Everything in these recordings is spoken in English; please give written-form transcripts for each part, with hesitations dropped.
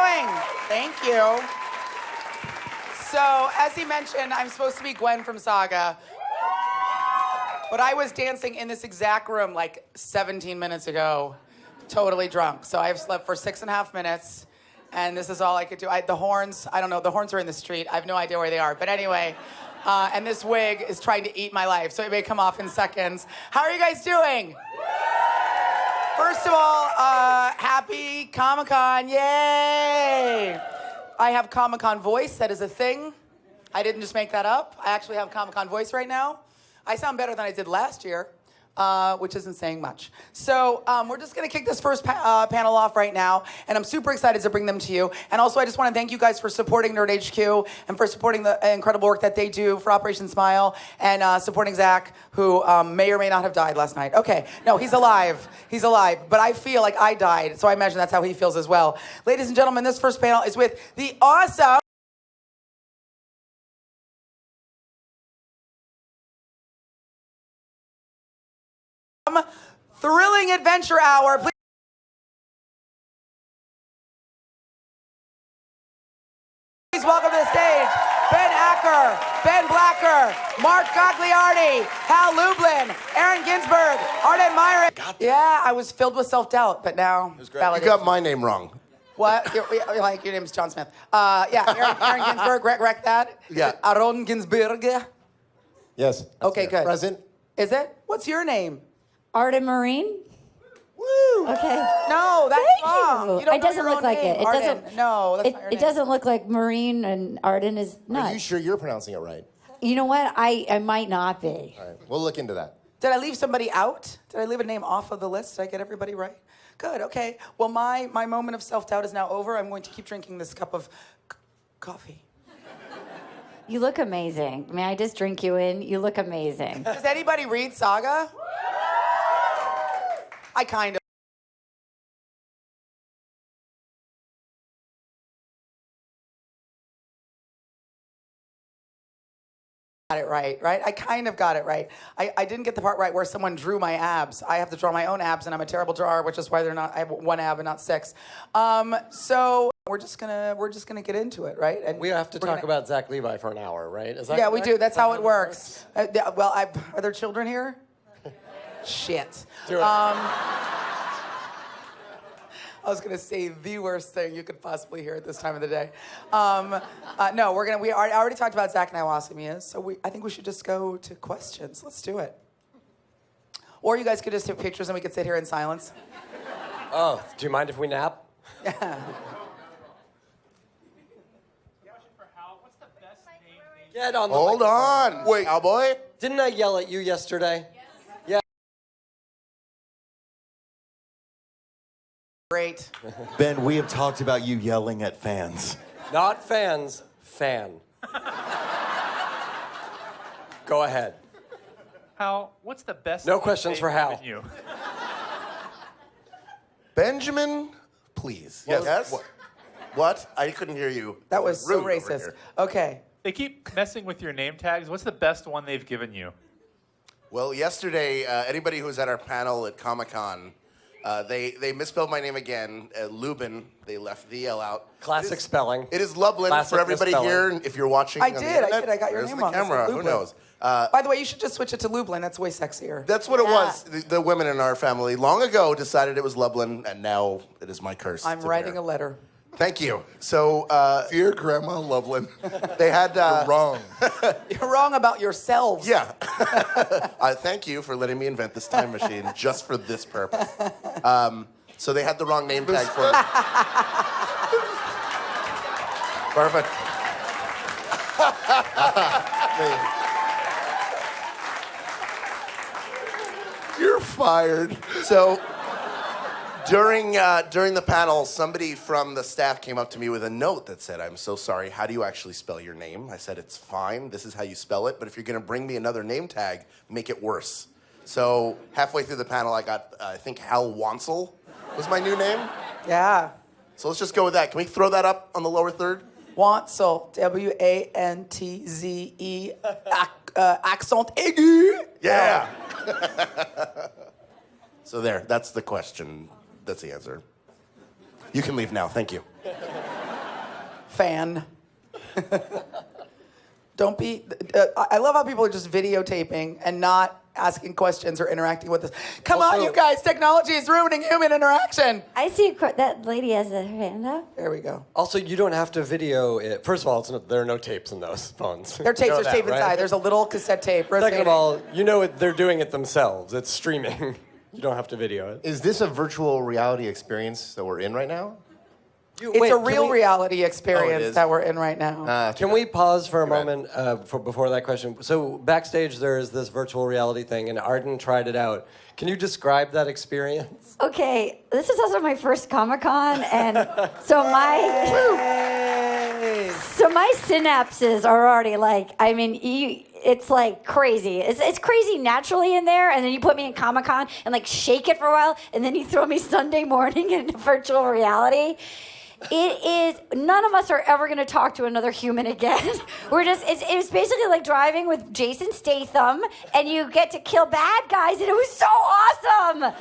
doing? Thank you. So, as he mentioned, I'm supposed to be Gwen from Saga. But I was dancing in this exact room like 17 minutes ago, totally drunk. So I've slept for 6.5 minutes, and this is all I could do. The horns, I don't know, the horns are in the street. I have no idea where they are. But anyway, and this wig is trying to eat my life, so it may come off in seconds. How are you guys doing? First of all, happy Comic-Con, yay! I have Comic-Con voice, that is a thing. I didn't just make that up. I actually have Comic-Con voice right now. I sound better than I did last year, which isn't saying much. So we're just going to kick this first panel off right now, and I'm super excited to bring them to you. And also, I just want to thank you guys for supporting Nerd HQ and for supporting the incredible work that they do for Operation Smile and supporting Zach, who may or may not have died last night. Okay, no, he's alive. He's alive, but I feel like I died, so I imagine that's how he feels as well. Ladies and gentlemen, this first panel is with the awesome... Thrilling Adventure Hour. Please welcome to the stage Ben Acker, Ben Blacker, Mark Gagliardi, Hal Lublin, Aaron Ginsburg, Arden Myrin. Yeah, I was filled with self-doubt, but now you got my name wrong. What? Like your name's John Smith. Yeah, Aaron Ginsburg, Greg that. Yeah. Aaron Ginsburg. Yes. Okay, good. Present. Is it? What's your name? Arden Marine? Woo! Okay. No, that's Thank wrong. you. You don't It doesn't know your look own like name. it. It Arden. doesn't. No, that's not your It name. doesn't look like Marine and Arden is not. Are you sure you're pronouncing it right? You know what? I might not be. All right. We'll look into that. Did I leave somebody out? Did I leave a name off of the list? Did I get everybody right? Good, okay. Well, my moment of self-doubt is now over. I'm going to keep drinking this cup of coffee. You look amazing. May I just drink you in? You look amazing. Does anybody read Saga? I kind of. Got it right? I kind of got it right. I didn't get the part right where someone drew my abs. I have to draw my own abs, and I'm a terrible drawer, which is why they're not. I have one ab and not 6. So we're just gonna get into it, right? And we have to talk about Zach Levi for an hour, right? Is that yeah, correct? we do. That's how it works. Well, are there children here? Shit. Do it. I was gonna say the worst thing you could possibly hear at this time of the day. No, I already talked about Zach and how awesome he is, so I think we should just go to questions. Let's do it. Or you guys could just take pictures and we could sit here in silence. Oh, do you mind if we nap? Yeah. Get on the Hold microphone. on. Wait, cowboy? Didn't I yell at you yesterday? Yeah. Great. Ben, we have talked about you yelling at fans. Not fans, fan. Go ahead. Hal, what's the best? No thing questions they've for Hal. given you? Benjamin, please. Yes. What? I couldn't hear you. That was so Rude over racist. here. Okay. They keep messing with your name tags. What's the best one they've given you? Well, yesterday, anybody who was at our panel at Comic-Con, they misspelled my name again. Lubin, they left the L out. Classic spelling. It is Lublin Classic for everybody misspelling. here. If you're watching I on the did. internet, I got your there's name the wrong. I said camera. Who Lublin. knows? By the way, you should just switch it to Lublin. That's way sexier. That's what it was. The women in our family long ago decided it was Lublin, and now it is my curse. I'm to writing bear. a letter. Thank you. So, Dear Grandma Lublin, they had... you're wrong. You're wrong about yourselves. Yeah. Thank you for letting me invent this time machine just for this purpose. So they had the wrong name tag for it. Perfect. You're fired. So during the panel, somebody from the staff came up to me with a note that said, "I'm so sorry, how do you actually spell your name?" I said, "It's fine, this is how you spell it, but if you're gonna bring me another name tag, make it worse." So halfway through the panel, I got, I think Hal Wansel was my new name. Yeah. So let's just go with that. Can we throw that up on the lower third? Wansel. W-A-N-T-Z-E. Accent aigu. Yeah. So there, that's the question. That's the answer. You can leave now, thank you. fan. Don't be. I love how people are just videotaping and not asking questions or interacting with us. Come on, Also- you guys. Technology is ruining human interaction. I see that lady has her hand up. There we go. Also, you don't have to video it. First of all, there are no tapes in those phones. Their tapes You know are that, taped right? inside. There's a little cassette tape. Second rotating. of all, you know they're doing it themselves. It's streaming. You don't have to video it. Is this a virtual reality experience that we're in right now? It's a real reality Oh, experience it is? that we're in right now. Can we pause for a Too bad. moment before that question? So backstage, there is this virtual reality thing, and Arden tried it out. Can you describe that experience? Okay, this is also my first Comic-Con, and so my synapses are already like, I mean, it's like crazy. It's crazy naturally in there, and then you put me in Comic-Con and like shake it for a while, and then you throw me Sunday morning into virtual reality. It is, none of us are ever going to talk to another human again. It's basically like driving with Jason Statham, and you get to kill bad guys, and it was so awesome.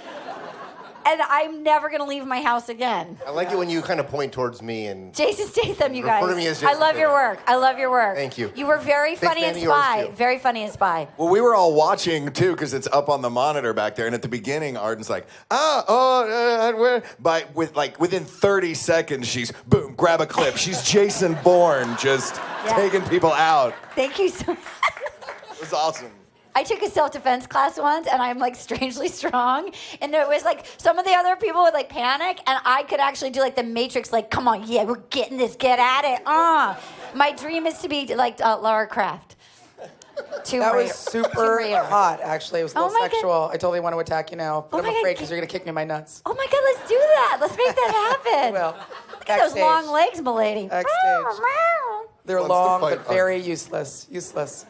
And I'm never going to leave my house again. I like it when you kind of point towards me and Jason Statham, you Refer guys. to me as I Jason love your Statham. work. I love your work. Thank you. You were very Big funny fan in of yours, Spy. too. Very funny in Spy. Well, we were all watching too because it's up on the monitor back there. And at the beginning, Arden's like, within 30 seconds, she's boom, grab a clip. She's Jason Bourne, just Yeah. taking people out. Thank you so much. It was awesome. I took a self-defense class once, and I'm like strangely strong. And it was like some of the other people would like panic, and I could actually do like the Matrix, like, come on, yeah, we're getting this, get at it. My dream is to be like Lara Croft. That was super hot, actually. It was a Oh little my God. sexual. I totally want to attack you now, but Oh I'm my God. afraid because you're going to kick me in my nuts. Oh my God, let's do that. Let's make that happen. Well, Look at those backstage. long legs, milady. Backstage. They're Wants to long, fight but very useless. Useless.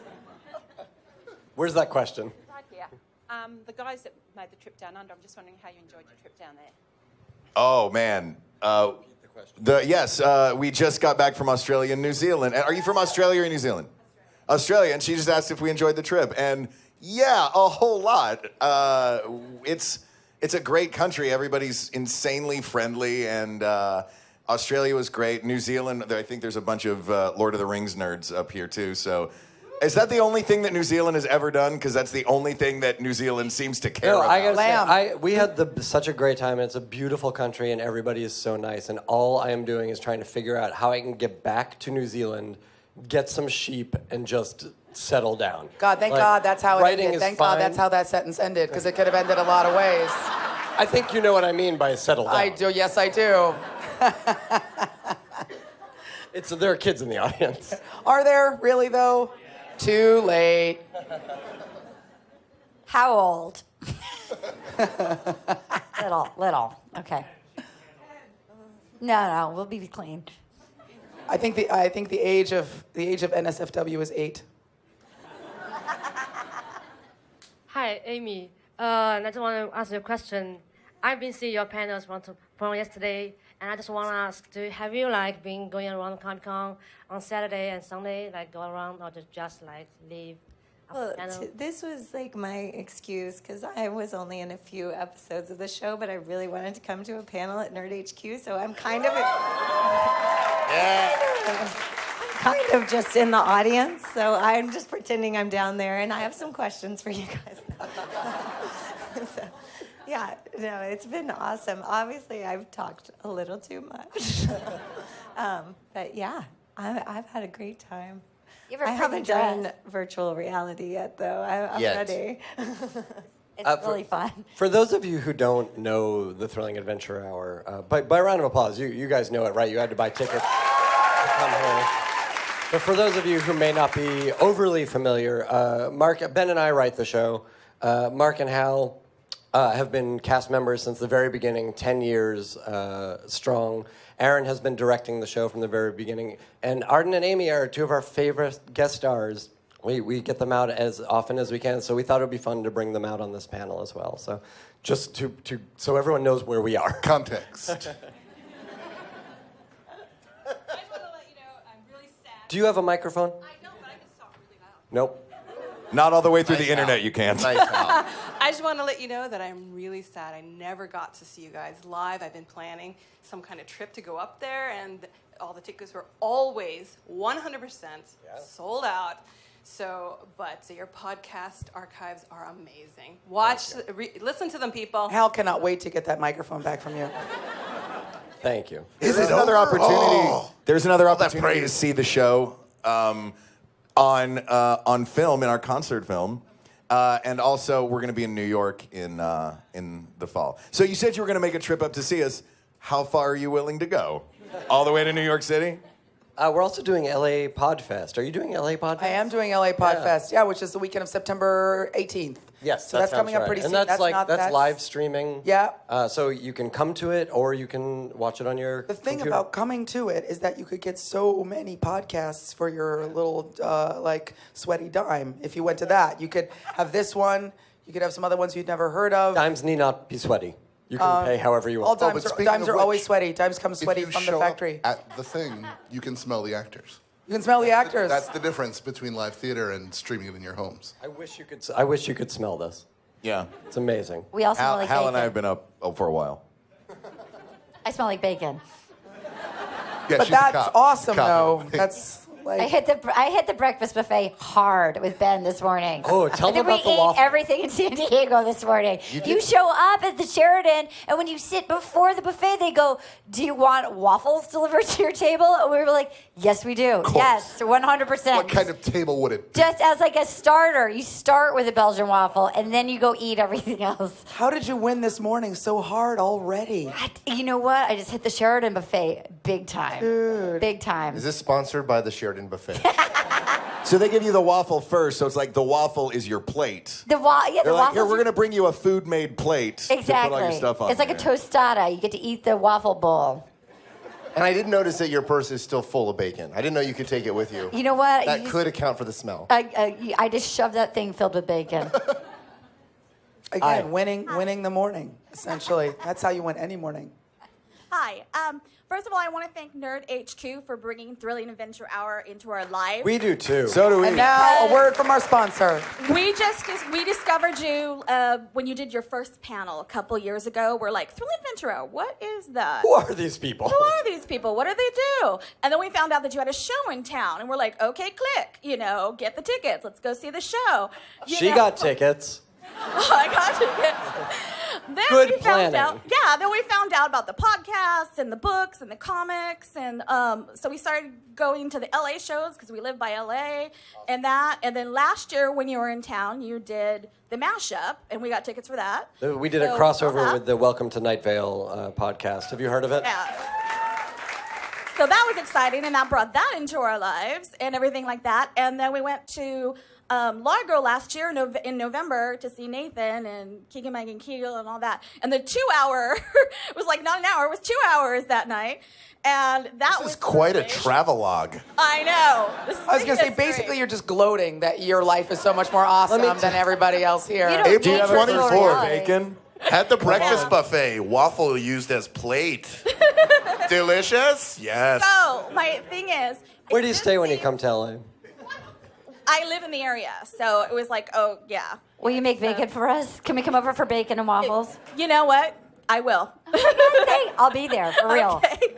Where's that question? Right here. The guys that made the trip down under, I'm just wondering how you enjoyed your trip down there. Oh, man. We just got back from Australia and New Zealand. And are you from Australia or New Zealand? Australia. And she just asked if we enjoyed the trip. And yeah, a whole lot. It's a great country. Everybody's insanely friendly. And Australia was great. New Zealand, I think there's a bunch of Lord of the Rings nerds up here, too. So is that the only thing that New Zealand has ever done? Because that's the only thing that New Zealand seems to care No, about. I gotta Lamb. say, we had such a great time, and it's a beautiful country, and everybody is so nice. And all I am doing is trying to figure out how I can get back to New Zealand, get some sheep, and just settle down. God, thank Like, God that's how it writing ended. is Thank fine. God that's how that sentence ended, because it could have ended a lot of ways. I think you know what I mean by settle down. I do. Yes, I do. There are kids in the audience. Are there really though? Too late. How old? Little. Okay. No, we'll be clean. I think the age of NSFW is 8. Hi, Amy. I just want to ask you a question. I've been seeing your panels from yesterday, and I just want to ask: have you been going around Comic-Con on Saturday and Sunday, go around, or just leave? Well, this was my excuse because I was only in a few episodes of the show, but I really wanted to come to a panel at Nerd HQ, so I'm kind of just in the audience. So I'm just pretending I'm down there, and I have some questions for you guys. Yeah, no, it's been awesome. Obviously, I've talked a little too much, but yeah, I've had a great time. I haven't done virtual reality yet, though. I'm ready. It's really fun. For those of you who don't know the Thrilling Adventure Hour, by a round of applause, you guys know it, right? You had to buy tickets to come here. But for those of you who may not be overly familiar, Ben and I write the show. Mark and Hal have been cast members since the very beginning, 10 years strong. Aaron has been directing the show from the very beginning. And Arden and Amy are two of our favorite guest stars. We get them out as often as we can, so we thought it would be fun to bring them out on this panel as well. So just so everyone knows where we are. Context. I just want to let you know I'm really sad. Do you have a microphone? I don't, but I can talk really loud. Nope. Not all the way through the internet, you can't. Nice Hal. I just want to let you know that I'm really sad. I never got to see you guys live. I've been planning some kind of trip to go up there, and all the tickets were always 100% sold out. So your podcast archives are amazing. Listen to them, people. Hal cannot wait to get that microphone back from you. Thank you. There's another opportunity. There's another opportunity to see the show on film, in our concert film. And also, we're going to be in New York in the fall. So you said you were going to make a trip up to see us. How far are you willing to go? All the way to New York City? We're also doing LA Podfest. Are you doing LA Podfest? I am doing LA Podfest, which is the weekend of September 18th. Yes, so that's coming up pretty and soon. That's live streaming. Yeah. So you can come to it, or you can watch it on your The thing computer. about coming to it is that you could get so many podcasts for your little sweaty dime. If you went to that, you could have this one. You could have some other ones you'd never heard of. Dimes need not be sweaty. You can pay however you want. All dimes are always sweaty. Dimes come sweaty from the factory. At the thing, you can smell the actors. You can smell the actors. That's the difference between live theater and streaming it in your homes. I wish you could smell this. Yeah. It's amazing. We also smell like Hal bacon. and I have been up for a while. I smell like bacon. Yeah, But she's a that's cop. awesome, Cop. though. That's like... I hit the breakfast buffet hard with Ben this morning. Oh, tell I them think about the we ate waffle. everything in San Diego this morning. You show up at the Sheridan, and when you sit before the buffet, they go, "Do you want waffles delivered to your table?" And we were like, "Yes, we do. Yes, 100%." What kind of table would it be? Just as like a starter, you start with a Belgian waffle, and then you go eat everything else. How did you win this morning so hard already? You know what? I just hit the Sheridan buffet big time. Dude. Big time. Is this sponsored by the Sheridan Buffet? So they give you the waffle first, so it's like the waffle is your plate. The They're like, waffles. here, we're going to bring you a food-made plate Exactly. to put all your stuff on. It's like a there. tostada. You get to eat the waffle bowl. And I did notice that your purse is still full of bacon. I didn't know you could take it with you. You know what? That could account for the smell. I just shoved that thing filled with bacon. Again, winning the morning, essentially. That's how you win any morning. Hi. First of all, I want to thank Nerd HQ for bringing Thrilling Adventure Hour into our lives. We do too. So do we. And now a word from our sponsor. We discovered you when you did your first panel a couple years ago. We're like, Thrilling Adventure Hour, what is that? Who are these people? Who are these people? What do they do? And then we found out that you had a show in town, and we're like, okay, click. Get the tickets. Let's go see the show. She got tickets. I got tickets. Then Good we found planning. out. Yeah, then we found out about the podcasts and the books and the comics, and so we started going to the LA shows because we live by LA and that. And then last year when you were in town, you did the mashup, and we got tickets for that. We did a crossover with the Welcome to Night Vale podcast. Have you heard of it? Yeah. So that was exciting, and that brought that into our lives and everything like that. And then we went to Largo last year in November to see Nathan and Keegan Megan Kegel and all that. And the 2 hour it was like not an hour, it was 2 hours that night. And that was quite a travelogue. I know. I was going to say, basically, you're just gloating that your life is so much more awesome than everybody else here. April 24th. Bacon? At the breakfast buffet, waffle used as plate. Delicious? Yes. So my thing is, Where do you stay when you come to LA? I live in the area, so it was like, oh yeah. Will you make bacon for us? Can we come over for bacon and waffles? You know what? I will. Okay, I'll be there, for real. Okay.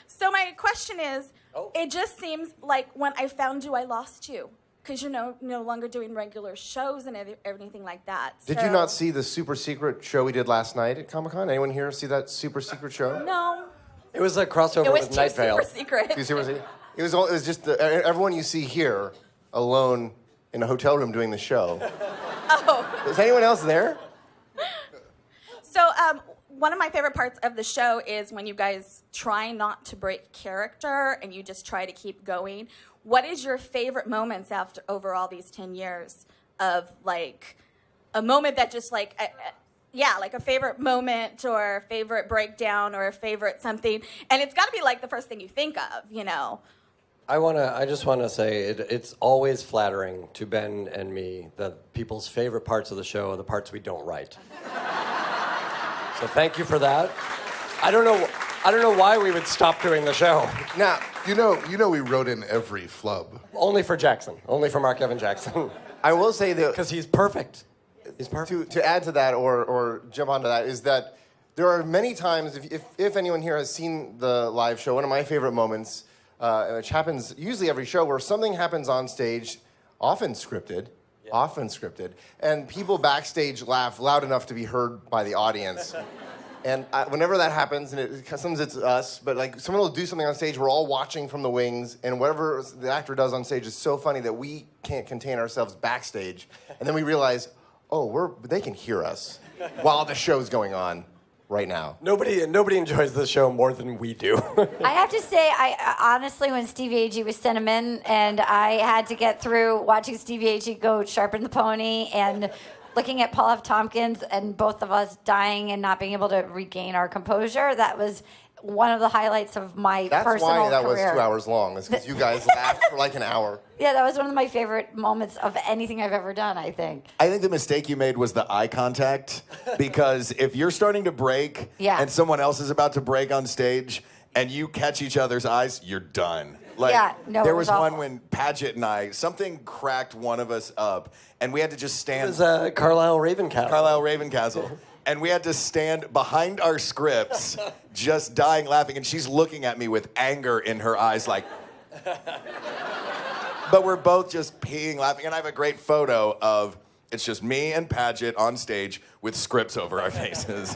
So my question is, it just seems like when I found you, I lost you. Because you're no longer doing regular shows and everything like that. Did you not see the super secret show we did last night at Comic-Con? Anyone here see that super secret show? No. It was a crossover It was with Night Vale. super secret. It was just everyone you see here alone in a hotel room doing the show. Oh. Is anyone else there? So one of my favorite parts of the show is when you guys try not to break character and you just try to keep going. What is your favorite moments over all these 10 years of like a moment that just like, like a favorite moment or a favorite breakdown or a favorite something? And it's got to be like the first thing you think of, I just want to say it's always flattering to Ben and me that people's favorite parts of the show are the parts we don't write. So thank you for that. I don't know why we would stop doing the show. Now, you know we wrote in every flub. Only for Jackson. Only for Mark Evan Jackson. I will say that because he's perfect. He's perfect. To add to that or jump onto that is that There are many times, if anyone here has seen the live show, one of my favorite moments, which happens usually every show, where something happens on stage, often scripted, and people backstage laugh loud enough to be heard by the audience. And whenever that happens, and sometimes it's us, but like someone will do something on stage, we're all watching from the wings, and whatever the actor does on stage is so funny that we can't contain ourselves backstage, and then we realize, they can hear us while the show's going on right now. Nobody enjoys the show more than we do. I have to say, I honestly, when Stevie Agee was sent him in, and I had to get through watching Stevie Agee go sharpen the pony and looking at Paul F. Tompkins and both of us dying and not being able to regain our composure, that was one of the highlights of my personal career. That's why that was 2 hours long, is because you guys laughed for like an hour. Yeah, that was one of my favorite moments of anything I've ever done, I think. I think the mistake you made was the eye contact, because if you're starting to break and someone else is about to break on stage and you catch each other's eyes, you're done. There was one when Paget and I, something cracked one of us up, and we had to just stand. It was Carlisle Ravencastle. And we had to stand behind our scripts, just dying laughing, and she's looking at me with anger in her eyes, like. But we're both just peeing laughing, and I have a great photo of it's just me and Paget on stage with scripts over our faces.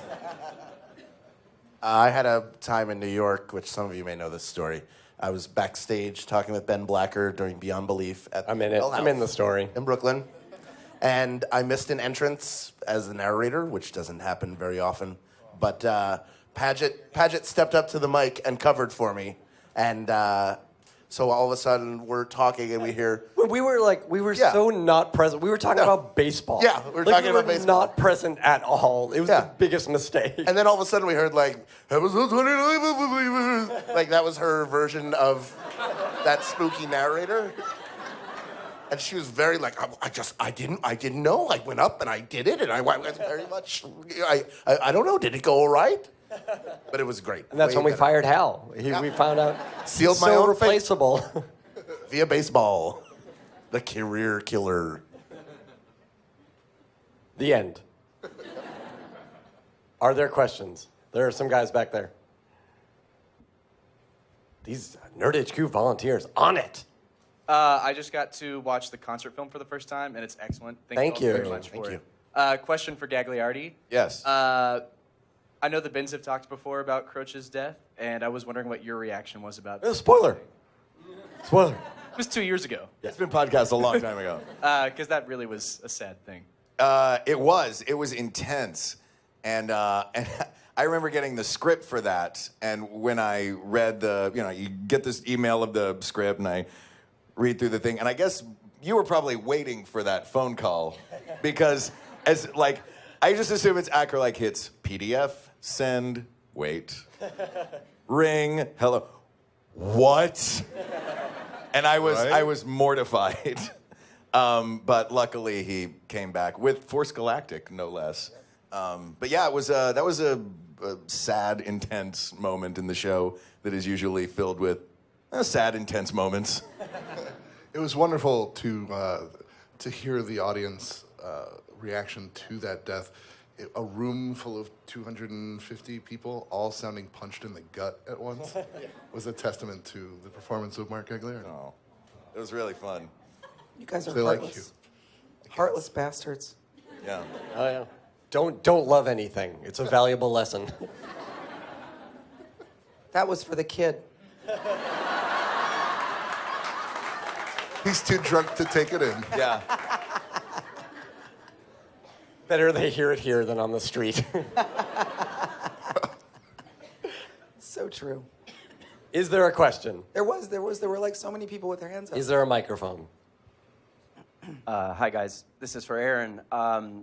I had a time in New York, which some of you may know this story. I was backstage talking with Ben Blacker during Beyond Belief at I'm in the story. In Brooklyn. And I missed an entrance as the narrator, which doesn't happen very often. But Paget stepped up to the mic and covered for me. And so all of a sudden we're talking and we hear... We were so not present. We were talking about baseball. Yeah, we were talking about baseball. Not present at all. It was the biggest mistake. And then all of a sudden we heard episode 29, like that was her version of that spooky narrator. And she was very I didn't know. I went up and I did it, and I was very much, I don't know, did it go all right? But it was great. And that's when we fired Hal. We found out sealed my own replaceable. Via baseball. The career killer. The end. Are there questions? There are some guys back there. These Nerd HQ volunteers on it. I just got to watch the concert film for the first time, and it's excellent. Thank you very much for it. Question for Gagliardi. Yes. I know the Bins have talked before about Croce's death, and I was wondering what your reaction was about that. Spoiler. Spoiler. It was 2 years ago. It's been podcast a long time ago. Because that really was a sad thing. It was intense. And I remember getting the script for that, and when I read you get this email of the script, and I read through the thing, and I guess you were probably waiting for that phone call, because I just assume it's Acker, hits PDF, send, wait, ring, hello, what? And I was mortified, but luckily he came back with Force Galactic, no less. But yeah, that was a sad, intense moment in the show that is usually filled with sad, intense moments. It was wonderful to hear the audience reaction to that death. A room full of 250 people, all sounding punched in the gut at once, was a testament to the performance of Mark Gagliardi. Oh, it was really fun. You guys are They like heartless. Heartless bastards. Yeah. Oh yeah. Don't love anything. It's a valuable lesson. That was for the kid. He's too drunk to take it in. Yeah. Better they hear it here than on the street. So true. Is there a question? There were so many people with their hands up. Is there a microphone? Hi, guys. This is for Aaron.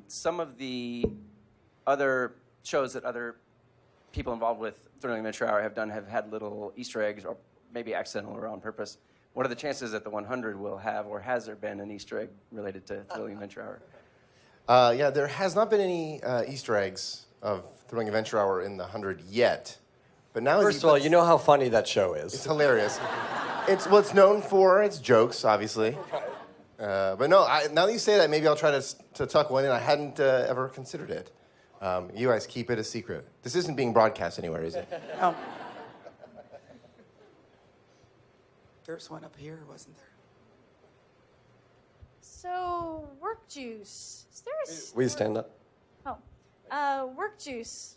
Some of the other shows that other people involved with Thrilling Adventure Hour have had little Easter eggs, or maybe accidental or on purpose. What are the chances that the 100 will have, or has there been an Easter egg related to Thrilling Adventure Hour? Yeah, there has not been any Easter eggs of Thrilling Adventure Hour in the 100 yet. But now, first of all, you know how funny that show is. It's hilarious. It's known for its jokes, obviously. But no, now that you say that, maybe I'll try to tuck one in. I hadn't ever considered it. You guys keep it a secret. This isn't being broadcast anywhere, is it? Oh. There's one up here, wasn't there? So, work juice. Is there a Will you stand up? work juice?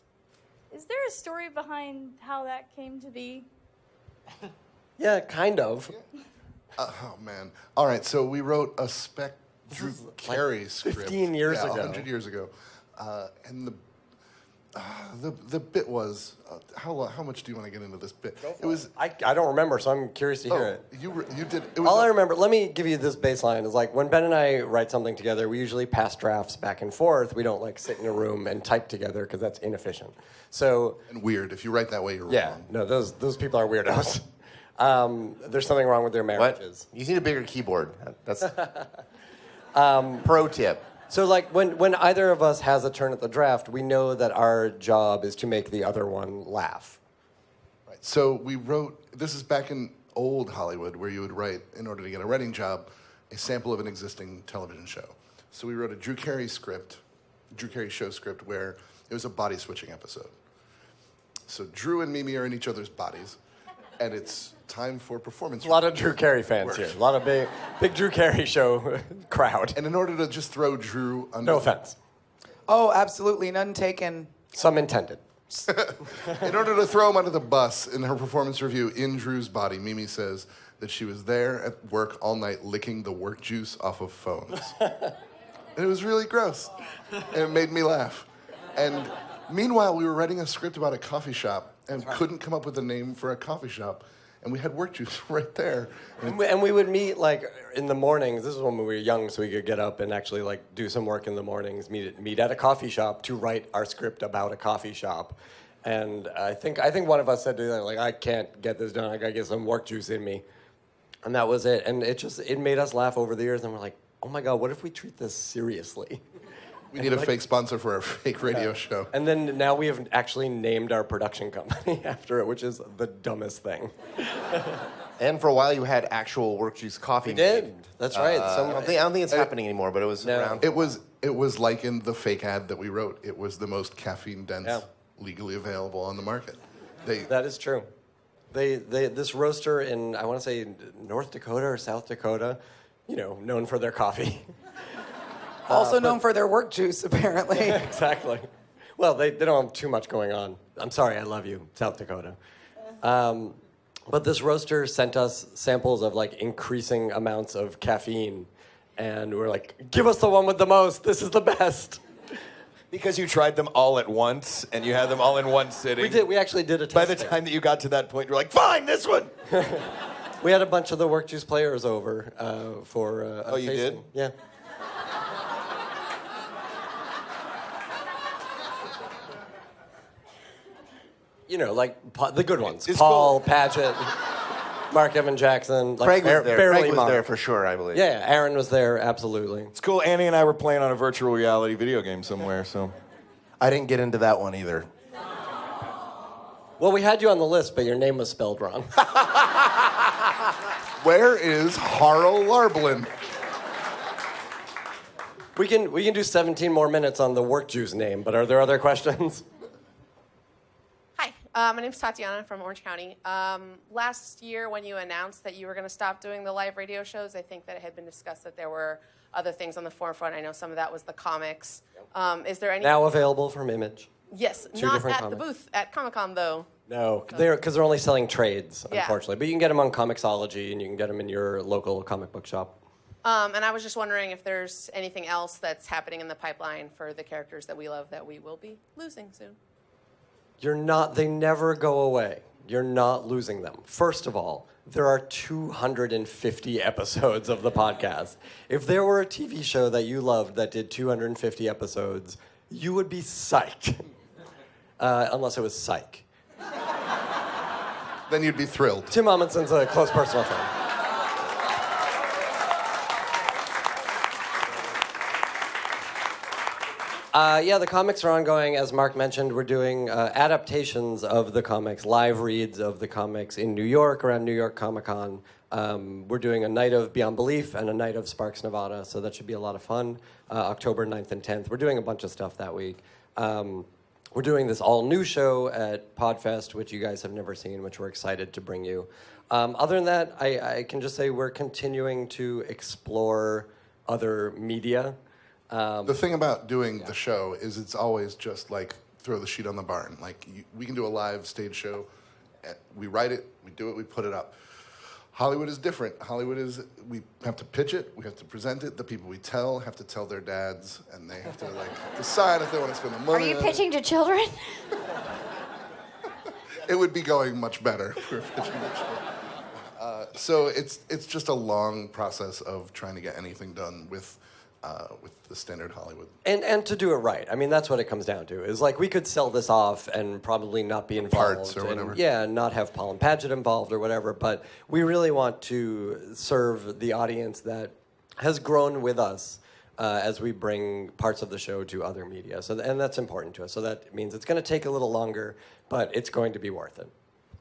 Is there a story behind how that came to be? Yeah, kind of. Oh, man. All right, so we wrote a spec Drew Carey script. 15 years ago. 100 years ago. And the bit was, how much do you want to get into this bit? It was. I don't remember, so I'm curious to hear it. You did. It was All I remember, let me give you this baseline, is like when Ben and I write something together, we usually pass drafts back and forth. We don't like sit in a room and type together because that's inefficient. So and weird. If you write that way, you're yeah, wrong. no, those people are weirdos. There's something wrong with their marriages. You need a bigger keyboard. That's pro tip. So like when either of us has a turn at the draft, we know that our job is to make the other one laugh. Right. So we wrote. This is back in old Hollywood, where you would write, in order to get a writing job, a sample of an existing television show. So we wrote a Drew Carey show script, where it was a body switching episode. So Drew and Mimi are in each other's bodies, and it's time for performance. A lot of Drew Carey fans here. A lot of big Drew Carey show crowd. And in order to just throw Drew under... No offense. Oh, absolutely. None taken. Some intended. In order to throw him under the bus, in her performance review, in Drew's body, Mimi says that she was there at work all night licking the work juice off of phones. And it was really gross. And it made me laugh. And meanwhile, we were writing a script about a coffee shop and couldn't come up with a name for a coffee shop. And we had work juice right there. And we would meet like in the mornings. This is when we were young, so we could get up and actually like do some work in the mornings. Meet at a coffee shop to write our script about a coffee shop. And I think one of us said to them, like, I can't get this done. I gotta get some work juice in me. And that was it. And it made us laugh over the years. And we're like, oh my God, what if we treat this seriously? We need a fake sponsor for our fake radio show. And then now we have actually named our production company after it, which is the dumbest thing. And for a while, you had actual work juice coffee. We did. That's right. I don't think it's happening anymore, but it was around. It was like in the fake ad that we wrote. It was the most caffeine dense, legally available on the market. That is true. This roaster in, I want to say, North Dakota or South Dakota, known for their coffee. Also known for their work juice, apparently. Exactly. Well, they don't have too much going on. I'm sorry, I love you, South Dakota. But this roaster sent us samples of like increasing amounts of caffeine. And we're like, give us the one with the most. This is the best. Because you tried them all at once, and you had them all in one sitting. We did. We actually did a test. By the time that you got to that point, you were like, fine, this one. We had a bunch of the work juice players over for a Oh, you tasting. did? Yeah. Like the good ones. It's Paul, cool. Padgett, Mark Evan Jackson. Like Craig was there. Barely Craig was Mark. there for sure, I believe. Yeah, Aaron was there, absolutely. It's cool. Annie and I were playing on a virtual reality video game somewhere, so. I didn't get into that one either. Well, we had you on the list, but your name was spelled wrong. Where is Harl Lublin? We can do 17 more minutes on the work juice name, but are there other questions? Hi, my name's Tatiana from Orange County. Last year, when you announced that you were going to stop doing the live radio shows, I think that it had been discussed that there were other things on the forefront. I know some of that was the comics. Is there any... Now available from Image. Yes, Two not different at the comics. booth at Comic-Con, though. No, because they're only selling trades, Yeah. unfortunately. But you can get them on Comixology, and you can get them in your local comic book shop. And I was just wondering if there's anything else that's happening in the pipeline for the characters that we love that we will be losing soon. They never go away. You're not losing them. First of all, there are 250 episodes of the podcast. If there were a TV show that you loved that did 250 episodes, you would be psyched. Unless it was Psych. Then you'd be thrilled. Tim Amundsen's a close personal friend. The comics are ongoing. As Mark mentioned, we're doing adaptations of the comics, live reads of the comics in New York, around New York Comic Con. We're doing a night of Beyond Belief and a night of Sparks, Nevada, so that should be a lot of fun. October 9th and 10th. We're doing a bunch of stuff that week. We're doing this all-new show at Podfest, which you guys have never seen, which we're excited to bring you. Other than that, I can just say we're continuing to explore other media. The thing about doing the show is it's always just like throw the sheet on the barn. Like we can do a live stage show. We write it, we do it, we put it up. Hollywood is different. Hollywood is, we have to pitch it, we have to present it. The people we tell have to tell their dads, and they have to like decide if they want to spend the money. Are you on pitching to children? It would be going much better if we were pitching to children. So it's just a long process of trying to get anything done with the standard Hollywood. And to do it right. I mean, that's what it comes down to. Is like we could sell this off and probably not be involved. Parts or whatever. Yeah, not have Paul and Paget involved or whatever. But we really want to serve the audience that has grown with us as we bring parts of the show to other media. And that's important to us. So that means it's going to take a little longer, but it's going to be worth it.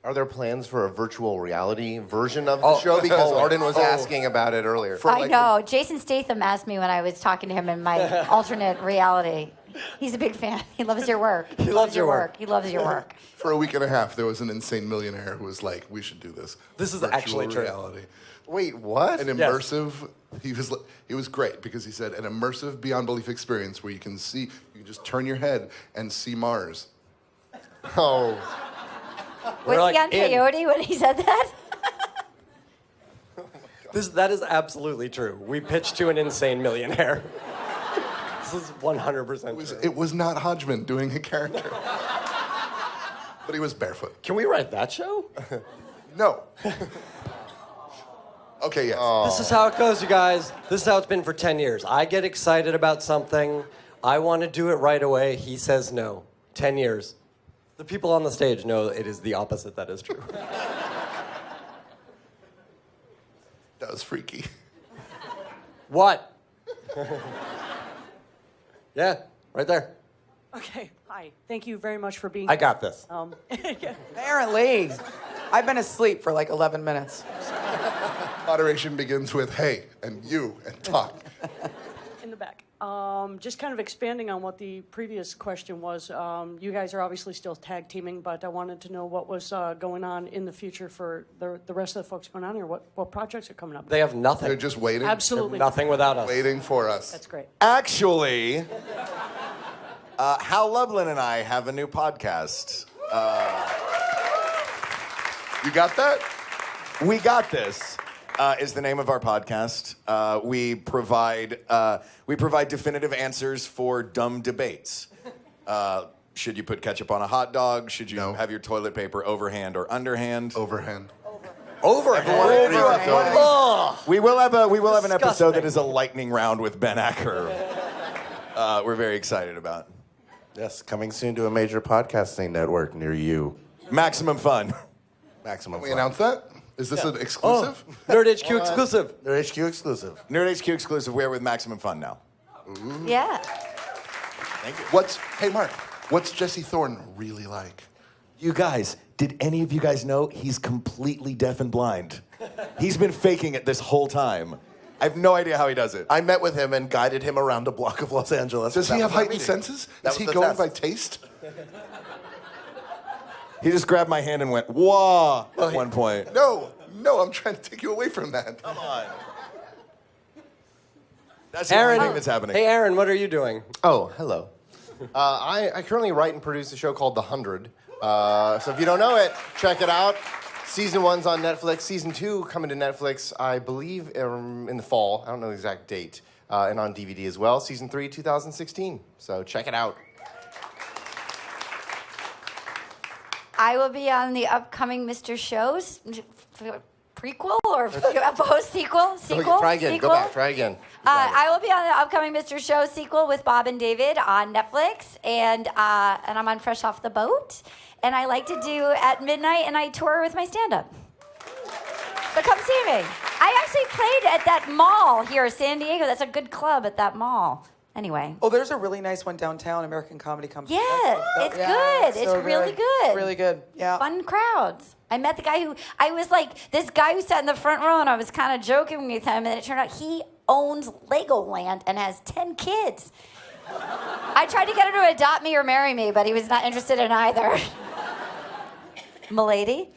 Are there plans for a virtual reality version of the show? Because Arden was asking about it earlier. I know. Jason Statham asked me when I was talking to him in my alternate reality. He's a big fan. He loves your work. He loves your work. He loves your work. For a week and a half, there was an insane millionaire who was like, "We should do this." This is Virtual actually true. reality. Wait, what? An immersive. He was great because he said an immersive beyond belief experience where you can just turn your head and see Mars. Oh. Was he on peyote when he said that? That is absolutely true. We pitched to an insane millionaire. This is 100% true. It was not Hodgman doing a character. But he was barefoot. Can we write that show? No. Okay, yes. This is how it goes, you guys. This is how it's been for 10 years. I get excited about something. I want to do it right away. He says no. 10 years. The people on the stage know it is the opposite that is true. That was freaky. What? Yeah, right there. Okay, hi. Thank you very much for being I got this. Apparently. I've been asleep for like 11 minutes. Moderation begins with, hey, and you, and talk. in the back. Just kind of expanding on what the previous question was. You guys are obviously still tag teaming, but I wanted to know what was going on in the future for the rest of the folks going on here. What projects are coming up? They have nothing. They're just waiting. Absolutely. They have nothing without us. Waiting for us. That's great. Actually, Hal Lublin and I have a new podcast. You got that? We Got This is the name of our podcast. We provide definitive answers for dumb debates. Should you put ketchup on a hot dog? Should you have your toilet paper overhand or underhand? Overhand. Overhand. We will have an episode Disgusting. that is a lightning round with Ben Acker. We're very excited about. Yes, coming soon to a major podcasting network near you. Maximum Fun. Maximum Can we Fun. announce that? Is this an exclusive? Nerd HQ exclusive. Nerd HQ exclusive. Nerd HQ exclusive. We're with Maximum Fun now. Ooh. Yeah. Thank you. Hey, Mark, what's Jesse Thorne really like? You guys, did any of you guys know he's completely deaf and blind? He's been faking it this whole time. I have no idea how he does it. I met with him and guided him around a block of Los Angeles. Does That he have was our heightened meeting. senses? That Is he was the going test. by taste? He just grabbed my hand and went, whoa, at one point. No, I'm trying to take you away from that. Come on. That's the only thing that's happening. Hey, Aaron, what are you doing? Oh, hello. I currently write and produce a show called The 100. So if you don't know it, check it out. Season 1's on Netflix. Season 2 coming to Netflix, I believe, in the fall. I don't know the exact date. And on DVD as well. Season 3, 2016. So check it out. I will be on the upcoming Mr. Shows prequel or post-sequel? Try again. Sequel? Go back. Try again. I will be on the upcoming Mr. Show sequel with Bob and David on Netflix, and I'm on Fresh Off the Boat, and I like to do at midnight, and I tour with my stand-up. So come see me. I actually played at that mall here in San Diego. That's a good club at that mall. Anyway. Oh, there's a really nice one downtown, American Comedy Company. Yeah, it's good. It's so really good. Really good. Yeah. Fun crowds. I met the guy I was like, this guy who sat in the front row, and I was kind of joking with him, and it turned out he owns Legoland and has 10 kids. I tried to get him to adopt me or marry me, but he was not interested in either. Milady?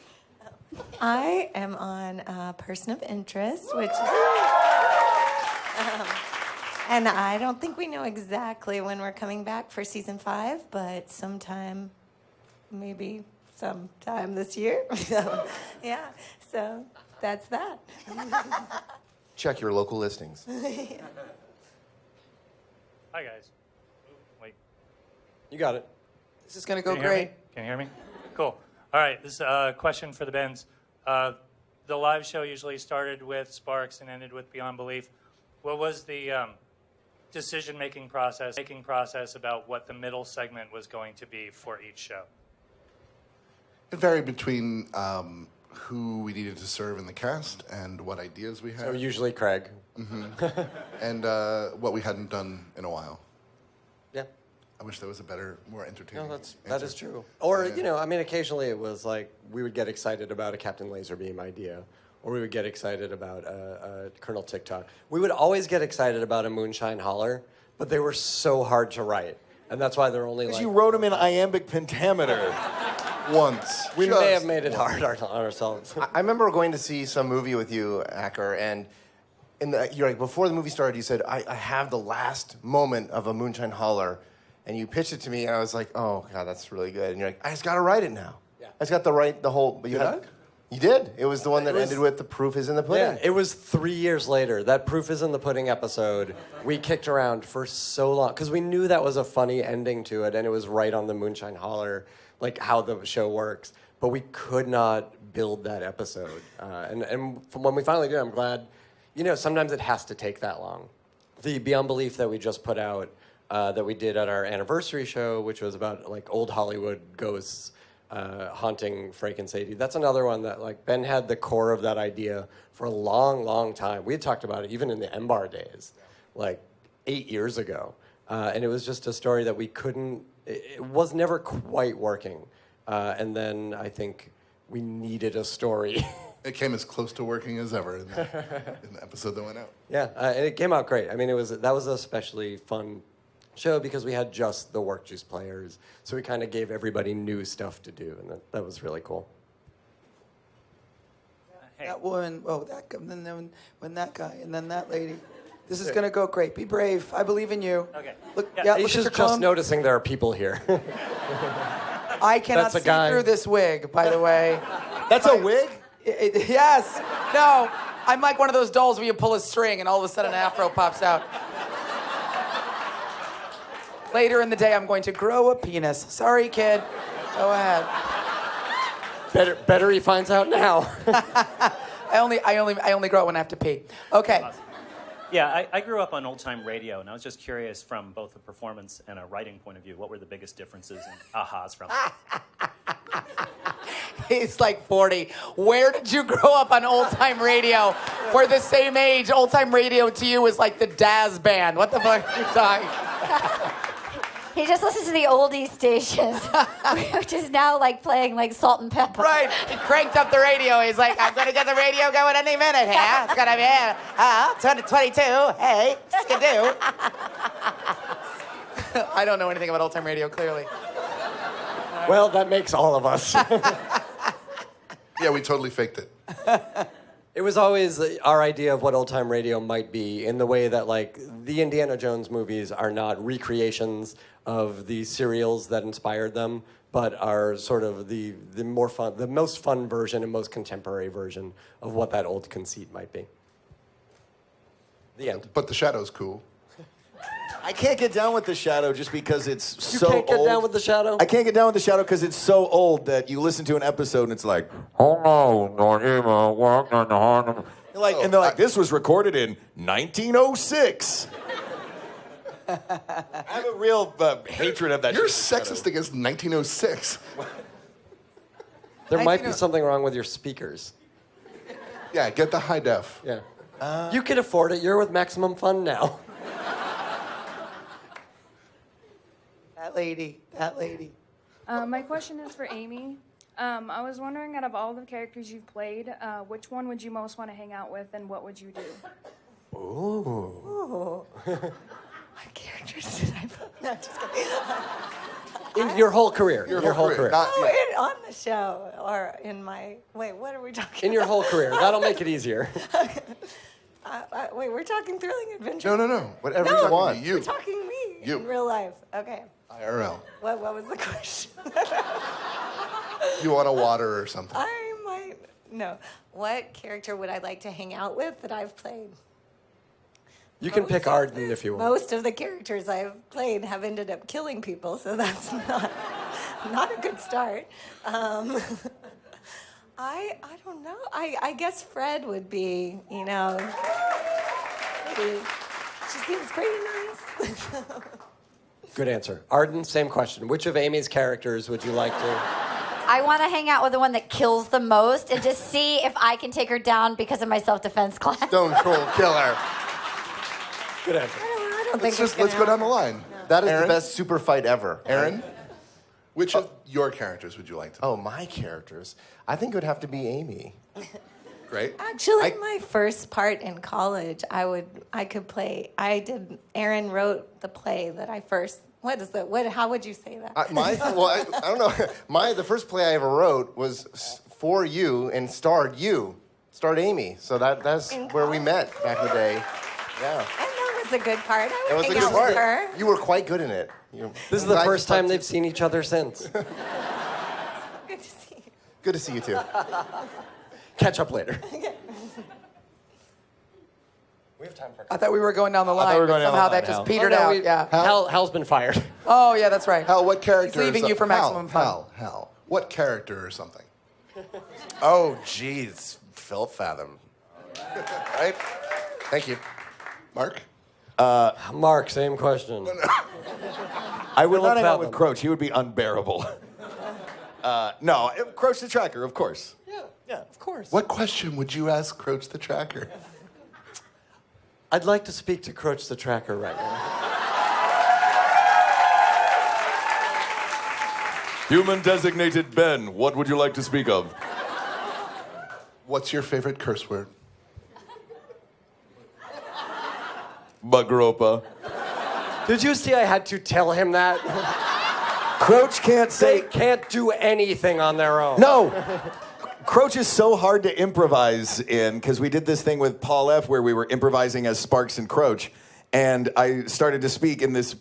I am on Person of Interest, which is... and I don't think we know exactly when we're coming back for season 5, but sometime this year. So, yeah, so that's that. Check your local listings. Hi, guys. Wait. You got it. This is going to go Can you hear great. me? Can you hear me? Cool. All right, this is a question for the Bens. The live show usually started with Sparks and ended with Beyond Belief. What was the decision-making process about what the middle segment was going to be for each show? It varied between who we needed to serve in the cast and what ideas we had. So usually Craig. And what we hadn't done in a while. Yeah. I wish there was a better, more entertaining That is true. Or, occasionally it was like we would get excited about a Captain Laserbeam idea, or we would get excited about Colonel TikTok. We would always get excited about a Moonshine Holler, but they were so hard to write. And that's why they're only Because like... you wrote them in iambic pentameter. Once. We may have made it hard on ourselves. I remember going to see some movie with you, Acker, and you're like, before the movie started, you said, I have the last moment of a Moonshine Holler, and you pitched it to me, and I was like, oh, God, that's really good. And you're like, I just got to write it now. Yeah. I just got to write the whole... But you did. It was the one that ended with the proof is in the pudding. Yeah, it was 3 years later. That proof is in the pudding episode we kicked around for so long, because we knew that was a funny ending to it, and it was right on the Moonshine Holler, like how the show works. But we could not build that episode. And when we finally did, I'm glad... sometimes it has to take that long. The Beyond Belief that we just put out, that we did at our anniversary show, which was about like old Hollywood ghosts haunting Frank and Sadie. That's another one that like Ben had the core of that idea for a long, long time. We had talked about it even in the M-Bar days, like 8 years ago. And it was just a story that we couldn't, it was never quite working. And then I think we needed a story. It came as close to working as ever in the episode that went out. Yeah, and it came out great. I mean, that was an especially fun show because we had just the Work Juice players, so we kind of gave everybody new stuff to do, and that was really cool. That woman, that guy, and then when that guy, and then that lady. This is gonna go great. Be brave. I believe in you. Okay. Look, look at Misha's your just clone. noticing there are people here. I cannot That's a see guy. through this wig, by the way. That's a wig? Yes. No. I'm like one of those dolls where you pull a string and all of a sudden an afro pops out. Later in the day, I'm going to grow a penis. Sorry, kid. Go ahead. Better he finds out now. I only grow it when I have to pee. Okay. Awesome. Yeah, I grew up on old-time radio, and I was just curious from both a performance and a writing point of view, what were the biggest differences and ahas from it? He's like 40. Where did you grow up on old-time radio? We're the same age. Old-time radio to you is like the Daz band. What the fuck are you talking? He just listens to the oldies stations, which is now like playing like Salt and Pepper. Right. He cranked up the radio. He's like, I'm going to get the radio going any minute here. It's going to be 22. Hey, skidoo. I don't know anything about old-time radio, clearly. Well, that makes all of us. Yeah, we totally faked it. It was always our idea of what old-time radio might be in the way that, like, the Indiana Jones movies are not recreations of the serials that inspired them, but are sort of the more fun, the most fun version and most contemporary version of what that old conceit might be. The end. But the Shadow's cool. I can't get down with The Shadow just because it's so You old. can't get down with The Shadow? I can't get down with The Shadow because it's so old that you listen to an episode and it's like, oh no, not even work on the Harlem. And they're like, this was recorded in 1906. I have a real hatred of that. You're shit, The sexist against 1906. There might be something wrong with your speakers. Yeah, get the high def. Yeah. You can afford it. You're with Maximum Fun now. That lady. My question is for Amy. I was wondering, out of all the characters you've played, which one would you most want to hang out with, and what would you do? Ooh. What character characters did I play? No, just kidding. In your whole career. Your whole career. On the show or in my... Wait, what are we talking In your whole career. That'll make it easier. Wait, we're talking thrilling adventure? No. Whatever No, you want. We're talking me You. in real life. Okay. IRL. What was the question? You want a water or something? I might... No. What character would I like to hang out with that I've played? You can pick Arden if you want. Most of the characters I've played have ended up killing people, so that's not a good start. I don't know. I guess Fred would be, you know, she seems pretty nice. Good answer. Arden, same question. Which of Amy's characters would you like to... I want to hang out with the one that kills the most and just see if I can take her down because of my self-defense class. Stone Cold Killer. Good answer. I don't think Let's go down the line. That is Aaron? the best super fight ever. Aaron? Which of your characters would you like to Oh, my characters. I think it would have to be Amy. Great. Actually, my first part in college, I could play. Aaron wrote the play that I first. What is that? How would you say that? I don't know. The first play I ever wrote was for you and starred Amy. So that's where we met back in the day. Yeah. And that was a good part. I It would was a hang good out part. with her. You were quite good in it. This is the first time they've seen each other since. Good to see you. Good to see you too. Catch up later. We have time for. I thought we were going down the line, but somehow that just petered Oh, no, out. Yeah. Hal's been fired. Oh, yeah, that's right. Hal, what character? He's leaving you for maximum fun. Hal. What character or something? Oh, geez. Phil Fathom. Right? Thank you. Mark? Mark, same question. I would not hang out Fathom. with Croach. He would be unbearable. No, Croach the Tracker, of course. Yeah, of course. What question would you ask Croach the Tracker? I'd like to speak to Croach the Tracker right now. Human designated Ben, what would you like to speak of? What's your favorite curse word? Bagropa. Did you see I had to tell him that? Croach can't say... They can't do anything on their own. No! Croach is so hard to improvise in, because we did this thing with Paul F. where we were improvising as Sparks and Croach, and I started to speak in this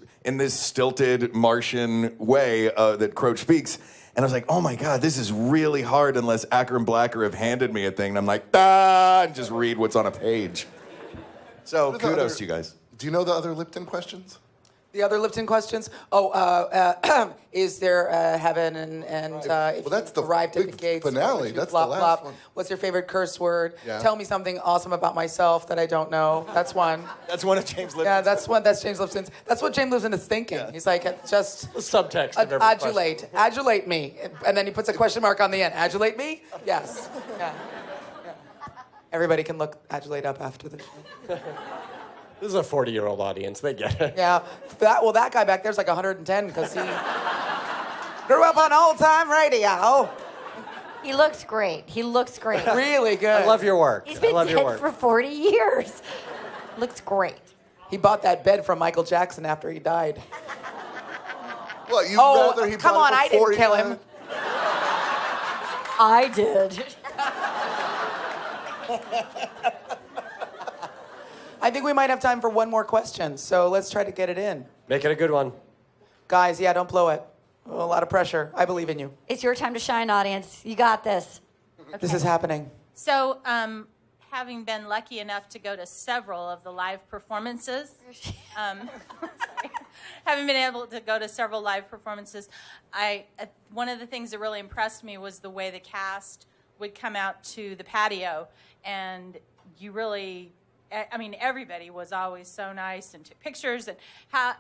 stilted Martian way that Croach speaks, and I was like, oh my God, this is really hard unless Acker and Blacker have handed me a thing, and I'm like, and just read what's on a page. So What are the kudos other- to you guys. Do you know the other Lipton questions? The other Lipton questions? Is there heaven and if that's you the arrived at the big gates? finale. what you That's flop, the last flop? one. What's your favorite curse word? Yeah. Tell me something awesome about myself that I don't know. That's one. That's one of James Lipton's. Yeah, that's one. That's James Lipton's. That's what James Lipton is thinking. He's like, just the subtext of every adulate, adulate me, and then he puts a question mark on the end. Adulate me? Yes. Yeah. Everybody can look adulate up after the show. This is a 40-year-old audience. They get it. Yeah. That guy back there's like 110 because he grew up on old-time radio. He looks great. He looks great. Really good. I love your work. He's I been love your dead work. for 40 years. Looks great. He bought that bed from Michael Jackson after he died. Well, you'd Oh, rather he come bought on, it I before didn't he kill died? him. I did. I think we might have time for one more question, so let's try to get it in. Make it a good one. Guys, yeah, don't blow it. A lot of pressure. I believe in you. It's your time to shine, audience. You got this. This is happening. So, having been lucky enough to go to several of the live performances, having been able to go to several live performances, one of the things that really impressed me was the way the cast would come out to the patio, and you really, I mean, everybody was always so nice and took pictures. And how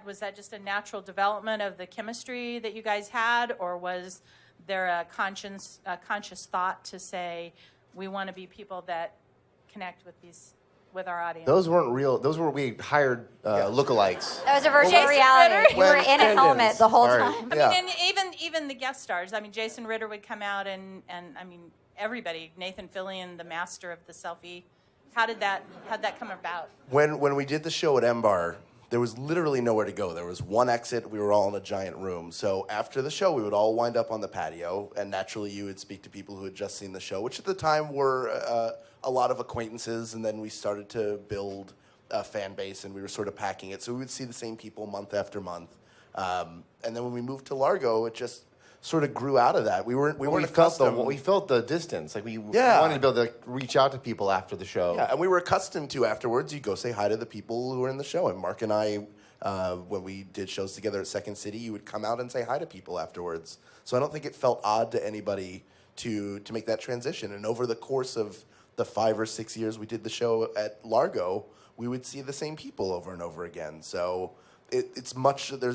was that just a natural development of the chemistry that you guys had, or was there a conscious thought to say we want to be people that connect with our audience? Those weren't real. Those were we hired lookalikes. That was a virtual Jason reality. Ritter? You were in a helmet the whole time. I mean, and even the guest stars. I mean, Jason Ritter would come out, and I mean, everybody. Nathan Fillion, the master of the selfie. How'd that come about? When we did the show at M-Bar there was literally nowhere to go. There was one exit. We were all in a giant room. So after the show, we would all wind up on the patio, and naturally you would speak to people who had just seen the show, which at the time were a lot of acquaintances, and then we started to build a fan base, and we were sort of packing it. So we would see the same people month after month. And then when we moved to Largo, it just sort of grew out of that. We weren't accustomed. We felt the distance. Like we wanted to be able to reach out to people after the show. Yeah, and we were accustomed to afterwards, you go say hi to the people who were in the show. And Mark and I, when we did shows together at Second City, you would come out and say hi to people afterwards. So I don't think it felt odd to anybody to make that transition. And over the course of the 5 or 6 years we did the show at Largo, we would see the same people over and over again. So there's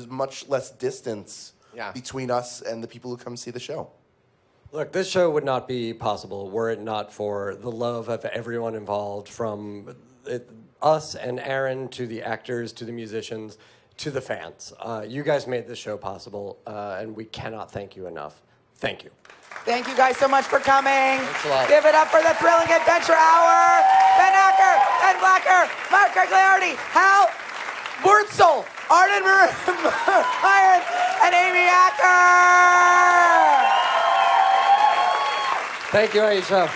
much less distance between us and the people who come see the show. Look, this show would not be possible were it not for the love of everyone involved, from us and Aaron to the actors to the musicians to the fans. You guys made this show possible, and we cannot thank you enough. Thank you. Thank you guys so much for coming. Thanks a lot. Give it up for the Thrilling Adventure Hour. Ben Acker, Ben Blacker, Mark Gagliardi, Hal Wurtzel, Arden, Myrin, and Amy Acker. Thank you, Aisha.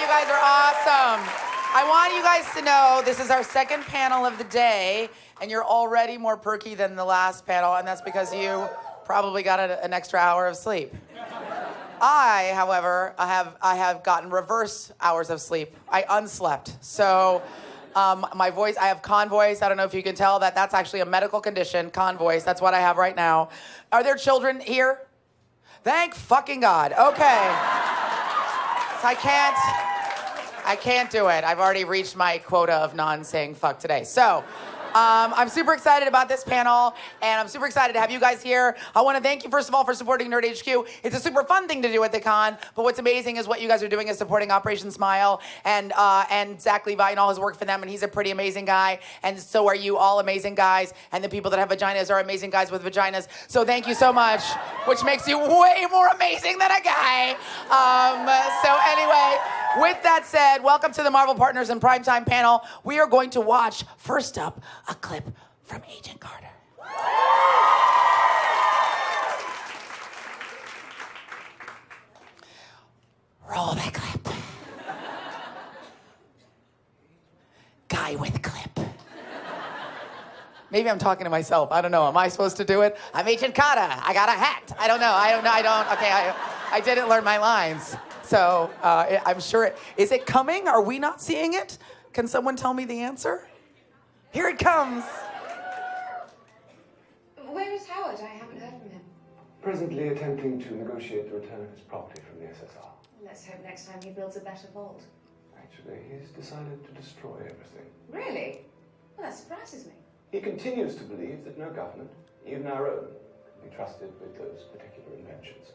guys are awesome. I want you guys to know this is our second panel of the day, and you're already more perky than the last panel, and that's because you probably got an extra hour of sleep. I, however, I have gotten reverse hours of sleep. I unslept. So my voice, I have con voice. I don't know if you can tell that that's actually a medical condition, con voice. That's what I have right now. Are there children here? Thank fucking God. Okay. So I can't do it. I've already reached my quota of non-saying fuck today. So I'm super excited about this panel, and I'm super excited to have you guys here. I want to thank you, first of all, for supporting Nerd HQ. It's a super fun thing to do at the con, but what's amazing is what you guys are doing is supporting Operation Smile and Zach Levi and all his work for them, and he's a pretty amazing guy, and so are you all amazing guys, and the people that have vaginas are amazing guys with vaginas, so thank you so much, which makes you way more amazing than a guy. So anyway, with that said, welcome to the Marvel Partners in Primetime panel. We are going to watch, first up, a clip from Agent Carter. Roll that clip. Guy with clip. Maybe I'm talking to myself. I don't know. Am I supposed to do it? I'm Agent Carter. I got a hat. I don't know. Okay, I didn't learn my lines. So I'm sure is it coming? Are we not seeing it? Can someone tell me the answer? Here it comes. Where is Howard? I haven't heard from him. Presently attempting to negotiate the return of his property from the SSR. Let's hope next time he builds a better vault. Actually, he's decided to destroy everything. Really? Well, that surprises me. He continues to believe that no government, even our own, can be trusted with those particular inventions.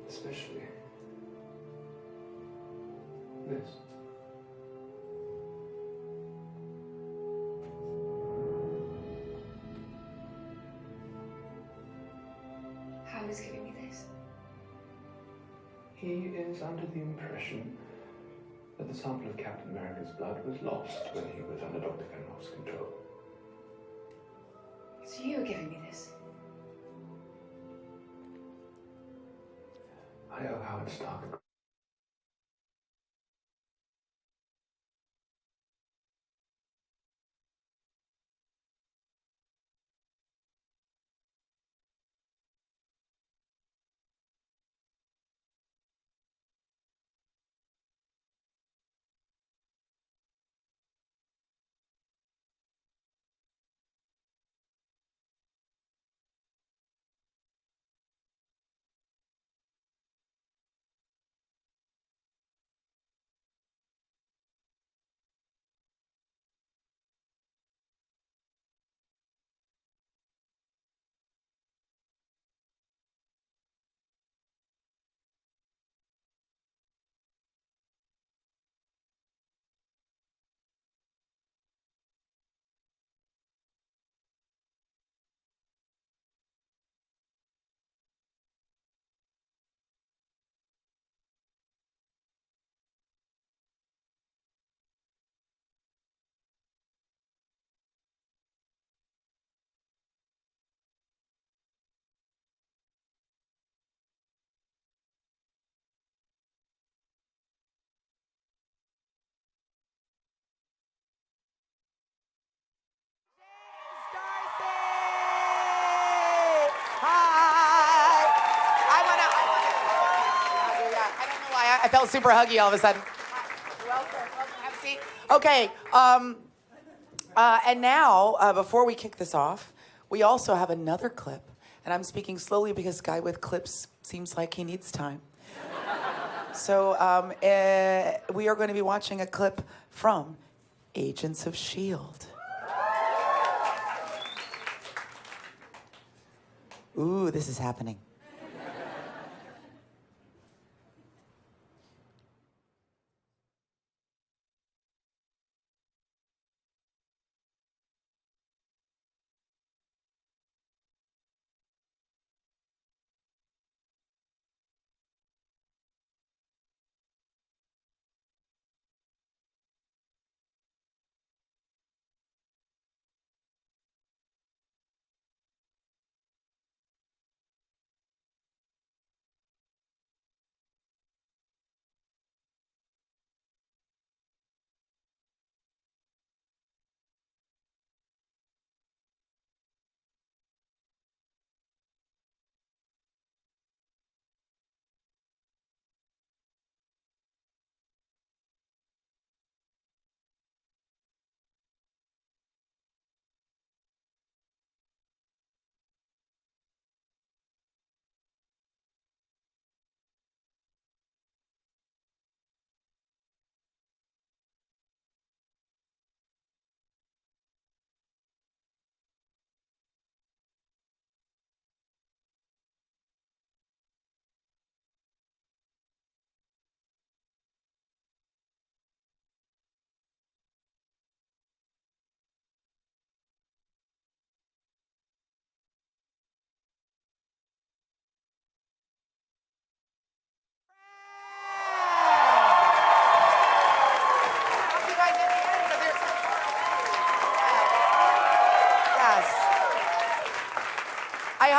Especially this. Howard's giving me this. He is under the impression that the sample of Captain America's blood was lost when he was under Dr. Fenhoff's control. So you were giving me this? I owe Howard Stark a I felt super huggy all of a sudden. Welcome. Have a seat. Okay. And now, before we kick this off, we also have another clip. And I'm speaking slowly because guy with clips seems like he needs time. So we are going to be watching a clip from Agents of S.H.I.E.L.D. Ooh, this is happening.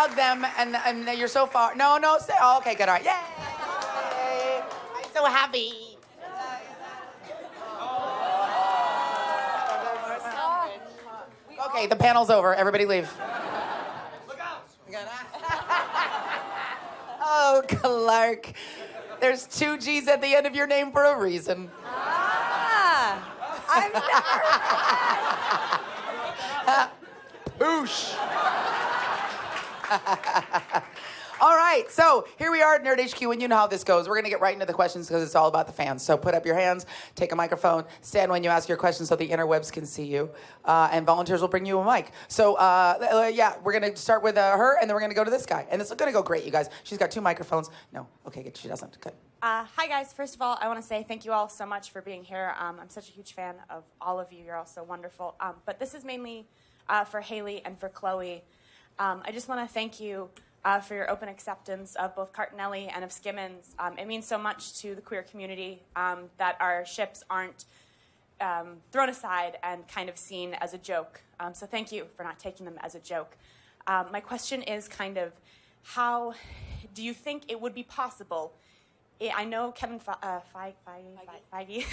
hug them, and you're so far. No, stay. Oh, okay, good. All right. Yay! I'm so happy. Okay, the panel's over. Everybody leave. Look out! Oh, Clark. There's 2 G's at the end of your name for a reason. I'm Poosh. All right, so here we are at Nerd HQ, and you know how this goes. We're going to get right into the questions because it's all about the fans. So put up your hands, take a microphone, stand when you ask your question so the interwebs can see you, and volunteers will bring you a mic. So, yeah, we're going to start with her, and then we're going to go to this guy. And it's going to go great, you guys. She's got 2 microphones. No, okay, good. She doesn't. Good. Hi, guys. First of all, I want to say thank you all so much for being here. I'm such a huge fan of all of you. You're all so wonderful. But this is mainly for Hayley and for Chloe. I just want to thank you for your open acceptance of both Cartonelli and of Skimmins. It means so much to the queer community that our ships aren't thrown aside and kind of seen as a joke. So thank you for not taking them as a joke. My question is kind of, how do you think it would be possible? I know Kevin Feige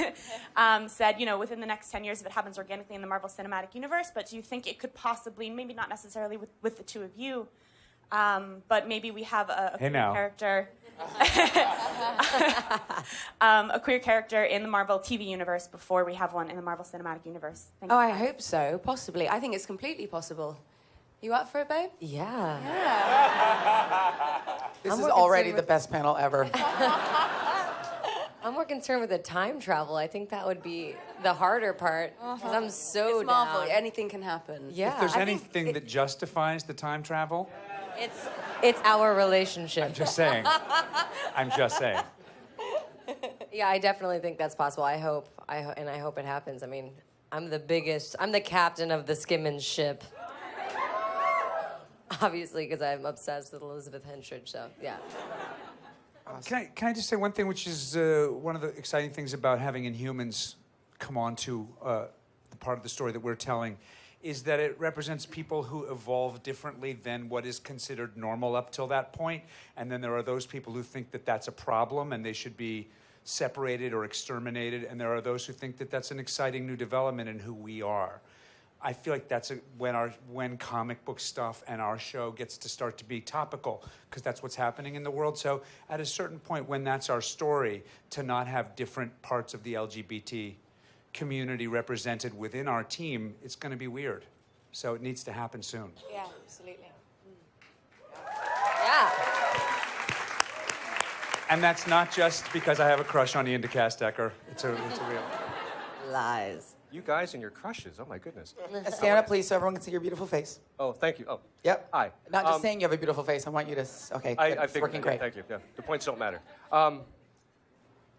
said, within the next 10 years, if it happens organically in the Marvel Cinematic Universe, but do you think it could possibly, maybe not necessarily with the 2 of you, but maybe we have a queer character, a queer character in the Marvel TV universe before we have one in the Marvel Cinematic Universe? Thank you. I hope so, possibly. I think it's completely possible. You up for it, babe? Yeah. This is already the best panel ever. I'm more concerned with the time travel. I think that would be the harder part because I'm so It's Marvel. down. Anything can happen. Yeah. If there's anything that justifies the time travel, It's our relationship. I'm just saying. Yeah, I definitely think that's possible. I hope it happens. I mean, I'm the captain of the Skimmins ship. Obviously, because I'm obsessed with Elizabeth Henstridge, so yeah. Can I just say one thing, which is one of the exciting things about having Inhumans come on to the part of the story that we're telling, is that it represents people who evolve differently than what is considered normal up till that point. And then there are those people who think that that's a problem and they should be separated or exterminated. And there are those who think that that's an exciting new development in who we are. I feel like that's when comic book stuff and our show gets to start to be topical, because that's what's happening in the world. So at a certain point, when that's our story, to not have different parts of the LGBT community represented within our team, it's going to be weird. So it needs to happen soon. Yeah, absolutely. Yeah. And that's not just because I have a crush on Ian DeCast Acker. It's a real... Lies. You guys and your crushes. Oh, my goodness. Stand up, please, so everyone can see your beautiful face. Oh, thank you. Oh. Yep. Hi. Not just saying you have a beautiful face. I want you to... Okay, good. I It's figured working great. Thank you. Yeah, the points don't matter.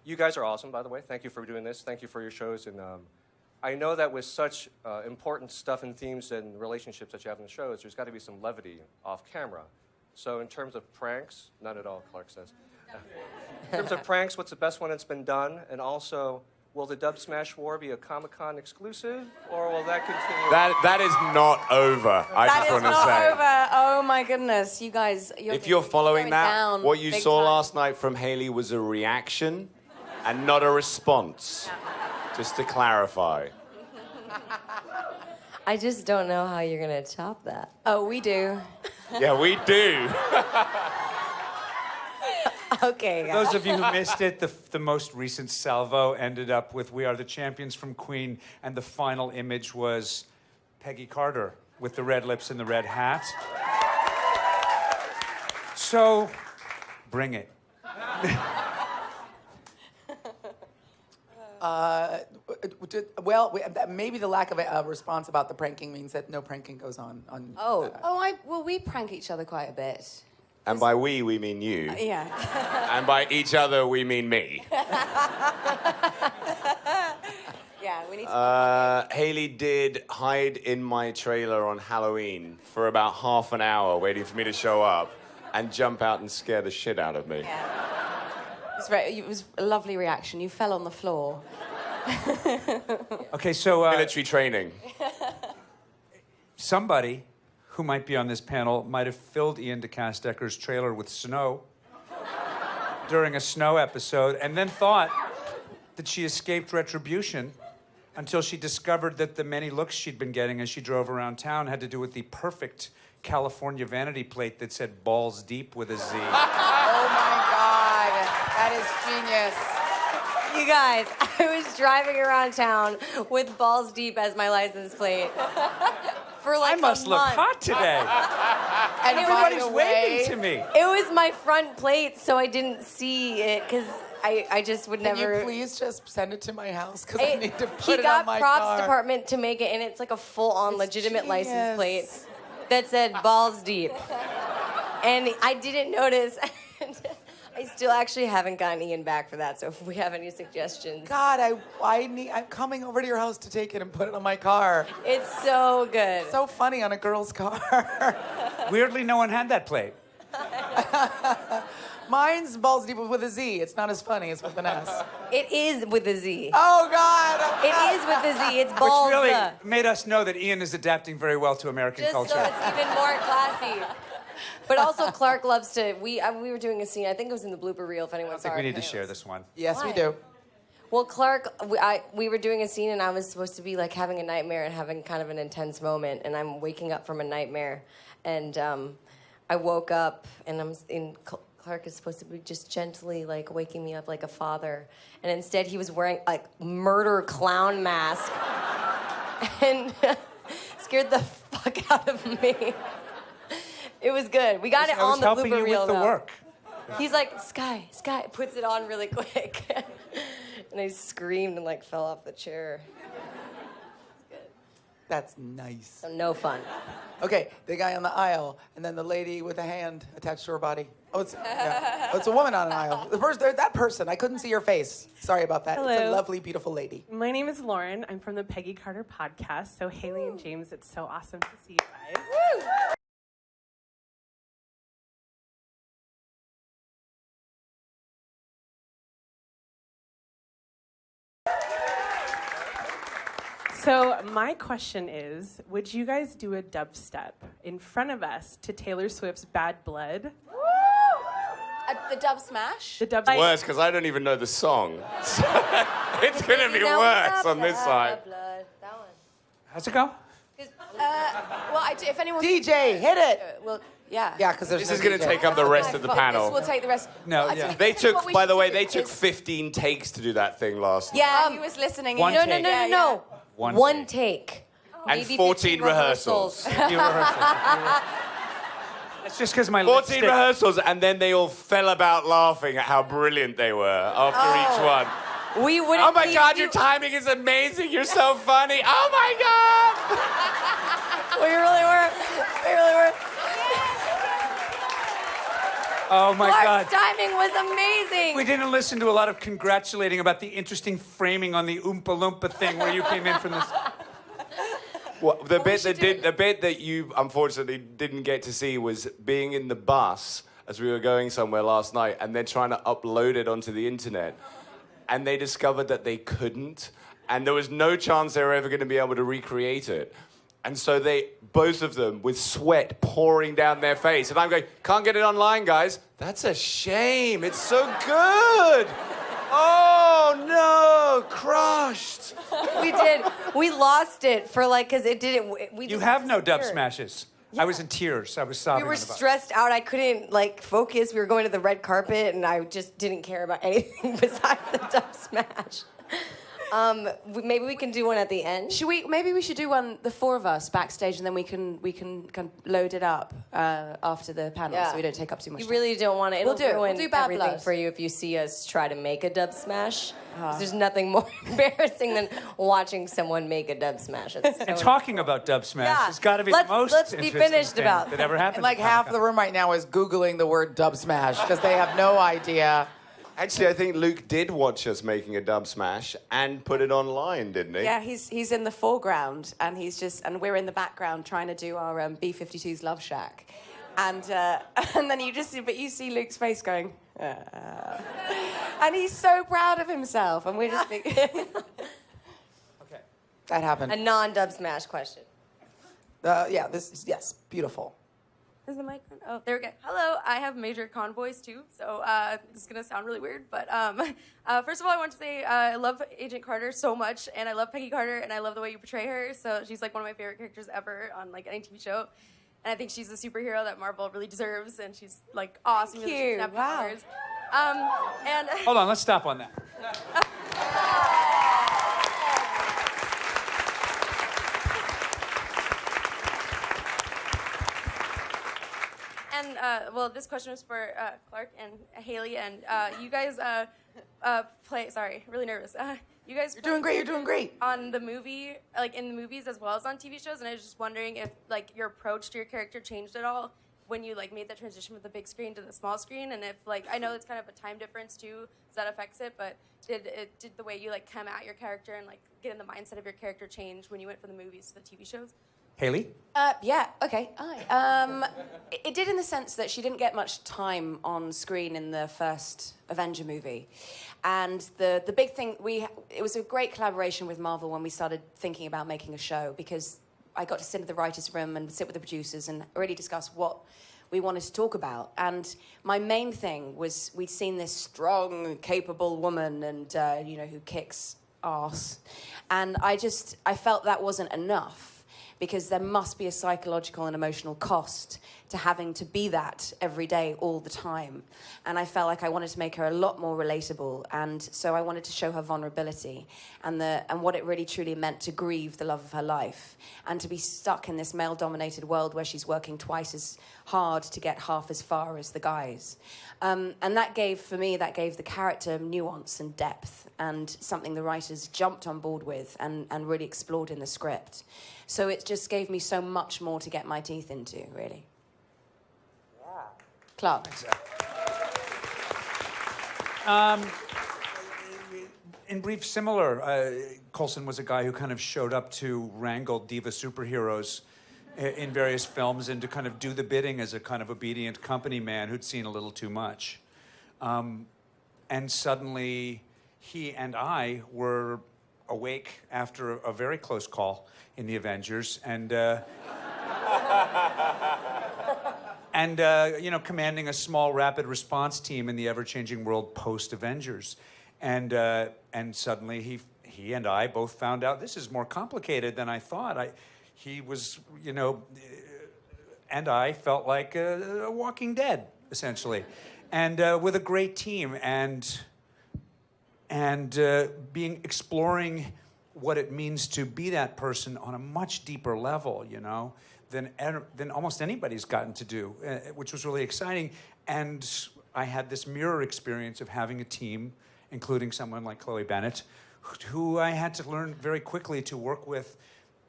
You guys are awesome, by the way. Thank you for doing this. Thank you for your shows. And I know that with such important stuff and themes and relationships that you have in the shows, there's got to be some levity off camera. So in terms of pranks, none at all, Clark says. In terms of pranks, what's the best one that's been done? And also... will the Dub Smash War be a Comic-Con exclusive, or will that continue? That is not over. I just want to say. Over. Oh my goodness, you guys. If you're following that, down what you big saw time. last night from Hayley was a reaction and not a response. Just to clarify. I just don't know how you're gonna top that. Oh, we do. Yeah, we do. Okay, guys. Those of you who missed it, the most recent salvo ended up with "We Are the Champions" from Queen, and the final image was Peggy Carter with the red lips and the red hat. So, bring it. Maybe the lack of a response about the pranking means that no pranking goes on. Well, we prank each other quite a bit. And by we mean you. Yeah. And by each other, we mean me. Yeah, we need to. Hayley did hide in my trailer on Halloween for about half an hour, waiting for me to show up, and jump out and scare the shit out of me. Yeah. It was a lovely reaction. You fell on the floor. Okay, so... military training. Somebody who might be on this panel might have filled Ian DeCast Ecker's trailer with snow during a snow episode and then thought that she escaped retribution until she discovered that the many looks she'd been getting as she drove around town had to do with the perfect California vanity plate that said balls deep with a Z. Oh my God, that is genius. You guys, I was driving around town with balls deep as my license plate for like I must a look month. hot today. And Everybody's by the way, waving to me. It was my front plate, so I didn't see it because I just would Can never. you please just send it to my house? Because I need to put He it got on my props car. department to make it, and it's like a full-on legitimate license plate that said balls deep. And I didn't notice. I still actually haven't gotten Ian back for that, so if we have any suggestions. God, I'm coming over to your house to take it and put it on my car. It's so good. So funny on a girl's car. Weirdly, no one had that plate. Mine's balls deep with a Z. It's not as funny as with an S. It is with a Z. Oh, God. It is with a Z. It's balls. Which really made us know that Ian is adapting very well to American Just culture. so it's even more classy. But also, Clark loves to. We were doing a scene. I think it was in the blooper reel. If anyone I saw think we it. need to share this one. Yes, Why? we do. Well, Clark, we were doing a scene, and I was supposed to be like having a nightmare and having kind of an intense moment, and I'm waking up from a nightmare, and I woke up, and Clark is supposed to be just gently like waking me up like a father, and instead he was wearing like murder clown mask, and scared the fuck out of me. It was good. We got it on the blooper reel. I was helping you with the though. work. He's like, Sky, puts it on really quick. And I screamed and like fell off the chair. That's nice. So no fun. Okay, the guy on the aisle, and then the lady with a hand attached to her body. Oh, it's a woman on an aisle. That person, I couldn't see your face. Sorry about that. It's a Hello. lovely, beautiful lady. My name is Lauren. I'm from the Peggy Carter podcast. So Hayley and James, it's so awesome to see you guys. So my question is, would you guys do a dubstep in front of us to Taylor Swift's Bad Blood? The dub smash? The dub Worse, because I don't even know the song. So it's going to be worse on this side. How's it go? Well, if anyone... DJ, hit it! Well, yeah. Yeah, because there's This is going to take up the rest of the panel. We'll take the rest. No, I yeah. think They what took, we by should the way, do they took is- 15 takes to do that thing last night. Yeah, he was listening. One No. take. One take. And Maybe 14 15 rehearsals. Few rehearsals. It's just because my 14 lipstick... rehearsals, and then they all fell about laughing at how brilliant they were after each one. We wouldn't Oh my keep God, you- your timing is amazing. You're so funny. Oh my God. We really were. We really were. Oh my God. Clark's timing was amazing. We didn't listen to a lot of congratulating about the interesting framing on the Oompa Loompa thing where you came in from this. Well, the bit that you unfortunately didn't get to see was being in the bus as we were going somewhere last night, and they're trying to upload it onto the internet, and they discovered that they couldn't, and there was no chance they were ever going to be able to recreate it. And so both of them, with sweat pouring down their face, and I'm going, can't get it online, guys. That's a shame. It's so good. Oh no, crushed. We did. We lost it for because it didn't. You have no dub smashes. I was in tears. I was sobbing. We were on the bus. stressed out. I couldn't focus. We were going to the red carpet, and I just didn't care about anything besides the dub smash. Maybe we can do one at the end. Maybe we should do one, the four of us backstage, and then we can kind of load it up after the panel, so we don't take up too much You time. really don't want to. We'll do it. Ruin We'll do Bad everything Blood. for you if you see us try to make a dub smash. 'Cause there's nothing more embarrassing than watching someone make a dub smash. It's so And talking about dub smash has got to be Let's- the most let's be interesting finished thing about that ever happened. And like half the room right now is Googling the word dub smash because they have no idea. Actually, I think Luke did watch us making a dub smash and put it online, didn't he? Yeah, he's in the foreground, and we're in the background trying to do our B-52's Love Shack, and then you see Luke's face going, and he's so proud of himself, and we're just thinking, That happened. a non-dub smash question. Yes, beautiful. Is the mic on? Oh, there we go. Hello, I have major con voice too, so this is gonna sound really weird, but first of all, I want to say I love Agent Carter so much, and I love Peggy Carter, and I love the way you portray her. So she's like one of my favorite characters ever on like any TV show, and I think she's the superhero that Marvel really deserves, and she's like awesome. Thank you. Wow. And Hold on, let's stop on that. And well, this question was for Clark and Hayley, and you guys play. Sorry, really nervous. You guys. You're doing great. You're doing great. On the movie, like in the movies as well as on TV shows, and I was just wondering if like your approach to your character changed at all when you like made that transition from the big screen to the small screen, and if like I know it's kind of a time difference too, so that affects it, but did the way you like come at your character and like get in the mindset of your character change when you went from the movies to the TV shows? Haley? Yeah, okay. It did in the sense that she didn't get much time on screen in the first Avenger movie. And the big thing, it was a great collaboration with Marvel when we started thinking about making a show, because I got to sit in the writer's room and sit with the producers and really discuss what we wanted to talk about. And my main thing was we'd seen this strong, capable woman and, who kicks ass. And I felt that wasn't enough, because there must be a psychological and emotional cost to having to be that every day, all the time. And I felt like I wanted to make her a lot more relatable, and so I wanted to show her vulnerability and what it really truly meant to grieve the love of her life and to be stuck in this male-dominated world where she's working twice as hard to get half as far as the guys. And that gave the character nuance and depth, and something the writers jumped on board with and really explored in the script. So it just gave me so much more to get my teeth into, really. Yeah. Clark. In brief, similar. Coulson was a guy who kind of showed up to wrangle diva superheroes in various films and to kind of do the bidding as a kind of obedient company man who'd seen a little too much. And suddenly he and I were awake after a very close call in the Avengers, and commanding a small rapid response team in the ever-changing world post-Avengers. And suddenly he and I both found out this is more complicated than I thought. He was, and I felt like a Walking Dead, essentially. And with a great team and exploring what it means to be that person on a much deeper level, than almost anybody's gotten to do, which was really exciting. And I had this mirror experience of having a team, including someone like Chloe Bennett, who I had to learn very quickly to work with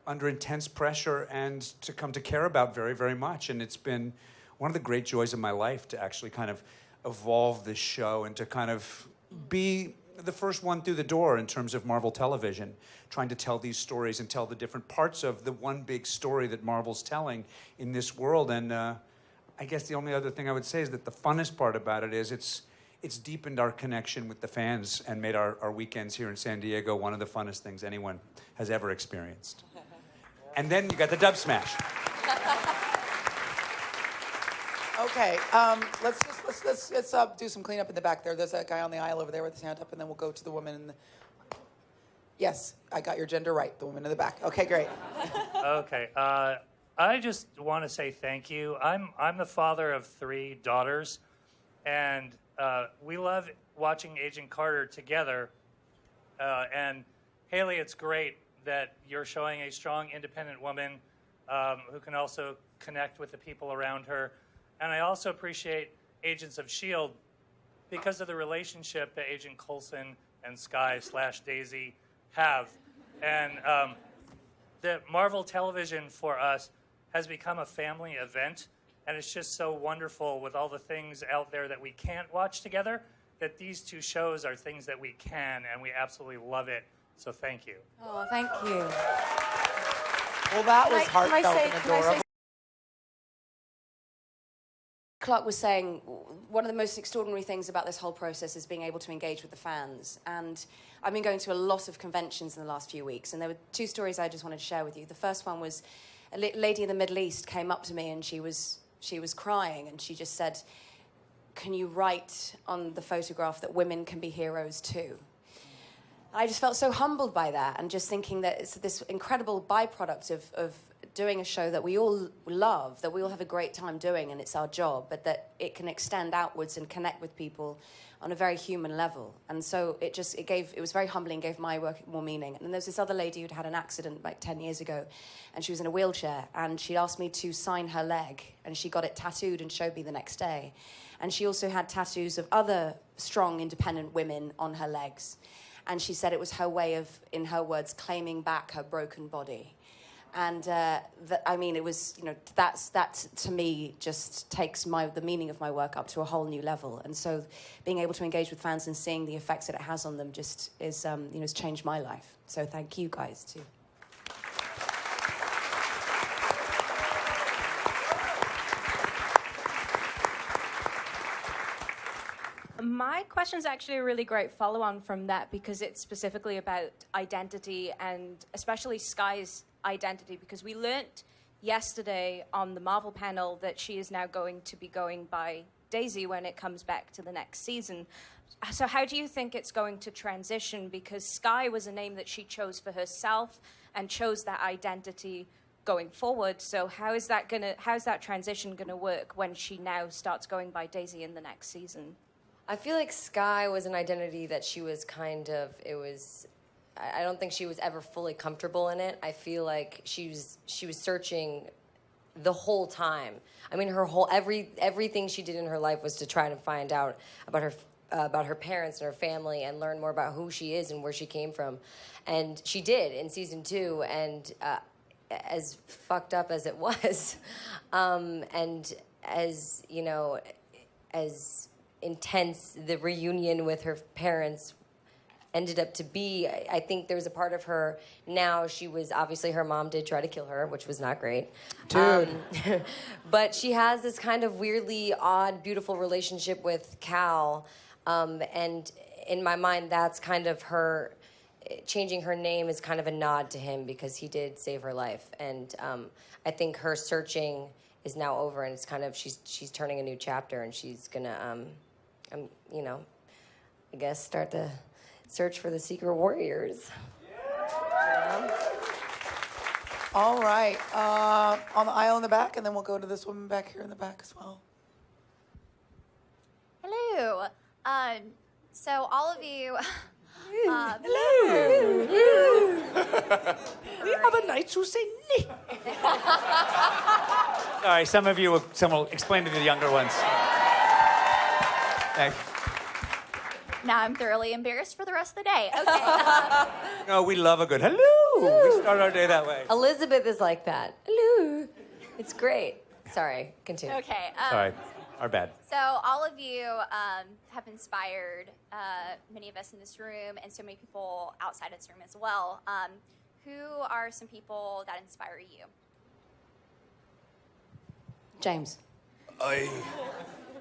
under intense pressure and to come to care about very, very much. And it's been one of the great joys of my life to actually kind of evolve this show and to kind of be the first one through the door in terms of Marvel television, trying to tell these stories and tell the different parts of the one big story that Marvel's telling in this world. And I guess the only other thing I would say is that the funnest part about it is it's deepened our connection with the fans and made our weekends here in San Diego one of the funnest things anyone has ever experienced. And then you got the dub smash. Okay, let's do some cleanup in the back there. There's that guy on the aisle over there with his hand up, and then we'll go to the woman in the... Yes, I got your gender right, the woman in the back. Okay, great. Okay, I just want to say thank you. I'm the father of 3 daughters, and we love watching Agent Carter together. And Hayley, it's great that you're showing a strong, independent woman who can also connect with the people around her. And I also appreciate Agents of S.H.I.E.L.D. because of the relationship that Agent Coulson and Skye/Daisy have. And the Marvel television for us has become a family event, and it's just so wonderful with all the things out there that we can't watch together, that these 2 shows are things that we can, and we absolutely love it. So thank you. Oh, thank you. Well, that was heartfelt and adorable. Clark was saying one of the most extraordinary things about this whole process is being able to engage with the fans. And I've been going to a lot of conventions in the last few weeks, and there were 2 stories I just wanted to share with you. The first one was a lady in the Middle East came up to me and she was crying and she just said, "Can you write on the photograph that women can be heroes too?" I just felt so humbled by that, and just thinking that it's this incredible byproduct of doing a show that we all love, that we all have a great time doing, and it's our job, but that it can extend outwards and connect with people on a very human level. And so it was very humbling, gave my work more meaning. And then there was this other lady who'd had an accident like 10 years ago, and she was in a wheelchair, and she asked me to sign her leg, and she got it tattooed and showed me the next day. And she also had tattoos of other strong, independent women on her legs. And she said it was her way of, in her words, claiming back her broken body. And it was, that to me just takes the meaning of my work up to a whole new level. And so being able to engage with fans and seeing the effects that it has on them just is, has changed my life. So thank you guys too. My question is actually a really great follow-on from that, because it's specifically about identity, and especially Sky's identity, because we learnt yesterday on the Marvel panel that she is now going to be going by Daisy when it comes back to the next season. So how do you think it's going to transition? Because Sky was a name that she chose for herself and chose that identity going forward. So how's that transition gonna work when she now starts going by Daisy in the next season? I feel like Sky was an identity that she was I don't think she was ever fully comfortable in it. I feel like she was searching the whole time. I mean, everything she did in her life was to try to find out about her parents and her family and learn more about who she is and where she came from. And she did in season 2, and as fucked up as it was, and as, as intense the reunion with her parents ended up to be, I think there's a part of her now. She was, obviously her mom did try to kill her, which was not great. Dude. But she has this kind of weirdly odd, beautiful relationship with Cal. And in my mind, that's kind of her, changing her name is kind of a nod to him because he did save her life. And I think her searching is now over, and it's kind of, she's turning a new chapter, and she's gonna, I guess start the search for the secret warriors. All right. On the aisle in the back, and then we'll go to this woman back here in the back as well. Hello. So all of you. Hello. The other knights who say nee. Sorry, someone will explain to the younger ones. Thanks. Now I'm thoroughly embarrassed for the rest of the day. Okay. No, we love a good hello. We start our day that way. Elizabeth is like that. Hello. It's great. Sorry, continue. Okay. Sorry, our bad. So all of you have inspired many of us in this room, and so many people outside of this room as well. Who are some people that inspire you? James.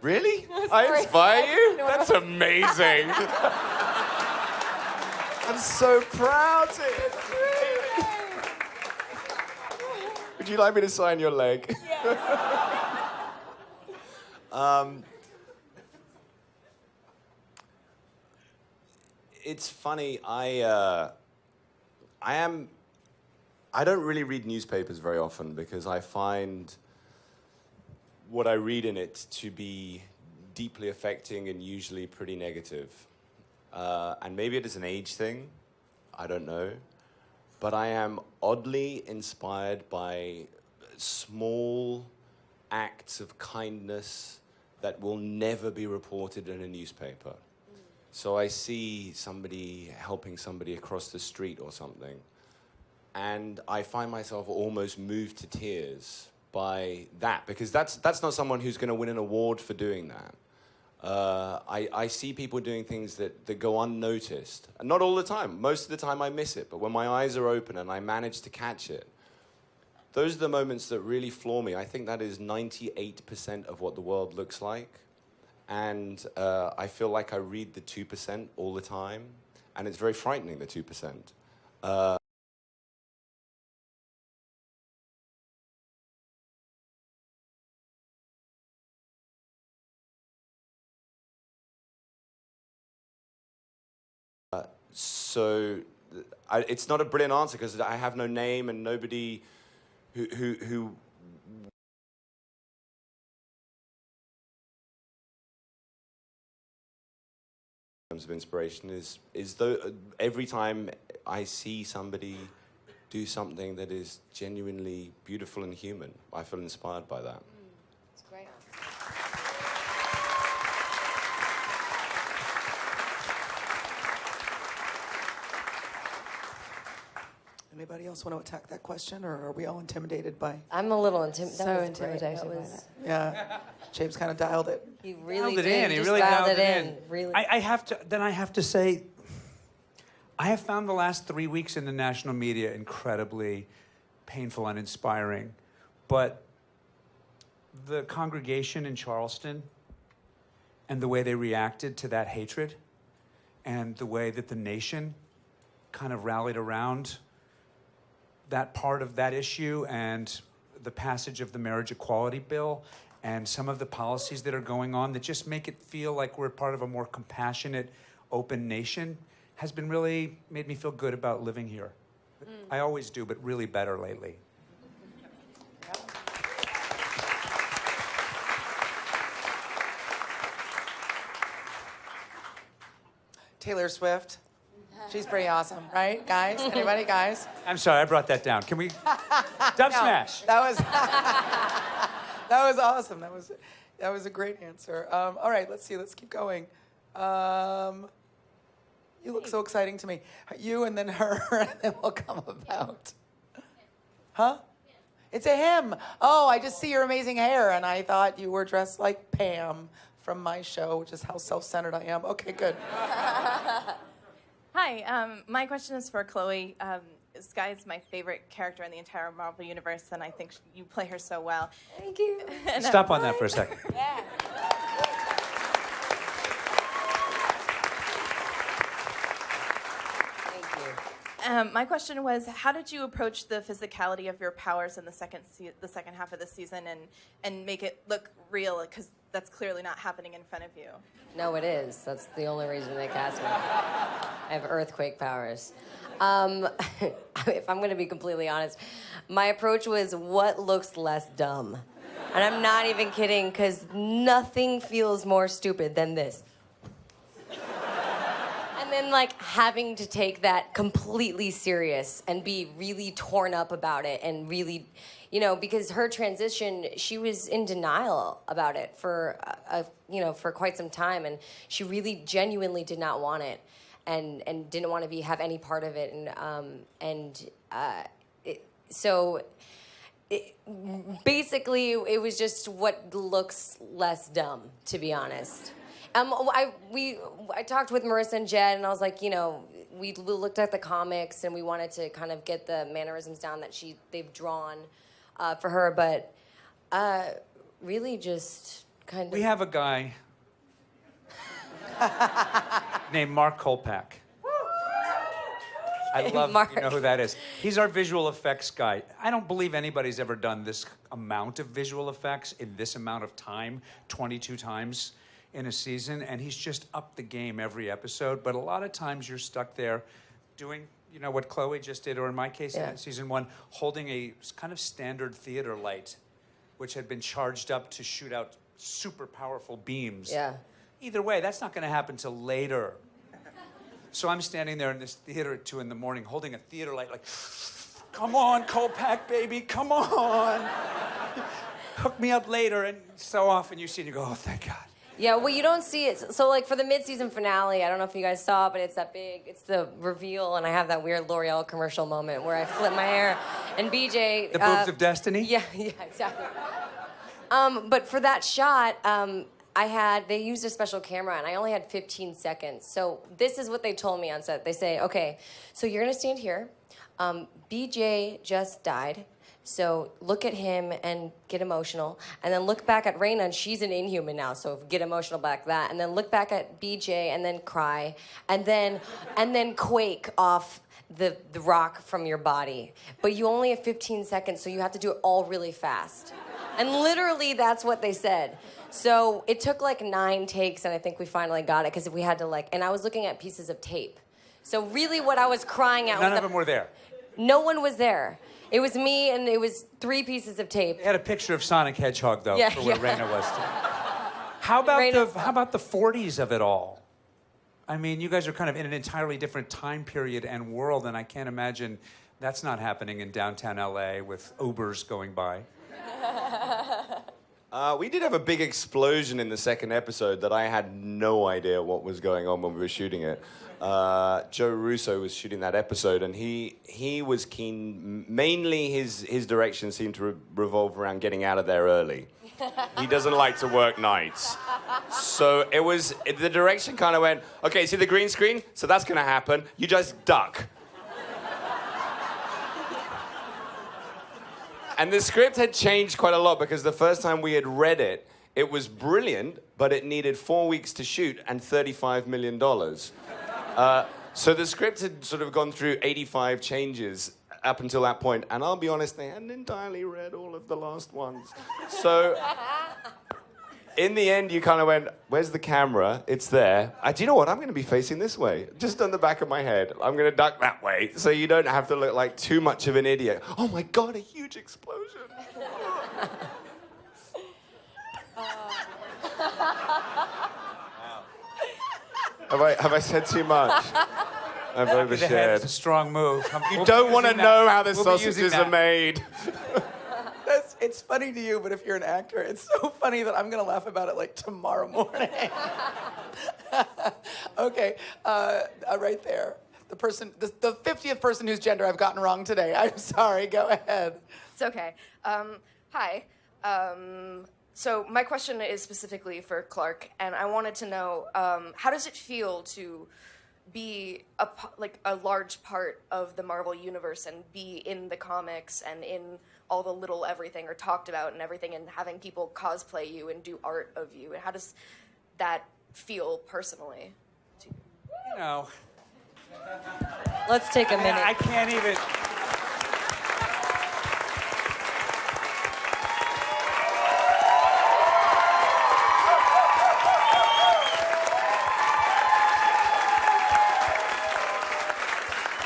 Really? I inspire you? That's amazing. I'm so proud to Would you like me to sign your leg? It's funny. I don't really read newspapers very often because I find what I read in it to be deeply affecting and usually pretty negative. And maybe it is an age thing, I don't know. But I am oddly inspired by small acts of kindness that will never be reported in a newspaper. So I see somebody helping somebody across the street or something, and I find myself almost moved to tears by that, because that's not someone who's going to win an award for doing that. I see people doing things that go unnoticed. And not all the time. Most of the time I miss it. But when my eyes are open and I manage to catch it, those are the moments that really floor me. I think that is 98% of what the world looks like. And I feel like I read the 2% all the time. And it's very frightening, the 2%. So it's not a brilliant answer because I have no name and nobody who terms of inspiration is though every time I see somebody do something that is genuinely beautiful and human, I feel inspired by that. It's great. Anybody else want to attack that question, or are we all intimidated by? I'm a little intimidated. So intimidated by that. Yeah, James kind of dialed it. He really Dialed it did. in. He Just really dialed dialed it it in. Really. I have to say, I have found the last 3 weeks in the national media incredibly painful and inspiring. But the congregation in Charleston and the way they reacted to that hatred and the way that the nation kind of rallied around that part of that issue and the passage of the marriage equality bill and some of the policies that are going on that just make it feel like we're part of a more compassionate, open nation has been really made me feel good about living here. I always do, but really better lately. Taylor Swift. She's pretty awesome, right, guys? Anybody, guys? I'm sorry, I brought that down. Can we? Dub smash. That was that was awesome. That was a great answer. All right, let's see. Let's keep going. You look so exciting to me. You and then her, and then we'll come about. Huh? It's a him. Oh, I just see your amazing hair, and I thought you were dressed like Pam from my show, which is how self-centered I am. Okay, good. Hi, my question is for Chloe. Skye is my favorite character in the entire Marvel Universe, and I think you play her so well. Thank you. Stop on that for a second. Yeah. My question was, how did you approach the physicality of your powers in the second half of the season and make it look real? Because that's clearly not happening in front of you. No, it is. That's the only reason they cast me. I have earthquake powers. If I'm going to be completely honest, my approach was what looks less dumb. And I'm not even kidding, because nothing feels more stupid than this. And then, like, having to take that completely serious and be really torn up about it and really, you know, because her transition, she was in denial about it for, for quite some time, and she really genuinely did not want it and didn't want to have any part of it. Basically, it was just what looks less dumb, to be honest. I talked with Marissa and Jed, and I was like, we looked at the comics, and we wanted to kind of get the mannerisms down that they've drawn for her, but really just kind of... We have a guy named Mark Kolpak. I love, Mark. you know who that is. He's our visual effects guy. I don't believe anybody's ever done this amount of visual effects in this amount of time, 22 times in a season, and he's just upped the game every episode. But a lot of times you're stuck there doing, what Chloe just did, or in my case, in season 1, holding a kind of standard theater light, which had been charged up to shoot out super powerful beams. Yeah. Either way, that's not going to happen till later. So I'm standing there in this theater at 2 in the morning, holding a theater light, like, come on, Kolpak, baby, come on. Hook me up later. And so often you see it, you go, oh, thank God. Yeah, well, you don't see it. So, like, for the mid-season finale, I don't know if you guys saw it, but it's the reveal, and I have that weird L'Oreal commercial moment where I flip my hair, and BJ... The boobs of destiny? Yeah, exactly. But for that shot, they used a special camera, and I only had 15 seconds. So this is what they told me on set. They say, okay, so you're going to stand here. BJ just died. So look at him and get emotional. And then look back at Raina, and she's an Inhuman now, so get emotional back that. And then look back at BJ and then cry. And then quake off the rock from your body. But you only have 15 seconds, so you have to do it all really fast. And literally that's what they said. So it took like 9 takes, and I think we finally got it, because we had to and I was looking at pieces of tape. So really what I was crying out None was of them were there. no one was there. It was me, and it was 3 pieces of tape. They had a picture of Sonic Hedgehog, though, for where Raina was. How about the 40s of it all? I mean, you guys are kind of in an entirely different time period and world, and I can't imagine that's not happening in downtown LA with Ubers going by. We did have a big explosion in the second episode that I had no idea what was going on when we were shooting it. Joe Russo was shooting that episode, and he was keen. Mainly, his direction seemed to revolve around getting out of there early. He doesn't like to work nights. So the direction kind of went, okay, see the green screen? So that's going to happen. You just duck. And the script had changed quite a lot because the first time we had read it, it was brilliant, but it needed 4 weeks to shoot and $35 million. So the script had sort of gone through 85 changes up until that point, and I'll be honest, they hadn't entirely read all of the last ones. So in the end, you kind of went, where's the camera? It's there. Do you know what? I'm going to be facing this way, just on the back of my head. I'm going to duck that way, so you don't have to look like too much of an idiot. Oh my God, a huge explosion. Have I said too much? I've overshared. It's a strong move. You don't want to know how the sausages are made. It's funny to you, but if you're an actor, it's so funny that I'm going to laugh about it like tomorrow morning. Okay, right there. The 50th person whose gender I've gotten wrong today. I'm sorry, go ahead. It's okay. Hi. So my question is specifically for Clark, and I wanted to know, how does it feel to be a large part of the Marvel universe and be in the comics and in all the little everything or talked about and everything, and having people cosplay you and do art of you? And how does that feel personally to you? You know. Let's take a minute. I can't even.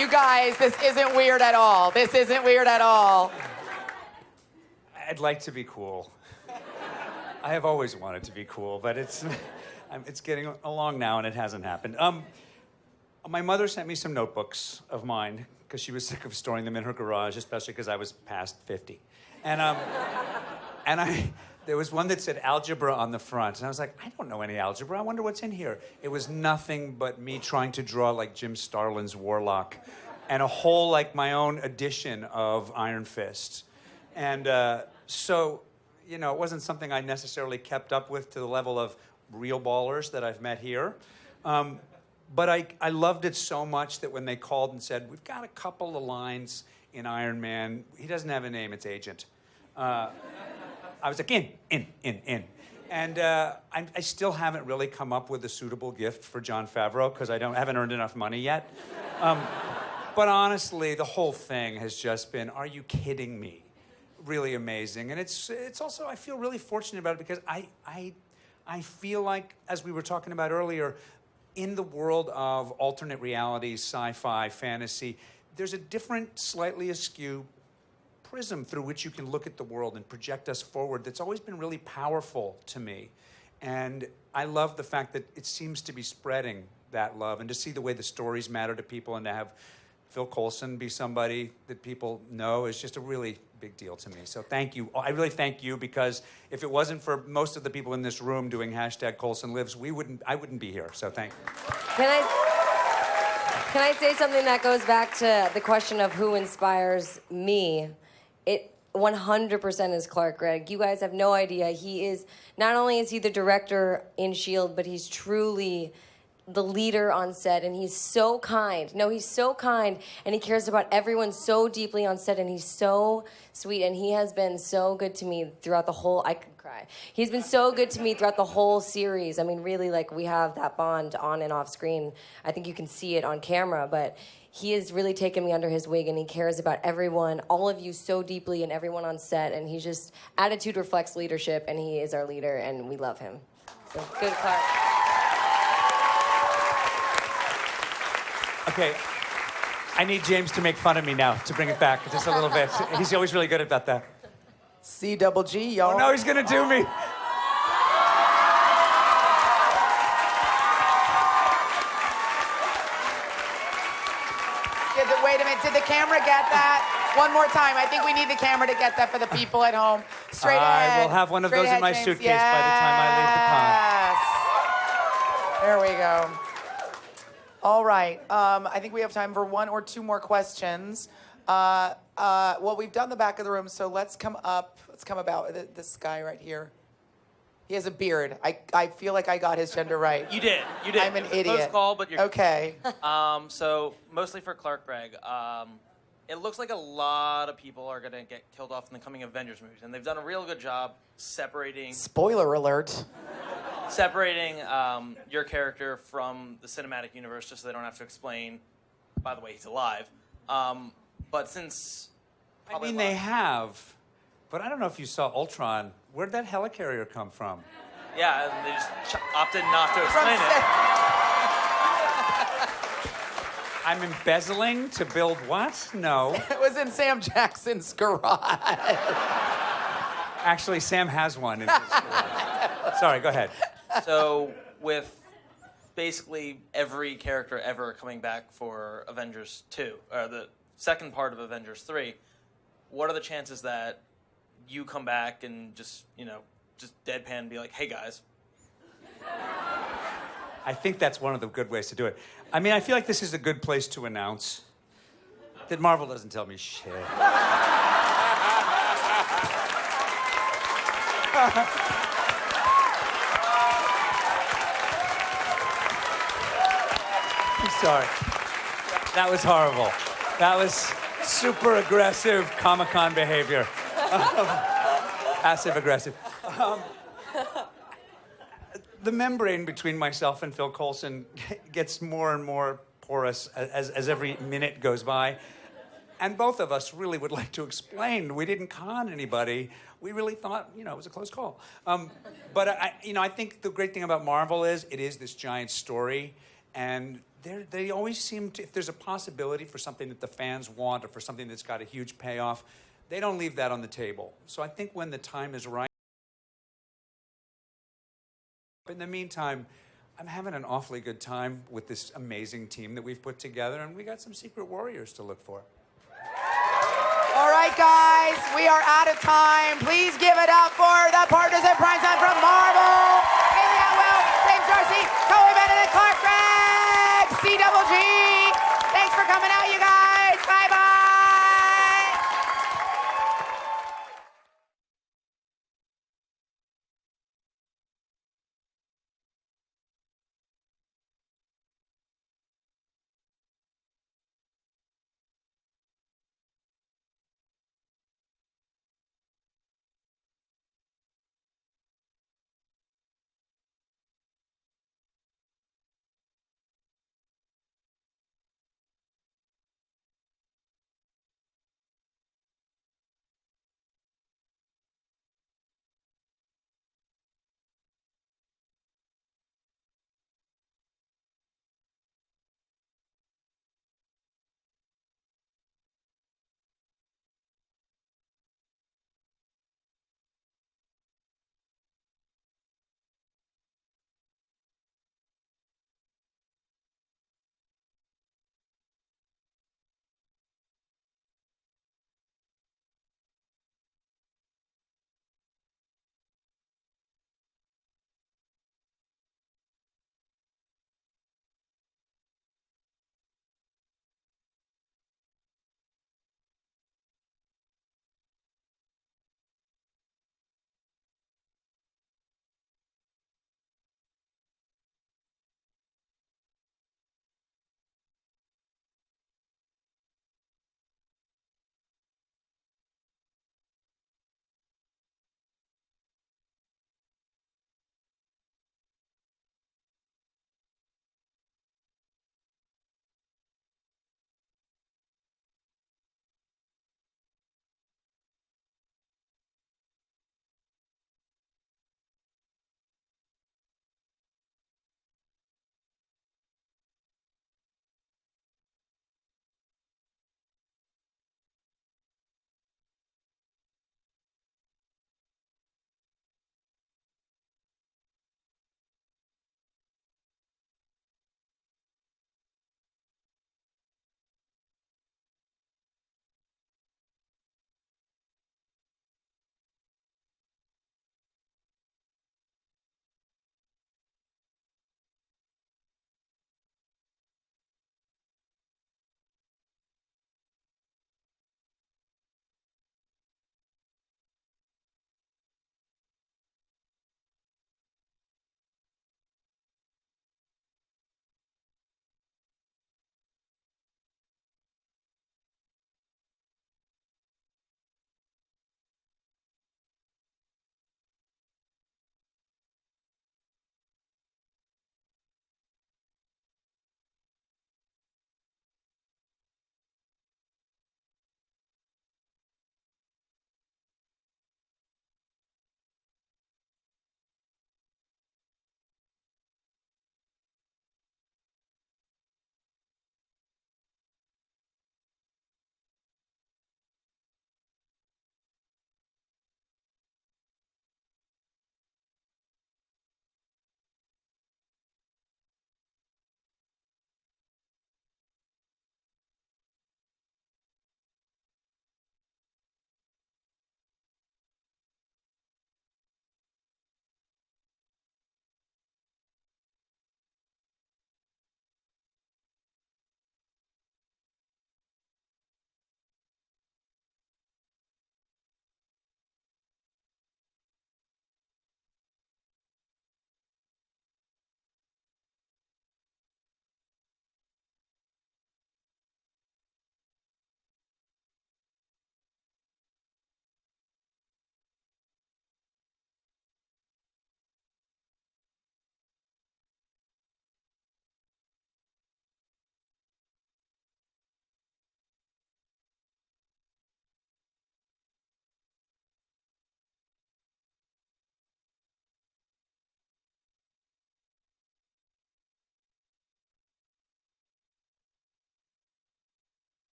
You guys, this isn't weird at all. This isn't weird at all. I'd like to be cool. I have always wanted to be cool, but it's getting along now, and it hasn't happened. My mother sent me some notebooks of mine because she was sick of storing them in her garage, especially because I was past 50. And there was one that said algebra on the front, and I was like, I don't know any algebra. I wonder what's in here. It was nothing but me trying to draw like Jim Starlin's Warlock, and a whole like my own edition of Iron Fist. And so, you know, it wasn't something I necessarily kept up with to the level of real ballers that I've met here. But I loved it so much that when they called and said, we've got a couple of lines in Iron Man, he doesn't have a name, it's Agent. I was like, in. And I still haven't really come up with a suitable gift for Jon Favreau because I haven't earned enough money yet. But honestly, the whole thing has just been, are you kidding me? Really amazing. And it's also, I feel really fortunate about it because I feel like, as we were talking about earlier, in the world of alternate realities, sci-fi, fantasy, there's a different, slightly askew prism through which you can look at the world and project us forward that's always been really powerful to me. And I love the fact that it seems to be spreading that love, and to see the way the stories matter to people, and to have Phil Coulson be somebody that people know is just a really big deal to me. So thank you. I really thank you, because if it wasn't for most of the people in this room doing #CoulsonLives, I wouldn't be here. So thank you. Can I say something that goes back to the question of who inspires me? It 100% is Clark Gregg. You guys have no idea. He is, not only is he the director in S.H.I.E.L.D., but he's truly the leader on set, and he's so kind. No, he's so kind, and he cares about everyone so deeply on set, and he's so sweet, and he has been so good to me throughout the whole, I could cry. He's been so good to me throughout the whole series. I mean, really, like, we have that bond on and off screen. I think you can see it on camera, but he has really taken me under his wing, and he cares about everyone, all of you so deeply, and everyone on set, and he's just, attitude reflects leadership, and he is our leader, and we love him. So, good Clark. Okay. I need James to make fun of me now, to bring it back just a little bit. He's always really good about that. C-double-G, y'all. Oh, no, he's gonna do me. Wait a minute, did the camera get that? One more time. I think we need the camera to get that for the people at home. Straight ahead. I will have one of Straight those in ahead, my James. suitcase by the time I leave the pond. There we go. All right. I think we have time for one or two more questions. Well, we've done the back of the room, so let's come about this guy right here. He has a beard. I feel like I got his gender right. You did. I'm an idiot. Close call, but you're okay. So mostly for Clark Gregg. It looks like a lot of people are gonna get killed off in the coming Avengers movies, and they've done a real good job separating. Spoiler alert. Separating your character from the cinematic universe, just so they don't have to explain. By the way, he's alive. But since I mean, they have, but I don't know if you saw Ultron. Where'd that helicarrier come from? Yeah, and they just opted not to explain it. I'm embezzling to build what? No. It was in Sam Jackson's garage. Actually, Sam has one in his garage. Sorry, go ahead. So with basically every character ever coming back for Avengers 2, or the second part of Avengers 3, what are the chances that you come back and just deadpan and be like, hey guys? I think that's one of the good ways to do it. I mean, I feel like this is a good place to announce that Marvel doesn't tell me shit. I'm sorry. That was horrible. That was super aggressive Comic-Con behavior. Passive aggressive. The membrane between myself and Phil Coulson gets more and more porous as every minute goes by. And both of us really would like to explain. We didn't con anybody. We really thought, it was a close call. But I think the great thing about Marvel is it is this giant story, and they always seem to, if there's a possibility for something that the fans want or for something that's got a huge payoff, they don't leave that on the table. So I think when the time is right. In the meantime, I'm having an awfully good time with this amazing team that we've put together, and we got some secret warriors to look for. All right, guys, we are out of time. Please give it up for the partners in primetime from Marvel. Hayley, Atwell, James, Darcy, Coleman, Bennett, and Clark Gregg, C-double-G. Thanks for coming out, you guys. Bye-bye.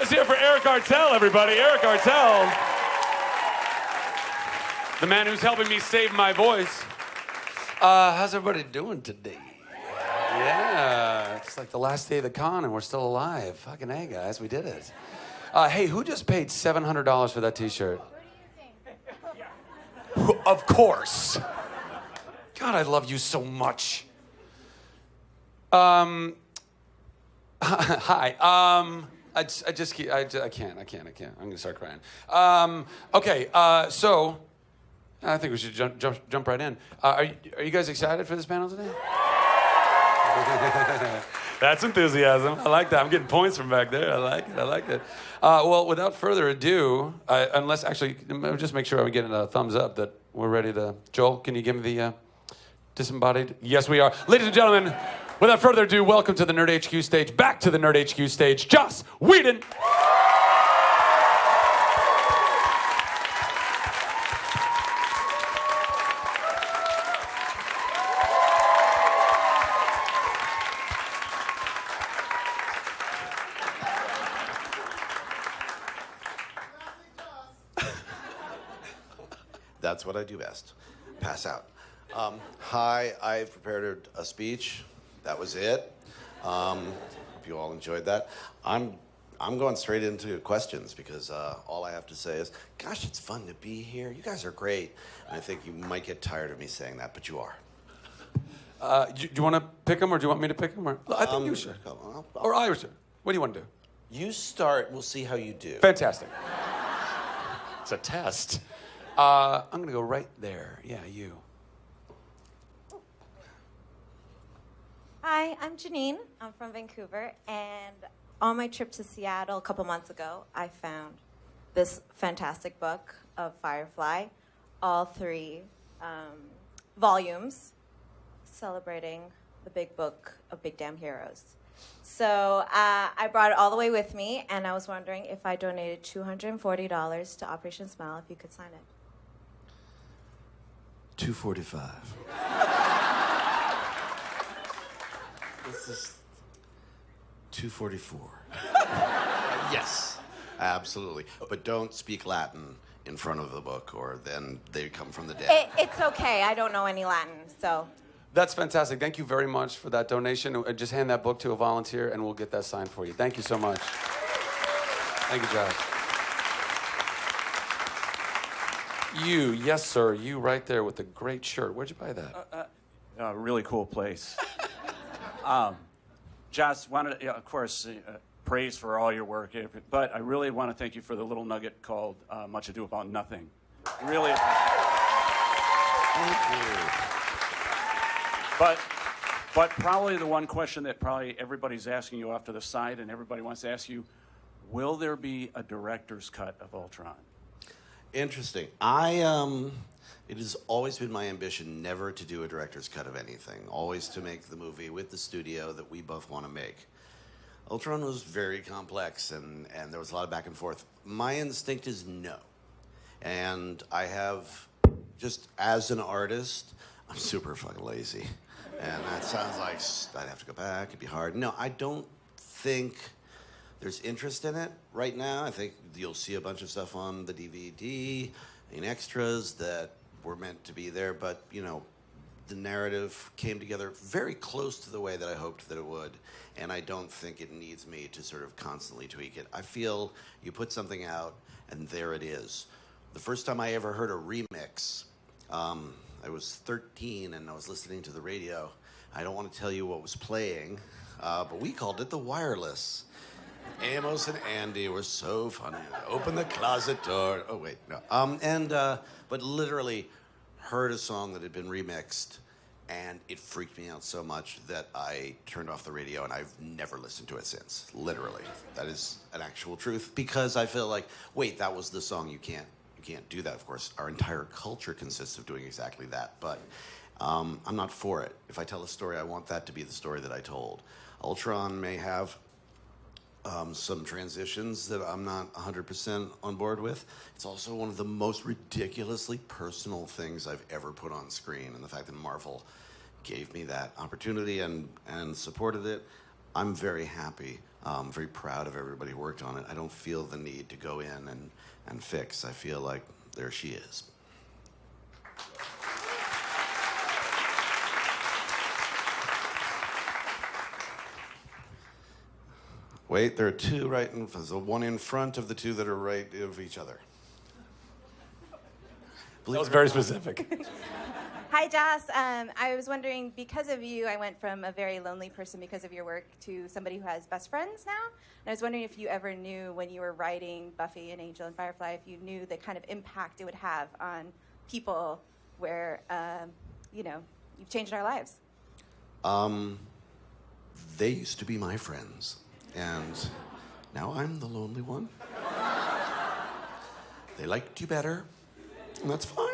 Let's hear it for Eric Artell, everybody. Eric Artell. The man who's helping me save my voice. How's everybody doing today? Yeah, it's like the last day of the con and we're still alive. Fucking A, guys, we did it. Hey, who just paid $700 for that t-shirt? Of course. God, I love you so much. Hi. I can't. I'm gonna start crying. Okay. So, I think we should jump right in. Are you guys excited for this panel today? That's enthusiasm. I like that. I'm getting points from back there. I like it. Well, without further ado, unless actually, just make sure I'm getting a thumbs up that we're ready to. Joel, can you give me the disembodied? Yes, we are. Ladies and gentlemen, without further ado, welcome to the Nerd HQ stage. Back to the Nerd HQ stage, Joss Whedon. That's what I do best. Pass out. Hi, I've prepared a speech. That was it. Hope you all enjoyed that. I'm going straight into questions because all I have to say is, gosh, it's fun to be here. You guys are great. And I think you might get tired of me saying that, but you are. Do you want to pick them or do you want me to pick them? Or I think you should. Or I should. What do you want to do? You start. We'll see how you do. Fantastic. It's a test. I'm going to go right there. Yeah, you. Hi, I'm Janine. I'm from Vancouver, and on my trip to Seattle a couple months ago, I found this fantastic book of Firefly, all 3 volumes, celebrating the big book of Big Damn Heroes. So I brought it all the way with me, and I was wondering if I donated $240 to Operation Smile, if you could sign it. $245. This is $244. Yes, absolutely. But don't speak Latin in front of the book, or then they come from the dead. It's okay. I don't know any Latin, so. That's fantastic. Thank you very much for that donation. Just hand that book to a volunteer, and we'll get that signed for you. Thank you so much. Thank you, Josh. You, yes, sir. You right there with the great shirt. Where'd you buy that? Really cool place. Joss, wanted, of course, praise for all your work, but I really want to thank you for the little nugget called Much Ado About Nothing. Really appreciate it. Thank you. But probably the one question that probably everybody's asking you off to the side and everybody wants to ask you, will there be a director's cut of Ultron? Interesting. It has always been my ambition never to do a director's cut of anything, always to make the movie with the studio that we both want to make. Ultron was very complex, and there was a lot of back and forth. My instinct is no. And I have, just as an artist, I'm super fucking lazy. And that sounds like I'd have to go back, it'd be hard. No, I don't think there's interest in it right now. I think you'll see a bunch of stuff on the DVD and extras that were meant to be there, but, you know, the narrative came together very close to the way that I hoped that it would, and I don't think it needs me to sort of constantly tweak it. I feel you put something out, and there it is. The first time I ever heard a remix, I was 13, and I was listening to the radio. I don't want to tell you what was playing, but we called it the wireless. Amos and Andy were so funny. Open the closet door. Oh, wait, no. But literally heard a song that had been remixed, and it freaked me out so much that I turned off the radio, and I've never listened to it since. Literally. That is an actual truth, because I feel like, wait, that was the song. You can't do that. Of course, our entire culture consists of doing exactly that, but I'm not for it. If I tell a story, I want that to be the story that I told. Ultron may have some transitions that I'm not 100% on board with. It's also one of the most ridiculously personal things I've ever put on screen, and the fact that Marvel gave me that opportunity and supported it, I'm very happy. I'm very proud of everybody who worked on it. I don't feel the need to go in and fix. I feel like there she is. Wait, there are two there's the one in front of the two that are right of each other. That was very specific. Hi, Joss. I was wondering, because of you, I went from a very lonely person because of your work to somebody who has best friends now. And I was wondering if you ever knew when you were writing Buffy and Angel and Firefly, if you knew the kind of impact it would have on people where, you've changed our lives. They used to be my friends, and now I'm the lonely one. They liked you better, and that's fine.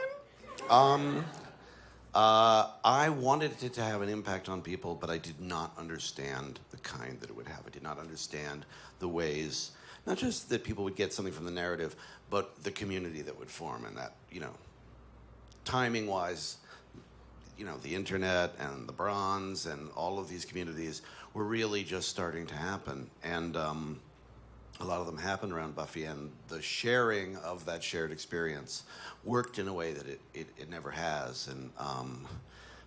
I wanted it to have an impact on people, but I did not understand the kind that it would have. I did not understand the ways, not just that people would get something from the narrative, but the community that would form, and that, timing-wise, the internet and the Bronze and all of these communities were really just starting to happen. And a lot of them happened around Buffy, and the sharing of that shared experience worked in a way that it never has. And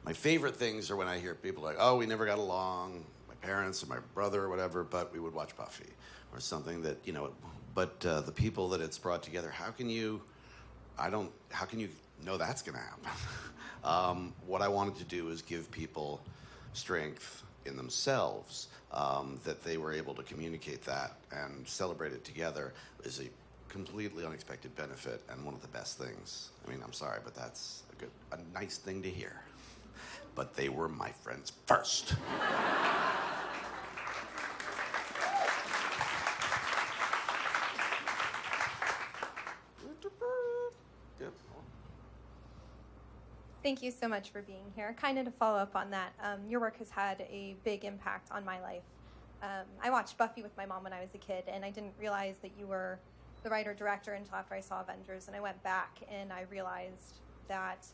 my favorite things are when I hear people like, oh, we never got along, my parents or my brother or whatever, but we would watch Buffy, or something that, but the people that it's brought together, how can you know that's gonna happen? What I wanted to do is give people strength in themselves, that they were able to communicate that and celebrate it together is a completely unexpected benefit and one of the best things. I mean, I'm sorry, but that's a nice thing to hear. But they were my friends first. Thank you so much for being here. Kind of to follow up on that, your work has had a big impact on my life. I watched Buffy with my mom when I was a kid, and I didn't realize that you were the writer-director until after I saw Avengers, and I went back and I realized that...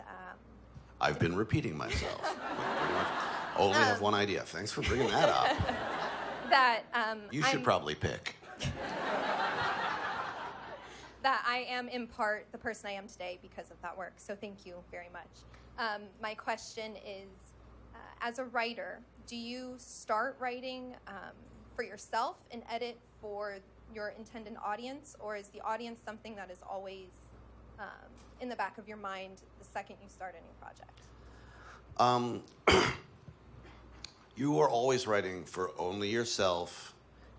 I've been repeating myself. Only have one idea. Thanks for bringing that up. That you should probably pick. That I am in part the person I am today because of that work. So thank you very much. My question is, as a writer, do you start writing for yourself and edit for your intended audience, or is the audience something that is always in the back of your mind the second you start a new project? You are always writing for only yourself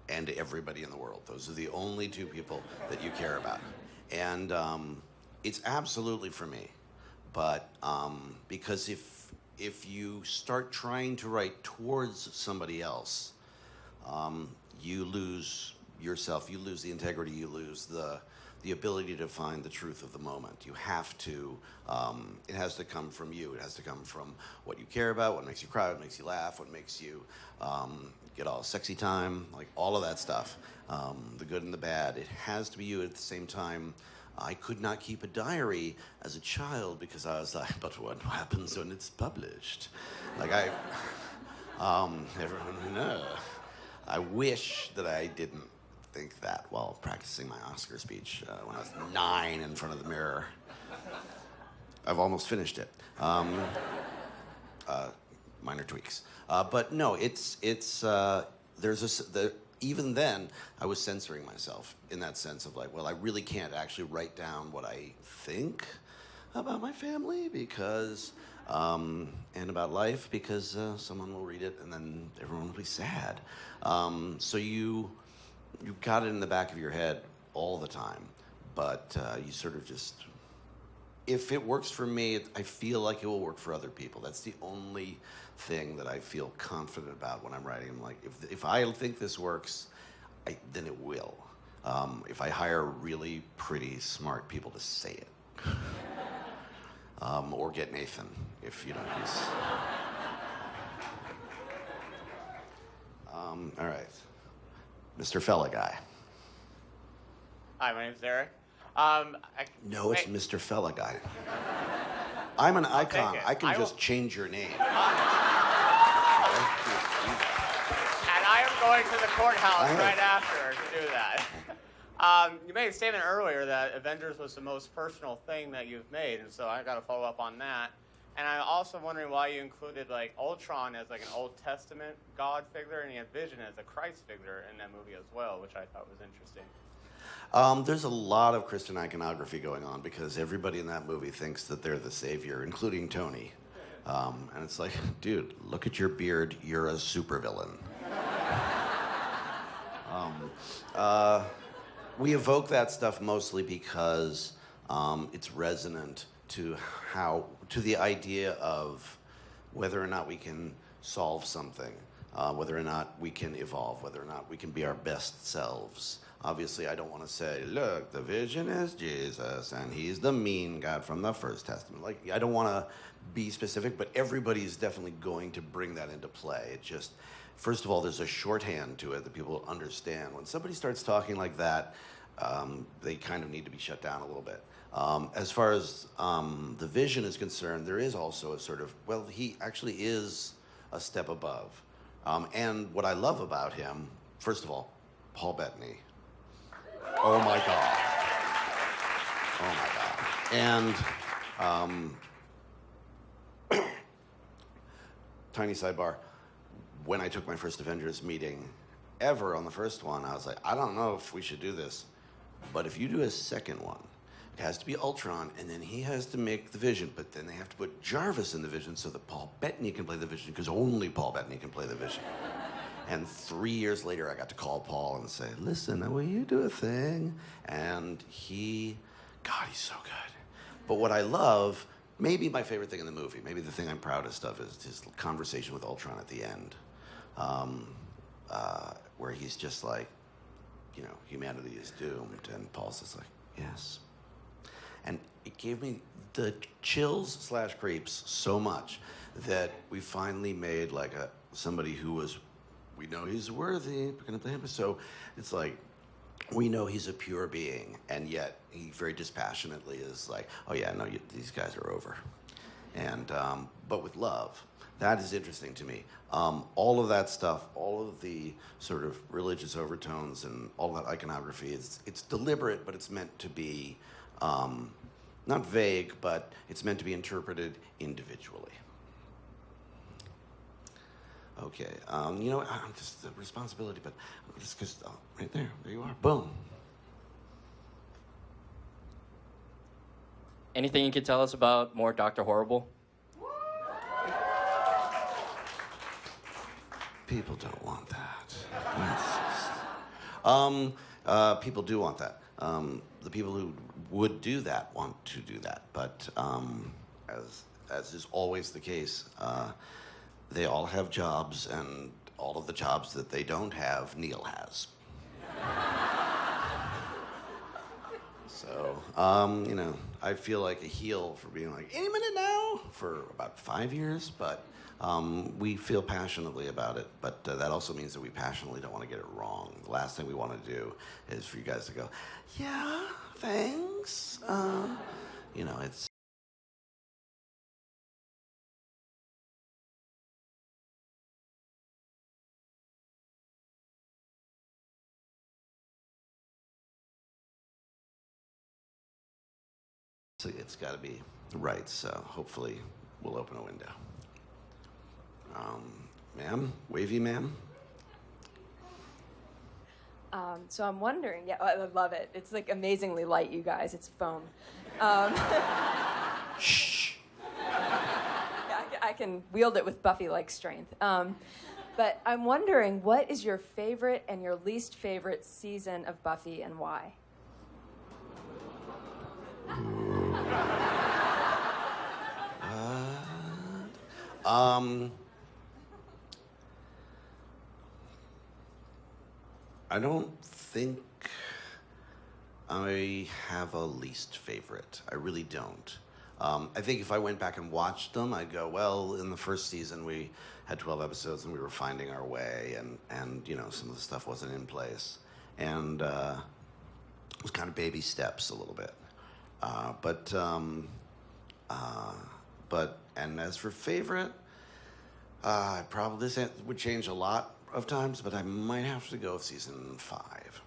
and everybody in the world. Those are the only two people that you care about. And it's absolutely for me. But because if you start trying to write towards somebody else, you lose yourself, you lose the integrity, you lose the ability to find the truth of the moment. You have to, it has to come from you. It has to come from what you care about, what makes you cry, what makes you laugh, what makes you get all sexy time, like all of that stuff, the good and the bad. It has to be you. At the same time, I could not keep a diary as a child because I was like, but what happens when it's published? Like everyone knows. I wish that I didn't think that while practicing my Oscar speech when I was 9 in front of the mirror. I've almost finished it. Minor tweaks. But no, even then, I was censoring myself in that sense of like, well, I really can't actually write down what I think about my family because, and about life because someone will read it and then everyone will be sad. So you've got it in the back of your head all the time, but you sort of just, if it works for me, I feel like it will work for other people. That's the only thing that I feel confident about when I'm writing. I'm like, if I think this works, then it will. If I hire really pretty, smart people to say it. Or get Nathan, if he's... all right. Mr. Fella Guy. Hi, my name's Eric. No, it's Mr. Fella Guy. I'm an icon. I can just change your name. And I am going going to the courthouse right after to do that. You made a statement earlier that Avengers was the most personal thing that you've made, and so I got to follow up on that. And I'm also wondering why you included like Ultron as like an Old Testament God figure, and you had Vision as a Christ figure in that movie as well, which I thought was interesting. There's a lot of Christian iconography going on because everybody in that movie thinks that they're the savior, including Tony. And it's like, dude, look at your beard. You're a supervillain. We evoke that stuff mostly because it's resonant to the idea of whether or not we can solve something, whether or not we can evolve, whether or not we can be our best selves. Obviously, I don't want to say, look, the Vision is Jesus, and he's the mean God from the First Testament. Like, I don't want to be specific, but everybody's definitely going to bring that into play. It just, first of all, there's a shorthand to it that people understand. When somebody starts talking like that, they kind of need to be shut down a little bit. As far as the Vision is concerned, there is also a sort of, well, he actually is a step above. And what I love about him, first of all, Paul Bettany. Oh my God. Oh my God. And tiny sidebar, when I took my first Avengers meeting ever on the first one, I was like, I don't know if we should do this, but if you do a second one, it has to be Ultron, and then he has to make the Vision, but then they have to put Jarvis in the Vision so that Paul Bettany can play the Vision, because only Paul Bettany can play the Vision. And 3 years later, I got to call Paul and say, listen, will you do a thing? And he's so good. But what I love, maybe my favorite thing in the movie, maybe the thing I'm proudest of, is his conversation with Ultron at the end, where he's just like, humanity is doomed. And Paul's just like, yes. And it gave me the chills / creeps so much that we finally made like somebody who was, we know he's worthy, we're gonna play him. So it's like, we know he's a pure being, and yet he very dispassionately is like, oh yeah, no, these guys are over. And, but with love. That is interesting to me. All of that stuff, all of the sort of religious overtones and all that iconography, it's deliberate, but it's meant to be, not vague, but it's meant to be interpreted individually. Okay, I'm just the responsibility, but just because, right there you are, boom. Anything you could tell us about more Dr. Horrible? People don't want that. People do want that. The people who would do that want to do that, but as is always the case, they all have jobs, and all of the jobs that they don't have, Neil has. So, I feel like a heel for being like, any minute now, for about 5 years, but we feel passionately about it. But that also means that we passionately don't want to get it wrong. The last thing we want to do is for you guys to go, yeah, thanks. It's... So it's got to be right, so hopefully we'll open a window. Ma'am? Wavy ma'am? So I'm wondering, I love it. It's like amazingly light, you guys. It's foam. Shh. Yeah, I can wield it with Buffy-like strength. But I'm wondering, what is your favorite and your least favorite season of Buffy, and why? I don't think I have a least favorite. I really don't. I think if I went back and watched them, I'd go, well, in the first season we had 12 episodes and we were finding our way, and some of the stuff wasn't in place. And it was kind of baby steps a little bit. And as for favorite, probably this would change a lot, of times, but I might have to go with season 5.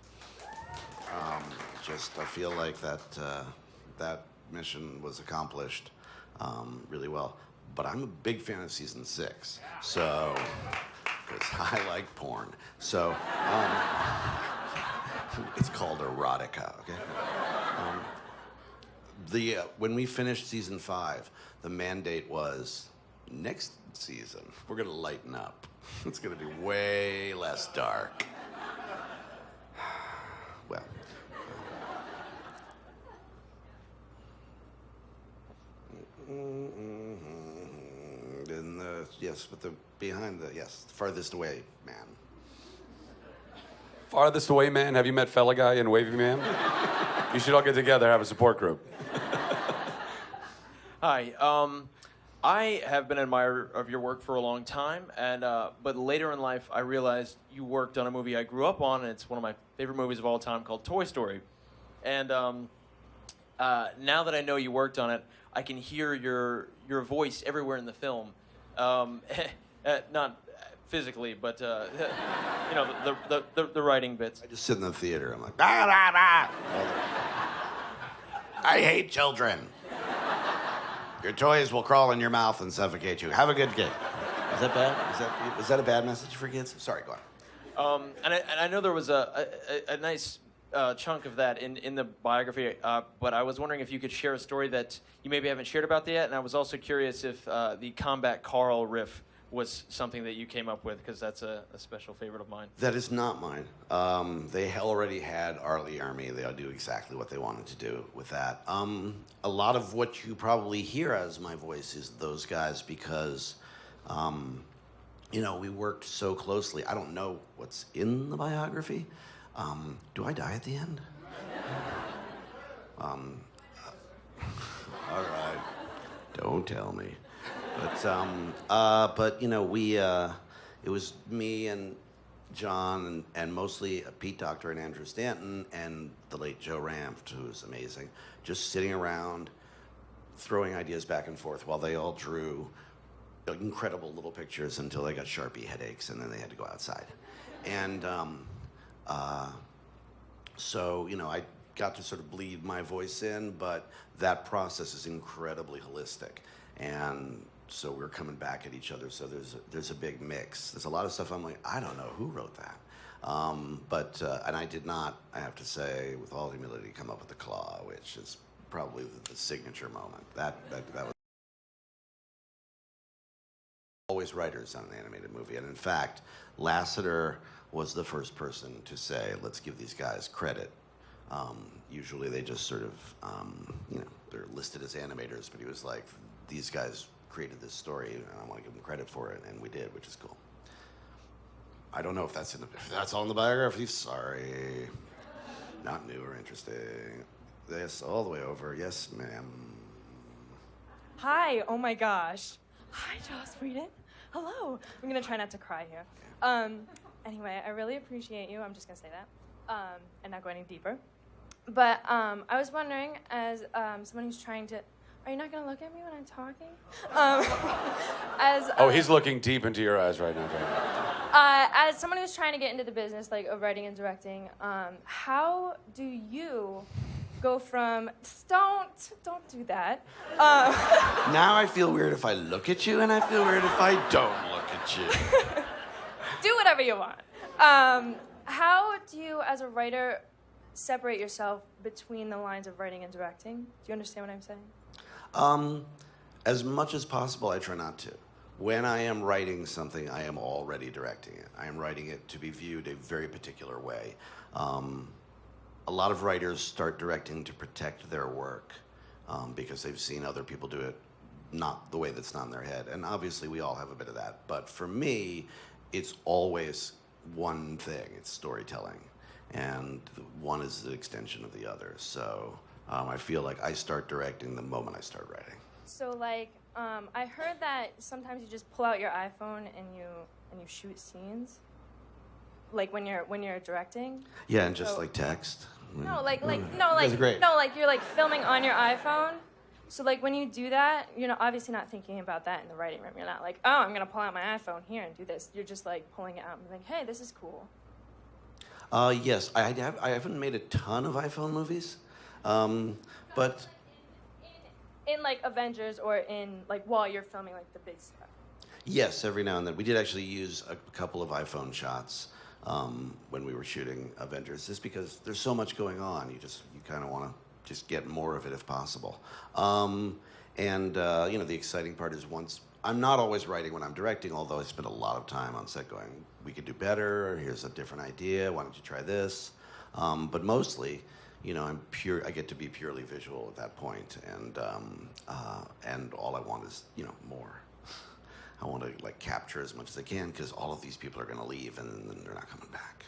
I feel like that mission was accomplished really well. But I'm a big fan of season 6, so because I like porn. So it's called erotica. Okay. When we finished season 5, the mandate was next season we're gonna lighten up. It's gonna be way less dark. Well. Farthest away man. Farthest away man. Have you met Fella Guy and Wavy Man? You should all get together, have a support group. Hi. I have been an admirer of your work for a long time, and but later in life, I realized you worked on a movie I grew up on, and it's one of my favorite movies of all time called Toy Story. And now that I know you worked on it, I can hear your voice everywhere in the film. Not physically, but you know, the writing bits. I just sit in the theater. I'm like, bah, bah, bah. I hate children. Your toys will crawl in your mouth and suffocate you. Have a good day. Is that bad? Is that a bad message for kids? Sorry, go on. And I know there was a nice chunk of that in the biography, but I was wondering if you could share a story that you maybe haven't shared about that yet, and I was also curious if the Combat Carl riff was something that you came up with, because that's a special favorite of mine. That is not mine. They already had Arlie Army. They'll do exactly what they wanted to do with that. A lot of what you probably hear as my voice is those guys because, you know, we worked so closely. I don't know what's in the biography. Do I die at the end? All right. Don't tell me. But you know, it was me and John and mostly Pete Docter and Andrew Stanton and the late Joe Ranft, who was amazing, just sitting around throwing ideas back and forth while they all drew incredible little pictures until they got Sharpie headaches and then they had to go outside. And so, you know, I got to sort of bleed my voice in, but that process is incredibly holistic. And so we're coming back at each other, so there's a big mix. There's a lot of stuff I'm like, I don't know who wrote that. And I did not, I have to say, with all humility, come up with the claw, which is probably the signature moment. That was always writers on an animated movie. And in fact, Lasseter was the first person to say, let's give these guys credit. Usually they just sort of, you know, they're listed as animators, but he was like, these guys created this story, and I want to give them credit for it, and we did, which is cool. I don't know if that's all in the biography. Sorry, not new or interesting. This all the way over. Yes, ma'am. Hi. Oh my gosh. Hi, Joss Whedon. Hello. I'm gonna try not to cry here. Anyway, I really appreciate you. I'm just gonna say that, and not go any deeper. But I was wondering, as someone who's trying to. Are you not going to look at me when I'm talking? He's looking deep into your eyes right now. As someone who's trying to get into the business, like, of writing and directing, how do you go from... Don't do that. Now I feel weird if I look at you, and I feel weird if I don't look at you. Do whatever you want. How do you, as a writer, separate yourself between the lines of writing and directing? Do you understand what I'm saying? As much as possible, I try not to. When I am writing something, I am already directing it. I am writing it to be viewed a very particular way. A lot of writers start directing to protect their work because they've seen other people do it not the way that's not in their head. And obviously, we all have a bit of that. But for me, it's always one thing. It's storytelling. And one is the extension of the other. So... I feel like I start directing the moment I start writing. So, like, I heard that sometimes you just pull out your iPhone and you shoot scenes, like when you're directing. Yeah, and just like text. No, like That's great. no, like you're like filming on your iPhone. So like when you do that, you're not, obviously not thinking about that in the writing room. You're not like, oh, I'm gonna pull out my iPhone here and do this. You're just like pulling it out and like, hey, this is cool. Yes, I haven't made a ton of iPhone movies, but In like Avengers or in like while you're filming like the big stuff. yes, every now and then. We did actually use a couple of iPhone shots when we were shooting Avengers, just because there's so much going on. You kind of want to just get more of it if possible. The exciting part is I'm not always writing when I'm directing, although I spend a lot of time on set going, we could do better, or here's a different idea, why don't you try this? But mostly, I get to be purely visual at that point, and all I want is, more. I want to like capture as much as I can, because all of these people are going to leave and then they're not coming back.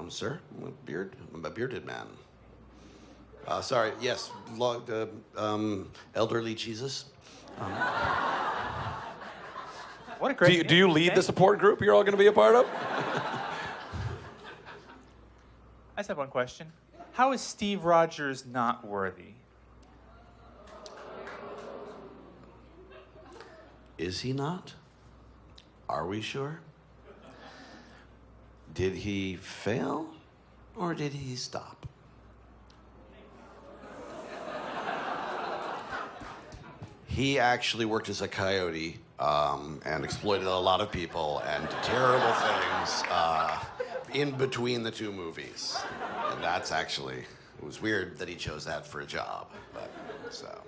Sir, I'm a bearded man. Sorry, yes, elderly Jesus. What a great Do you lead the support group you're all going to be a part of? I just have one question. How is Steve Rogers not worthy? Is he not? Are we sure? Did he fail, or did he stop? He actually worked as a coyote and exploited a lot of people and did terrible things in between the two movies. And that's actually, it was weird that he chose that for a job, but so.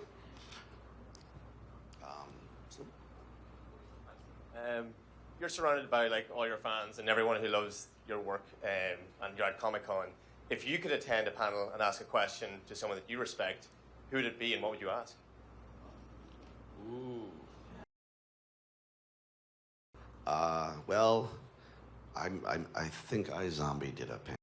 You're surrounded by like all your fans and everyone who loves your work, and you're at Comic-Con. If you could attend a panel and ask a question to someone that you respect, who would it be and what would you ask? Ooh. Well, I think iZombie did a panel.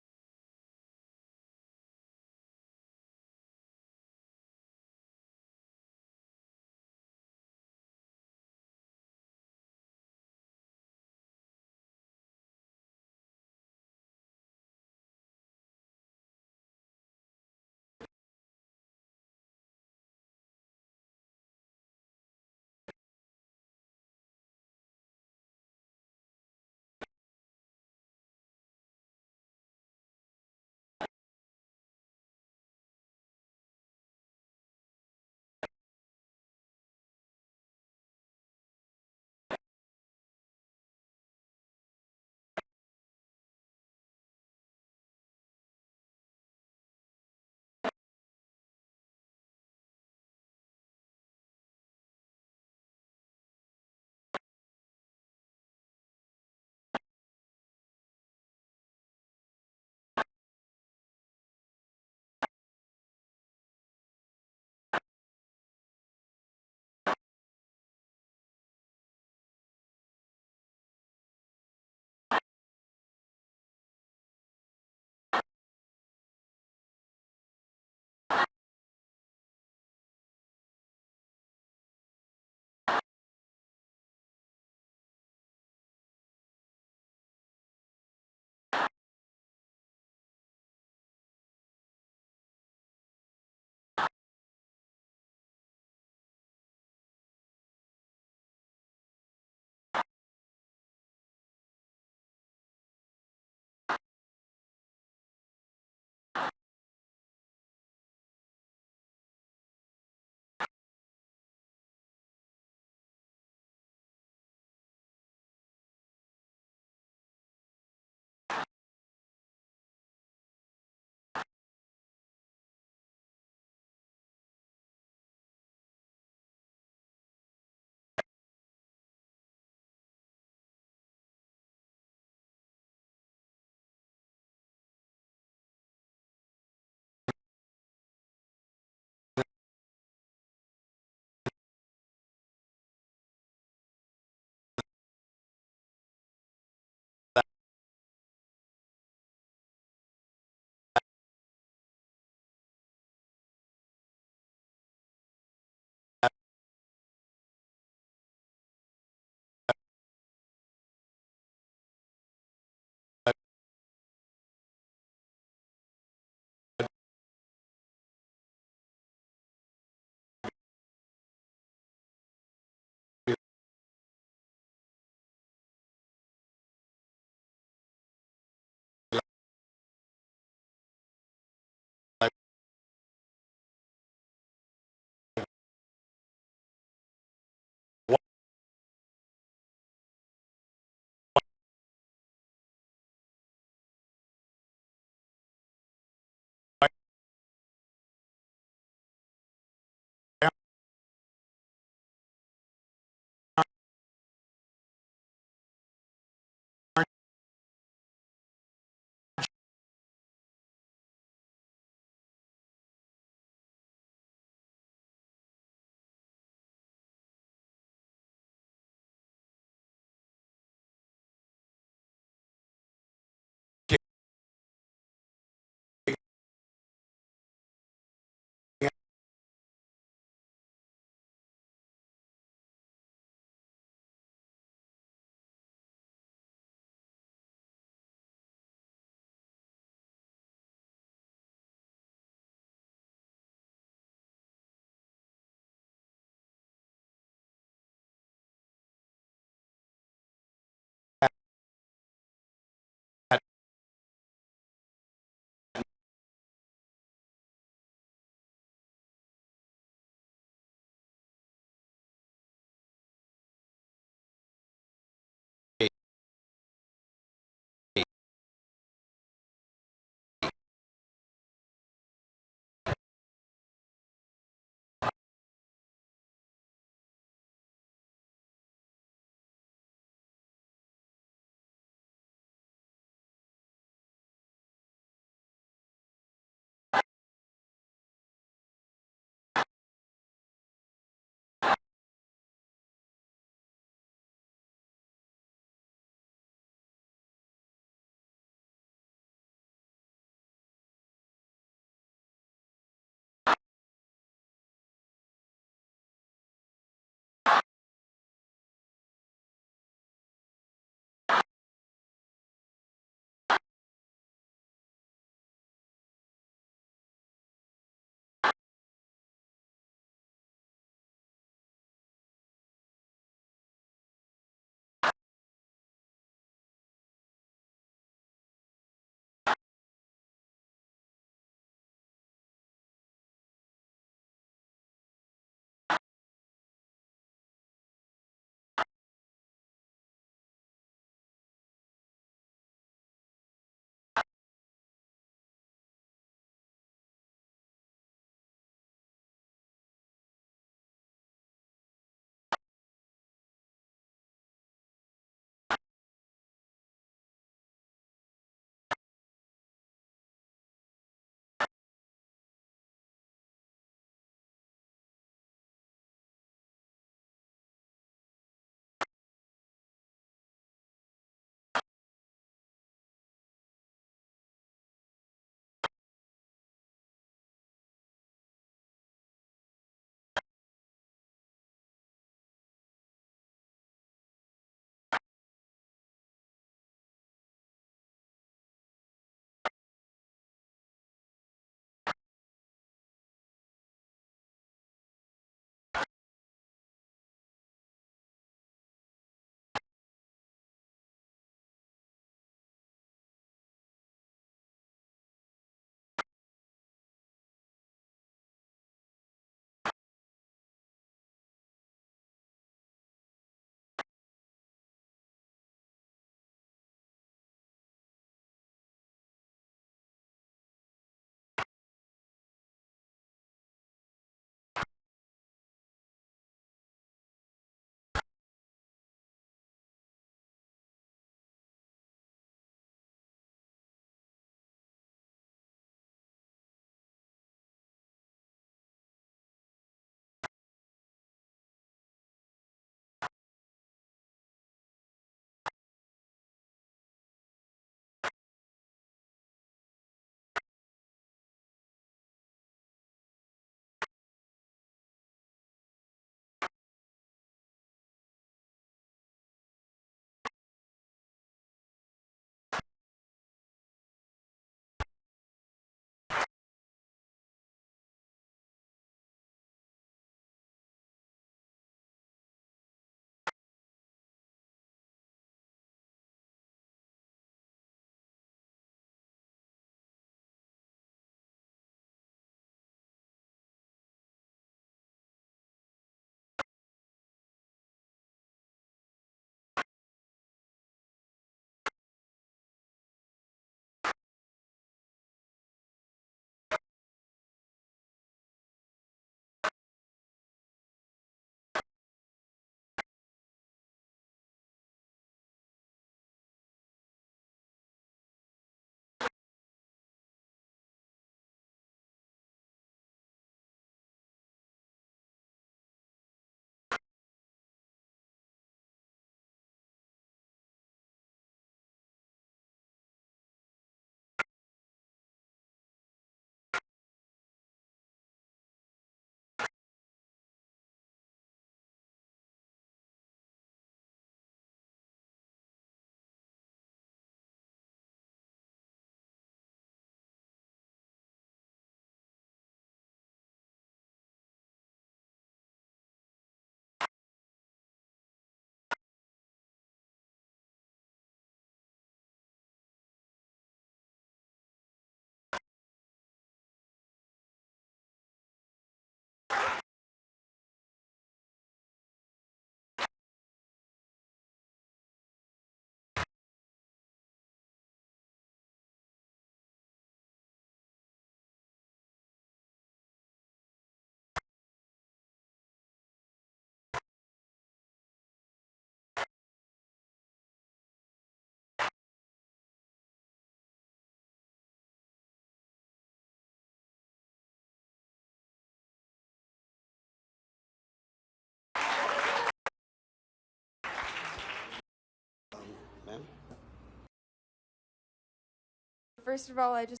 First of all, I just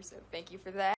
so thank you for that.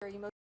most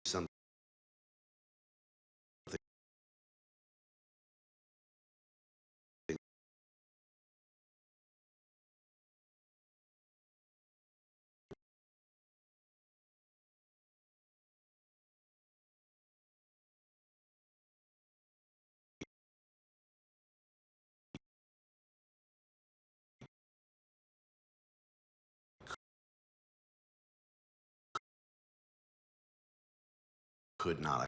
something could not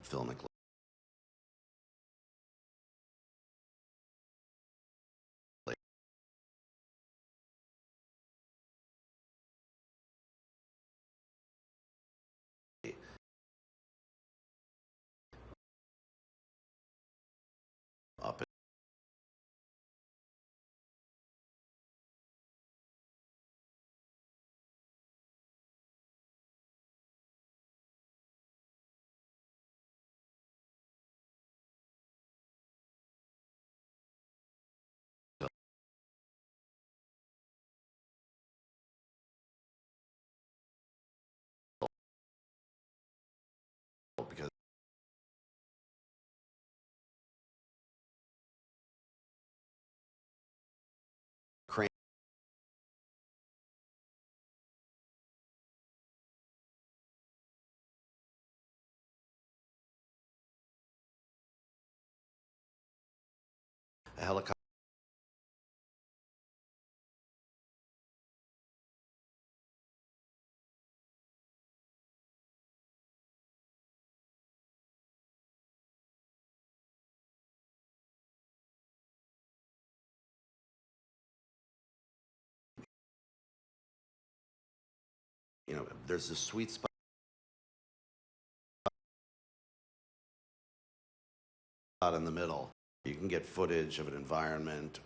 filmic helicopter. There's a sweet spot in the middle. You can get footage of an environment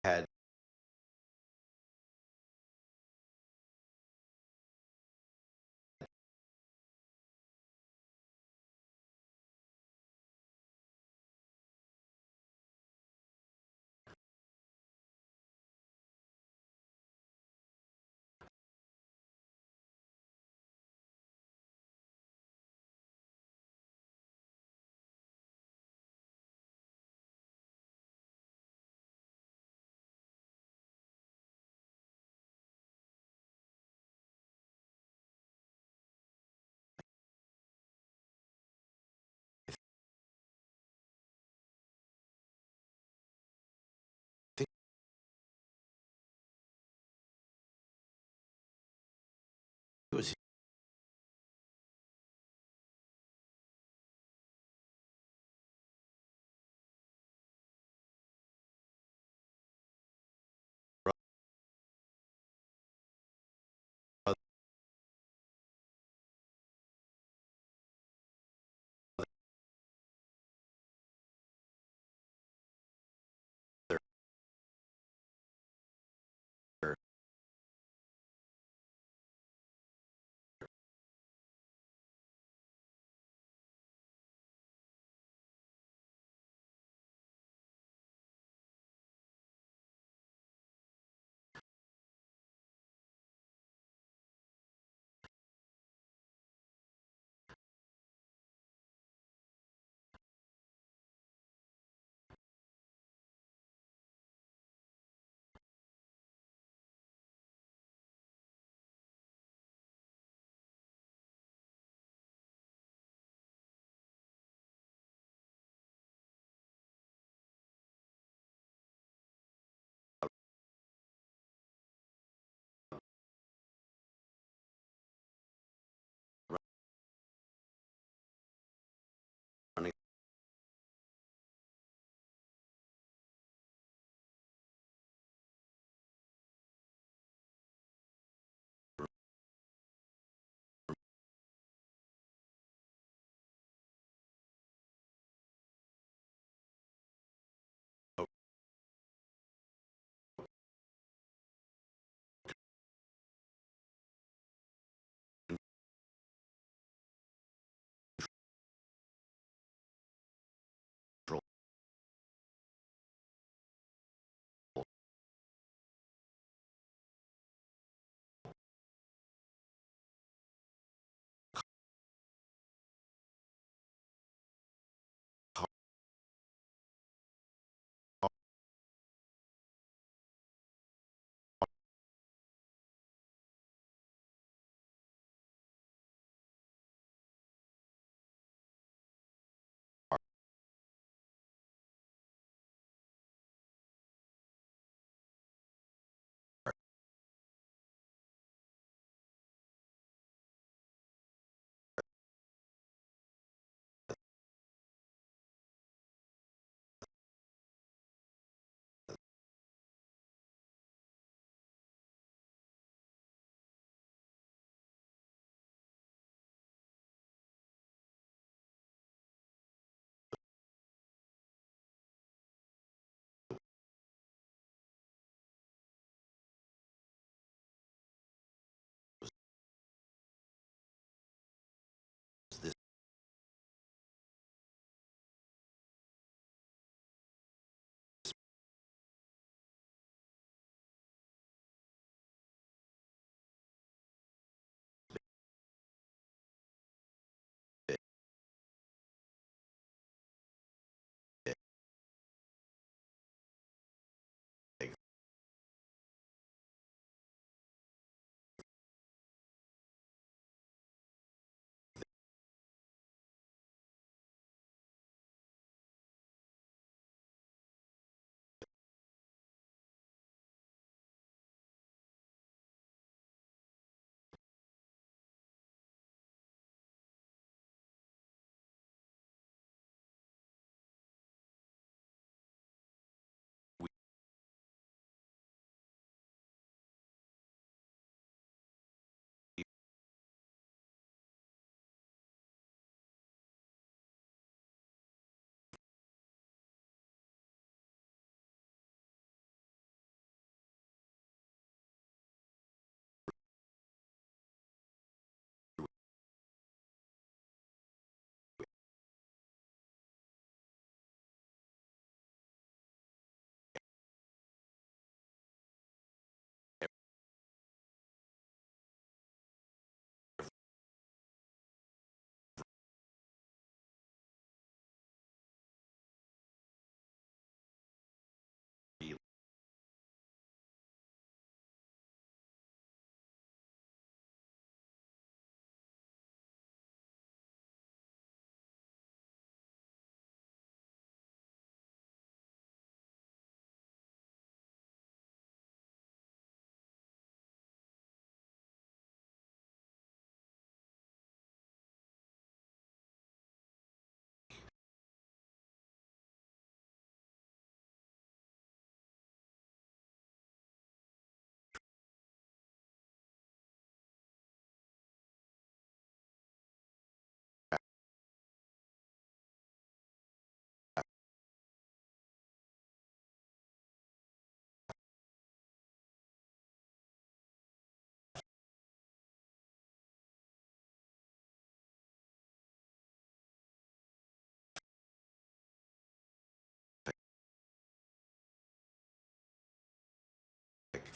had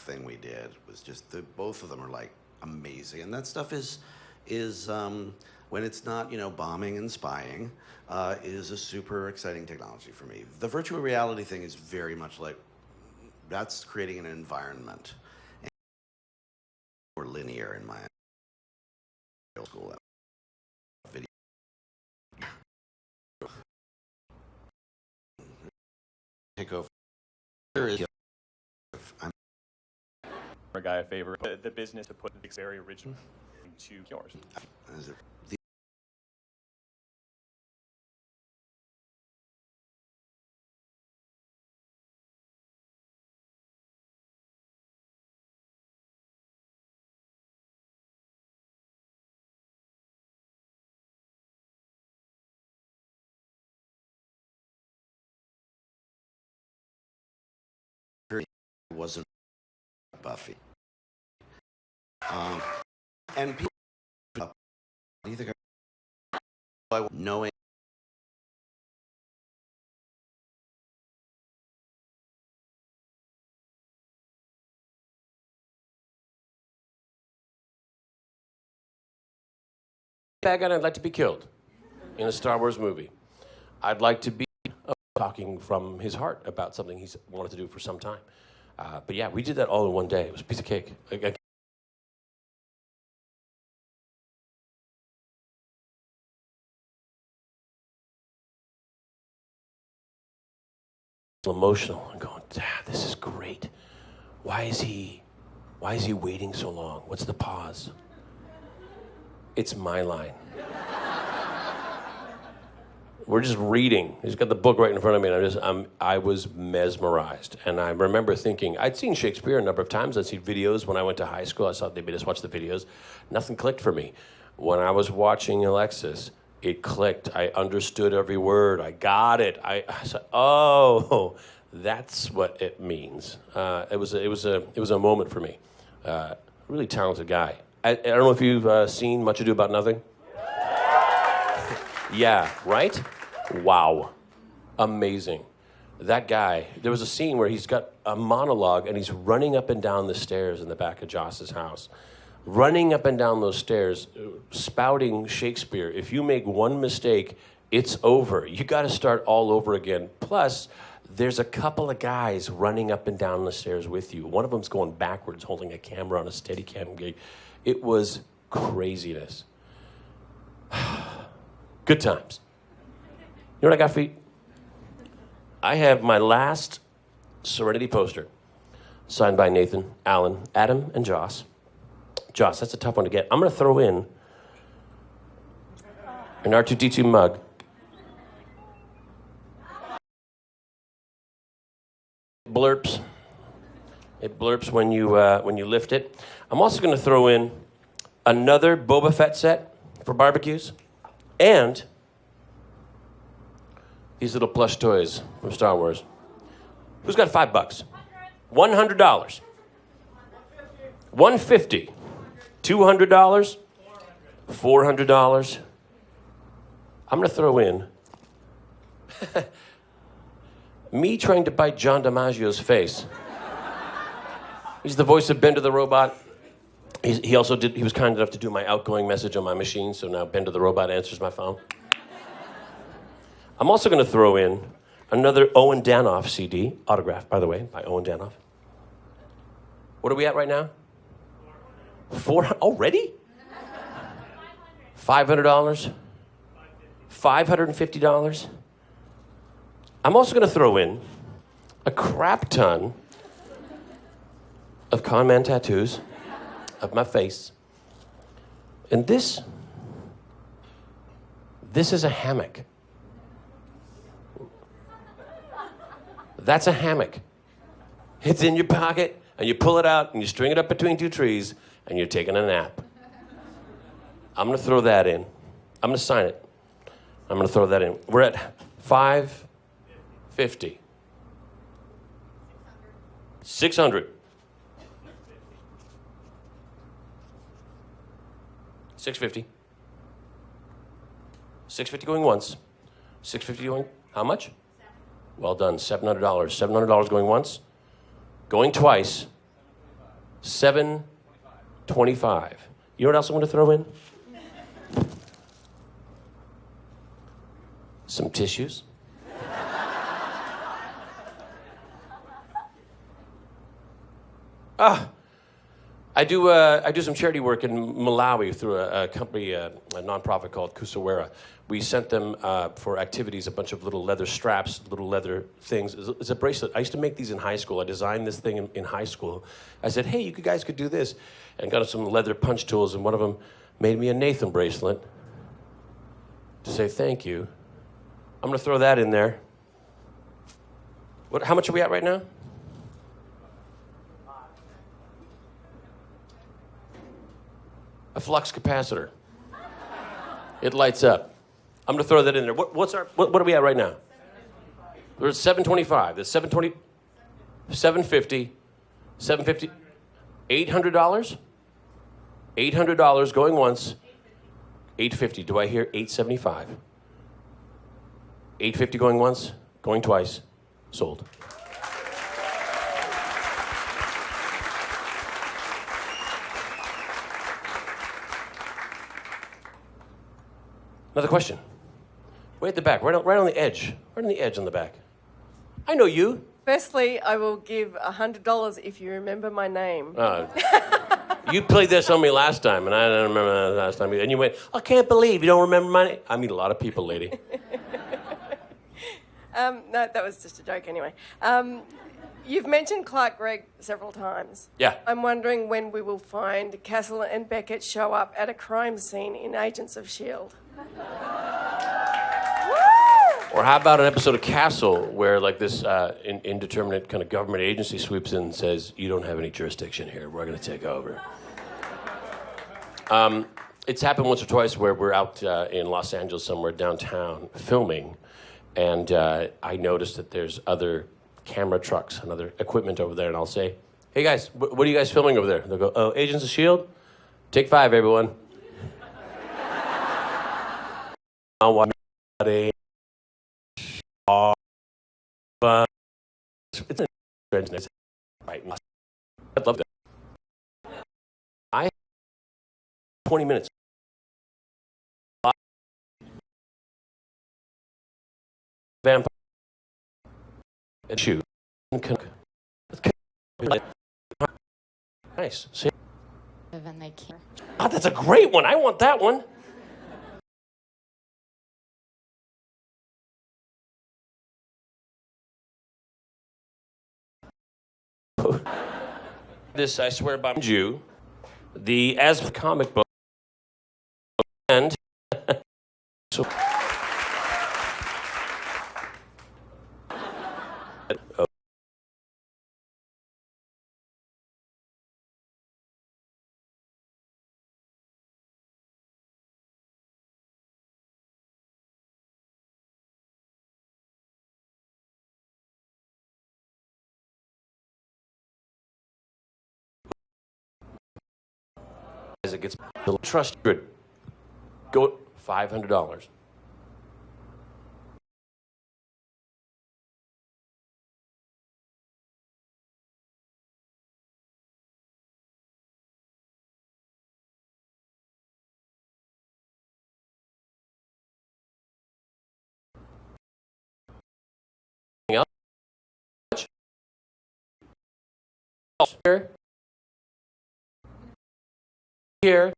thing we did was just both of them are like amazing, and that stuff is when it's not bombing and spying, is a super exciting technology for me. The virtual reality thing is very much like that's creating an environment, and more linear in my school video. Take over. A guy a favor, the business to put the very original into yours. Wasn't Buffy. And people, do you think knowing bad guy, I'd like to be killed in a Star Wars movie. I'd like to be talking from his heart about something he's wanted to do for some time. But yeah, we did that all in one day. It was a piece of cake. Emotional and going, this is great. Why is he waiting so long? What's the pause? It's my line. We're just reading. He's got the book right in front of me, and I was mesmerized. And I remember thinking, I'd seen Shakespeare a number of times. I'd seen videos when I went to high school. I saw they made us watch the videos. Nothing clicked for me. When I was watching Alexis, it clicked. I understood every word. I got it. I said, oh, that's what it means. It was a moment for me. Really talented guy. I don't know if you've seen Much Ado About Nothing. Yeah, right? Wow. Amazing. That guy, there was a scene where he's got a monologue and he's running up and down the stairs in the back of Joss's house. Running up and down those stairs, spouting Shakespeare. If you make one mistake, it's over. You got to start all over again. Plus, there's a couple of guys running up and down the stairs with you. One of them's going backwards, holding a camera on a Steadicam gig. It was craziness. Good times. You know what I got for you? I have my last Serenity poster, signed by Nathan, Alan, Adam, and Joss. Joss, that's a tough one to get. I'm going to throw in an R2-D2 mug. Blurps. It blurps when you lift it. I'm also going to throw in another Boba Fett set for barbecues, and these little plush toys from Star Wars. Who's got $5? $100. $150. $200. $400. I'm going to throw in me trying to bite John DiMaggio's face. He's the voice of Bender the Robot. He was kind enough to do my outgoing message on my machine, so now Bender the Robot answers my phone. I'm also going to throw in another Owen Danoff CD, autographed, by the way, by Owen Danoff. What are we at right now? Already? $500? $550? I'm also going to throw in a crap ton of con man tattoos of my face. And this is a hammock. That's a hammock. It's in your pocket, and you pull it out, and you string it up between two trees, and you're taking a nap. I'm going to throw that in. I'm going to sign it. I'm going to throw that in. We're at $550. $600. $650. $650 going once. $650 going, how much? Well done, $700. $700 going once. Going twice. $7.25. You know what else I'm going to throw in? Some tissues. I do some charity work in Malawi through a company, a nonprofit called Kusawera. We sent them for activities a bunch of little leather straps, little leather things. It's a bracelet. I used to make these in high school. I designed this thing in high school. I said, hey, you guys could do this. And got some leather punch tools, and one of them made me a Nathan bracelet to say thank you. I'm going to throw that in there. How much are we at right now? A flux capacitor. It lights up. I'm going to throw that in there. What are we at right now? We're at 725. That's 720, 750, 750, $800? $800 going once. 850. Do I hear 875? 850 going once, going twice. Sold. Another question. Way at the back, right on the edge. Right on the edge on the back. I know you. Firstly, I will give $100 if you remember my name. You played this on me last time, and I don't remember that last time. And you went, I can't believe you don't remember my name. I meet a lot of people, lady. No, that was just a joke anyway. You've mentioned Clark Gregg several times. Yeah. I'm wondering when we will find Castle and Beckett show up at a crime scene in Agents of S.H.I.E.L.D. Or how about an episode of Castle where like this indeterminate kind of government agency sweeps in and says, you don't have any jurisdiction here. We're going to take over. It's happened once or twice where we're out in Los Angeles somewhere downtown filming, and I noticed that there's other camera trucks and other equipment over there, and I'll say, hey guys, what are you guys filming over there? They'll go, oh, Agents of S.H.I.E.L.D.? Take 5, everyone. It's a strangeness. Right. I'd love that. I 20 minutes. Vampire and shoot. Nice. See? And they can't. Oh, that's a great one. I want that one. This, I swear by you, the as comic book, and so. As it gets trusted, go $500. Here.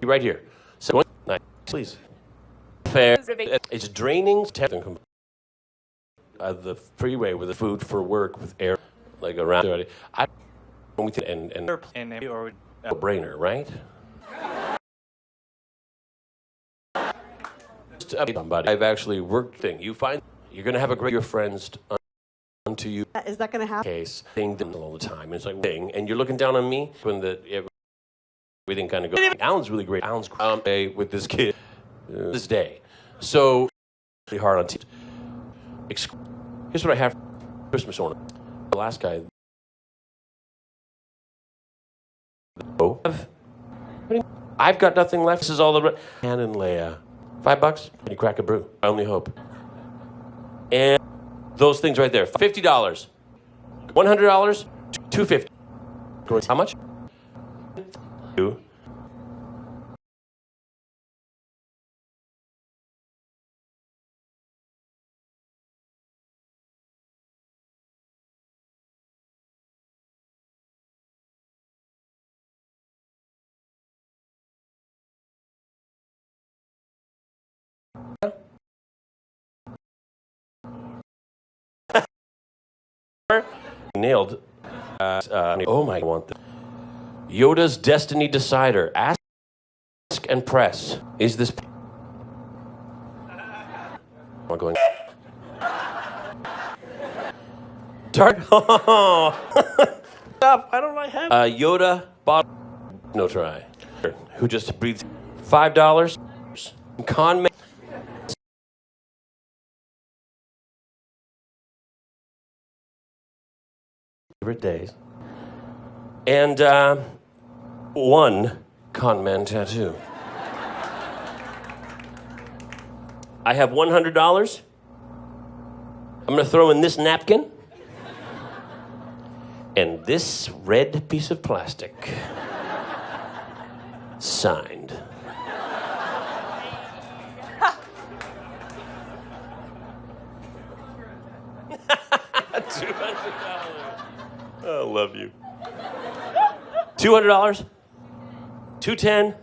Right here. So, please. Fair. It's draining the freeway with the food for work with air like around. I and a brainer, right? Somebody I've actually worked thing. You find you're gonna have a great your friends unto you. Is that gonna happen? Case thing all the time. And it's like thing, and you're looking down on me when everything kind of goes. Alan's really great. Alan's with this kid this day. So really hard on teams. Here's what I have for Christmas ornament. The last guy. I've got nothing left. This is all the Han and Leia. $5 and you crack a brew. I only hope. And those things right there. $50. $100. $250. How much? Two. Nailed. Oh my! I want this. Yoda's Destiny Decider. Ask and press. Is this? I'm going. Dark. Stop! Why don't I have? Yoda bottle. No try. Who just breathes? $5. Con man. Favorite days. And one con man tattoo. I have $100. I'm going to throw in this napkin and this red piece of plastic. Signed. $200. I love you. $200. $210.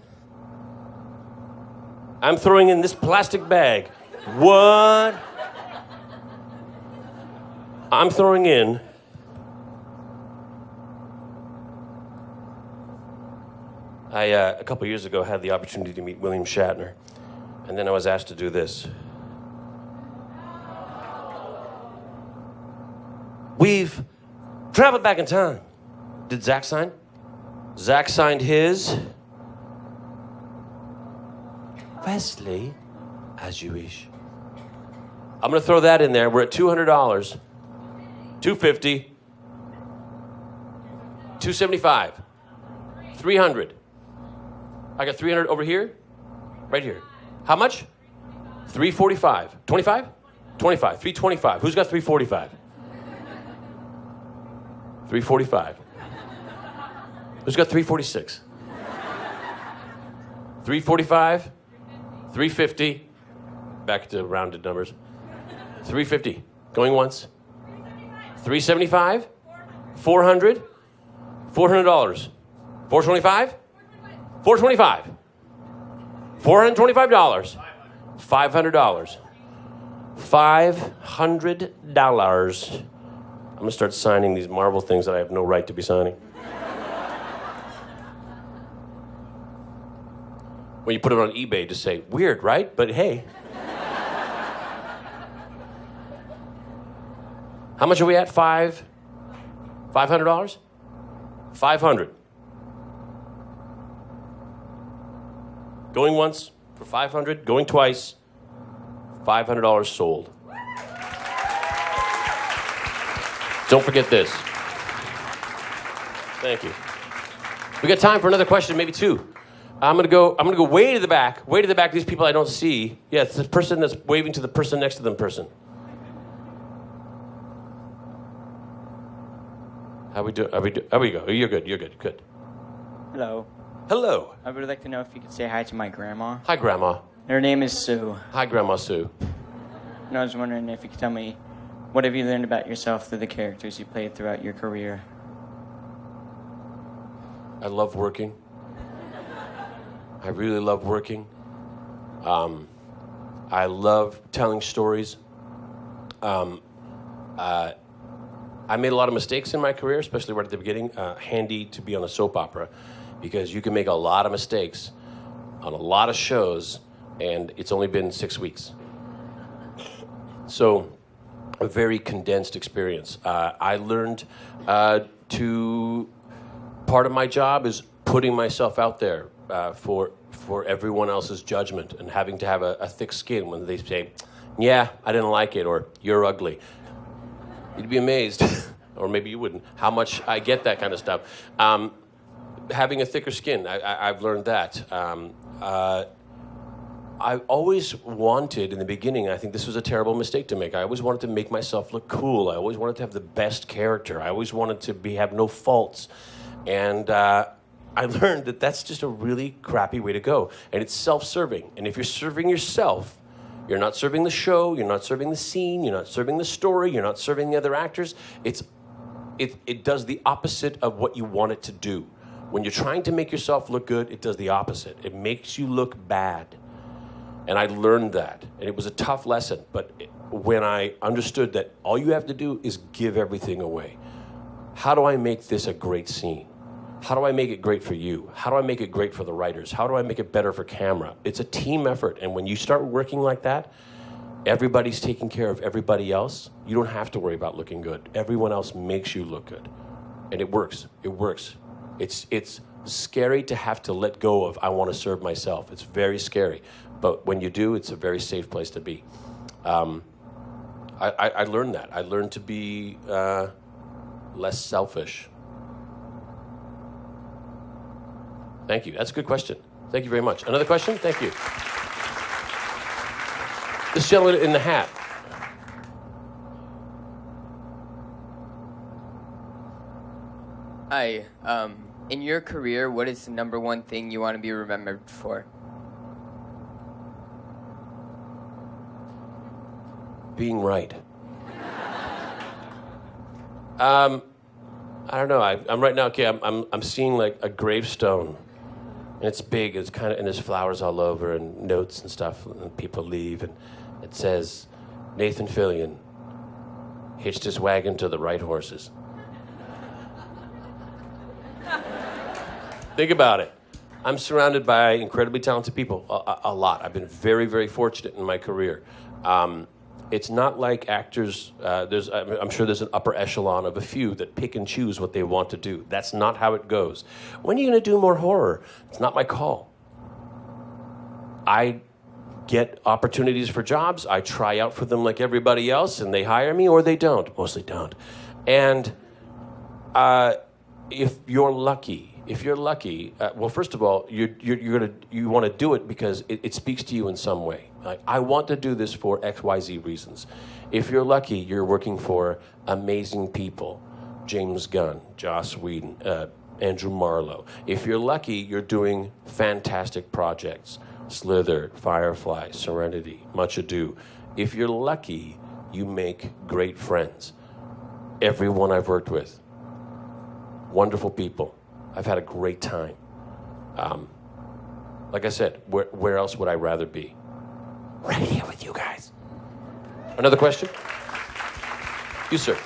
I'm throwing in this plastic bag. What? I'm throwing in a couple years ago had the opportunity to meet William Shatner, and then I was asked to do this. We've traveled back in time. Did Zach sign? Zach signed his. Wesley, as you wish. I'm going to throw that in there. We're at $200. $250. $275. $300. I got $300 over here. Right here. How much? $345. $25? $25. $325. Who's got $345? $345. Who's got $346? $345. $350. Back to rounded numbers. $350. Going once. $375. $400. $400. $425. $425. $425. $500. $500. I'm going to start signing these Marvel things that I have no right to be signing. When you put it on eBay, just say, weird, right? But hey. How much are we at? $500? $500. Going once for $500, going twice, $500 sold. Don't forget this. Thank you. We got time for another question, maybe two. I'm gonna go way to the back. Way to the back. These people I don't see. Yeah, it's the person that's waving to the person next to them person. How we do? How we go? You're good. You're good. Good. Hello. Hello. I would like to know if you could say hi to my grandma. Hi, Grandma. Her name is Sue. Hi, Grandma Sue. And I was wondering if you could tell me, what have you learned about yourself through the characters you played throughout your career? I love working. I really love working. I love telling stories. I made a lot of mistakes in my career, especially right at the beginning. Handy to be on a soap opera, because you can make a lot of mistakes on a lot of shows, and it's only been 6 weeks. So, a very condensed experience. I learned part of my job is putting myself out there for everyone else's judgment, and having to have a thick skin when they say, yeah, I didn't like it, or you're ugly. You'd be amazed, or maybe you wouldn't, how much I get that kind of stuff. Having a thicker skin, I've learned that. I always wanted, in the beginning, I think this was a terrible mistake to make. I always wanted to make myself look cool. I always wanted to have the best character. I always wanted to have no faults. And I learned that that's just a really crappy way to go. And it's self-serving. And if you're serving yourself, you're not serving the show, you're not serving the scene, you're not serving the story, you're not serving the other actors. It does the opposite of what you want it to do. When you're trying to make yourself look good, it does the opposite. It makes you look bad. And I learned that. And it was a tough lesson. But when I understood that all you have to do is give everything away. How do I make this a great scene? How do I make it great for you? How do I make it great for the writers? How do I make it better for camera? It's a team effort. And when you start working like that, everybody's taking care of everybody else. You don't have to worry about looking good. Everyone else makes you look good. And it works. It works. It's scary to have to let go of, I want to serve myself. It's very scary. But when you do, it's a very safe place to be. I learned that. I learned to be less selfish. Thank you. That's a good question. Thank you very much. Another question? Thank you. This gentleman in the hat. Hi. In your career, what is the number one thing you want to be remembered for? Being right. I don't know. I'm right now. Okay, I'm seeing like a gravestone, and it's big. It's kind of, and there's flowers all over and notes and stuff. And people leave, and it says, Nathan Fillion hitched his wagon to the right horses. Think about it. I'm surrounded by incredibly talented people, a lot. I've been very, very fortunate in my career. It's not like actors, I'm sure there's an upper echelon of a few that pick and choose what they want to do. That's not how it goes. When are you going to do more horror? It's not my call. I get opportunities for jobs. I try out for them like everybody else, and they hire me or they don't. Mostly don't. And if you're lucky, well, first of all, you want to do it because it speaks to you in some way. Like, I want to do this for XYZ reasons. If you're lucky, you're working for amazing people. James Gunn, Joss Whedon, Andrew Marlowe. If you're lucky, you're doing fantastic projects. Slither, Firefly, Serenity, Much Ado. If you're lucky, you make great friends. Everyone I've worked with. Wonderful people. I've had a great time. Like I said, where else would I rather be? Right here with you guys. Another question? You, sir.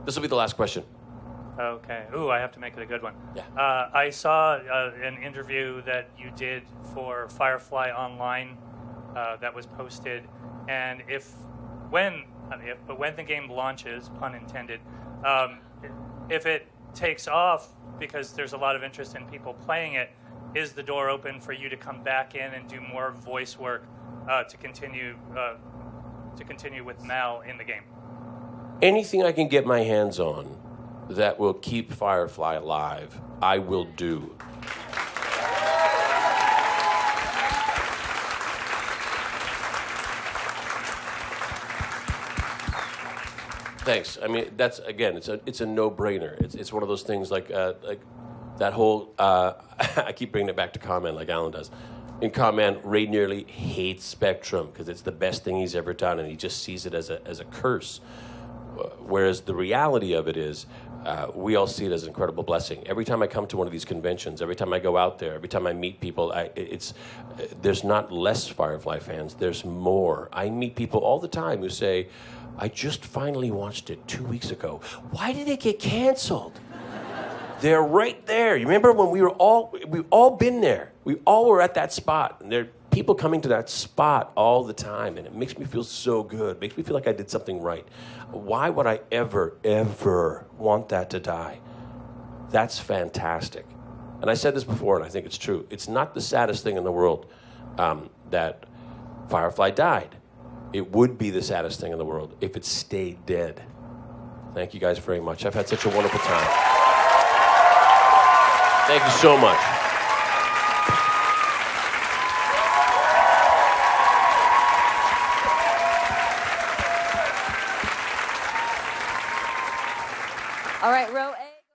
This will be the last question. Okay. Ooh, I have to make it a good one. Yeah. I saw an interview that you did for Firefly Online that was posted, and when the game launches, pun intended, if it takes off because there's a lot of interest in people playing it, is the door open for you to come back in and do more voice work to continue with Mal in the game? Anything I can get my hands on that will keep Firefly alive, I will do. Thanks. I mean, that's, again, it's a no-brainer. It's one of those things like that whole. I keep bringing it back to Con Man like Alan does. In Con Man, Ray nearly hates Spectrum because it's the best thing he's ever done, and he just sees it as a curse. Whereas the reality of it is, we all see it as an incredible blessing. Every time I come to one of these conventions, every time I go out there, every time I meet people, there's not less Firefly fans. There's more. I meet people all the time who say, I just finally watched it 2 weeks ago. Why did it get canceled? They're right there. You remember when we've all been there. We all were at that spot. And there are people coming to that spot all the time. And it makes me feel so good. It makes me feel like I did something right. Why would I ever want that to die? That's fantastic. And I said this before, and I think it's true. It's not the saddest thing in the world that Firefly died. It would be the saddest thing in the world if it stayed dead. Thank you guys very much. I've had such a wonderful time. Thank you so much. All right, row A.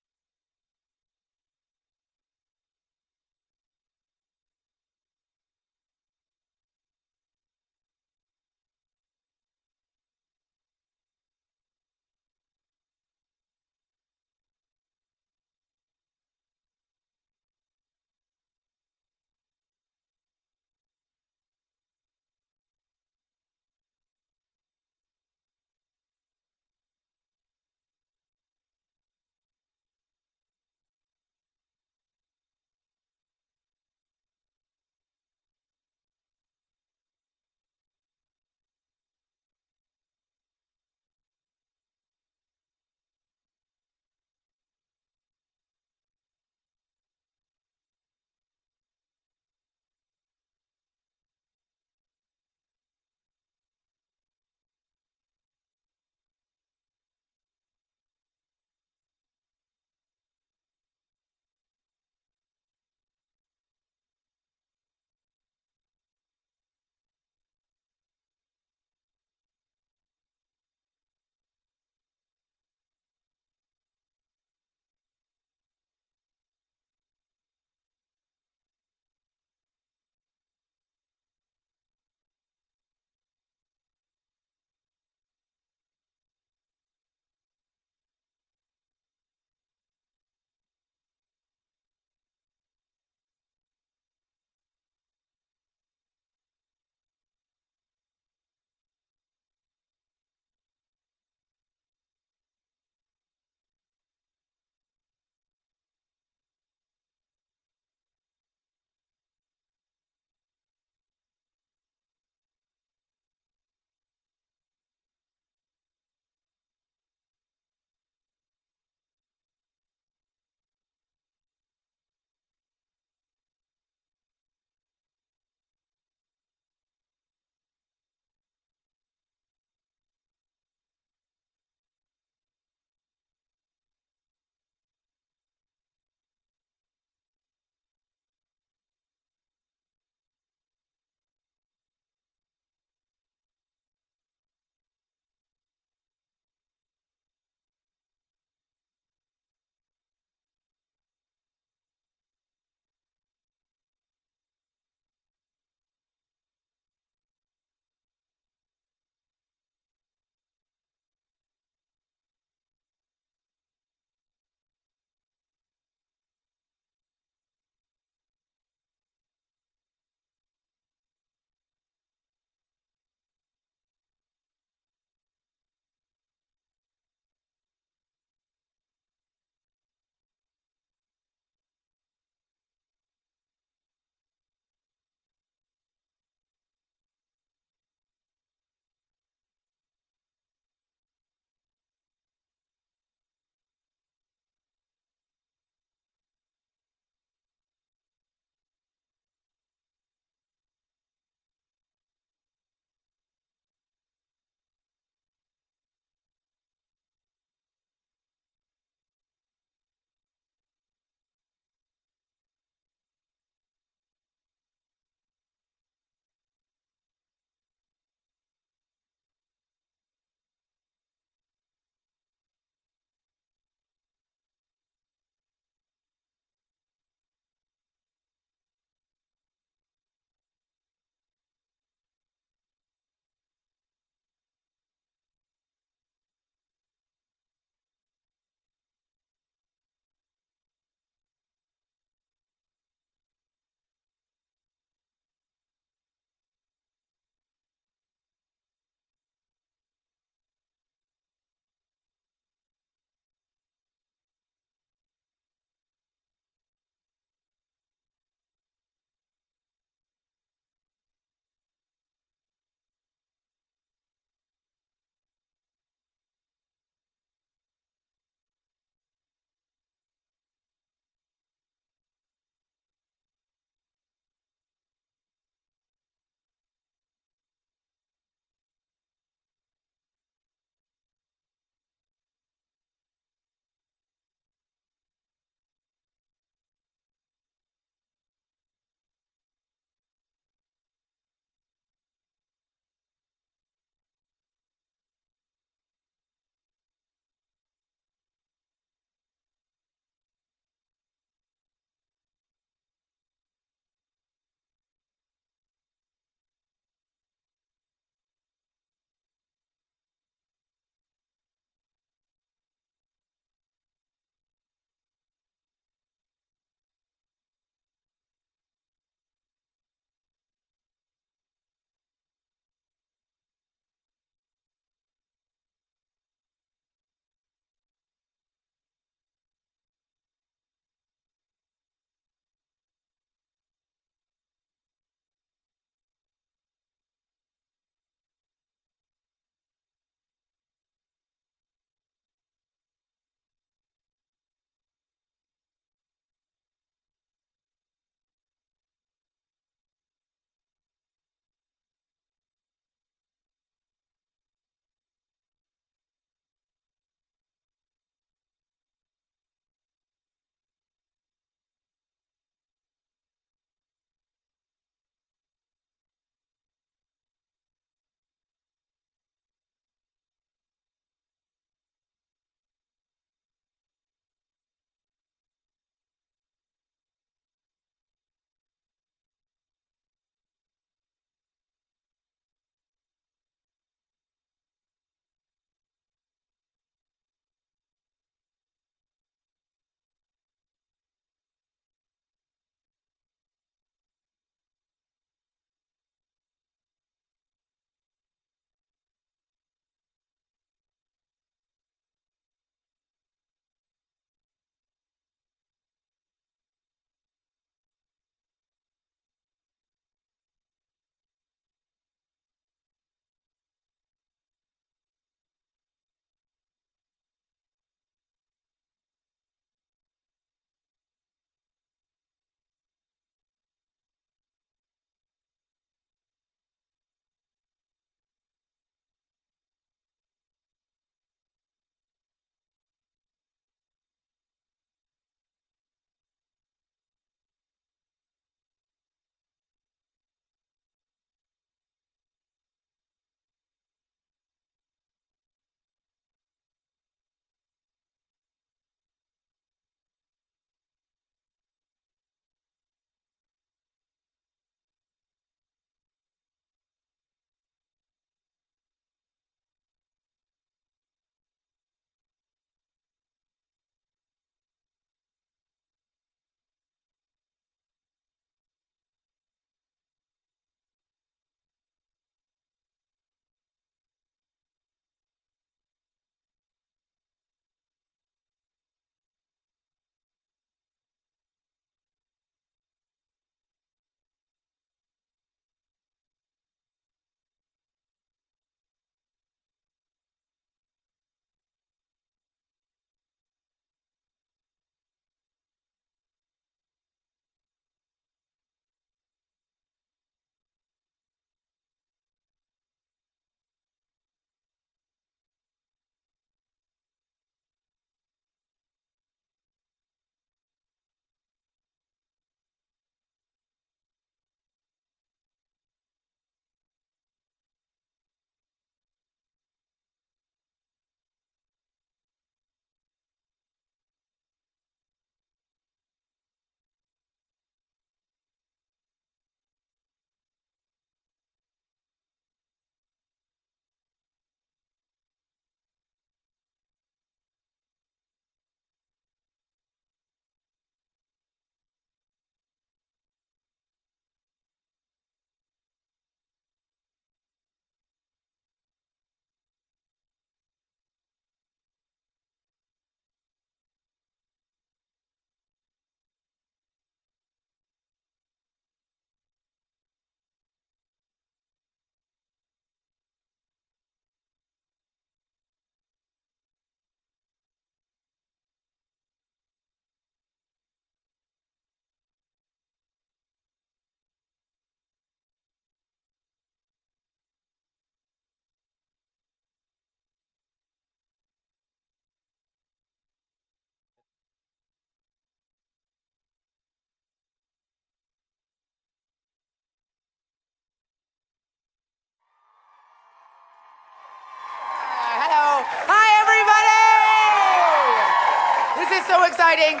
is so exciting.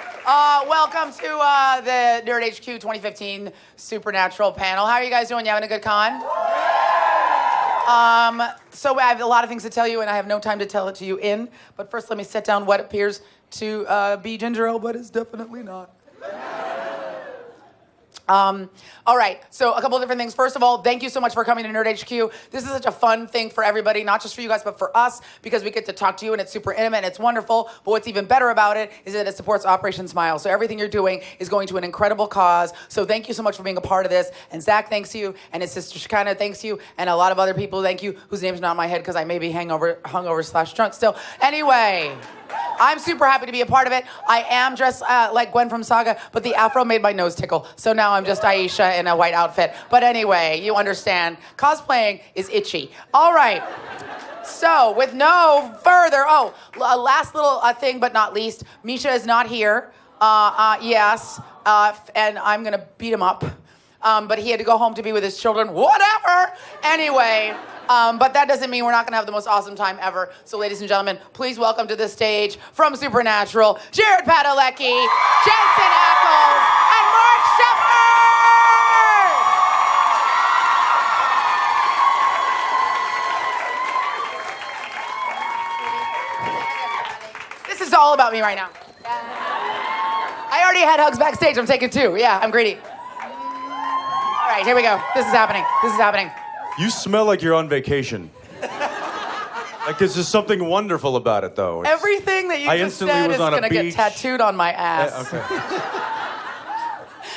Welcome to the Nerd HQ 2015 Supernatural panel. How are you guys doing? You having a good con? So I have a lot of things to tell you, and I have no time to tell it to you in. But first, let me set down what appears to be ginger ale, but is definitely not. All right, so a couple of different things. First of all, thank you so much for coming to Nerd HQ. This is such a fun thing for everybody, not just for you guys, but for us, because we get to talk to you, and it's super intimate, and it's wonderful. But what's even better about it is that it supports Operation Smile. So everything you're doing is going to an incredible cause. So thank you so much for being a part of this. And Zach thanks you, and his sister Shekoni thanks you, and a lot of other people thank you, whose name's not in my head because I may be hungover/drunk still. Anyway. I'm super happy to be a part of it. I am dressed like Gwen from Saga, but the afro made my nose tickle. So now I'm just Aisha in a white outfit. But anyway, you understand. Cosplaying is itchy. All right. So with no further, last little thing, but not least, Misha is not here. Yes. And I'm going to beat him up. But he had to go home to be with his children. Whatever. Anyway. But that doesn't mean we're not going to have the most awesome time ever. So, ladies and gentlemen, please welcome to the stage from Supernatural, Jared Padalecki, Jensen Ackles, and Mark Sheppard! This is all about me right now. I already had hugs backstage. I'm taking 2. Yeah, I'm greedy. All right, here we go. This is happening. This is happening. You smell like you're on vacation. Like there's just something wonderful about it, though. Everything that you just said is going to get tattooed on my ass. Okay.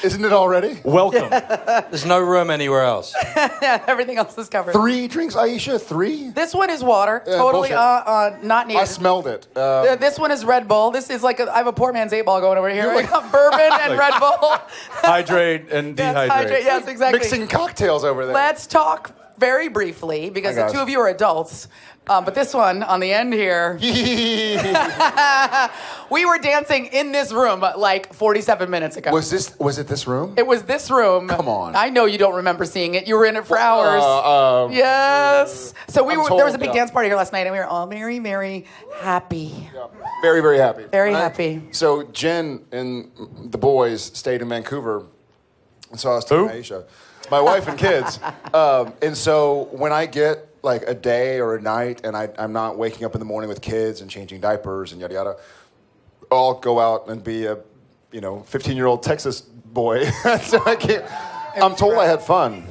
Isn't it already? Welcome. There's no room anywhere else. Yeah, everything else is covered. 3 drinks, Aisha? 3? This one is water. Yeah, totally not needed. I smelled it. This one is Red Bull. This is like I have a poor man's 8-ball going over here. I got bourbon and Red Bull. Hydrate and dehydrate. Yes, exactly. Mixing cocktails over there. Let's talk very briefly, because the 2 of you are adults. But this one on the end here, we were dancing in this room like 47 minutes ago. Was it this room? It was this room. Come on. I know you don't remember seeing it. You were in it for hours. Yes. So there was a big dance party here last night, and we were all very, very happy. Yeah. Very, very happy. Very happy. So Jen and the boys stayed in Vancouver, and so I was telling Aisha, my wife and kids. And so when I get like a day or a night and I'm not waking up in the morning with kids and changing diapers and yada yada, I'll go out and be a 15-year-old Texas boy. So I'm told I had fun.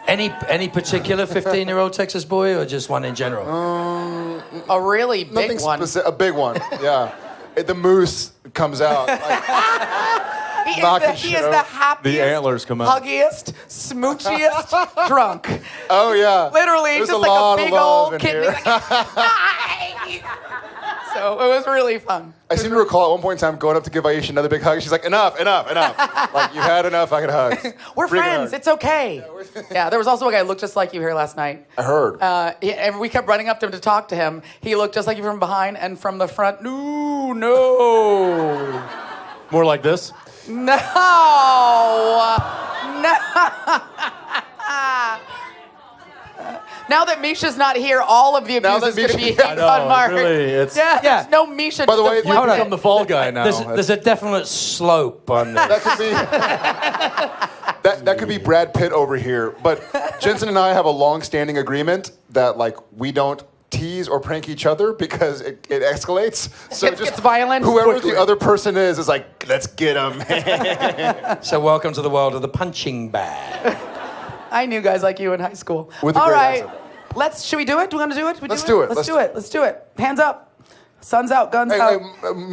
Any particular 15-year-old Texas boy, or just one in general? A really big one. A big one, yeah. The moose comes out. He is the happiest, the antlers come out. huggiest, smoochiest drunk. Oh, yeah. Literally, There's just like a big old kitten. So it was really fun. I seem to recall at one point in time going up to give Aisha another big hug. She's like, enough. Like, you had enough, I can hug. We're friends. It's okay. Yeah, there was also a guy who looked just like you here last night. I heard. And we kept running up to him to talk to him. He looked just like you from behind, and from the front, no. More like this? No. Now that Misha's not here, all of the abuse is going to be hit on Mark. Really, There's no Misha. By the way, you become the fall guy now. There's a definite slope on this. That could be that could be Brad Pitt over here. But Jensen and I have a long-standing agreement that like we don't tease or prank each other because it escalates. So it gets violent. Whoever the other person is like, let's get him. So welcome to the world of the punching bag. I knew guys like you in high school. With a all great right, accent. should we do it? Do we want to do it? Let's do it. Let's do it. Hands up. Sun's out, guns out.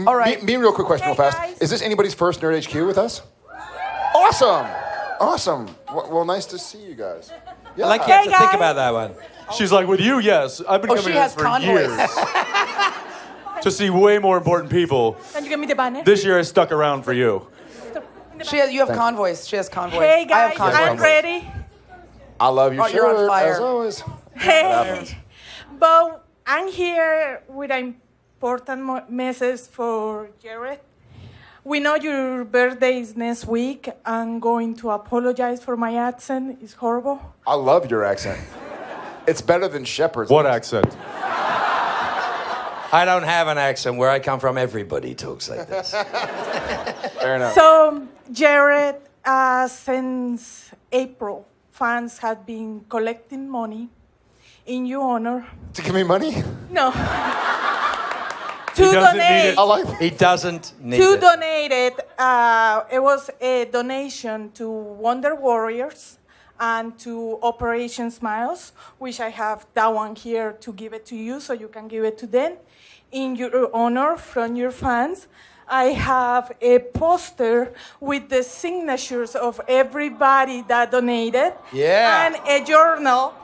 All right. Me, real quick question, real fast. guys. Is this anybody's first Nerd HQ with us? Awesome. Well, nice to see you guys. Yeah. I like you have to think about that one. She's like, with you, yes. I've been coming she here has for convoys. years. To see way more important people. Can you give me the banner? This year I stuck around for you. You have convoys. She has convoys. Hey I guys, have convoys. I'm ready. I love your Oh, you're on shirt, fire. as always. Hey, but I'm here with an important message for Jared. We know your birthday is next week. I'm going to apologize for my accent. It's horrible. I love your accent. It's better than Sheppard's. What accent? I don't have an accent. Where I come from, everybody talks like this. Fair enough. So, Jared, since April, fans have been collecting money in your honor. To give me money? No. He doesn't need donate. it. He doesn't need To it. donate it, it was a donation to Wonder Warriors and to Operation Smiles, which I have that one here to give it to you so you can give it to them. In your honor from your fans, I have a poster with the signatures of everybody that donated. Yeah. And a journal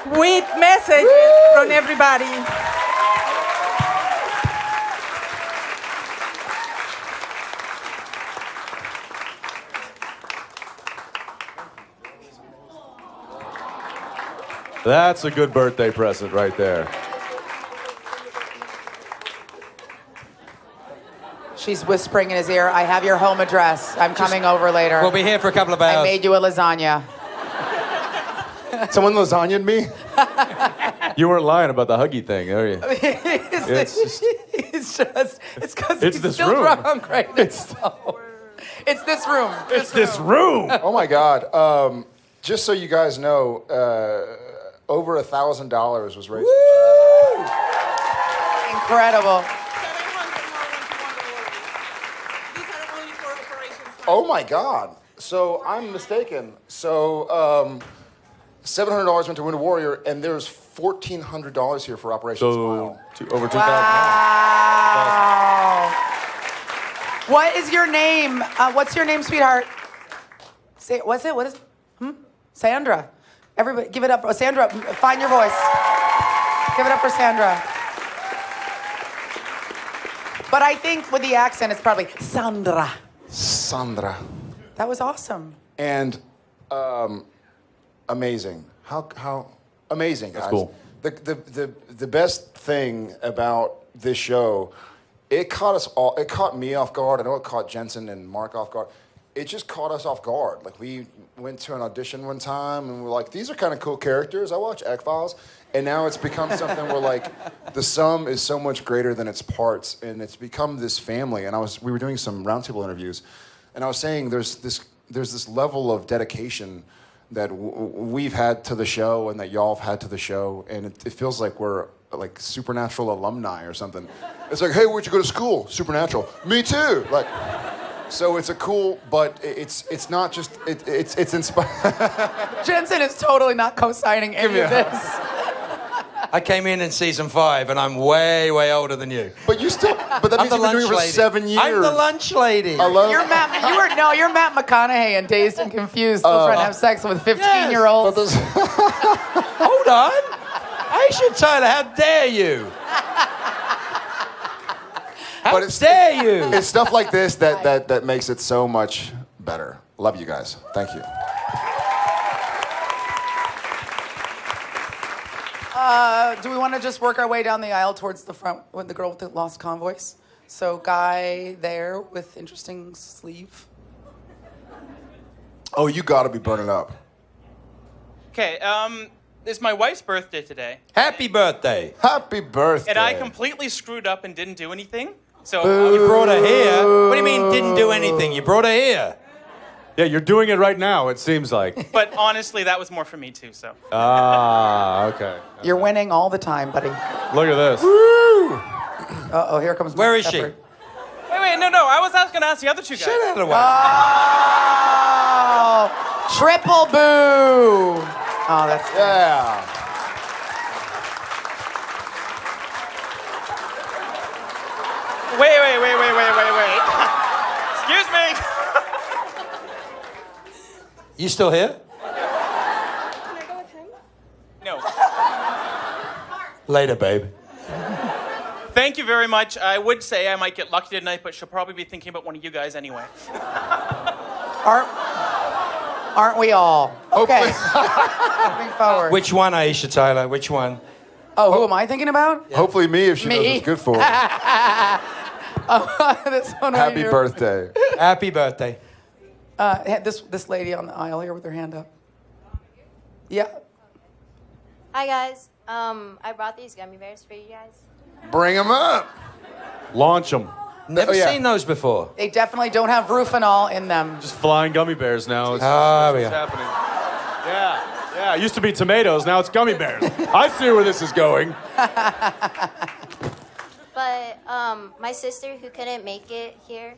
with messages from everybody. That's a good birthday present right there. She's whispering in his ear, I have your home address. I'm coming over later. We'll be here for a couple of hours. I made you a lasagna. Someone lasagnaed me? You weren't lying about the huggy thing, are you? It's because It's he's this still room. drunk right now. It's this room. It's this room. Oh my God. Just so you guys know, over $1,000 was raised. Incredible. Oh my God. So I'm mistaken. So $700 went to Wonder Warrior, and there's $1,400 here for Operation Smile. Over $2,000. Wow. What is your name? What's your name, sweetheart? Say, what's it? What is? Sandra. Everybody, give it up. Oh, Sandra, find your voice. Give it up for Sandra. But I think with the accent, it's probably Sandra. Sandra. That was awesome. And amazing. How amazing, guys. That's cool. The best thing about this show, it caught us all. It caught me off guard. I know it caught Jensen and Mark off guard. It just caught us off guard. Like, we went to an audition one time and we're like, these are kind of cool characters. I watch X-Files. And now it's become something where, like, the sum is so much greater than its parts, and it's become this family. And we were doing some roundtable interviews, and I was saying there's this level of dedication that we've had to the show and that y'all have had to the show, and it feels like we're like Supernatural alumni or something. It's like, hey, where'd you go to school? Supernatural. Me too. Like, so it's a cool, but it's not just it's inspiring. Jensen is totally not co-signing any of this. I came in season 5, and I'm way, way older than you. But that means you've been doing it for 7 years. I'm the lunch lady. You're Matt McConaughey and Dazed and Confused, still trying to have sex with 15-year-olds. Hold on. Aisha Tyler, how dare you? How dare you? It's stuff like this that makes it so much better. Love you guys. Thank you. Do we want to just work our way down the aisle towards the front with the girl with the lost convoys? So, guy there with interesting sleeve. Oh, you got to be burning up. Okay, it's my wife's birthday today. Happy birthday. Happy birthday. And I completely screwed up and didn't do anything. So You brought her here. What do you mean didn't do anything? You brought her here. Yeah, you're doing it right now, it seems like. But honestly, that was more for me too, so. Okay. You're winning all the time, buddy. Look at this. Uh-oh, here comes Where is she? Wait, no, I was going to ask the other two guys. Shut out of the way. Oh, triple boo. Oh, that's good. Yeah. Wait. Excuse me. You still here? Can I go with him? No. Later, babe. Thank you very much. I would say I might get lucky tonight, but she'll probably be thinking about one of you guys anyway. Aren't we all? Okay. Moving forward. Which one, Aisha Tyler? Which one? Oh, who am I thinking about? Yeah. Hopefully me, if she knows Me. what's good for her. This one right Happy here. birthday. Happy birthday. This lady on the aisle here with her hand up. Yeah. Hi guys. I brought these gummy bears for you guys. Bring them up. Launch them. Never seen those before. They definitely don't have rufinol in them. Just flying gummy bears now. It's, there we what's go. happening. Yeah, it used to be tomatoes, now it's gummy bears. I see where this is going. But my sister, who couldn't make it here,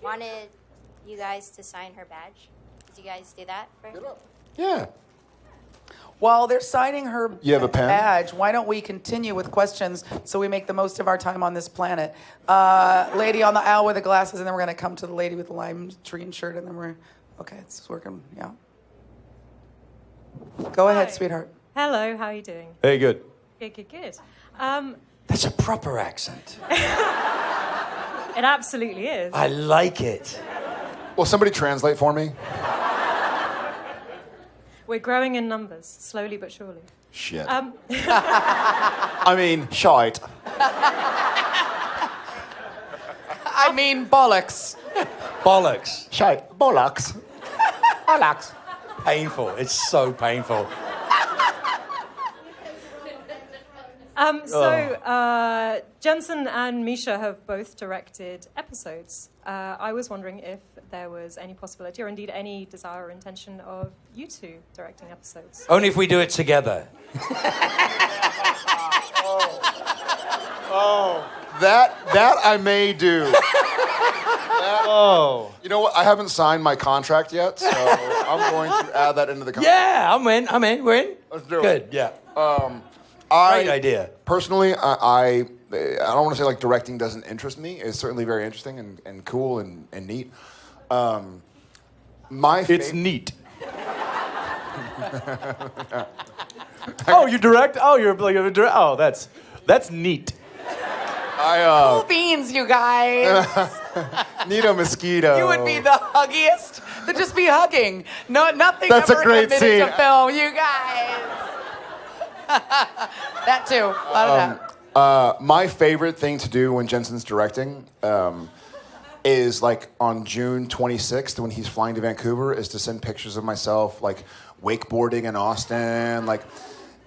wanted you guys to sign her badge. Did you guys do that for her? Yeah. While they're signing her You have a pen? badge, why don't we continue with questions so we make the most of our time on this planet? Lady on the aisle with the glasses, and then we're going to come to the lady with the lime tree and shirt, and then we're... Okay, it's working, yeah. Go ahead, sweetheart. Hello, how are you doing? Hey, good. Good. That's a proper accent. It absolutely is. I like it. Will somebody translate for me? We're growing in numbers, slowly but surely. Shit. Um, I mean, shite. I mean, bollocks. Bollocks. Shite. Bollocks. Bollocks. Painful. It's so painful. Jensen and Misha have both directed episodes. I was wondering if there was any possibility, or indeed any desire or intention of you two directing episodes. Only if we do it together. That I may do. You know what? I haven't signed my contract yet, so I'm going to add that into the contract. Yeah, I'm in. We're in. Let's do it. Good, yeah. Great idea. Personally, I don't want to say like directing doesn't interest me. It's certainly very interesting and cool and neat. It's neat. Oh, you direct? Oh, you're like a direct. Oh, that's neat. Cool beans, you guys. Need a mosquito. You would be the huggiest. They'd just be hugging. No, nothing That's a ever great committed scene. to film, you guys. That too. A lot of that. My favorite thing to do when Jensen's directing is like on June 26th when he's flying to Vancouver is to send pictures of myself like wakeboarding in Austin, like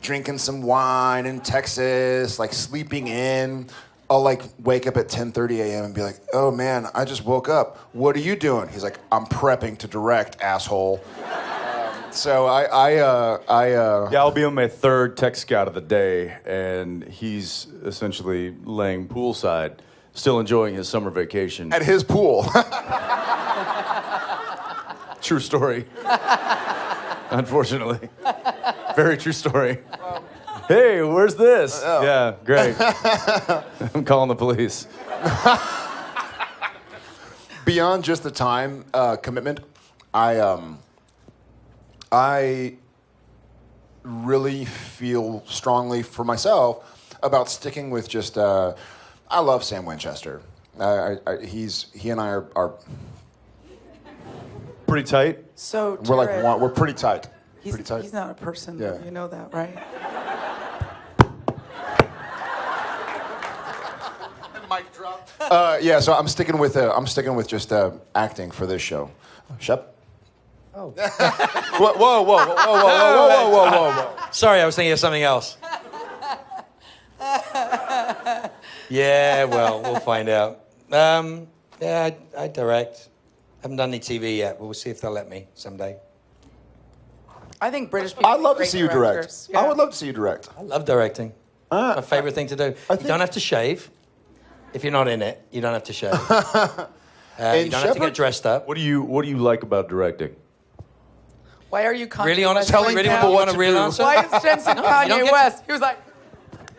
drinking some wine in Texas, like sleeping in. I'll like wake up at 10:30 a.m. and be like, oh man, I just woke up. What are you doing? He's like, I'm prepping to direct, asshole. So yeah, I'll be on my third tech scout of the day, and he's essentially laying poolside, still enjoying his summer vacation. At his pool. True story. Unfortunately. Very true story. Hey, where's this? Yeah, great. I'm calling the police. Beyond just the time commitment, I really feel strongly for myself about sticking with just. I love Sam Winchester. He and I are pretty tight. So we're like Jared, we're pretty tight. He's, Pretty tight. he's not a person. Yeah. You know that, right? Yeah, so I'm sticking with just acting for this show. Shep. Oh. Whoa. Sorry, I was thinking of something else. Yeah, well, we'll find out. Yeah, I direct. Haven't done any TV yet, but we'll see if they'll let me someday. I think British people. I'd love to great see you direct. directors. Yeah. I would love to see you direct. I love directing. My favorite thing to do. You don't have to shave. If you're not in it, you don't have to shave. You don't have to get dressed up. What do you like about directing? Why are you Kanye Really honest? West Really right want now? to want a real answer? Why is Jensen No, you don't Kanye get West? He was like,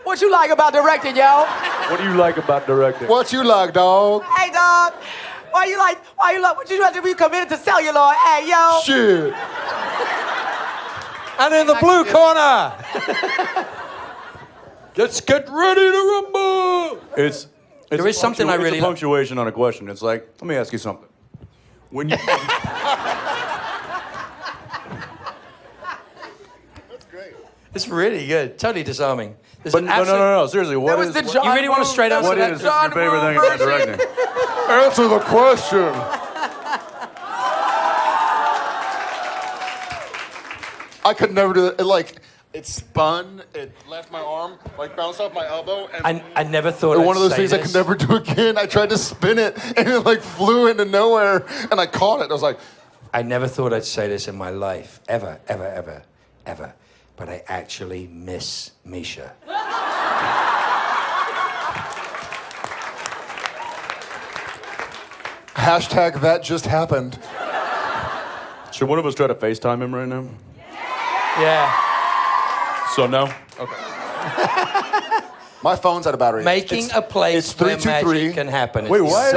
"What you like about directing, yo? What do you like about directing? What you like, dog? Hey, dog. Why you like? What you like to be committed to celluloid? Hey, yo. Shit. And in the blue corner, let's get ready to rumble. There is something I really It's a punctuation on a question. It's like, let me ask you something. When you It's really good. Totally disarming. There's But an no. Seriously, what is? You really want a straight answer? What is your favorite thing about directing? Answer the question. I could never do that. Like, It spun. It left my arm, like bounced off my elbow. And I never thought one I'd of those say things I this. could never do again. I tried to spin it, and it like flew into nowhere, and I caught it. I was like, I never thought I'd say this in my life, ever. But I actually miss Misha. hashtag that just happened. Should one of us try to FaceTime him right now? Yeah. So no? Okay. My phone's out of battery. Making a place it's where 323. magic can happen. Wait, why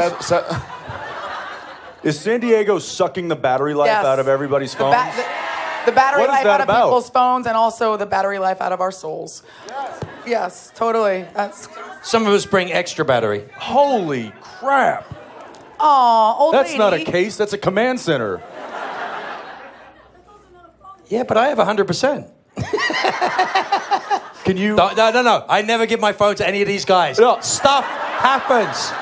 is San Diego sucking the battery life Yes. out of everybody's The, phones? the battery What is life that out of about? people's phones and also the battery life out of our souls. Yes, totally. That's. Some of us bring extra battery. Holy crap. Aw, old That's lady. not a case, that's a command center. Yeah, but I have 100%. Can you? No. I never give my phone to any of these guys. No. Stuff happens.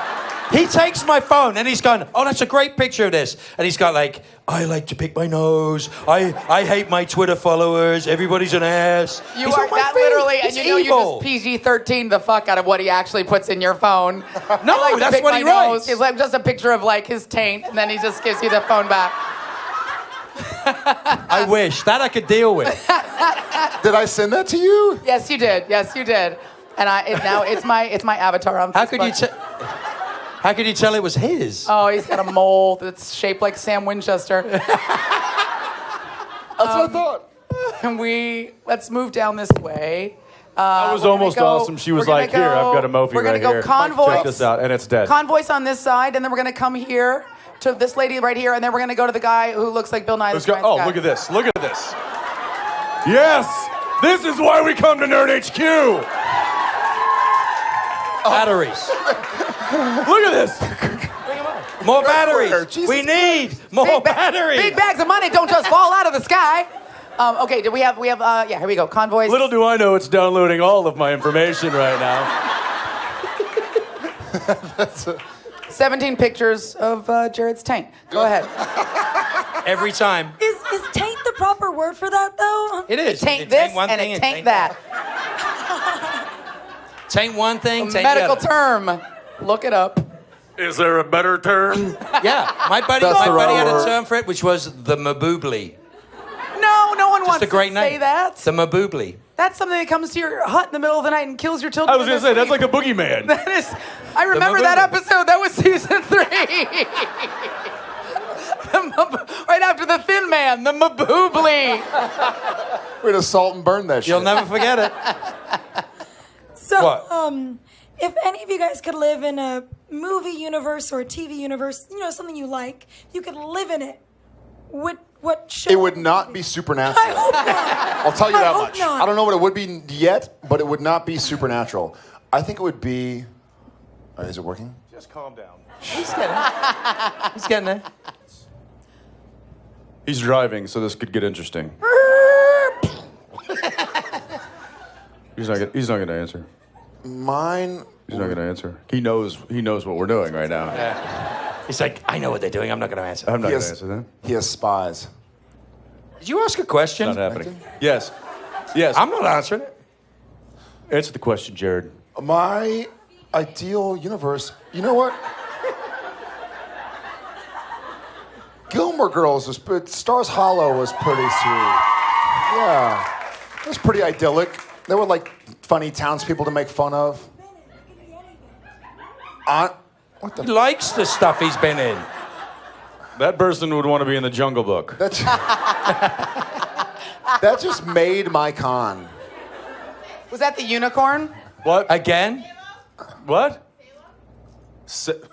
He takes my phone and he's gone, oh, that's a great picture of this. And he's got like, I like to pick my nose. I hate my Twitter followers. Everybody's an ass. You He's are on my that feed. literally, and It's you know evil. you just PG-13 the fuck out of what he actually puts in your phone. No, I like to that's pick what my he nose. writes. He's like just a picture of like his taint, and then he just gives you the phone back. I wish. That I could deal with. Did I send that to you? Yes, you did. Yes, you did. And now it's my avatar on Facebook. How could you tell it was his? Oh, he's got a mole that's shaped like Sam Winchester. That's what I thought. Can let's move down this way. That was we're gonna almost go- awesome. She was we're gonna like, here, I've got a Mophie We're right gonna here. go convoys. Check this out, and it's dead. Convoys on this side, and then we're gonna come here to this lady right here, and then we're gonna go to the guy who looks like Bill Nye the Let's go. Science Oh, Guy. look at this. Look at this. Yes! This is why we come to Nerd HQ! Batteries. Look at this. More batteries. We need more batteries. Big bags of money don't just fall out of the sky. Okay, do we have yeah, here we go. Convoys. Little do I know it's downloading all of my information right now. 17 pictures of Jared's taint. Go ahead. Every time. Is taint the proper word for that, though? It is. Taint It this taint one and thing it and taint that. Taint one thing, A taint medical the other. term. Look it up. Is there a better term? Yeah, my buddy That's the right had a word. term for it, which was the maboobly. No one Just wants a great to name. say that. The maboobly. That's something that comes to your hut in the middle of the night and kills your children. I was going to say, that's like a boogeyman. That is. I remember that episode. That was season 3. Right after the Thin Man, the maboobly. We're gonna salt and burn that shit. You'll never forget it. So, What? if any of you guys could live in a movie universe or a TV universe, something you like, you could live in it. What show? It would not be Supernatural. I hope not. I'll tell you I that hope much. not. I don't know what it would be yet, but it would not be Supernatural. I think it would be. Is it working? Just calm down. He's getting there. He's driving, so this could get interesting. He's not going to answer. Mine. He's not going to answer. He knows what we're doing right now. He's like, I know what they're doing. I'm not going to answer. I'm not He going to has- answer that. He has spies. Did you ask a question? It's not happening. Yes. I'm not answering it. Answer the question, Jared. My ideal universe. You know what? Gilmore Girls was. Stars Hollow was pretty sweet. Yeah, it was pretty idyllic. They were like funny townspeople to make fun of. He likes the stuff he's been in. That person would want to be in the Jungle Book. That just made my con. Was that the unicorn? What? Again? What?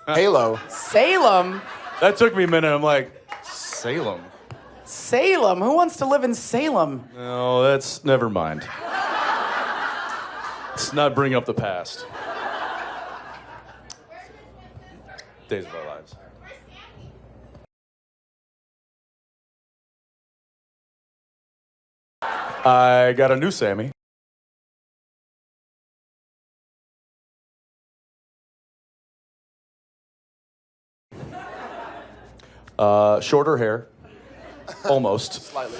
Halo. Salem? That took me a minute. I'm like, Salem? Salem? Who wants to live in Salem? No, that's... Never mind. Let's not bring up the past. Days of Our Lives. I got a new Sammy. Shorter hair. Almost. Slightly.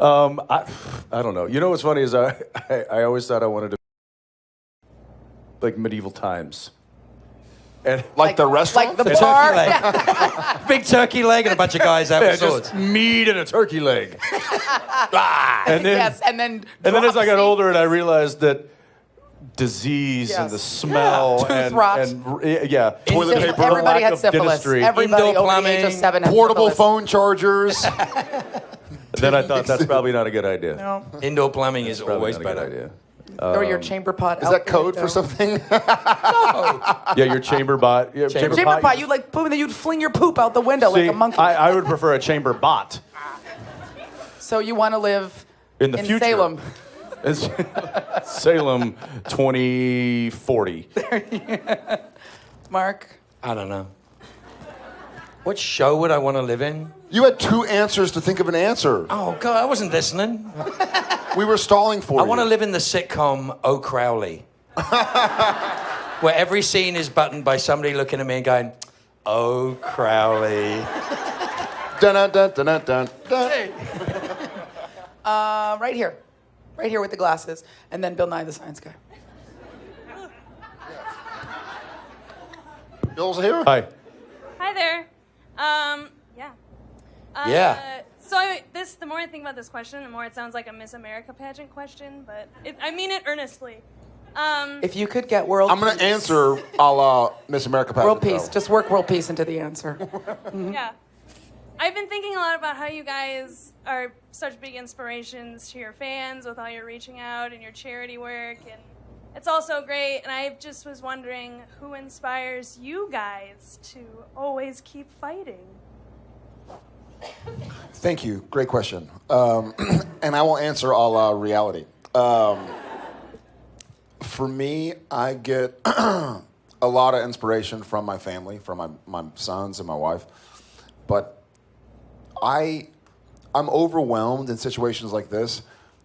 I don't know. You know what's funny is I always thought I wanted to like medieval times. And like the restaurant? Like the A bar? turkey leg. Big turkey leg and a bunch of guys out with swords. Just meat and a turkey leg. And then, yes, and then as I got older and I realized that disease and the smell Tooth and rot. Toilet paper, Everybody lack had of syphilis. dentistry. Everybody Indoor over the age of plumbing, 7 had portable syphilis. phone chargers. Then I thought that's probably not a good idea. No. Indoor plumbing is Probably always not a good better. idea. Or your chamber pot. Is that code for something? Yeah, your chamber bot. Yeah, Chamber pot, you'd like poop, and then you'd fling your poop out the window like a monkey. I would prefer a chamber bot. So you want to live In the future. Salem. It's Salem 2040. Mark? I don't know. What show would I want to live in? You had 2 answers to think of an answer. Oh, God, I wasn't listening. We were stalling for I you. want to live in the sitcom Oh Crowley. Where every scene is buttoned by somebody looking at me and going, Oh Crowley. Dun dun dun dun dun dun. Right here. Right here with the glasses. And then Bill Nye the Science Guy. Bill's here? Hi. Hi there. Yeah. Yeah. So the more I think about this question, the more it sounds like a Miss America pageant question, but I mean it earnestly. If you could get world I'm going to answer a la Miss America pageant. World peace. though. Just work world peace into the answer. Yeah. I've been thinking a lot about how you guys are such big inspirations to your fans with all your reaching out and your charity work, and it's all so great. And I just was wondering who inspires you guys to always keep fighting. Thank you. Great question. And I will answer a la reality. For me, I get a lot of inspiration from my family, from my sons and my wife. But I'm overwhelmed in situations like this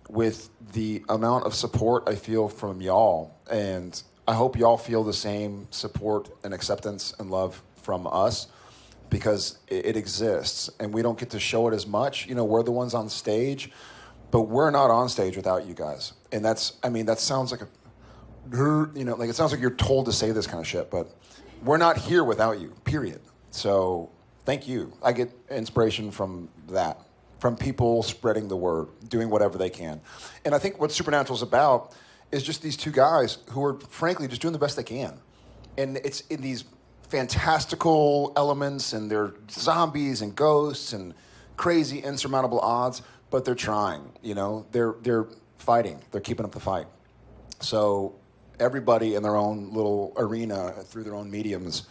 with the amount of support I feel from y'all. And I hope y'all feel the same support and acceptance and love from us, because it exists and we don't get to show it as much. You know, we're the ones on stage, but we're not on stage without you guys. And that sounds like it sounds like you're told to say this kind of shit, but we're not here without you, period. So thank you. I get inspiration from that, from people spreading the word, doing whatever they can. And I think what Supernatural's about is just these 2 guys who are frankly just doing the best they can. And it's in these fantastical elements, and they're zombies and ghosts and crazy insurmountable odds, but they're trying, you know, they're fighting, they're keeping up the fight. So everybody in their own little arena through their own mediums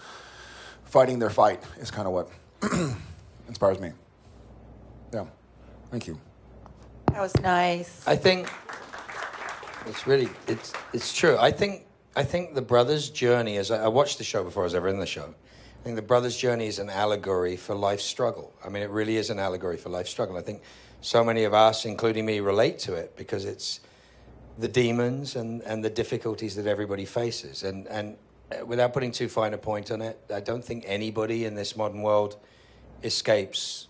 fighting their fight is kind of what inspires me. Yeah, thank you. That was nice. I think it's true. I think the brothers' journey, as I watched the show before I was ever in the show, I think the brothers' journey is an allegory for life's struggle. I mean, it really is an allegory for life's struggle. I think so many of us, including me, relate to it because it's the demons and the difficulties that everybody faces. And without putting too fine a point on it, I don't think anybody in this modern world escapes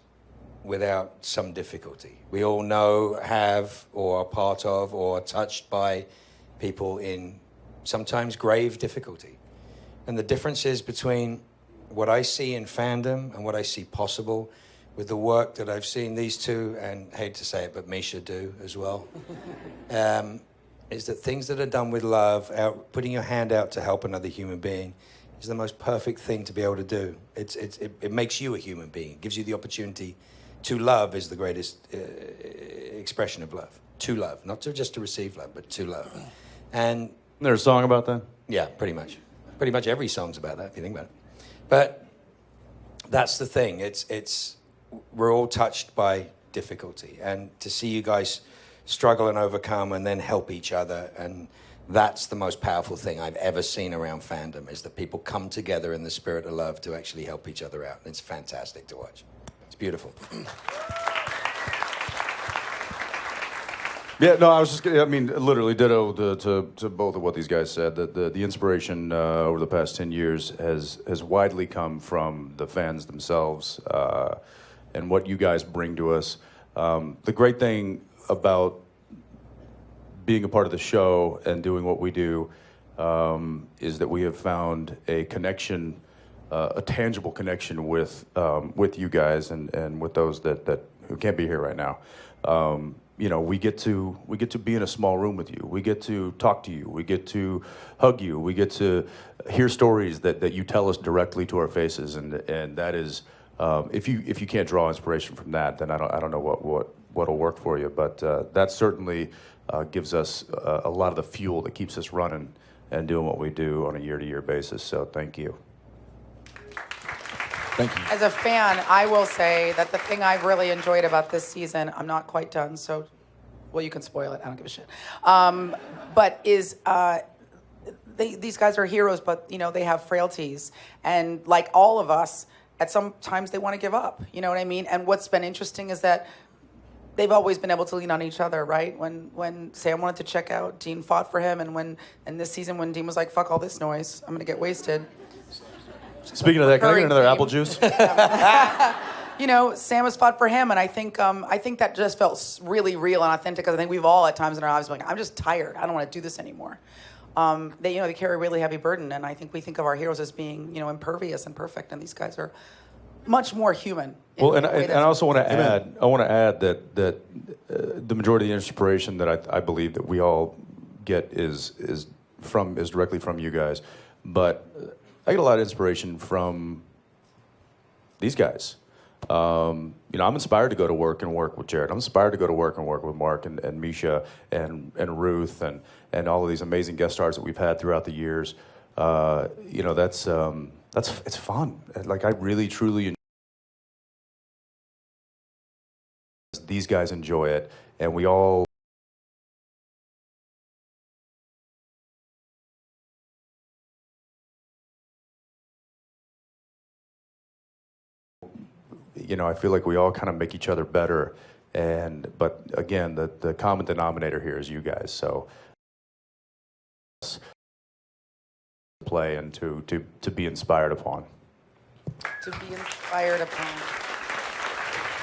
without some difficulty. We all know, have, or are part of, or are touched by people in sometimes grave difficulty. And the differences between what I see in fandom and what I see possible with the work that I've seen these 2, and hate to say it, but Misha do as well, is that things that are done with love, putting your hand out to help another human being, is the most perfect thing to be able to do. It makes you a human being. It gives you the opportunity to love is the greatest expression of love. To love, not just to receive love, but to love. And there's a song about that? Yeah, pretty much. Pretty much every song's about that, if you think about it. But that's the thing. We're all touched by difficulty. And to see you guys struggle and overcome and then help each other, and that's the most powerful thing I've ever seen around fandom, is that people come together in the spirit of love to actually help each other out. It's fantastic to watch. It's beautiful. Yeah, no, I was just, literally ditto to both of what these guys said. That the inspiration over the past 10 years has widely come from the fans themselves and what you guys bring to us. The great thing about being a part of the show and doing what we do is that we have found a connection, a tangible connection with you guys and with those that who can't be here right now. We get to be in a small room with you. We get to talk to you. We get to hug you. We get to hear stories that you tell us directly to our faces, and that is, if you can't draw inspiration from that, then I don't know what'll work for you. But that certainly gives us a lot of the fuel that keeps us running and doing what we do on a year-to-year basis. So thank you. Thank you. As a fan, I will say that the thing I've really enjoyed about this season, I'm not quite done, so, well, you can spoil it. I don't give a shit. But is these guys are heroes, but, they have frailties. And like all of us, at some times they want to give up. You know what I mean? And what's been interesting is that they've always been able to lean on each other, right? When Sam wanted to check out, Dean fought for him. And this season, when Dean was like, fuck all this noise, I'm going to get wasted. Speaking of that, can I get another apple juice? Sam has fought for him, and I think that just felt really real and authentic. Because I think we've all at times in our lives been like, I'm just tired. I don't want to do this anymore. They carry a really heavy burden, and I think we think of our heroes as being impervious and perfect, and these guys are much more human. Well, and I also want to add. I want to add that the majority of the inspiration that I believe that we all get is directly from you guys, but I get a lot of inspiration from these guys. I'm inspired to go to work and work with Jared. I'm inspired to go to work and work with Mark and Misha and Ruth and all of these amazing guest stars that we've had throughout the years. It's fun. Like, I really truly enjoy it. These guys enjoy it, and we all. I feel like we all kind of make each other better, but again, the common denominator here is you guys. So play and to be inspired upon. To be inspired upon.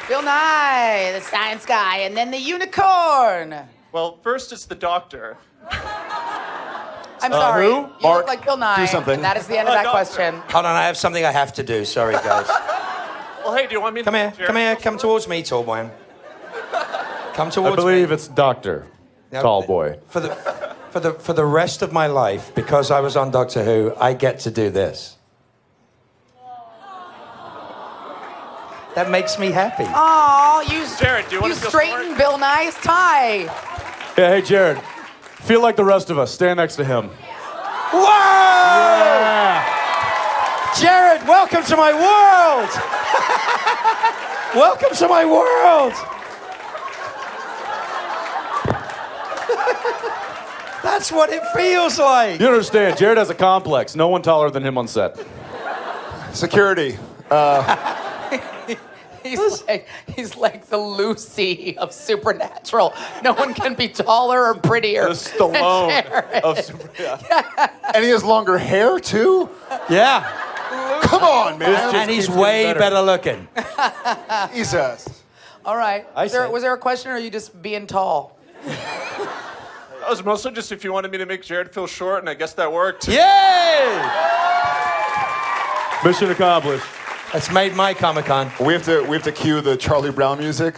Bill Nye, the science guy, and then the unicorn. Well, first it's the doctor. I'm sorry. Who? You look like Bill Nye. Do something. And that is the end of that Doctor. question. Hold on, I have something I have to do. Sorry, guys. Well, hey, do you want me to... Come here. Come towards me, tall boy. Come towards me. I believe it's Doctor, tall boy. For the rest of my life, because I was on Doctor Who, I get to do this. That makes me happy. Oh, Jared, do you want to feel straightened Bill Nye's tie. Yeah, hey Jared, feel like the rest of us. Stand next to him. Whoa! Yeah. Jared, welcome to my world! Welcome to my world! That's what it feels like. You understand, Jared has a complex. No one taller than him on set. Security. He's like the Lucy of Supernatural. No one can be taller or prettier. The Stallone of And he has longer hair, too? Yeah. Come on, man. And he's way better looking. Jesus. All right. Was there a question, or are you just being tall? That was mostly just if you wanted me to make Jared feel short, and I guess that worked. Yay! Mission accomplished. That's made my Comic-Con. We have to cue the Charlie Brown music.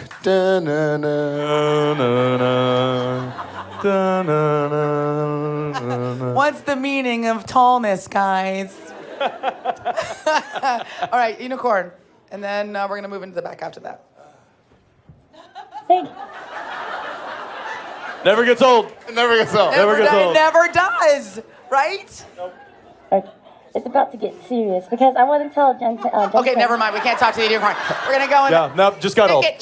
What's the meaning of tallness, guys? All right, unicorn. And then we're going to move into the back after that. Never gets old. It never gets old. It never does, right? It's about to get serious because I want to tell Jensen. Okay, never mind. We can't talk to the unicorn. We're going to go in. Yeah, no, just got old. Gotta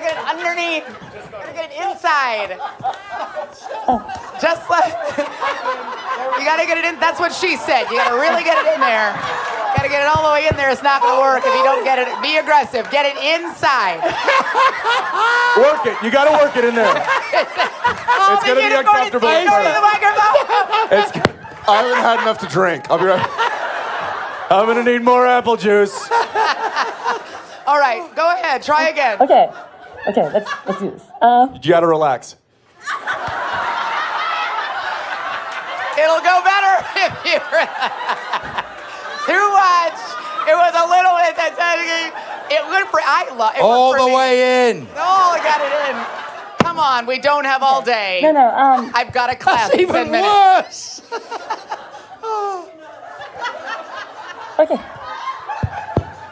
get it underneath. Gotta get it inside. Just like you gotta get it in. That's what she said. You gotta really get it in there. Gotta get it all the way in there. It's not gonna work if you don't get it. Be aggressive. Get it inside. Work it. You gotta work it in there. It's gonna be uncomfortable. I haven't had enough to drink. I'll be right. I'm gonna need more apple juice. All right, go ahead. Try again. Okay, let's do this. You gotta relax. It'll go better if you too much. It was a little bit. It went for. I love. All the way in. Oh, I got it in. Come on, we don't have all day. No. I've got a class That's in even 10 minutes. worse.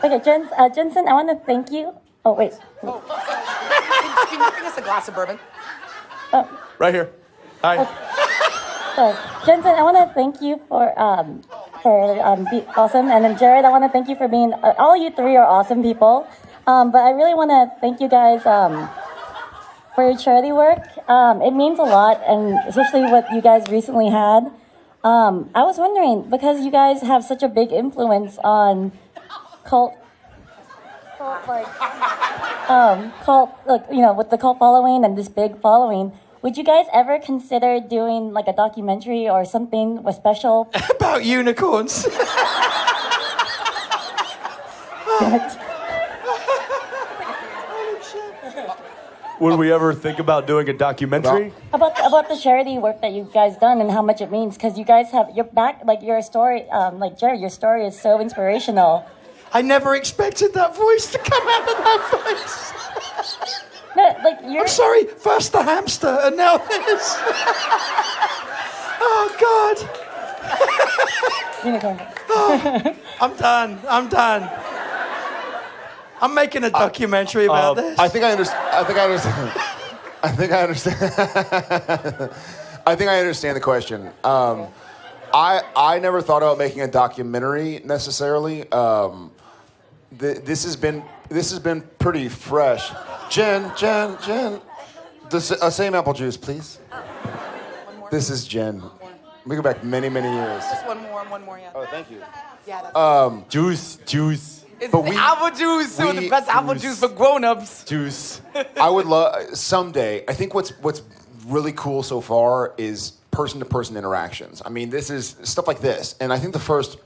Okay, Jensen, I want to thank you. Oh, wait. Can you bring us a glass of bourbon? Right here. Hi. So, Jensen, I want to thank you for being awesome, and then Jared, I want to thank you for being. All you three are awesome people, but I really want to thank you guys for your charity work. It means a lot, and especially what you guys recently had. I was wondering, because you guys have such a big influence on cult, with the cult following and this big following. Would you guys ever consider doing like a documentary or something with special About unicorns. Would we ever think about doing a documentary? about the charity work that you guys done and how much it means? Because you guys have your back, like your story, like Jared, your story is so inspirational. I never expected that voice to come out of that voice. No, like you're. I'm sorry. First the hamster, and now this. Oh God. Unicorn. Oh, I'm done. I'm making a documentary about this. I think I understand. I think I understand the question. I never thought about making a documentary necessarily. This has been pretty fresh. Jen, same apple juice, please. This is Jen. We go back many years. Just one more, yeah. Oh, thank you. Yeah, that's Juice. It's the apple juice. So the best apple juice for grown-ups. Juice. I would love someday. I think what's really cool so far is person-to-person interactions. I mean, this is stuff like this, and I think the first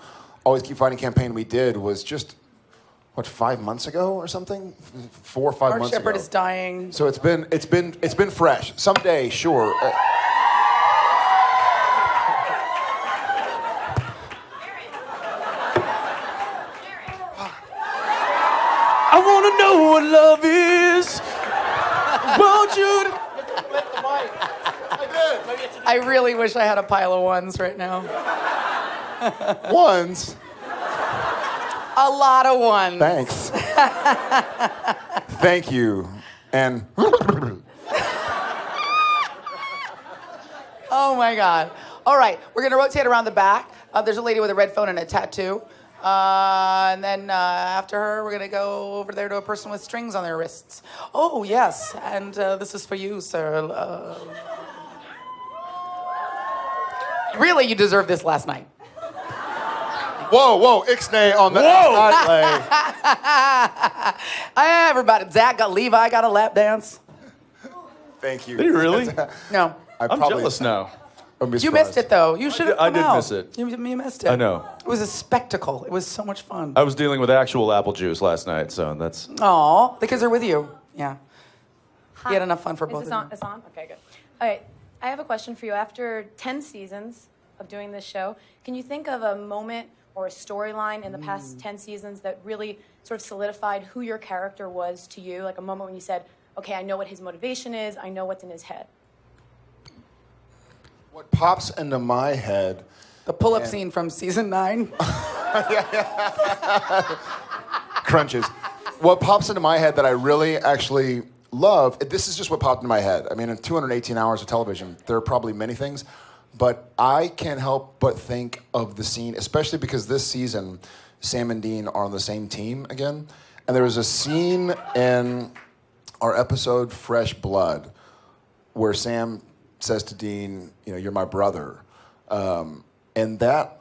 Always Keep Fighting campaign we did was just 5 months ago or something, 4 or 5 Our months Sheppard ago. is dying. So it's been fresh. Someday, sure. I want to know what love is. Won't you? I really wish I had a pile of ones right now. Ones? A lot of ones. Thanks. Thank you. And Oh my God. All right, we're gonna rotate around the back. There's a lady with a red phone and a tattoo. And then after her, we're gonna go over there to a person with strings on their wrists. Oh yes, and this is for you, sir. Really, you deserved this last night. Whoa, Ixnay on the Everybody, Levi got a lap dance. Thank you. Did he really? No. I'm jealous now. You missed it though. You should have I come did out. miss it. You missed it. I know. It was a spectacle. It was so much fun. I was dealing with actual apple juice last night, so that's. Aw, the kids are with you. Yeah. You had enough fun for both Is of this you. on? Okay, good. All right, I have a question for you. After 10 seasons of doing this show, can you think of a moment or a storyline in the past 10 seasons that really sort of solidified who your character was to you? Like a moment when you said, okay, I know what his motivation is, I know what's in his head. What pops into my head... The pull-up scene from season 9. Crunches. What pops into my head that I really actually love, this is just what popped into my head. I mean, in 218 hours of television, there are probably many things, but I can't help but think of the scene, especially because this season, Sam and Dean are on the same team again. And there was a scene in our episode Fresh Blood where Sam says to Dean, you're my brother. And that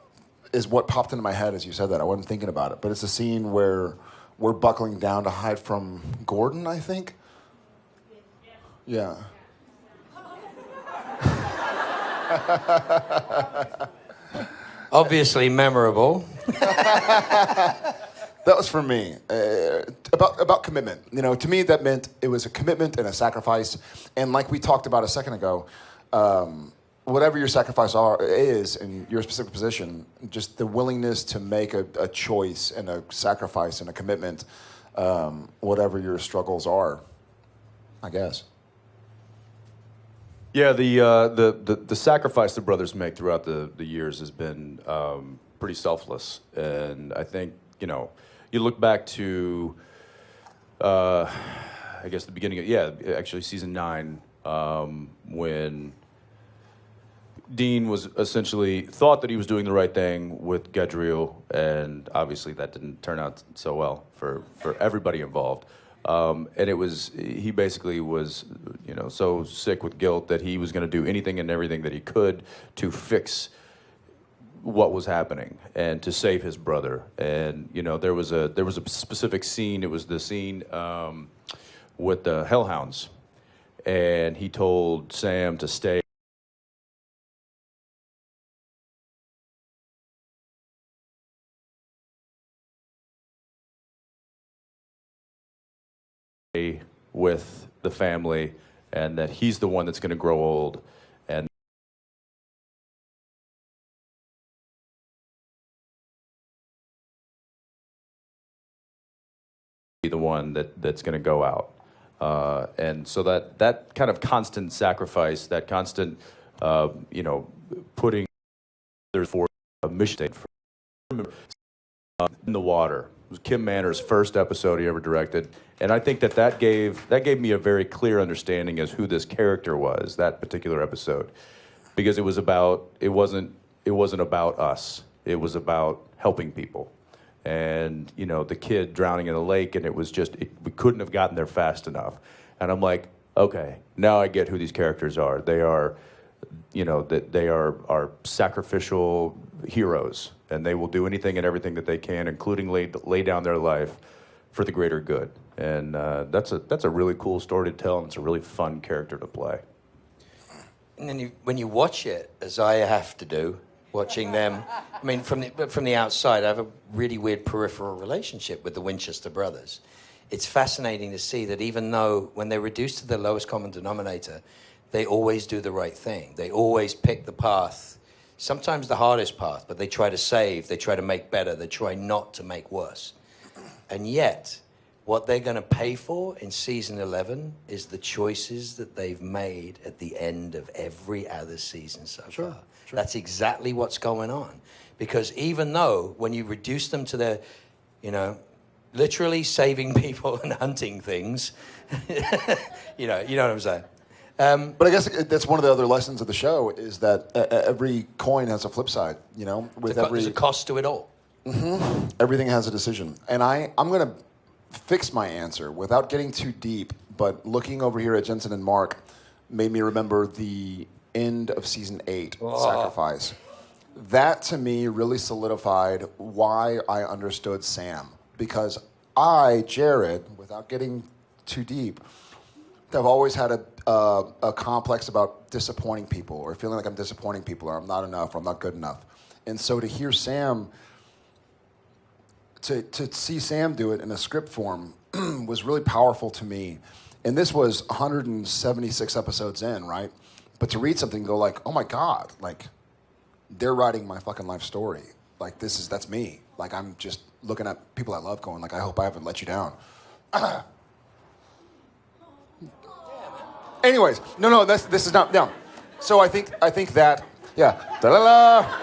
is what popped into my head as you said that. I wasn't thinking about it, but it's a scene where we're buckling down to hide from Gordon, I think. Yeah. Obviously memorable. That was for me. About commitment. You know, to me, that meant it was a commitment and a sacrifice. And like we talked about a second ago, whatever your sacrifice is in your specific position, just the willingness to make a choice and a sacrifice and a commitment, whatever your struggles are, I guess. Yeah, the sacrifice the brothers make throughout the years has been pretty selfless, and I think, you know, you look back to I guess the beginning of actually season 9, when Dean was essentially thought that he was doing the right thing with Gagliardi, and obviously that didn't turn out so well for everybody involved. And he basically was, you know, so sick with guilt that he was going to do anything and everything that he could to fix what was happening and to save his brother. And, you know, there was a specific scene. It was the scene with the Hellhounds, and he told Sam to stay with the family, and that he's the one that's going to grow old, and be the one that's going to go out. And so that kind of constant sacrifice, that constant, you know, putting for a mission in the water. It was Kim Manner's first episode he ever directed, and I think that gave me a very clear understanding as who this character was, that particular episode, because it wasn't about us. It was about helping people, and, you know, the kid drowning in the lake, and it was just we couldn't have gotten there fast enough, and I'm like, okay, now I get who these characters are. They are, you know, that they are sacrificial heroes, and they will do anything and everything that they can, including lay down their life for the greater good. And that's a really cool story to tell, and it's a really fun character to play. And then when you watch it, as I have to do, watching them, I mean, from the outside, I have a really weird peripheral relationship with the Winchester brothers. It's fascinating to see that even though when they're reduced to the lowest common denominator, they always do the right thing. They always pick the path, sometimes the hardest path, but they try to save, they try to make better, they try not to make worse. And yet, what they're going to pay for in season 11 is the choices that they've made at the end of every other season so far. Sure. That's exactly what's going on. Because even though when you reduce them to their, you know, literally saving people and hunting things, you know what I'm saying? But I guess that's one of the other lessons of the show is that every coin has a flip side, you know? There's a cost to it all. Mm-hmm. Everything has a decision. And I'm going to fix my answer without getting too deep, but looking over here at Jensen and Mark made me remember the end of season 8, Sacrifice. That, to me, really solidified why I understood Sam. Because Jared, without getting too deep, I've always had a complex about disappointing people or feeling like I'm disappointing people or I'm not enough or I'm not good enough. And so to hear Sam, to see Sam do it in a script form was really powerful to me. And this was 176 episodes in, right? But to read something and go like, oh my God, like they're writing my fucking life story. Like that's me. Like I'm just looking at people I love going like, I hope I haven't let you down. Anyways, no, this is not, no. So I think that, yeah. Da-la-la.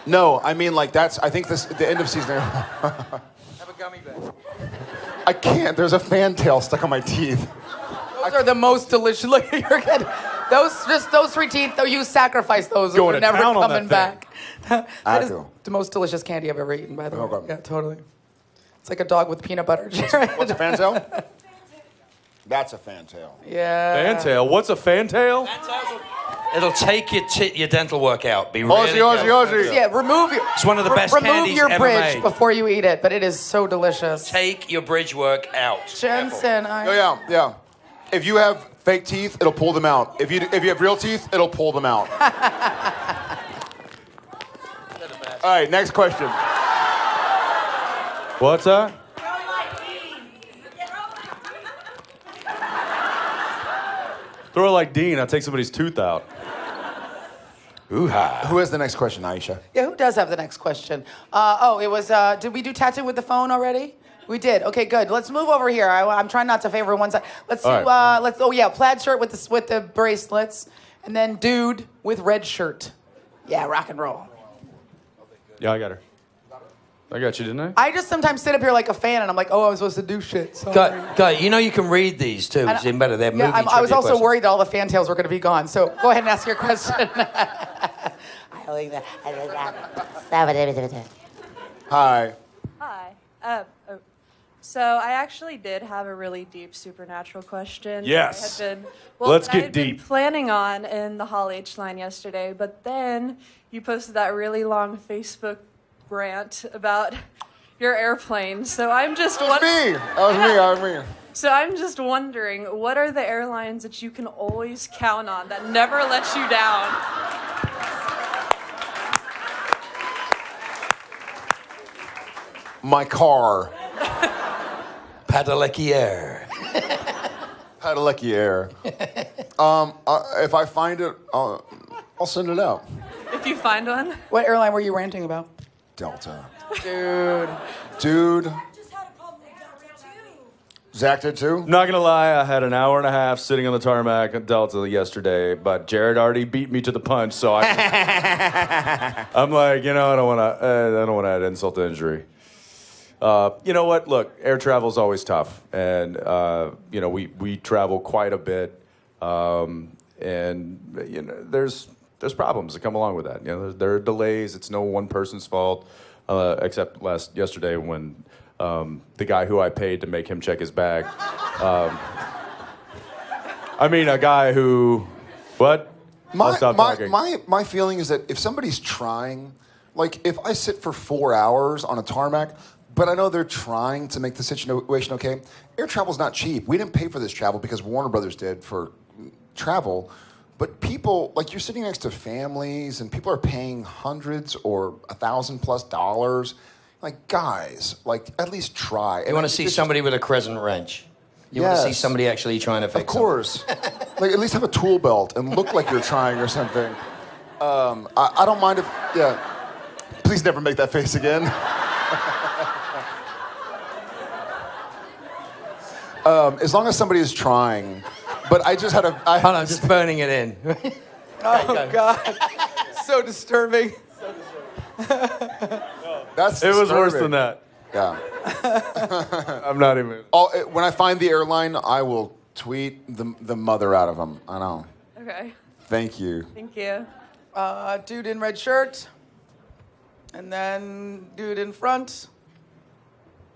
No, I mean like I think the end of season. Have a gummy bear. I can't, there's a fantail stuck on my teeth. Those are the most delicious. Look at your kid. Those 3 teeth, though, you sacrifice those. Going They're to never town on coming that back. That is the most delicious candy I've ever eaten, by the way. Okay. Yeah, totally. It's like a dog with peanut butter, Jared. What's a fantail? That's a fantail. Yeah. Fantail? What's a fantail? It'll take your dental work out. Be really Aussie. Yeah, remove your. It's one of the best remove candies your ever bridge made. before you eat it, but it is so delicious. Take your bridge work out. Jensen, Yeah. If you have fake teeth, it'll pull them out. If you have real teeth, it'll pull them out. All right, next question. What's that? Throw it like Dean. I'll take somebody's tooth out. Ooh-ha. Who has the next question, Aisha? Yeah, who does have the next question? It was, did we do tattoo with the phone already? We did. Okay, good. Let's move over here. I'm trying not to favor one side. Let's do, plaid shirt with the bracelets. And then dude with red shirt. Yeah, rock and roll. Yeah, I got her. I got you, didn't I? I just sometimes sit up here like a fan, and I'm like, oh, I'm supposed to do shit. Sorry. Guy, you know you can read these too. It's even better. They're movie I was also questions. worried that all the fantails were going to be gone. So go ahead and ask your question. Hi. Hi. So I actually did have a really deep supernatural question. Yes. I had been, Let's I get had been deep. planning on in the Hall H line yesterday, but then you posted that really long Facebook rant about your airplane. So I'm just That was me. So I'm just wondering, what are the airlines that you can always count on that never let you down? My car. Padalecki Air. Padalecki Air. If I find it, I'll send it out. If you find one. What airline were you ranting about? Delta. Dude. Zach did too? Not gonna lie, I had an hour and a half sitting on the tarmac at Delta yesterday, but Jared already beat me to the punch, so I'm like, I don't want to add insult to injury. You know what? Look, air travel is always tough, and we travel quite a bit, and there's problems that come along with that. There are delays. It's no one person's fault, except yesterday when the guy who I paid to make him check his bag. A guy who, what? I'll stop talking. My feeling is that if somebody's trying, like if I sit for 4 hours on a tarmac, but I know they're trying to make the situation okay. Air travel's not cheap. We didn't pay for this travel because Warner Brothers did for travel. But people, like you're sitting next to families and people are paying hundreds or $1,000+ Like, guys, like at least try. You want to see somebody with a crescent wrench. You want to see somebody actually trying to fix Of course. Like at least have a tool belt and look like you're trying or something. I don't mind if, Please never make that face again. As long as somebody is trying. But I just had a... Hold on, just burning it in. Oh, God. So disturbing. That's It was worse disturbing. than that. Yeah. I'm not even... When I find the airline, I will tweet the mother out of them. I know. Okay. Thank you. Thank you. Dude in red shirt. And then dude in front.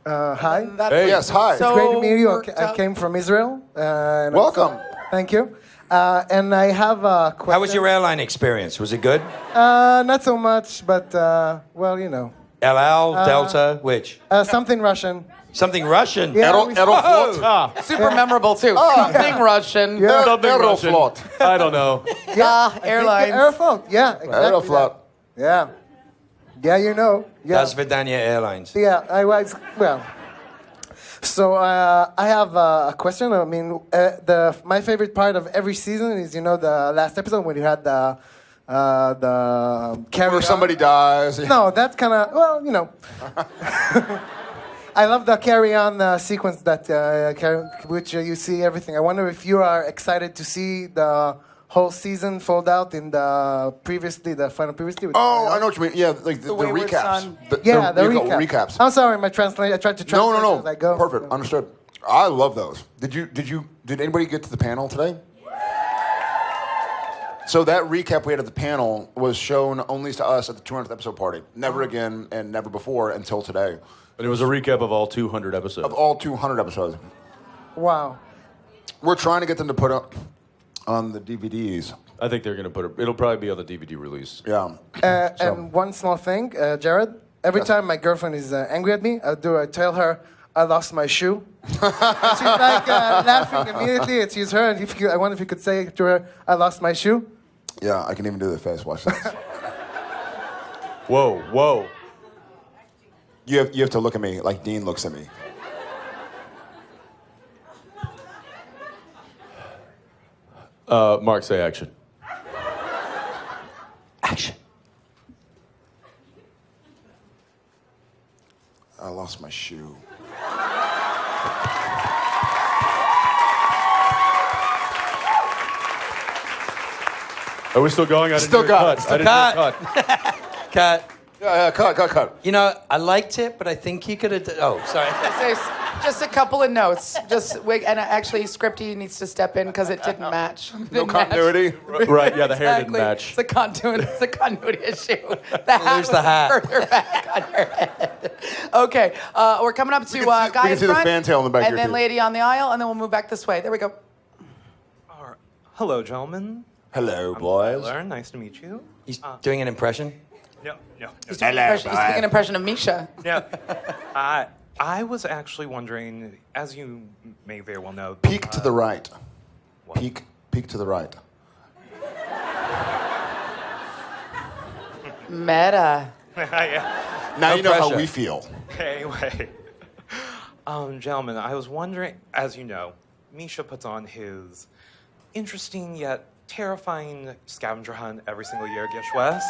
Hi. Yes, hi. It's great to meet you. I So- came from Israel. And Welcome. Thank you. And I have a question. How was your airline experience? Was it good? Not so much, but, El Al, Delta, which? Something Russian. Something Russian? Yeah, Aeroflot. Super memorable, too. Something Russian. Yeah. Something Russian. Aeroflot. I don't know. Airlines. Aeroflot, yeah. Exactly Aeroflot. that. Yeah. Yeah, you know. Yeah. Das Vidania Airlines. Yeah, I was, well. So I have a question. I mean, my favorite part of every season is, the last episode when you had the carry Where on. somebody dies. No, that's kind of, I love the carry-on sequence that which you see everything. I wonder if you are excited to see the whole season fold out in the final previously. Oh, I know what you mean. Yeah, like the Wayward recaps. Son. The recaps. I'm sorry, I tried to translate No. as I go. Perfect. Understood. I love those. Did anybody get to the panel today? So that recap we had at the panel was shown only to us at the 200th episode party. Never again and never before until today. But it was a recap of all 200 episodes. Of all 200 episodes. Wow. We're trying to get them to put up on the DVDs. I think they're going to put it. It'll probably be on the DVD release. Yeah. And one small thing, Jared. Every time my girlfriend is angry at me, I tell her I lost my shoe. She's like laughing immediately. It's her. And I wonder if you could say to her, I lost my shoe. Yeah, I can even do the face. Watch this. Whoa. You have to look at me like Dean looks at me. Mark, say action. Action. I lost my shoe. Are we still going? I didn't Still hear got it. cut. Still I didn't hear cut. Cut. Yeah, cut. You know, I liked it, but I think he could have. Oh, sorry. Just a couple of notes. And actually, Scripty needs to step in because it didn't match. No continuity. Right? Yeah, the hair didn't Exactly. match. It's a continuity issue. Lose the hat. Further back on your head. Okay, we're coming up to We guy can in see the front, fantail in the back and here, then too. lady on the aisle, and then we'll move back this way. There we go. Hello, gentlemen. Hello, I'm boys. Tyler. Nice to meet you. He's doing an impression. No. He's doing an impression of Misha. Yeah. I was actually wondering, as you may very well know, Peek to the right. Peek to the right. Meta. Yeah. Now No you know how pressure. we feel. Anyway, gentlemen, I was wondering, as you know, Misha puts on his interesting yet terrifying scavenger hunt every single year, Gishwes.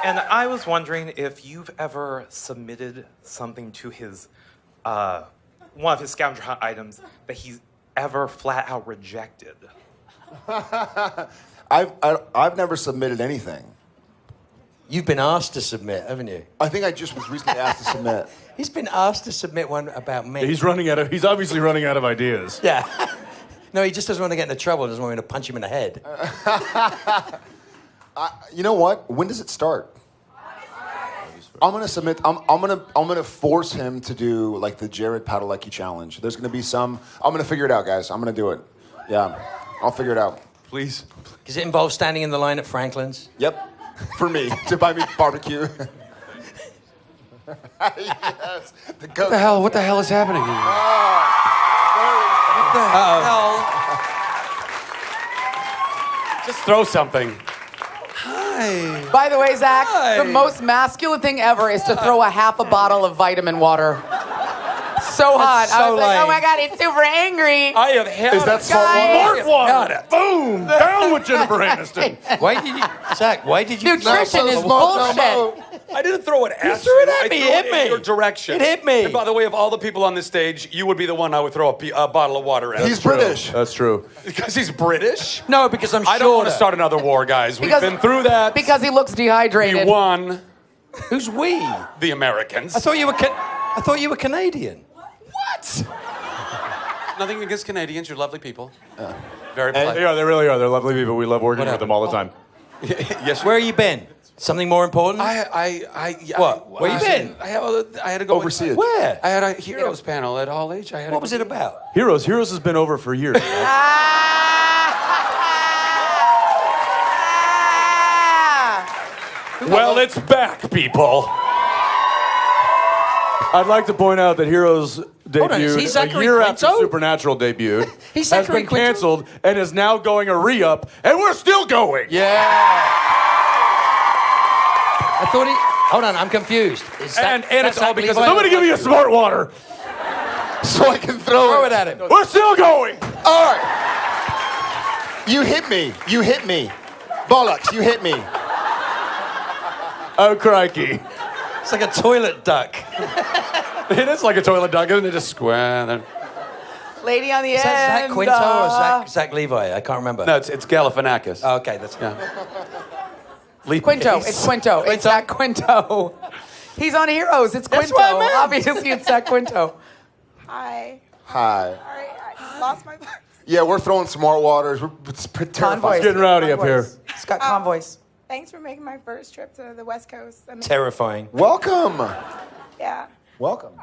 And I was wondering if you've ever submitted something to his, one of his scavenger hunt items that he's ever flat out rejected. I've never submitted anything. You've been asked to submit, haven't you? I think I just was recently asked to submit. He's been asked to submit one about me. He's obviously running out of ideas. Yeah. No, he just doesn't want to get into trouble. He doesn't want me to punch him in the head. You know what? When does it start? I'm gonna submit. I'm gonna force him to do like the Jared Padalecki challenge. There's gonna be some. I'm gonna figure it out, guys. I'm gonna do it. Yeah, I'll figure it out. Please. Does it involve standing in the line at Franklin's? Yep. For me to buy me barbecue. Yes. What the hell is happening here? What the hell? Just throw something. Hi. By the way, Zach, the most masculine thing ever is to throw a half a bottle of vitamin water. So hot. I was like, oh my God, it's super angry. I have had Is that salt water? Boom! Down with Jennifer Aniston. Why did you, Zach? Why did you? Nutrition is bullshit. I didn't throw it at you. threw it at I me. threw It hit in me. your direction. It hit me. And by the way, of all the people on this stage, you would be the one I would throw a bottle of water at. He's British. That's true. Because he's British? No, because I'm I don't want to shorter. start another war, guys. Because- We've been through that. Because he looks dehydrated. We won. Who's we? The Americans. I thought you were Canadian. What? Nothing against Canadians. You're lovely people. Very They polite. are. They really are. They're lovely people. We love working with them all the time. Yes. Where you been? Something more important? What? Where you been? I had to go overseas. Where? I had a heroes panel at Hall H. What was it about? Heroes has been over for years. Well, it's back, people. I'd like to point out that Heroes on, is he debuted a Zachary year after Quinto? Supernatural debuted, He's has Zachary been Quinto? canceled, and is now going a re-up, and we're still going. Yeah. I thought he. Hold on, I'm confused. Is And that it's all Zach because Levi? Somebody give me a smart water. So I can throw it at him. We're still going. All right. You hit me. You hit me. Bollocks, you hit me. Oh, crikey. It's like a toilet duck. It is like a toilet duck, isn't it? Just square. Lady on the Is end. that Zach Quinto or Zach Levi? I can't remember. No, it's Galifianakis. Oh, okay, that's Quinto. It's Quinto. It's Zach Quinto. He's on Heroes. It's That's Quinto. what I meant. Obviously, it's Zach Quinto. Hi. Hi. Sorry, I lost my voice. Yeah, we're throwing smart waters. It's terrifying. Convoys. Getting rowdy up here. It's got convoys. Thanks for making my first trip to the West Coast. I mean, terrifying. Welcome. yeah. Welcome.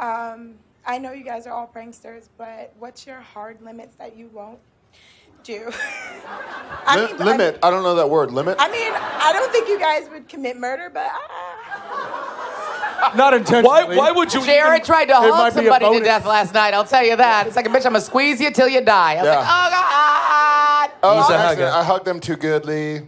I know you guys are all pranksters, but what's your hard limits that you won't do? Limit. I don't know that word. Limit. I mean, I don't think you guys would commit murder, but Not intentionally. Why would you Jared tried to It hug might be a somebody to bonus. death last night. I'll tell you that. It's like, bitch, I'm going to squeeze you till you die. I was Yeah. like, oh, God. Oh, He's a accident. hugger. I hugged them too goodly.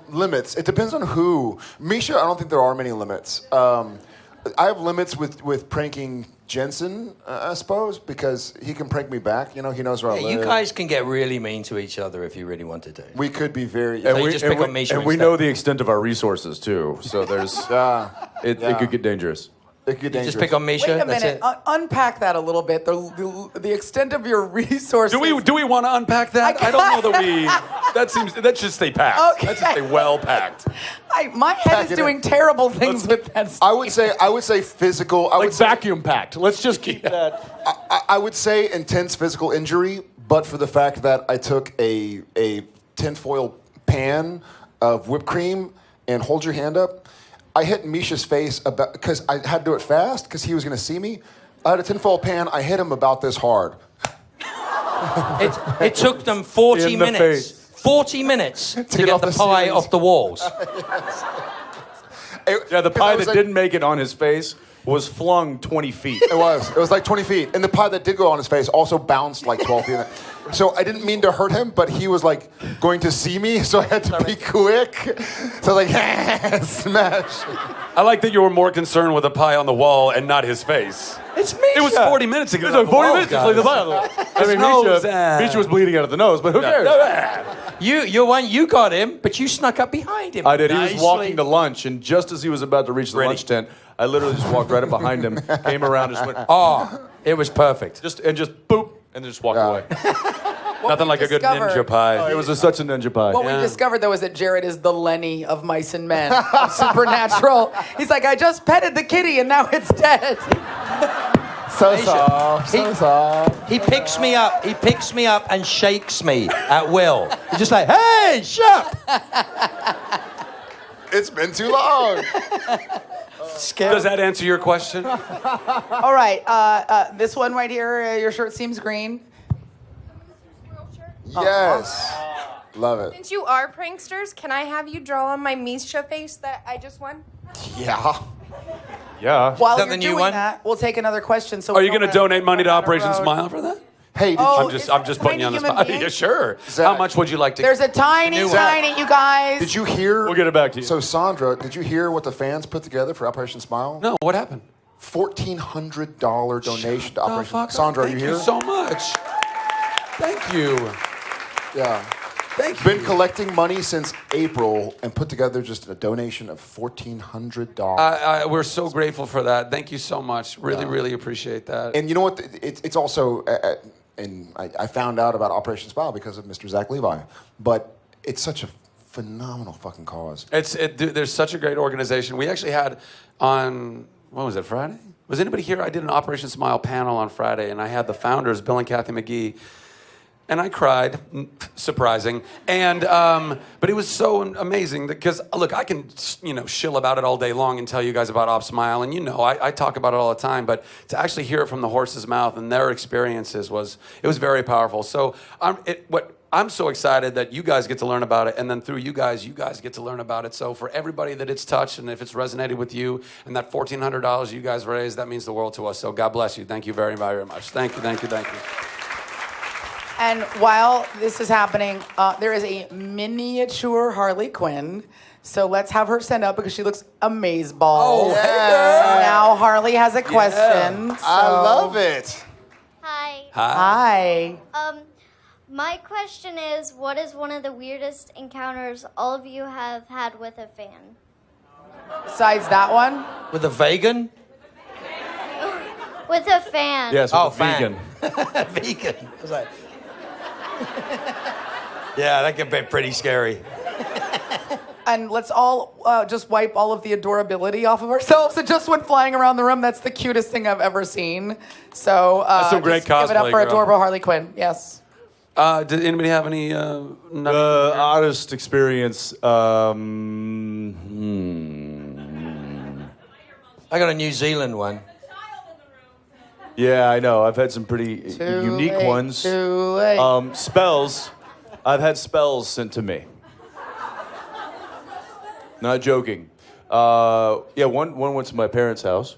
Limits. It depends on who. Misha, I don't think there are many limits. I have limits with pranking Jensen, I suppose, because he can prank me back. You know, he knows where I live. You guys can get really mean to each other if you really wanted to. We could be very... So you just pick on Misha and we instead. know the extent of our resources, too. So there's... It could get dangerous. It could get dangerous. Just pick on Misha. Wait a that's minute. it. Unpack that a little bit. The extent of your resources. Do we want to unpack that? I don't know that we. That should stay packed. Okay. That should stay well packed. My head is doing terrible things with that. I would say physical. I would say, vacuum packed. Let's just keep that. I would say intense physical injury, but for the fact that I took a tinfoil pan of whipped cream and hold your hand up. I hit Misha's face because I had to do it fast because he was going to see me. I had a tinfoil pan. I hit him about this hard. It took them 40 In the minutes. face. 40 minutes to get off the the pie series. off the walls. Yeah, the pie that like- didn't make it on his face was flung 20 feet. It was like 20 feet. And the pie that did go on his face also bounced like 12 feet. So I didn't mean to hurt him, but he was like going to see me, so I had to be quick. So I was like, smash. I like that you were more concerned with the pie on the wall and not his face. It's Misha. It was 40 minutes ago. It was like 40 minutes to leave the pie on the wall. I mean, nose, Misha was bleeding out of the nose, but who cares? You got him, but you snuck up behind him. I did. He nicely. was walking to lunch, and just as he was about to reach the lunch tent, I literally just walked right up behind him, came around, and just went, Oh, it was perfect. just boop, and then just walked away. Nothing like a good discovered- ninja pie. Oh, it was such a ninja pie. What we discovered, though, is that Jared is the Lenny of Mice and Men. Of Supernatural. He's like, I just petted the kitty, and now it's dead. So soft. He picks me up. He picks me up and shakes me at will. He's just like, "Hey, Shep!" It's been too long. Does that answer your question? All right. This one right here, your shirt seems green. Yes. Love it. Since you are pranksters, can I have you draw on my Misha face that I just won? Yeah. Yeah. While that you're the new doing one? that, we'll take another question. So Are we you going to don't donate money to run down a Operation road. Smile for that? Hey, did Oh, I'm just putting you on the tiny spot. human Yeah, being? sure. Zach, How much would you like to? There's a tiny, New one. tiny, you guys. Did you hear? We'll get it back to you. So, Sandra, did you hear what the fans put together for Operation Smile? No, what happened? $1,400 donation to Oh, Operation. fuck. Sandra, are Thank you here? so much. Thank you. Yeah. Thank Been you. collecting money since April and put together just a donation of $1,400. We're so grateful for that. Thank you so much. Really, really appreciate that. And you know what? It's also, and I found out about Operation Smile because of Mr. Zach Levi. But it's such a phenomenal fucking cause. There's such a great organization. We actually had on, what was it, Friday? Was anybody here? I did an Operation Smile panel on Friday, and I had the founders, Bill and Kathy McGee. And I cried, surprising, and but it was so amazing because look, I can shill about it all day long and tell you guys about Op Smile, and I talk about it all the time, but to actually hear it from the horse's mouth and their experiences was very powerful. So I'm so excited that you guys get to learn about it, and then through you guys get to learn about it. So for everybody that it's touched, and if it's resonated with you, and that $1,400 you guys raised, that means the world to us. So God bless you. Thank you very, very much. Thank you, thank you, thank you. And while this is happening, there is a miniature Harley Quinn. So let's have her stand up because she looks amazeball. Oh, yeah. Now Harley has a question. Yeah. I love it. Hi. Hi. My question is, what is one of the weirdest encounters all of you have had with a fan? Besides that one? With a vegan? With a fan. Yes, with a vegan. Vegan. I was like, yeah, that could be pretty scary. And let's all just wipe all of the adorability off of ourselves. It just went flying around the room. That's the cutest thing I've ever seen. So That's some great just give it up cosplay, for girl. adorable Harley Quinn. Yes. Did anybody have any? Oddest experience. I got a New Zealand one. Yeah, I know. I've had some pretty Too unique late, ones. Too late. Spells. I've had spells sent to me. Not joking. One went to my parents' house.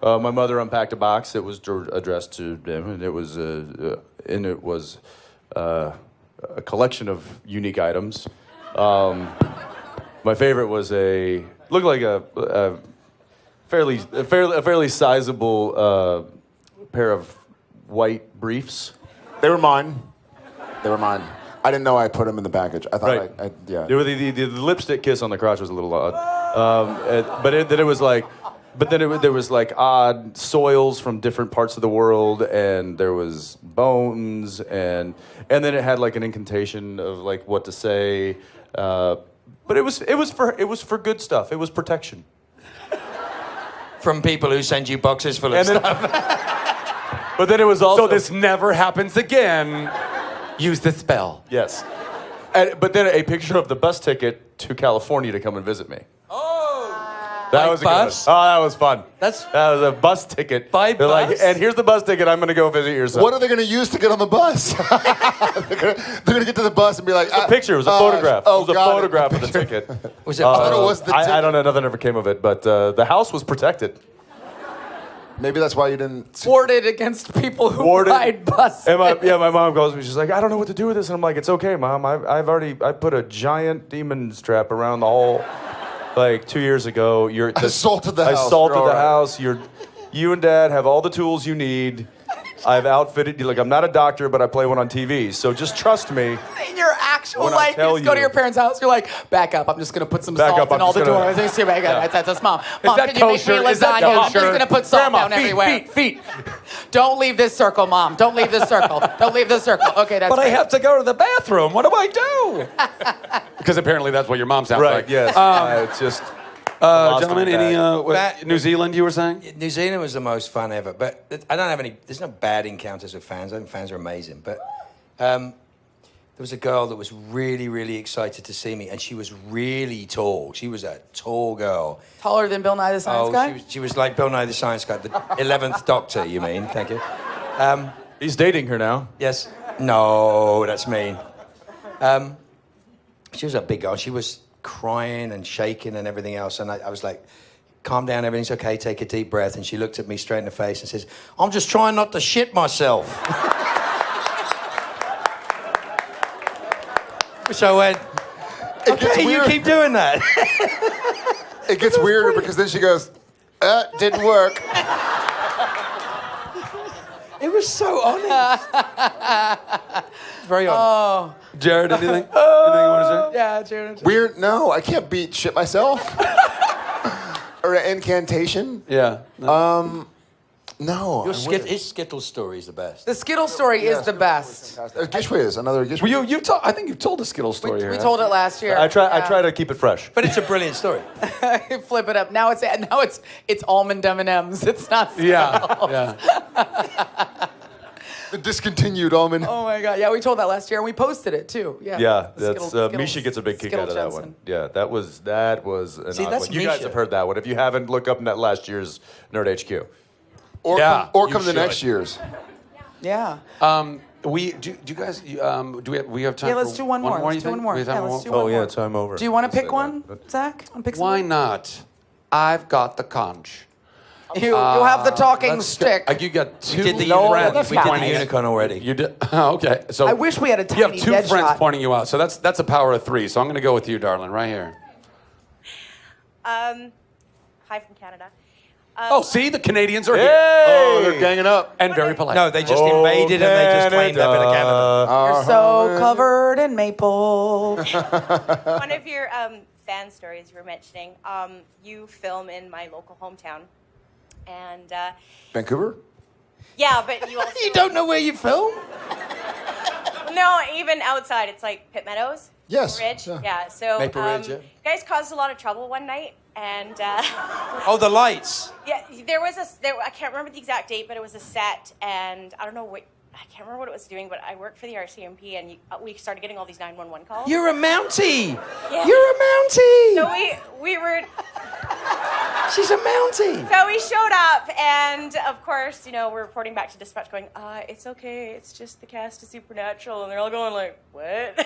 My mother unpacked a box that was addressed to them, and it was a collection of unique items. My favorite was looked like a fairly sizable pair of white briefs. They were mine. I didn't know I put them in the package. I thought Right. yeah. The lipstick kiss on the crotch was a little odd, then it was like, there was like odd soils from different parts of the world, and there was bones, and then it had like an incantation of like what to say, but it was for good stuff. It was protection from people who send you boxes full of stuff. But then it was also So this never happens again. Use the spell. Yes. But then a picture of the bus ticket to California to come and visit me. That By was bus? a good one. Oh, that was fun. That was a bus ticket. By They're like, bus? and here's the bus ticket. I'm going to go visit your son. What are they going to use to get on the bus? they're going to get to the bus and be like, It was a picture. It was a photograph. Oh, it was a got photograph of the ticket. Was it? I thought it was the ticket. I don't know. Nothing ever came of it. But the house was protected. Maybe that's why you didn't. Warded against people who ride buses. And my mom calls me. She's like, I don't know what to do with this. And I'm like, it's okay, Mom. I put a giant demon strap around the whole. Like 2 years ago, I assaulted the house. I assaulted You're the all house. You and Dad have all the tools you need. I've outfitted you. Like, I'm not a doctor, but I play one on TV. So just trust me. In your actual When I life, you tell just go to you- your parents' house. You're like, back up. I'm just gonna put some Back salt up, in I'm all just the gonna- doors. That's mom. Mom, that can you make me kosher? Is that lasagna? I'm just kosher? gonna put salt Grandma, down everywhere. feet. Don't leave this circle, Mom. Don't leave this circle. Don't leave this circle. Okay, that's But I great. have to go to the bathroom. What do I do? Because apparently that's what your mom sounds Right, like. yes. It's just... Gentlemen, any Back- New Zealand you were saying? New Zealand was the most fun ever, but I don't have any. There's no bad encounters with fans. I think fans are amazing, but there was a girl that was really, really excited to see me, and she was really tall. She was a tall girl. Taller than Bill Nye the Science Guy? She was like Bill Nye the Science Guy, the 11th Doctor. You mean? Thank you. He's dating her now. Yes. No, that's mean. She was a big girl. She was crying and shaking and everything else. And I was like, calm down, everything's okay, take a deep breath. And she looked at me straight in the face and says, I'm just trying not to shit myself. Which I went, okay, you keep doing that. It gets weirder because then she goes, didn't work. It was so honest. Very honest. Oh. Jared, anything? Anything you want to say? Yeah, Jared. Weird? No, I can't beat shit myself. Or an incantation. Yeah. No. His Skittles story is the best. The Skittle story is the best. Gishwiz, another Gishwiz. Well, I think you've told a Skittles story here. We told it last year. I try to keep it fresh. But it's a brilliant story. Flip it up. Now it's almond M&Ms. It's not Skittles. Yeah. The discontinued almond. Oh my God. Yeah, we told that last year and we posted it too. Yeah. Yeah, The that's Skittles- Misha gets a big kick Skittle out of that Jensen. one. Yeah, that was an See, odd that's one. You guys Misha. have heard that one. If you haven't, look up last year's Nerd HQ. Or Yeah, come you to should. next year's. Yeah. We do you guys we have time? Yeah, let's for do one more. you Let's do think? one more. We have Yeah, time let's for do one? one Oh more. yeah, time over. Do you want to Say pick that. one, Zach? Want to pick Why something? not? I've got the conch. You have the talking stick. You got two We did the friends. unicorn already. You did. Okay. So I wish we had a you have tiny two dead friends shot. pointing you out. So that's a power of three. So I'm going to go with you, darling, right here. Hi from Canada. Oh, see, the Canadians are here. Oh, they're ganging up. And very polite. No, they just invaded and they just claimed that bit of Canada. You're so covered in maple. One of your fan stories you were mentioning, you film in my local hometown. And Vancouver? yeah, but you also... You don't know where you film? No, even outside. It's like Pitt Meadows. Yes. Ridge. Yeah. Yeah, so Maple Ridge, yeah. you guys caused a lot of trouble one night. And Oh, the lights. yeah, there was I can't remember the exact date, but it was a set. And I don't know I can't remember what it was doing, but I worked for the RCMP, and we started getting all these 911 calls. You're a Mountie. Yeah. You're a Mountie. So we were... She's a Mountie. So we showed up, and of course, we're reporting back to dispatch going, it's okay, it's just the cast of Supernatural. And they're all going like, what?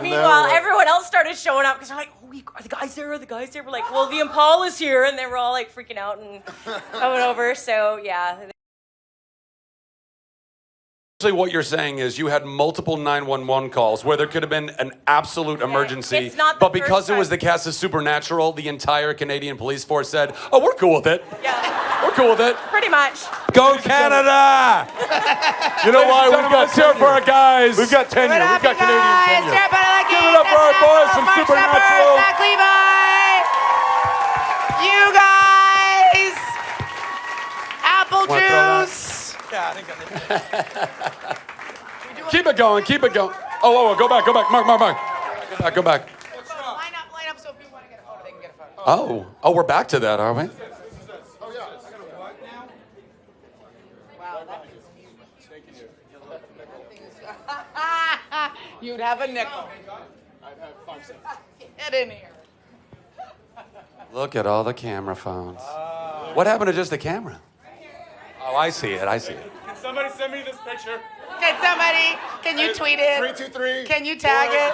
Meanwhile, everyone else started showing up because they're like, are the guys there? Are the guys there? We're like, well, the Impala's here. And they were all like freaking out and coming over. So, yeah. what you're saying is you had multiple 911 calls where there could have been an absolute emergency, it's not the but because first it was the cast of Supernatural, the entire Canadian police force said, "Oh, we're cool with it. We're cool with it." Pretty much. Go Canada! You know why? We've got cheer for our guys. We've got tenure. We've got Canadian tenure. Cheer Padalecki, Give it up for our boys from Mark Supernatural. Sheppard, Zach Levi. You guys. Apple juice. Yeah, I think Keep it going. Keep it going. Oh, go back. Mark. Go back. Line up so if people want to get a photo, they can get a photo. Oh, we're back to that, are we? You'd have a nickel. I'd have 5 cents. Get in here. Look at all the camera phones. What happened to just the camera? Oh, I see it. Can somebody send me this picture? Can you tweet it? 323. Can you tag it?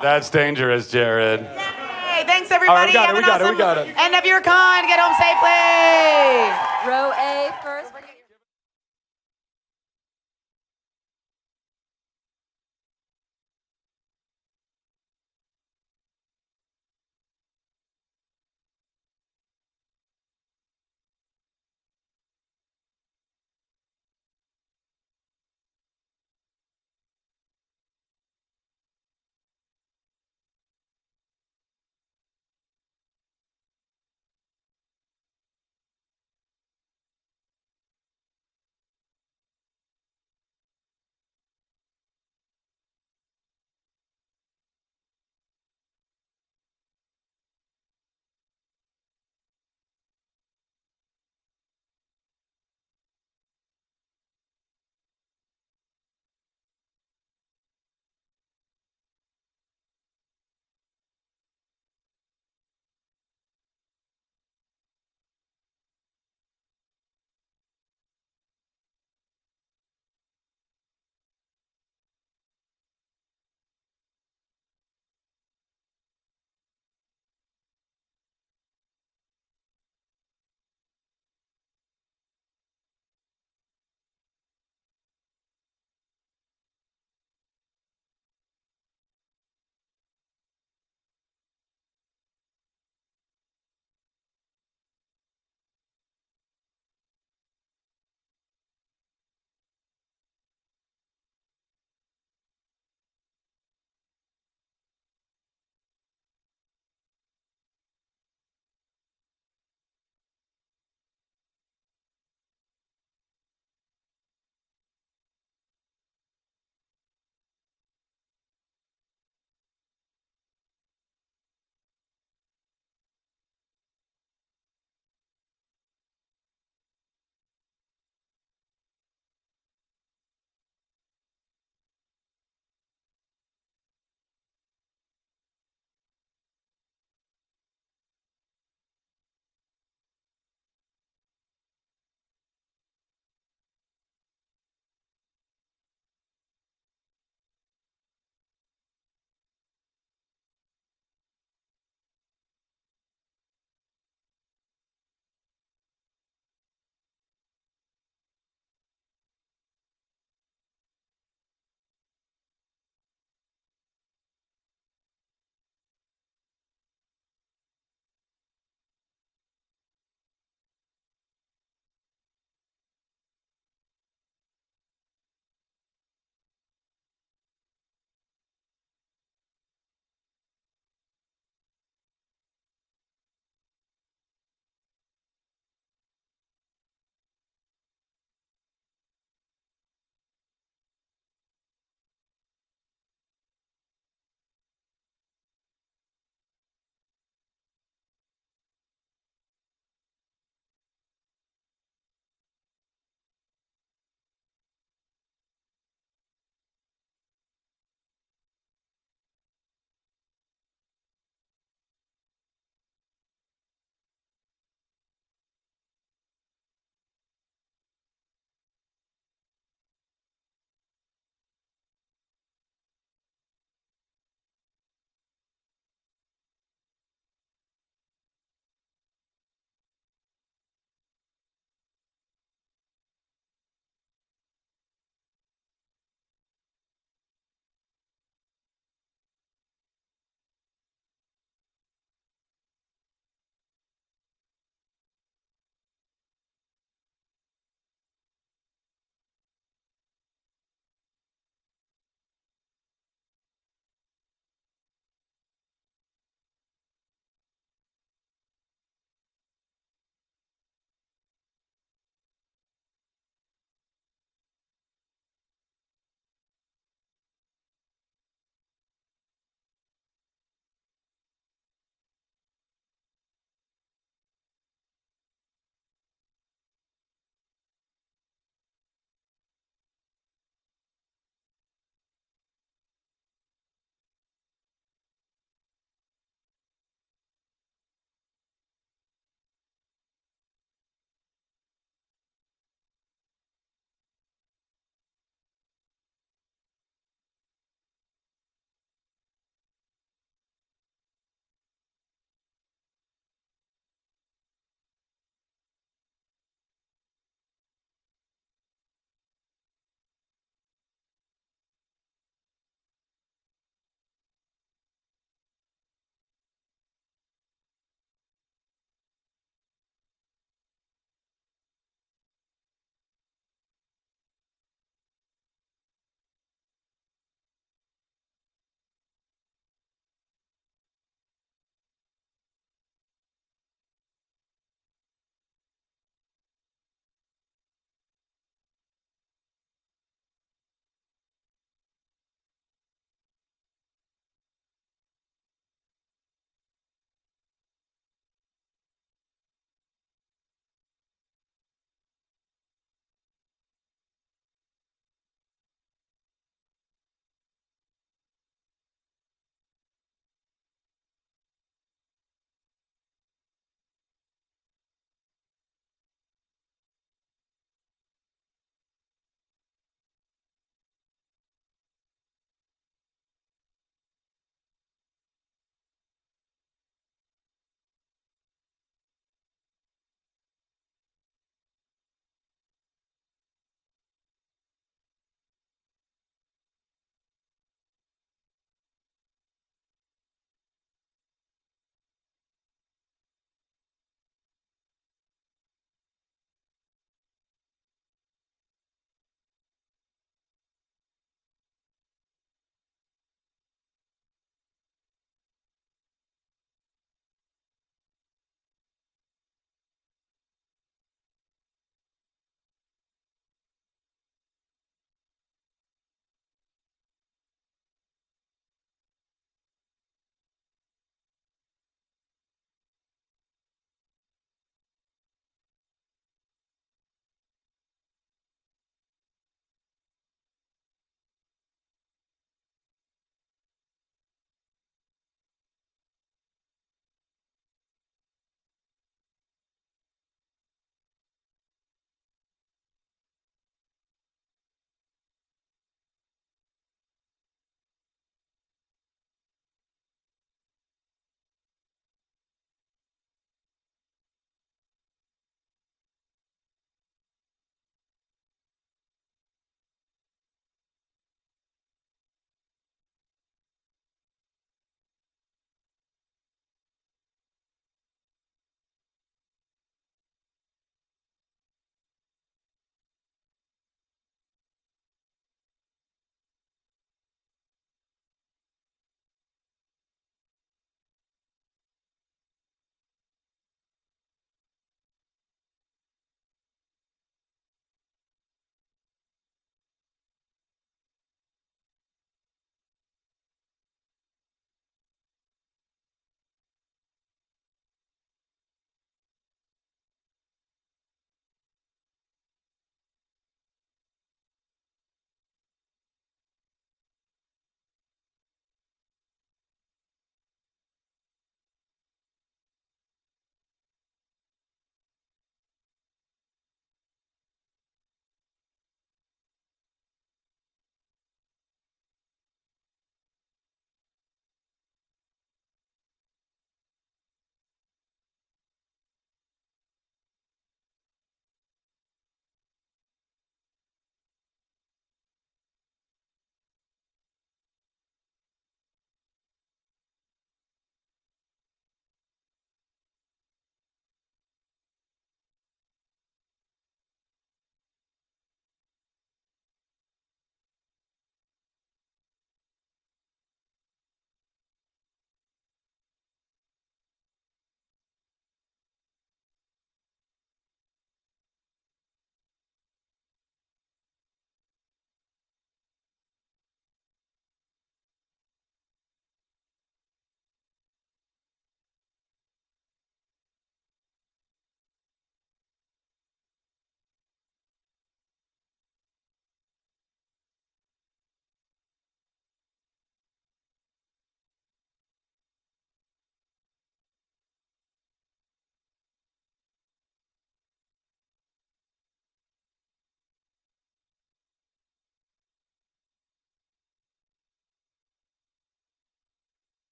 That's dangerous, Jared. Hey, thanks everybody. All right, we got it. End of your con. Get home safely. Row A first.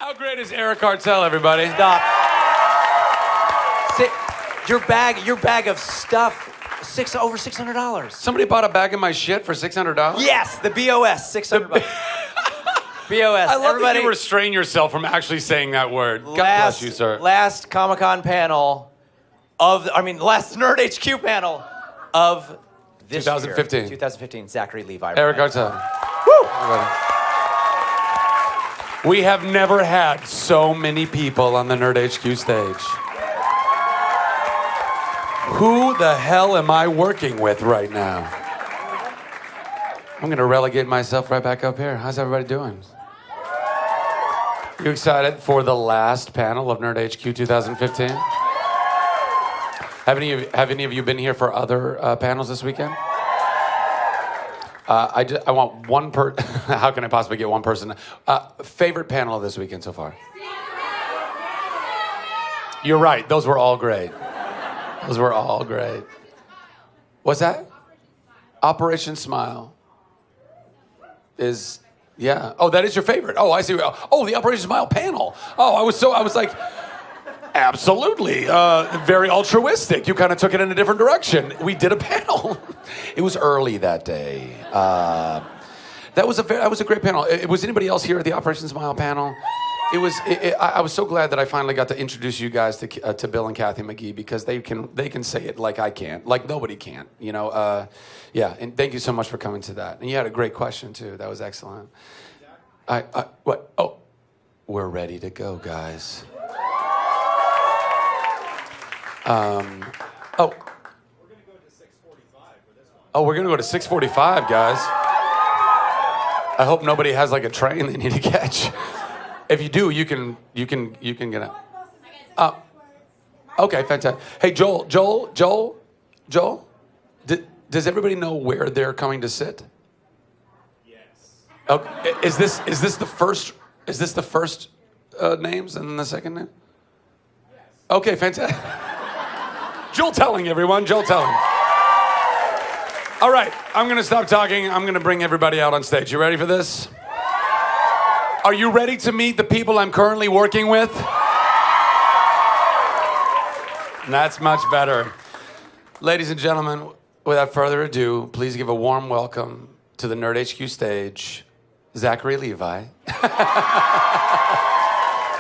How great is Eric Cartel, everybody? Stop. Your bag of stuff, over $600. Somebody bought a bag of my shit for $600? Yes, the BOS, $600. BOS. I love Everybody, that you restrain yourself from actually saying that word. God bless you, sir. Last Comic-Con panel last Nerd HQ panel of this 2015. year. 2015, Zachary Levi. Eric Cartel. Woo! We have never had so many people on the Nerd HQ stage. Who the hell am I working with right now? I'm going to relegate myself right back up here. How's everybody doing? You excited for the last panel of Nerd HQ 2015? Have any of you been here for other panels this weekend? I want one how can I possibly get one person? Favorite panel of this weekend so far? You're right. Those were all great. Those were all great. What's that? Operation Smile. Yeah. Oh, that is your favorite. Oh, I see. Oh, the Operation Smile panel. Oh, I was like, absolutely. Very altruistic. You kind of took it in a different direction. We did a panel. It was early that day. That was a great panel. Was anybody else here at the Operation Smile panel? I was so glad that I finally got to introduce you guys to Bill and Kathy McGee because they can say it like I can't, like nobody can, you know. Yeah, and thank you so much for coming to that. And you had a great question too. That was excellent. What? Oh, we're ready to go, guys. We're gonna go to 6:45, guys. I hope nobody has like a train they need to catch. If you do, you can get out. Okay, fantastic. Hey, Joel. Does everybody know where they're coming to sit? Yes. Okay. Is this the first? Is this the first names and then the second name? Yes. Okay, fantastic. Joel telling everyone. Joel telling. All right, I'm gonna stop talking. I'm gonna bring everybody out on stage. You ready for this? Are you ready to meet the people I'm currently working with? That's much better. Ladies and gentlemen, without further ado, please give a warm welcome to the Nerd HQ stage, Zachary Levi,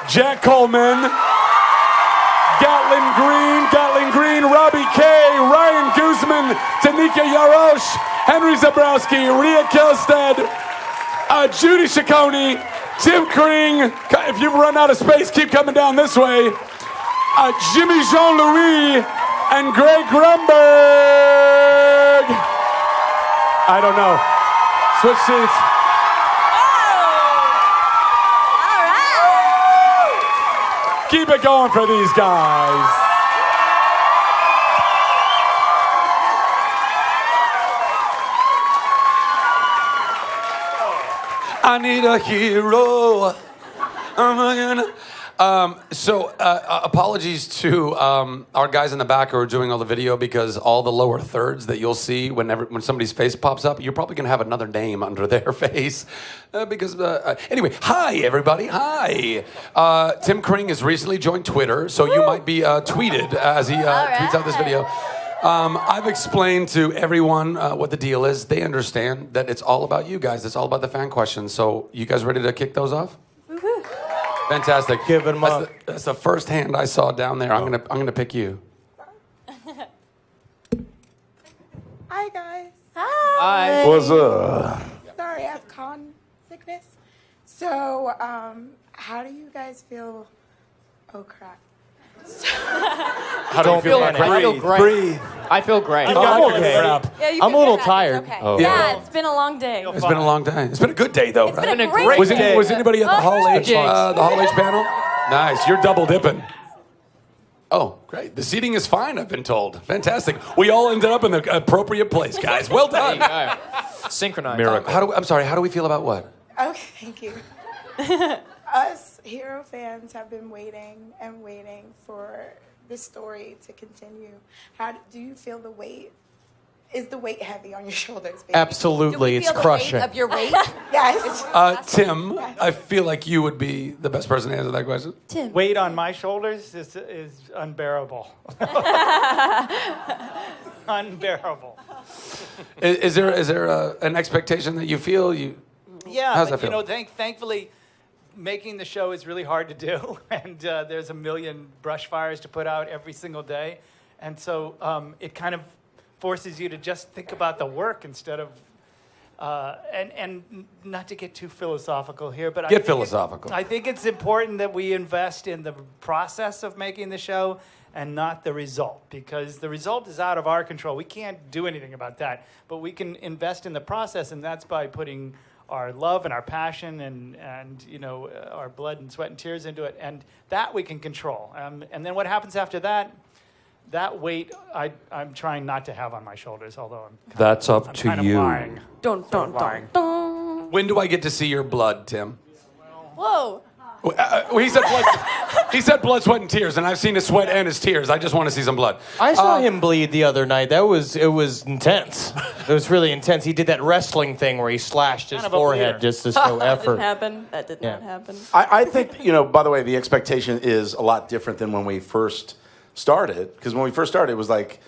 Jack Coleman, Gatlin Green, Robbie K, Ryan Guzman, Danika Yarosh, Henry Zabrowski, Rhea Kihlstedt, Judy Shekoni, Tim Kring. If you've run out of space, keep coming down this way. Jimmy Jean-Louis and Gregg Grumberg. I don't know. Switch seats. All right. Keep it going for these guys. I need a hero. Apologies to our guys in the back who are doing all the video because all the lower thirds that you'll see when somebody's face pops up, you're probably going to have another name under their face. Anyway, hi, everybody. Hi. Tim Kring has recently joined Twitter, so you might be tweeted as he tweets out this video. I've explained to everyone what the deal is. They understand that it's all about you guys. It's all about the fan questions. So you guys ready to kick those off? Woo-hoo. Fantastic. Give them up. That's the first hand I saw down there. I'm gonna pick you. Hi guys. Hi. What's up? Sorry, I have con sickness. So, how do you guys feel? Oh crap. How do you feel? I feel great. Breathe. I feel great. I'm a little tired. Okay. Oh. Yeah, it's been a long day. It's been a long day. It's been a good day, though. It's right? been a great day. Was anybody at the Hall H panel? Nice. You're double dipping. Oh, great. The seating is fine, I've been told. Fantastic. We all ended up in the appropriate place, guys. Well done. Synchronized. Miracle. I'm sorry. How do we feel about what? Okay, thank you. Us hero fans have been waiting and waiting for this story to continue. How do you feel the weight Is the weight heavy on your shoulders? Baby? Absolutely, it's crushing. Of your weight? Yes. Tim, I feel like you would be the best person to answer that question. Tim. Weight on my shoulders is unbearable. Unbearable. Is there an expectation that you feel you? Yeah, How's but, that feel? thankfully, making the show is really hard to do, and there's a million brush fires to put out every single day, and so it kind of forces you to just think about the work instead of, and not to get too philosophical here, but Get philosophical. I think it's important that we invest in the process of making the show and not the result, because the result is out of our control. We can't do anything about that, but we can invest in the process, and that's by putting our love and our passion and our blood and sweat and tears into it, and that we can control. And then what happens after that? That weight I'm trying not to have on my shoulders, although That's up I'm to kind of you. lying. When do I get to see your blood, Tim? Whoa. He said blood, sweat, and tears, and I've seen his sweat and his tears. I just want to see some blood. I saw him bleed the other night. It was intense. It was really intense. He did that wrestling thing where he slashed his forehead just to show effort. That did not happen. I think, by the way, the expectation is a lot different than when we first started. Because when we first started, it was like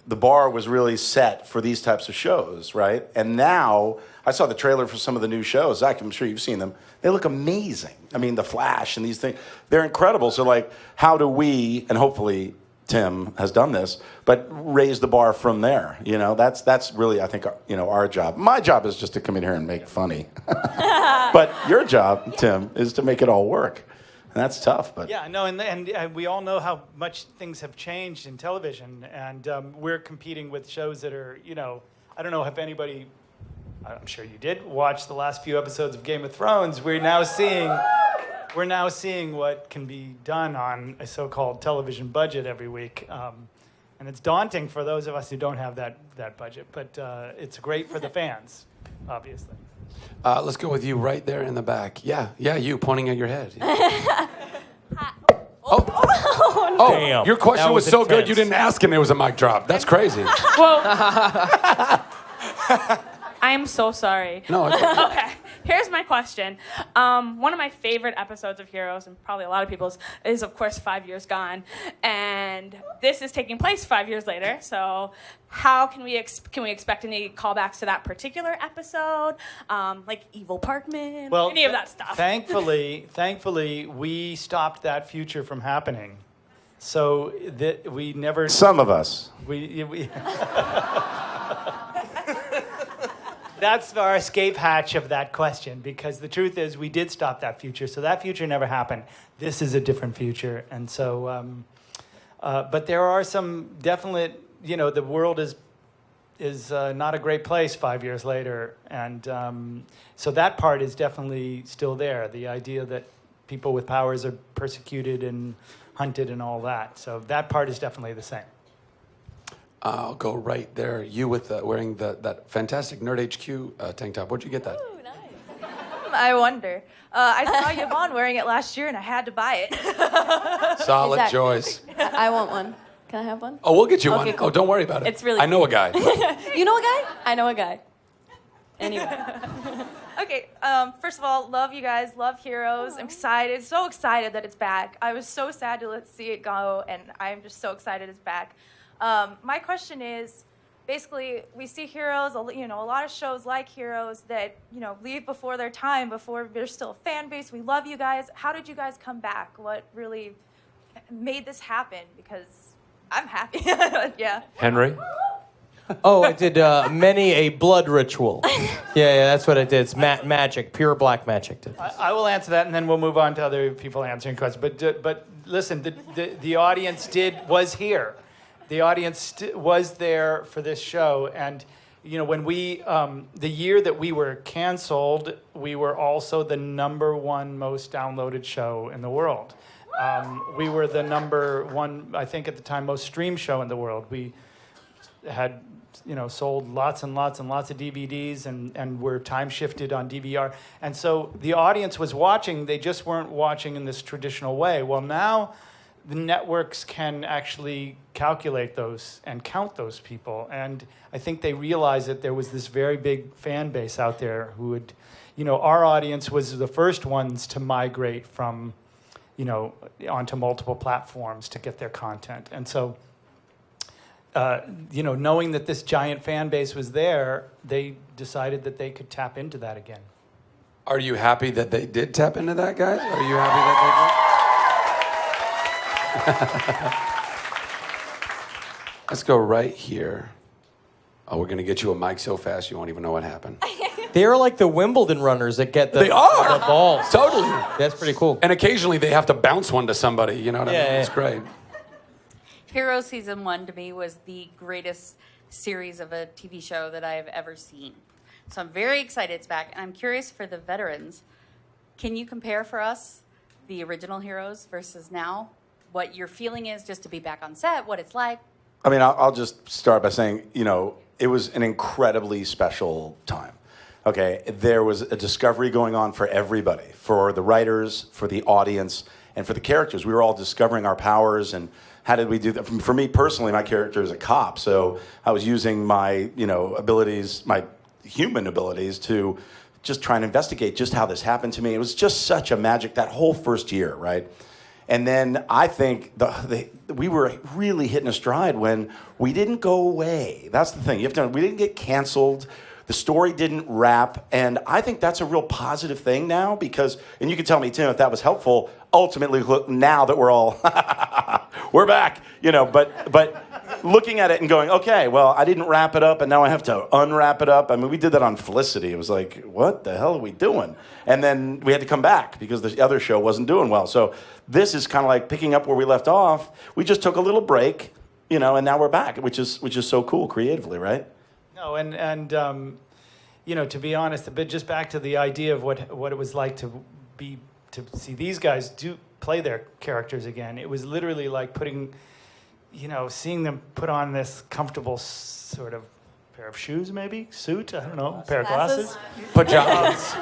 the bar was really set for these types of shows, right? And now, I saw the trailer for some of the new shows. Zach, I'm sure you've seen them. They look amazing. I mean, The Flash and these things, they're incredible. So, like, how do we, and hopefully Tim has done this, but raise the bar from there? That's really, I think, our job. My job is just to come in here and make funny. But your job, Tim, is to make it all work. And that's tough, but... Yeah, no, and we all know how much things have changed in television, and we're competing with shows that are, I don't know if anybody... I'm sure you did watch the last few episodes of Game of Thrones. We're now seeing what can be done on a so-called television budget every week, and it's daunting for those of us who don't have that budget. But it's great for the fans, obviously. Let's go with you right there in the back. Yeah, you pointing at your head. Oh, Damn. your question That was was so good intense. you didn't ask and it was a mic drop. That's crazy. Well, I am so sorry. No, it's okay. Okay, here's my question. One of my favorite episodes of Heroes, and probably a lot of people's, is of course 5 Years Gone, and this is taking place 5 years later. So, how can we expect any callbacks to that particular episode, like Evil Parkman, Well, any of that stuff? Thankfully, we stopped that future from happening. So that we never. Some of us. We That's our escape hatch of that question, because the truth is we did stop that future, so that future never happened. This is a different future, and so, but there are some definite, the world is not a great place 5 years later, and so that part is definitely still there. The idea that people with powers are persecuted and hunted and all that. So that part is definitely the same. I'll go right there. You with wearing that fantastic Nerd HQ tank top. Where'd you get that? I wonder. I saw Yvonne wearing it last year, and I had to buy it. Solid Zach, choice. I want one. Can I have one? Oh, we'll get you Okay, one. cool. Oh, don't worry about it. It's really I know a guy. You know a guy? I know a guy. Anyway. Okay, first of all, love you guys, love Heroes. I'm excited, so excited that it's back. I was so sad to see it go, and I'm just so excited it's back. My question is, basically, we see Heroes, a lot of shows like Heroes that, leave before their time, before there's still a fan base. We love you guys. How did you guys come back? What really made this happen? Because I'm happy. Yeah. Henry? Oh, I did many a blood ritual. Yeah, that's what I did. It's magic, pure black magic. I will answer that, and then we'll move on to other people answering questions. But listen, the audience was here. The audience was there for this show, and when we the year that we were canceled, we were also the #1 most downloaded show in the world. We were the #1, I think at the time, most streamed show in the world. We had sold lots and lots and lots of DVDs and were time shifted on DVR. And so the audience was watching, they just weren't watching in this traditional way. Well, now the networks can actually calculate those and count those people. And I think they realized that there was this very big fan base out there who would, our audience was the first ones to migrate from, onto multiple platforms to get their content. And so, knowing that this giant fan base was there, they decided that they could tap into that again. Are you happy that they did tap into that, guys? Are you happy that Let's go right here. Oh, we're going to get you a mic so fast you won't even know what happened. They're like the Wimbledon runners that get the balls. Totally. That's pretty cool. And occasionally they have to bounce one to somebody. You know what I mean? Yeah. It's great. Heroes Season 1 to me was the greatest series of a TV show that I've ever seen. So I'm very excited it's back. And I'm curious for the veterans, can you compare for us the original Heroes versus now? What your feeling is just to be back on set, what it's like? I mean, I'll just start by saying, it was an incredibly special time. Okay, there was a discovery going on for everybody, for the writers, for the audience, and for the characters. We were all discovering our powers and how did we do that? For me personally, my character is a cop, so I was using my, abilities, my human abilities to just try and investigate just how this happened to me. It was just such a magic, that whole first year, right? And then I think we were really hitting a stride when we didn't go away. That's the thing. We didn't get canceled. The story didn't wrap. And I think that's a real positive thing now because, and you can tell me, Tim, if that was helpful, ultimately, look, now that we're all, we're back, but looking at it and going, okay, well, I didn't wrap it up and now I have to unwrap it up. I mean, we did that on Felicity. It was like, what the hell are we doing? And then we had to come back because the other show wasn't doing well. So this is kind of like picking up where we left off. We just took a little break, and now we're back, which is so cool creatively, right? No, and to be honest, but just back to the idea of what it was like to see these guys play their characters again. It was literally like seeing them put on this comfortable sort of pair of shoes, maybe suit. I don't know, pair of glasses, pajamas.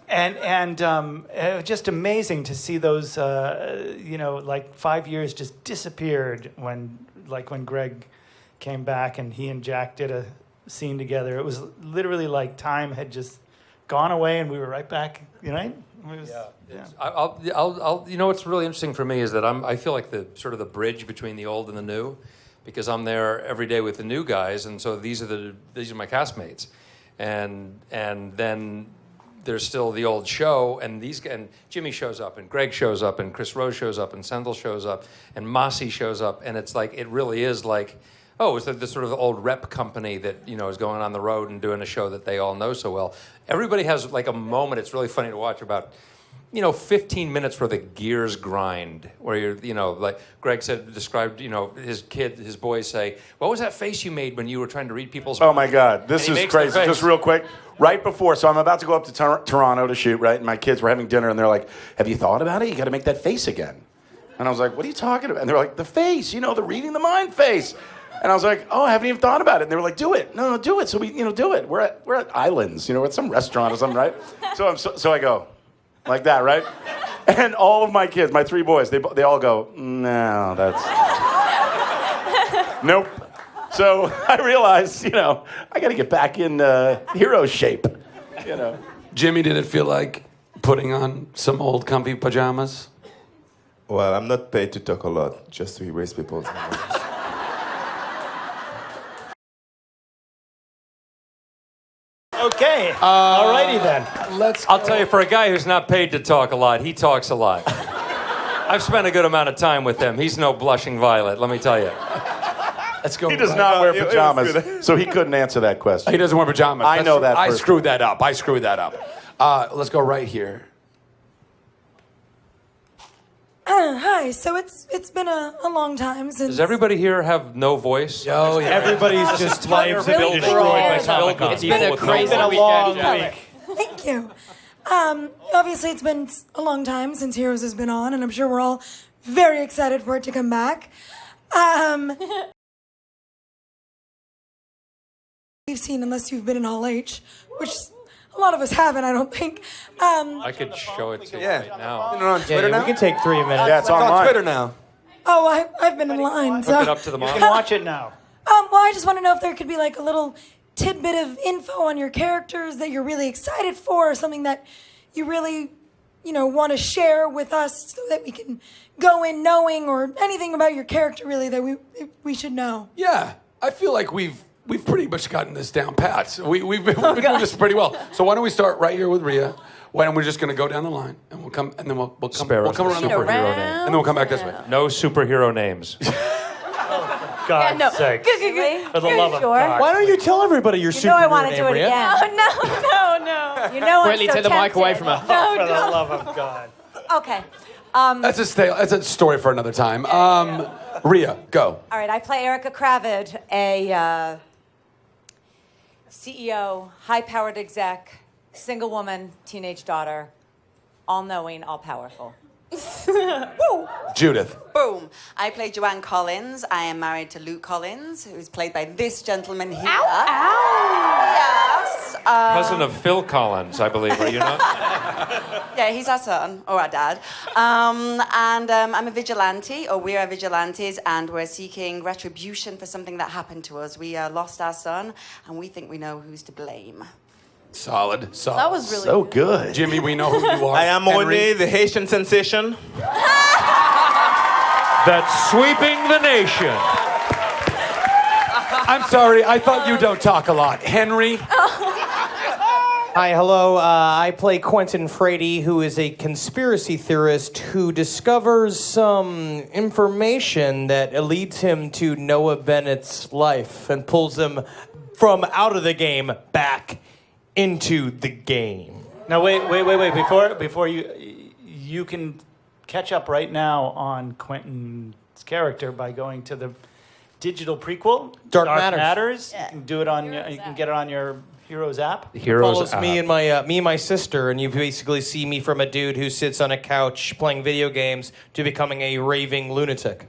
And it was just amazing to see those, like 5 years just disappeared when Gregg came back and he and Jack did a scene together. It was literally like time had just gone away and we were right back, right? I'll what's really interesting for me is that I feel like the sort of the bridge between the old and the new, because I'm there every day with the new guys, and so these are my castmates, and then there's still the old show, and Jimmy shows up, and Gregg shows up, and Chris Rose shows up, and Sendel shows up, and Mossy shows up, and it's like it really is like, oh, it's like this sort of old rep company that is going on the road and doing a show that they all know so well. Everybody has like a moment. It's really funny to watch about 15 minutes where the gears grind, where you're, like Gregg described, his boys say, what was that face you made when you were trying to read people's Oh my God, this And he is makes the crazy. face. Just real quick, right before, so I'm about to go up to Toronto to shoot, right? And my kids were having dinner and they're like, have you thought about it? You got to make that face again. And I was like, what are you talking about? And they're like, the face, the reading the mind face. And I was like, oh, I haven't even thought about it. And they were like, do it. No, do it. So we, do it. We're at Islands, we're at some restaurant or something, right? So I go, like that, right? And all of my kids, my three boys, they all go, no, that's... Nope. So I realized, I got to get back in hero shape, Jimmy, did it feel like putting on some old comfy pajamas? Well, I'm not paid to talk a lot, just to erase people's memories. Okay. Alrighty then. I'll tell you, for a guy who's not paid to talk a lot, he talks a lot. I've spent a good amount of time with him. He's no blushing violet, let me tell you. Let's go. He does not wear pajamas, so he couldn't answer that question. He doesn't wear pajamas. I know that. I screwed that up. Let's go right here. Hi. So it's been a long time since. Does everybody here have no voice? Oh, yeah. Everybody's just lives have been destroyed by Comic-Con. It's been a long week. Thank you. Obviously, it's been a long time since Heroes has been on, and I'm sure we're all very excited for it to come back. You've seen, unless you've been in Hall H, which a lot of us haven't, I don't think. I could show it to you right now. You know, on Twitter now? We can take 3 minutes. Yeah, it's on online. Twitter now. Oh, I've been in line. Hook So. it up to the You mom. can watch it now. Well, I just want to know if there could be like a little tidbit of info on your characters that you're really excited for, or something that you really, want to share with us so that we can go in knowing, or anything about your character really that we should know. Yeah, I feel like we've pretty much gotten this down pat. We've been doing this pretty well. So why don't we start right here with Rhea? Why don't we just gonna go down the line and we'll come and then we'll come Spare we'll us come the around the corner superhero name. and then we'll come back this way. No superhero names. God's sake. For the love of God. Why don't you tell everybody your superhero I want to name, do it Rhea? again. No. You know Whitley, take the mic away from her. For the love of God. Okay. That's a story for another time. Rhea, go. All right, I play Erica Kravid, a CEO, high-powered exec, single woman, teenage daughter, all-knowing, all-powerful. Woo! Judith. Boom. I play Joanne Collins. I am married to Luke Collins, who's played by this gentleman here. Yes. Cousin of Phil Collins, I believe, are you not? Yeah, he's our son, or our dad. I'm a vigilante, or we are vigilantes, and we're seeking retribution for something that happened to us. We lost our son, and we think we know who's to blame. Solid. That was really So good. Jimmy, we know who you are. I am Henry. Monet, the Haitian sensation. That's sweeping the nation. I'm sorry, I thought you don't talk a lot. Henry. Hi, hello. I play Quentin Frady, who is a conspiracy theorist who discovers some information that leads him to Noah Bennett's life and pulls him from out of the game back into the game. Now wait. Before you can catch up right now on Quentin's character by going to the digital prequel, Dark Matters. You can do it on. You can get it on your Heroes app. Follows me and my sister, and you basically see me from a dude who sits on a couch playing video games to becoming a raving lunatic.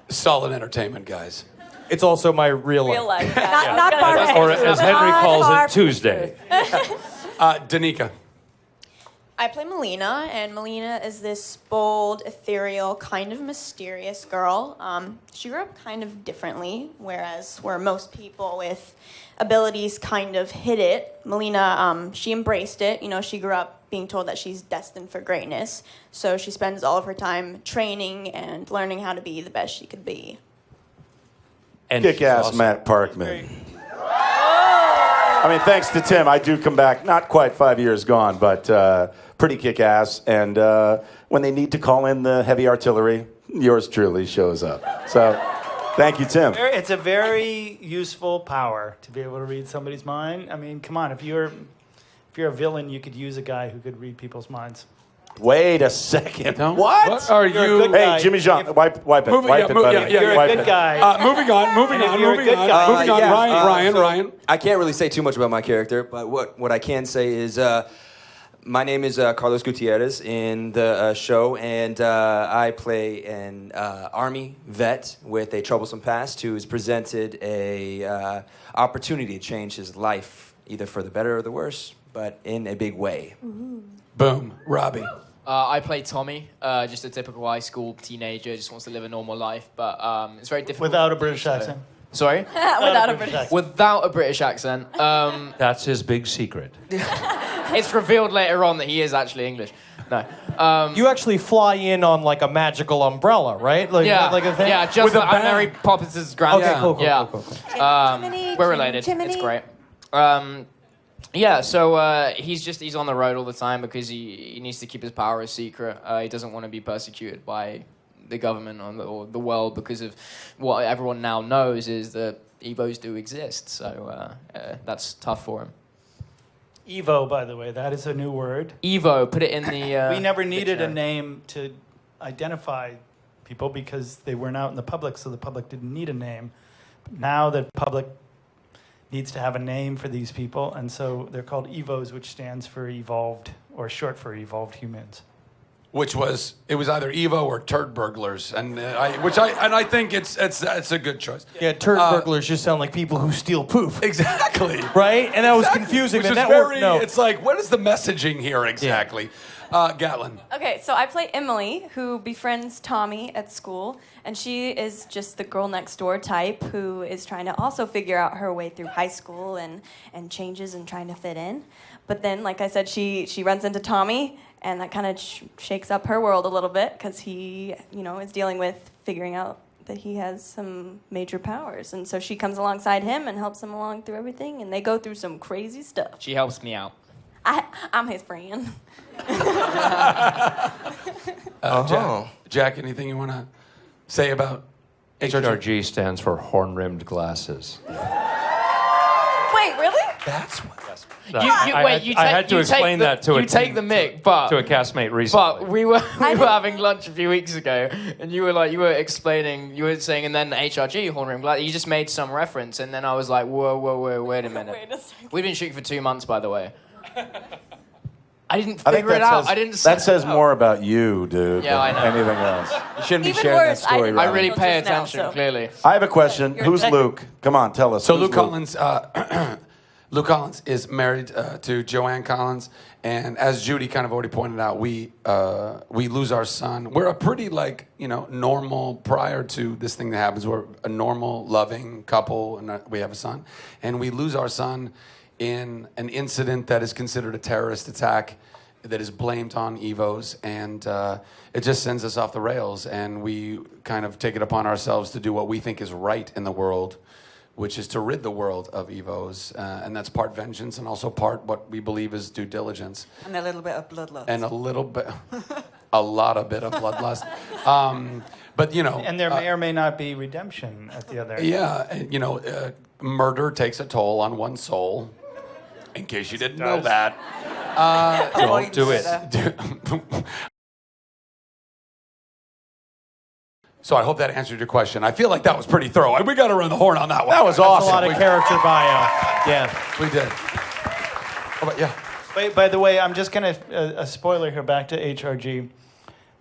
Solid entertainment, guys. It's also my real life. life. Not Barbara. Or as Henry calls it, Tuesday. Danika. I play Melina, and Melina is this bold, ethereal, kind of mysterious girl. She grew up kind of differently, whereas where most people with abilities kind of hid it, Melina, she embraced it. She grew up being told that she's destined for greatness, so she spends all of her time training and learning how to be the best she could be. And Kick-ass awesome. Matt Parkman. I mean, thanks to Tim, I do come back, not quite 5 years gone, but pretty kick-ass. And when they need to call in the heavy artillery, yours truly shows up. So thank you, Tim. It's a very useful power to be able to read somebody's mind. I mean, come on, if you're a villain, you could use a guy who could read people's minds. Wait a second. No? What? What are You're a you? good guy. Hey, Jimmy Jean, wipe it, wipe it, buddy. You're Wipe a good it. guy. Moving on. And if you're a good guy- Moving on. yeah. Ryan. I can't really say too much about my character, but what I can say is my name is Carlos Gutierrez in the show, and I play an Army vet with a troublesome past who is presented a opportunity to change his life, either for the better or the worse, but in a big way. Boom. Robbie. I play Tommy, just a typical high school teenager, just wants to live a normal life, but it's very difficult. Without a to do British so. accent. Sorry? Without a British accent. Without a British accent. That's his big secret. It's revealed later on that he is actually English. No. You actually fly in on like a magical umbrella, right? Like, Yeah, like a thing? yeah, just like I'm Mary Poppins' grandson. Okay, cool. Yeah. We're related. Jiminy. It's great. Yeah, so he's on the road all the time because he needs to keep his power a secret. He doesn't want to be persecuted by the government or the world because of what everyone now knows is that Evos do exist. So that's tough for him. Evo, by the way, that is a new word. Evo, put it in the. We never needed a dictionary. name to identify people because they weren't out in the public, so the public didn't need a name. But now the public needs to have a name for these people, and so they're called Evos, which stands for evolved, or short for evolved humans. which was either Evo or Turd Burglars, and I think it's a good choice. Yeah, turd burglars just sound like people who steal poop. Exactly. Right? And that was confusing. Which The is network, very. no. It's like, what is the messaging here exactly? Gatlin. Okay, so I play Emily, who befriends Tommy at school, and she is just the girl next door type who is trying to also figure out her way through high school and changes and trying to fit in. But then, like I said, she runs into Tommy, and that kind of shakes up her world a little bit because he, is dealing with figuring out that he has some major powers. And so she comes alongside him and helps him along through everything, and they go through some crazy stuff. She helps me out. I'm his friend. Jack, anything you want to say about HRG stands for horn-rimmed glasses. Wait, really? That's what. I had to explain that to you take the mic, but to a castmate recently. But we were having lunch a few weeks ago, and you were explaining, you were saying, and then the HRG horn rim glass. You just made some reference, and then I was like, whoa, wait a minute. Wait a second. We've been shooting for 2 months, by the way. I didn't I think figure it that out. says- I didn't. That says more about you, dude. Yeah, I than know. anything else. You shouldn't be Even sharing worse, that story. I didn't I Robbie. really pay Just now, attention, so- clearly. I have a question. You're Who's tech- Luke? Come on, tell us. So Who's Luke Collins, Luke Collins is married to Joanne Collins, and as Judy kind of already pointed out, we lose our son. We're a pretty normal prior to this thing that happens. We're a normal, loving couple, and we have a son, and we lose our son in an incident that is considered a terrorist attack that is blamed on Evos, and it just sends us off the rails, and we kind of take it upon ourselves to do what we think is right in the world, which is to rid the world of Evos, and that's part vengeance and also part what we believe is due diligence. And a little bit of bloodlust. And a lot of bit of bloodlust. But And there may or may not be redemption at the other end. yeah, and, murder takes a toll on one's soul. In case you didn't know that, Don't do it. So I hope that answered your question. I feel like that was pretty thorough. We got to run the horn on that one. That was That's awesome. a lot of character bio. Yeah. We did. How about, yeah. By the way, I'm just going to, a spoiler here, back to HRG.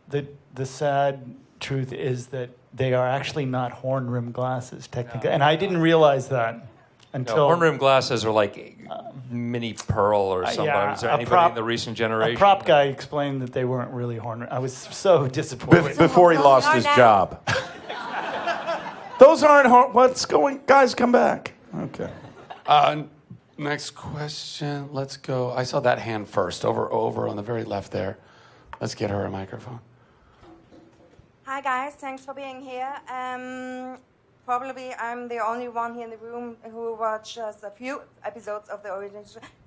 The sad truth is that they are actually not horn-rimmed glasses, technically. And I didn't realize that until... No, horn-rimmed glasses are like mini Pearl or somebody. yeah, Is there a anybody prop- in the recent generation? A prop guy explained that they weren't really horn-rimmed. I was so disappointed. Before he lost his job. Those aren't what's going... Guys, come back. Okay. Next question. Let's go. I saw that hand first, over on the very left there. Let's get her a microphone. Hi guys, thanks for being here. Probably I'm the only one here in the room who watches a few episodes of the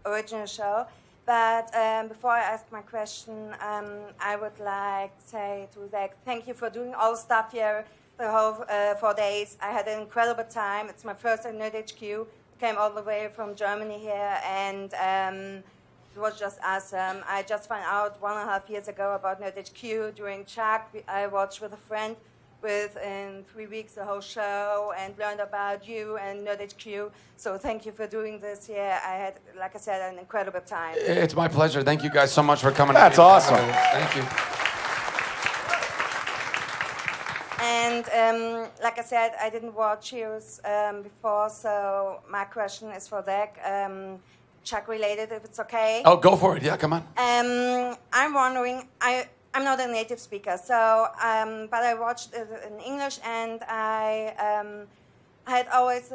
original show. But before I ask my question, I would like to say to Zach, thank you for doing all the stuff here the whole 4 days. I had an incredible time. It's my first at Nerd HQ. Came all the way from Germany here, and it was just awesome. I just found out 1.5 years ago about Nerd HQ during Chuck. I watched with a friend in 3 weeks the whole show and learned about you and Nerd HQ. So thank you for doing this here. I had, like I said, an incredible time. It's my pleasure. Thank you guys so much for coming. That's awesome. Thank you. And like I said, I didn't watch Heroes before, so my question is for Zach. Chuck related, if it's okay. Oh, go for it. Yeah, come on. I'm wondering, I'm not a native speaker, so but I watched it in English, and I had always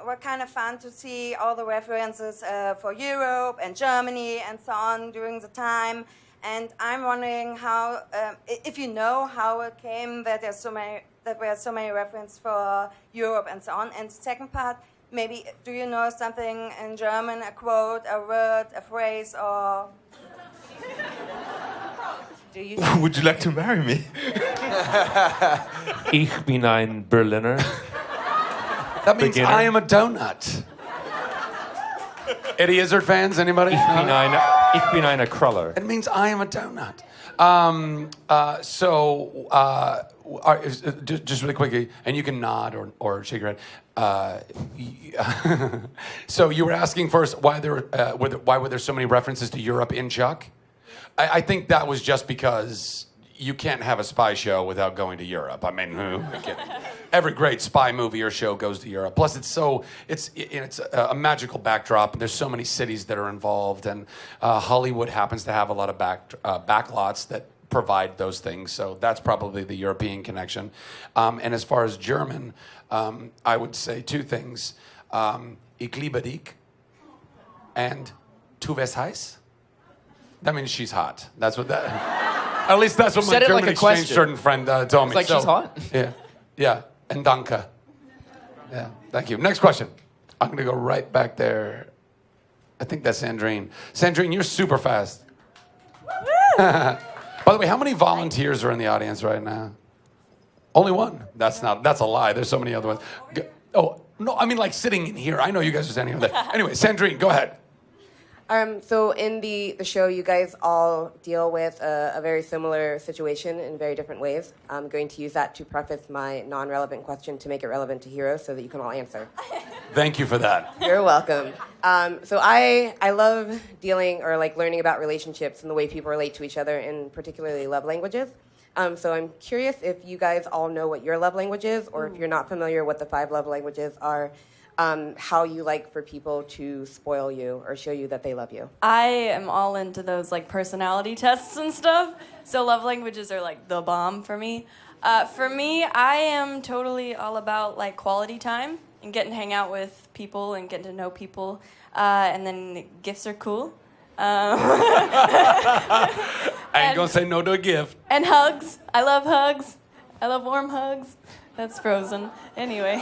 were kind of fun to see all the references for Europe and Germany and so on during the time. And I'm wondering how, if you know how it came that there were so many references for Europe and so on. And the second part, maybe do you know something in German, a quote, a word, a phrase, or? Do you? Would you like to marry me? Ich bin ein Berliner. That means Beginner. I am a donut. Eddie Izzard fans, anybody? Ich bin eine Kruller. It means I am a donut. Just really quickly, and you can nod or shake your head. So you were asking first why were there so many references to Europe in Chuck? I think that was just because you can't have a spy show without going to Europe. I mean, every great spy movie or show goes to Europe. Plus, it's a magical backdrop, and there's so many cities that are involved, and Hollywood happens to have a lot of backlots that provide those things. So that's probably the European connection. And as far as German, I would say two things: Ich liebe dich, and Tu wirst heiß. That means she's hot. That's what that. At least that's what my German exchange student friend told me. It's like she's hot? Yeah. And danke. Yeah, thank you. Next question. I'm going to go right back there. I think that's Sandrine. Sandrine, you're super fast. By the way, how many volunteers are in the audience right now? Only one? That's a lie. There's so many other ones. Oh, no, I mean like sitting in here. I know you guys are standing over there. Anyway, Sandrine, go ahead. So in the show, you guys all deal with a very similar situation in very different ways. I'm going to use that to preface my non-relevant question to make it relevant to Heroes so that you can all answer. Thank you for that. You're welcome. So I love dealing or like learning about relationships and the way people relate to each other, and particularly love languages. So I'm curious if you guys all know what your love language is, or if you're not familiar what the 5 love languages are. How you like for people to spoil you or show you that they love you. I am all into those like personality tests and stuff. So love languages are like the bomb for me. For me, I am totally all about like quality time and getting to hang out with people and getting to know people. And then gifts are cool. I ain't gonna say no to a gift. And hugs. I love hugs. I love warm hugs. That's Frozen. Anyway.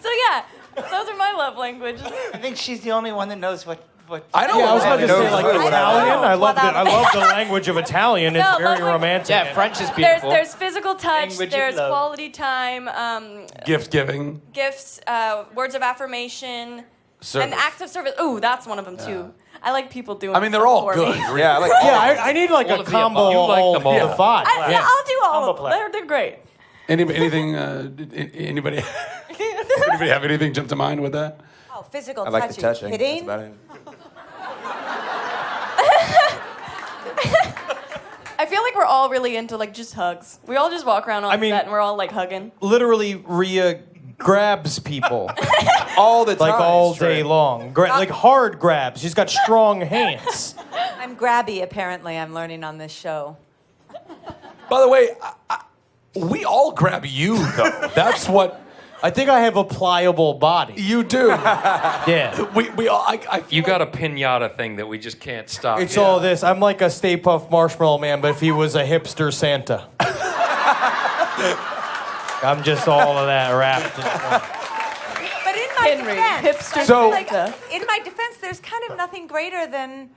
So yeah, those are my love languages. I think she's the only one that knows what. I don't. Yeah, I was about to say like Italian. I love the language of Italian. It's very romantic. Yeah, French is beautiful. There's physical touch. Language of There's love. quality time. Gift giving. Gifts. Words of affirmation. Service. And acts of service. Ooh, that's one of them too. I like people doing. I mean, they're all for good. me. Yeah, I need like a combo. You like them all. The 5. I'll do all of them. They're great. Anything? Anybody have anything jump to mind with that? Oh, physical I like the touching. touching. That's Hitting? about it. I feel like we're all really into like just hugs. We all just walk around on set and we're all like hugging. Literally, Rhea grabs people all the time, like all day long. Like hard grabs. She's got strong hands. I'm grabby, apparently, I'm learning on this show. By the way, we all grab you though. That's what. I think I have a pliable body. You do. Yeah. We all. You got a pinata thing that we just can't stop. It's all this. I'm like a Stay Puft Marshmallow Man, but if he was a hipster Santa. I'm just all of that wrapped in one. But in my defense, So- in my defense, there's kind of nothing greater than,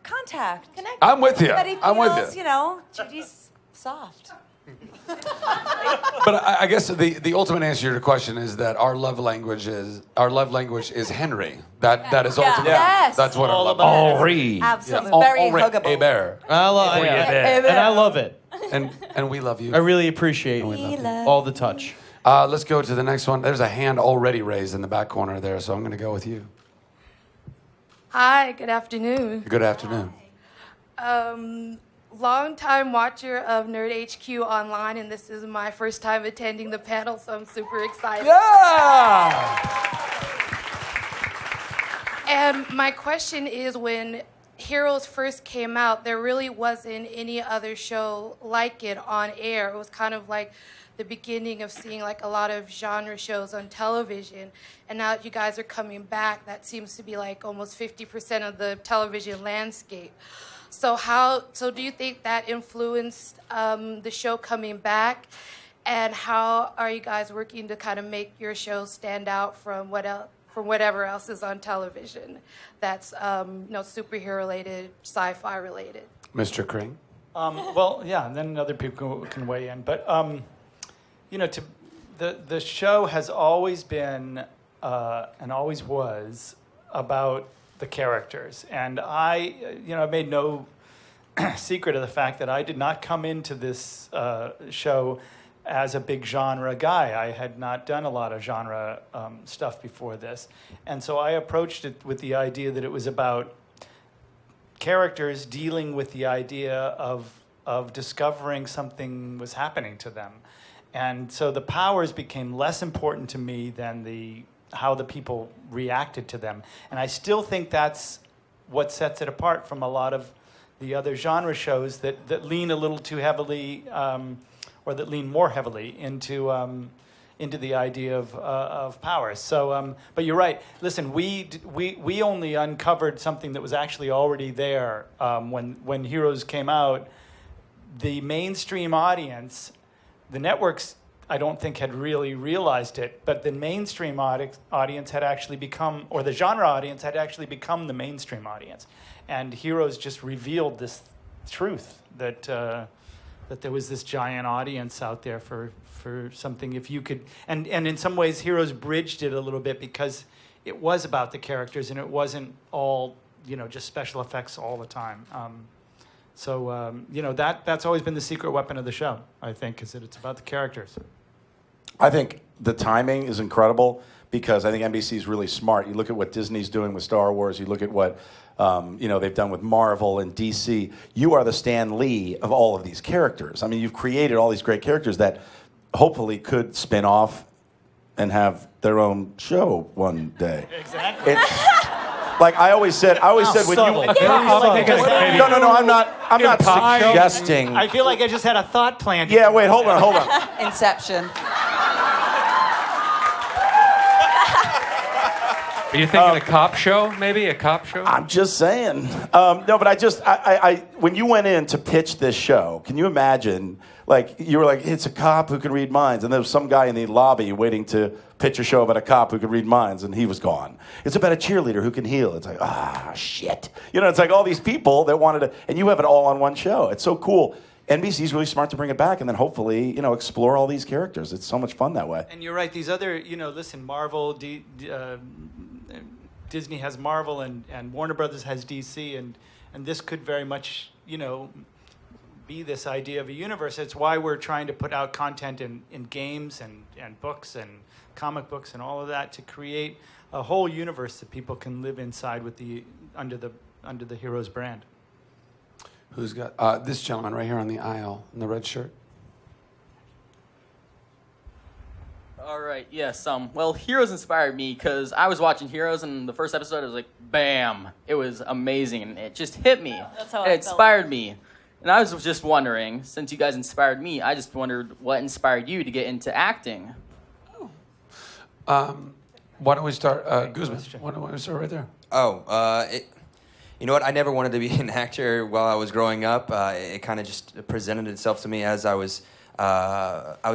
contact. Connect. I'm with you. Everybody I'm with feels, you. Judy's soft. But I guess the ultimate answer to your question is that our love language is Henry. That is ultimately Yes. that's what our love Henri. Absolutely. Yeah. Very Henri huggable. Hébert. I love it. And I love it. And we love you. I really appreciate all the touch. Let's go to the next one. There's a hand already raised in the back corner there, so I'm going to go with you. Hi, good afternoon. Good afternoon. Long-time watcher of Nerd HQ online, and this is my first time attending the panel, so I'm super excited. Yeah! And my question is, when Heroes first came out, there really wasn't any other show like it on air. It was kind of like the beginning of seeing like a lot of genre shows on television. And now that you guys are coming back, that seems to be like almost 50% of the television landscape. So do you think that influenced the show coming back? And how are you guys working to kind of make your show stand out from whatever else is on television that's superhero related, sci-fi related? Mr. Kring? Well, yeah, and then other people can weigh in. But, the show has always been and always was about the characters. And I made no secret of the fact that I did not come into this show as a big genre guy. I had not done a lot of genre stuff before this. And so I approached it with the idea that it was about characters dealing with the idea of discovering something was happening to them. And so the powers became less important to me than how the people reacted to them. And I still think that's what sets it apart from a lot of the other genre shows that lean a little too heavily, or that lean more heavily into the idea of power. So, but you're right. Listen, we only uncovered something that was actually already there when Heroes came out. The mainstream audience, the networks, I don't think had really realized it, but the mainstream audience had actually become, or the genre audience had actually become the mainstream audience. And Heroes just revealed this truth that there was this giant audience out there for something. If you could, and in some ways Heroes bridged it a little bit because it was about the characters and it wasn't all, just special effects all the time. So that's always been the secret weapon of the show, I think, is that it's about the characters. I think the timing is incredible because I think NBC is really smart. You look at what Disney's doing with Star Wars. You look at what they've done with Marvel and DC. You are the Stan Lee of all of these characters. I mean, you've created all these great characters that hopefully could spin off and have their own show one day. Exactly. Like I always said when you. No, I'm not suggesting. I feel like I just had a thought plan. Yeah, wait, hold on. Inception. Are you thinking a cop show, maybe? A cop show? I'm just saying. No, but I when you went in to pitch this show, can you imagine, like, you were like, it's a cop who can read minds, and there was some guy in the lobby waiting to pitch a show about a cop who could read minds, and he was gone. It's about a cheerleader who can heal. It's like, shit. It's like all these people that wanted to, and you have it all on one show. It's so cool. NBC's really smart to bring it back and then hopefully, explore all these characters. It's so much fun that way. And you're right. These other, listen, Marvel, Disney has Marvel and Warner Brothers has DC, and this could very much, be this idea of a universe. It's why we're trying to put out content in games and books and comic books and all of that to create a whole universe that people can live inside with under the Heroes brand. Who's got this gentleman right here on the aisle in the red shirt? All right, yes. Well, Heroes inspired me because I was watching Heroes, and the first episode, I was like, bam! It was amazing, and it just hit me. That's how it inspired me. And I was just wondering, since you guys inspired me, I just wondered what inspired you to get into acting. Why don't we start, Guzman? Why don't we start right there? You know what? I never wanted to be an actor while I was growing up. It kind of just presented itself to me as I was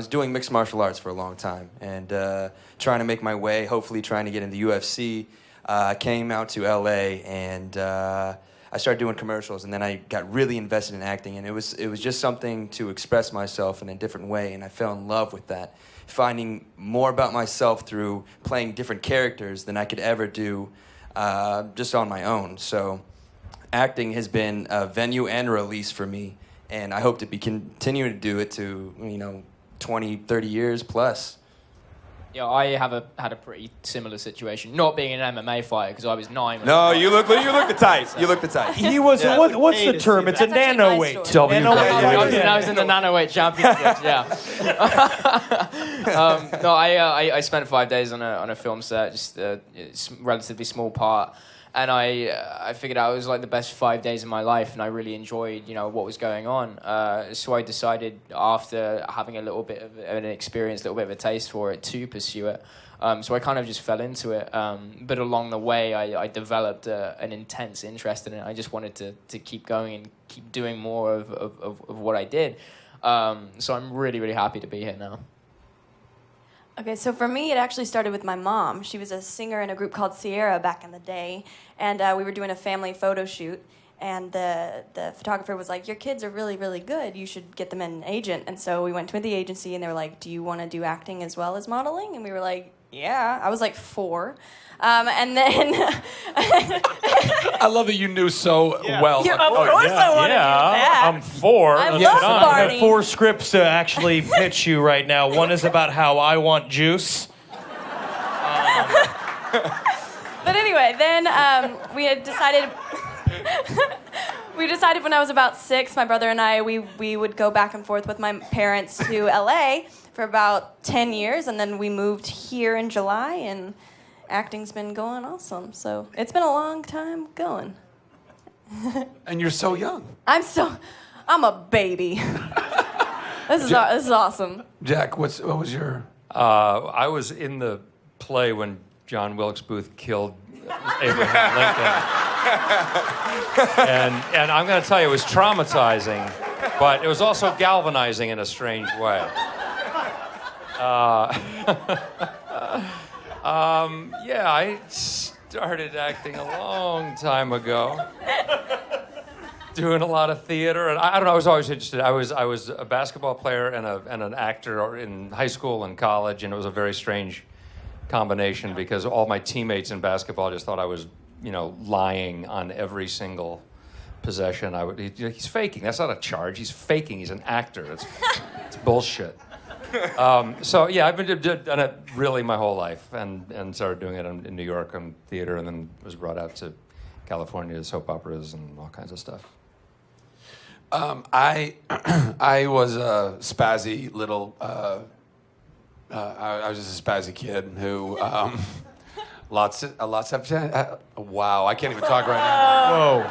doing mixed martial arts for a long time and trying to make my way, hopefully trying to get into UFC. I came out to LA and I started doing commercials, and then I got really invested in acting, and it was just something to express myself in a different way, and I fell in love with that, finding more about myself through playing different characters than I could ever do just on my own. So acting has been a venue and a release for me, and I hope to be continuing to do it to 20, 30 years plus. Yeah, I had a pretty similar situation. Not being an MMA fighter because I was 9. No, you look the type. You look the type. He was. Yeah. What's the term? It's a nanoweight. I was in the nanoweight championships. Yeah. I spent 5 days on a film set, just a relatively small part. And I figured out it was like the best 5 days of my life, and I really enjoyed, what was going on. So I decided, after having a little bit of an experience, a little bit of a taste for it, to pursue it. So I kind of just fell into it. But along the way, I developed an intense interest in it. I just wanted to keep going and keep doing more of what I did. So I'm really, really happy to be here now. Okay, so for me, it actually started with my mom. She was a singer in a group called Sierra back in the day, and we were doing a family photo shoot, and the photographer was like, your kids are really, really good. You should get them an agent. And so we went to the agency, and they were like, do you want to do acting as well as modeling? And we were like, yeah. I was like 4. And then... I love that you knew so well. Yeah, of course I want to do that. I'm 4. I love I have Barney. 4 scripts to actually pitch you right now. One is about how I want juice. But anyway, then we had decided... We decided when I was about 6, my brother and I, we would go back and forth with my parents to LA for about 10 years, and then we moved here in July, and acting's been going awesome. So it's been a long time going. And you're so young. I'm a baby. This is awesome. Jack, what was your... I was in the play when John Wilkes Booth killed Abraham Lincoln. and I'm going to tell you, it was traumatizing, but it was also galvanizing in a strange way. Yeah, I started acting a long time ago. Doing a lot of theater, and I don't know. I was always interested. I was a basketball player and an actor in high school and college, and it was a very strange combination because all my teammates in basketball just thought I was, lying on every single possession. He's faking. That's not a charge. He's faking. He's an actor. It's bullshit. So yeah, I've been done it really my whole life, and started doing it in New York on theater, and then was brought out to California to soap operas and all kinds of stuff. I was a spazzy little. I was just a spazzy kid who. Lots of. Wow, I can't even talk right now. Whoa.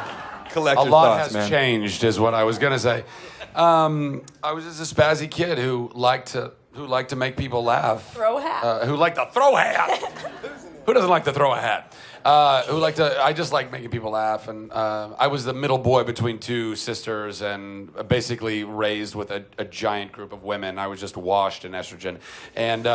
Collect a your lot thoughts, has man. changed, is what I was gonna say. I was just a spazzy kid who liked to make people laugh. Throw a hat. Who liked to throw a hat. Who doesn't like to throw a hat? I just like making people laugh, and I was the middle boy between two sisters, and basically raised with a giant group of women. I was just washed in estrogen, and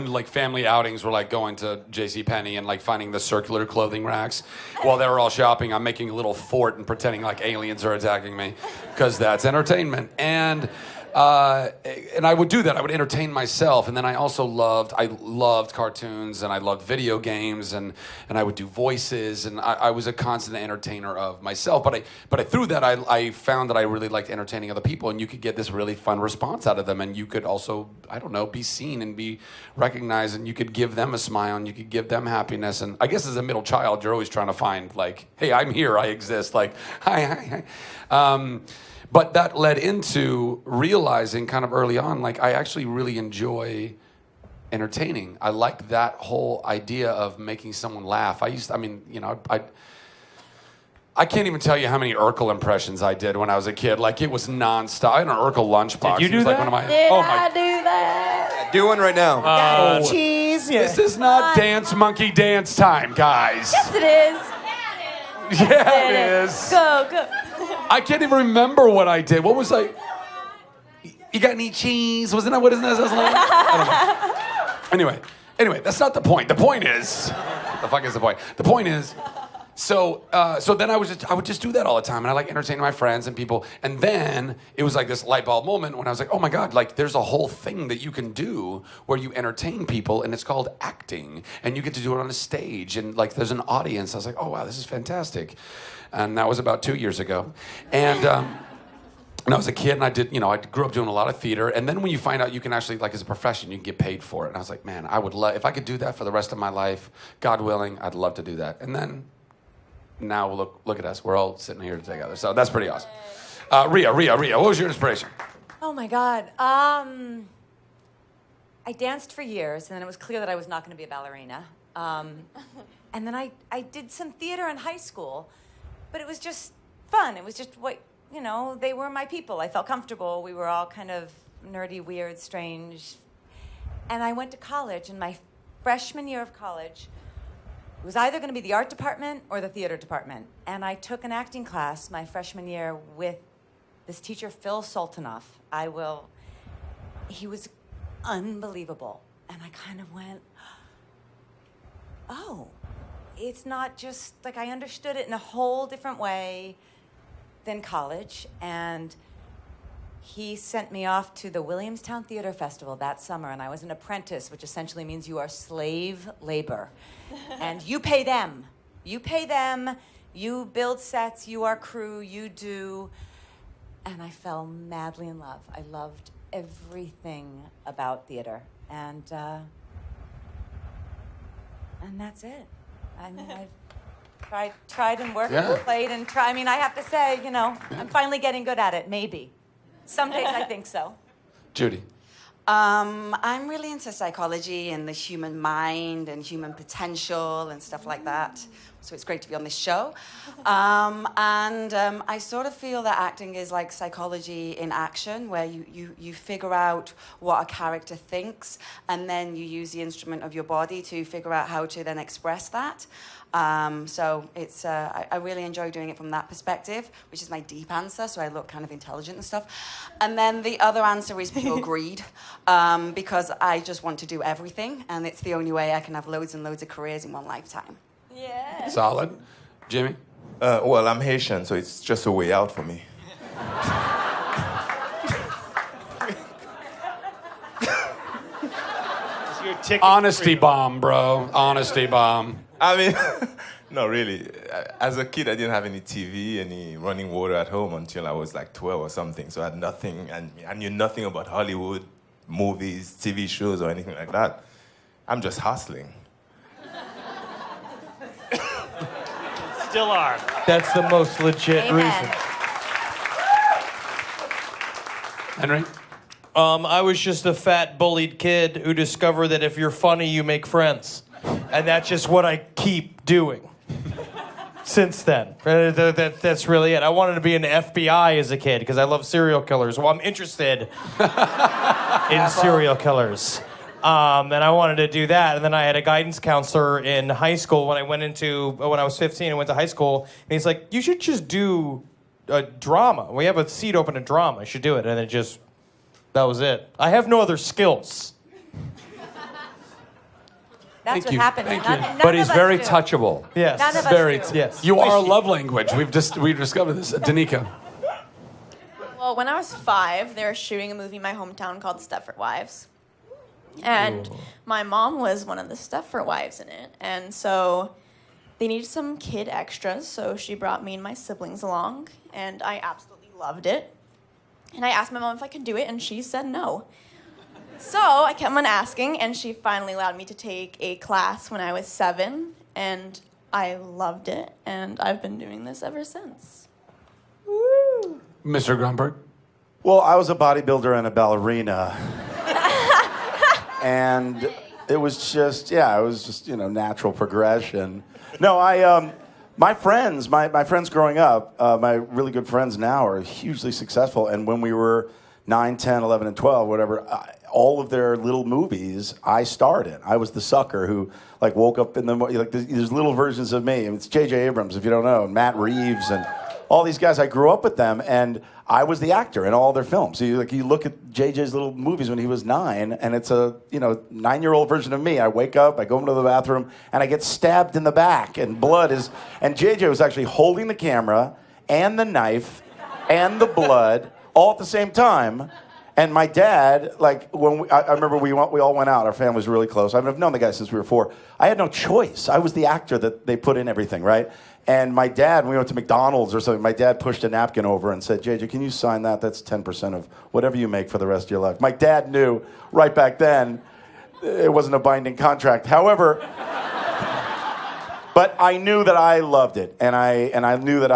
like family outings were like going to JCPenney and like finding the circular clothing racks while they were all shopping. I'm making a little fort and pretending like aliens are attacking me, because that's entertainment. And I would do that. I would entertain myself, and then I also loved cartoons, and I loved video games, and I would do voices, and I was a constant entertainer of myself. But through that, I found that I really liked entertaining other people, and you could get this really fun response out of them, and you could also, I don't know, be seen and be recognized, and you could give them a smile, and you could give them happiness. And I guess as a middle child, you're always trying to find like, hey, I'm here, I exist, like, hi. But that led into realizing kind of early on, like, I actually really enjoy entertaining. I like that whole idea of making someone laugh. I can't even tell you how many Urkel impressions I did when I was a kid. Like, it was nonstop. I had an Urkel lunchbox. Did you do It was that? like one of my, I do that? Do one right now. Cheese. This is not dance monkey dance time, guys. Yes, it is. Yeah, it is. Go. I can't even remember what I did. What was I? You got any cheese? Wasn't that what it was? I don't know. Anyway, that's not the point. The point is, the fuck is the point? The point is, so then I would just do that all the time, and I like entertaining my friends and people. And then it was like this light bulb moment when I was like, oh my God, like there's a whole thing that you can do where you entertain people, and it's called acting, and you get to do it on a stage, and like there's an audience. I was like, oh wow, this is fantastic. And that was about 2 years ago. And I was a kid, and I grew up doing a lot of theater. And then when you find out you can actually, like as a profession, you can get paid for it. And I was like, man, I would love, if I could do that for the rest of my life, God willing, I'd love to do that. And then now look at us. We're all sitting here together. So that's pretty awesome. Rhea, what was your inspiration? Oh my God. I danced for years, and then it was clear that I was not going to be a ballerina. And then I did some theater in high school. But it was just fun. It was just they were my people. I felt comfortable. We were all kind of nerdy, weird, strange. And I went to college, and my freshman year of college, it was either going to be the art department or the theater department. And I took an acting class my freshman year with this teacher, Phil Sultanoff. He was unbelievable. And I kind of went, oh. It's not just, like, I understood it in a whole different way than college. And he sent me off to the Williamstown Theater Festival that summer, and I was an apprentice, which essentially means you are slave labor. And you pay them. You pay them. You build sets. You are crew. You do. And I fell madly in love. I loved everything about theater. And that's it. I mean, Tried and worked Yeah. and played and tried. I mean, I have to say, I'm finally getting good at it. Maybe. Some days I think so. Judy. I'm really into psychology and the human mind and human potential and stuff like that. So it's great to be on this show. I sort of feel that acting is like psychology in action, where you figure out what a character thinks, and then you use the instrument of your body to figure out how to then express that. So it's I really enjoy doing it from that perspective, which is my deep answer, so I look kind of intelligent and stuff. And then the other answer is pure greed, because I just want to do everything, and it's the only way I can have loads and loads of careers in one lifetime. Yeah. Solid. Jimmy? Well, I'm Haitian, so it's just a way out for me. Honesty bomb, bro. Honesty bomb. I mean, no, really. As a kid, I didn't have any TV, any running water at home until I was like 12 or something. So I had nothing, and I knew nothing about Hollywood, movies, TV shows, or anything like that. I'm just hustling. Still are. That's the most legit reason. Henry? I was just a fat, bullied kid who discovered that if you're funny, you make friends. And that's just what I keep doing. Since then. That's really it. I wanted to be in the FBI as a kid because I love serial killers. Well, I'm interested in serial killers. And I wanted to do that. And then I had a guidance counselor in high school when I was 15 and went to high school. And he's like, you should just do a drama. We have a seat open in drama. You should do it. And that was it. I have no other skills. That's what happened. None But he's of us very do. touchable. Yes. None of us Very. do. Yes. You are a love language. We've discovered this. Danika. Well, when I was 5, they were shooting a movie in my hometown called Stepford Wives. And my mom was one of the Stepford wives in it. And so they needed some kid extras, so she brought me and my siblings along, and I absolutely loved it. And I asked my mom if I could do it, and she said no. So I kept on asking, and she finally allowed me to take a class when I was 7, and I loved it, and I've been doing this ever since. Mr. Grunberg? Well, I was a bodybuilder and a ballerina. And it was just, natural progression. No, my friends growing up, my really good friends now are hugely successful. And when we were 9, 10, 11, and 12, whatever, all of their little movies I starred in. I was the sucker who woke up in the morning, there's little versions of me. It's J.J. Abrams, if you don't know, and Matt Reeves, and all these guys. I grew up with them, and I was the actor in all their films. So you look at JJ's little movies when he was 9, and it's a 9-year-old version of me. I wake up, I go into the bathroom, and I get stabbed in the back, and blood is. And JJ was actually holding the camera and the knife and the blood all at the same time. And my dad, when I remember we all went out. Our family was really close. I've known the guy since we were 4. I had no choice. I was the actor that they put in everything, right? And my dad, when we went to McDonald's or something, my dad pushed a napkin over and said, JJ, can you sign that? That's 10% of whatever you make for the rest of your life. My dad knew right back then it wasn't a binding contract. However, but I knew that I loved it. And I knew that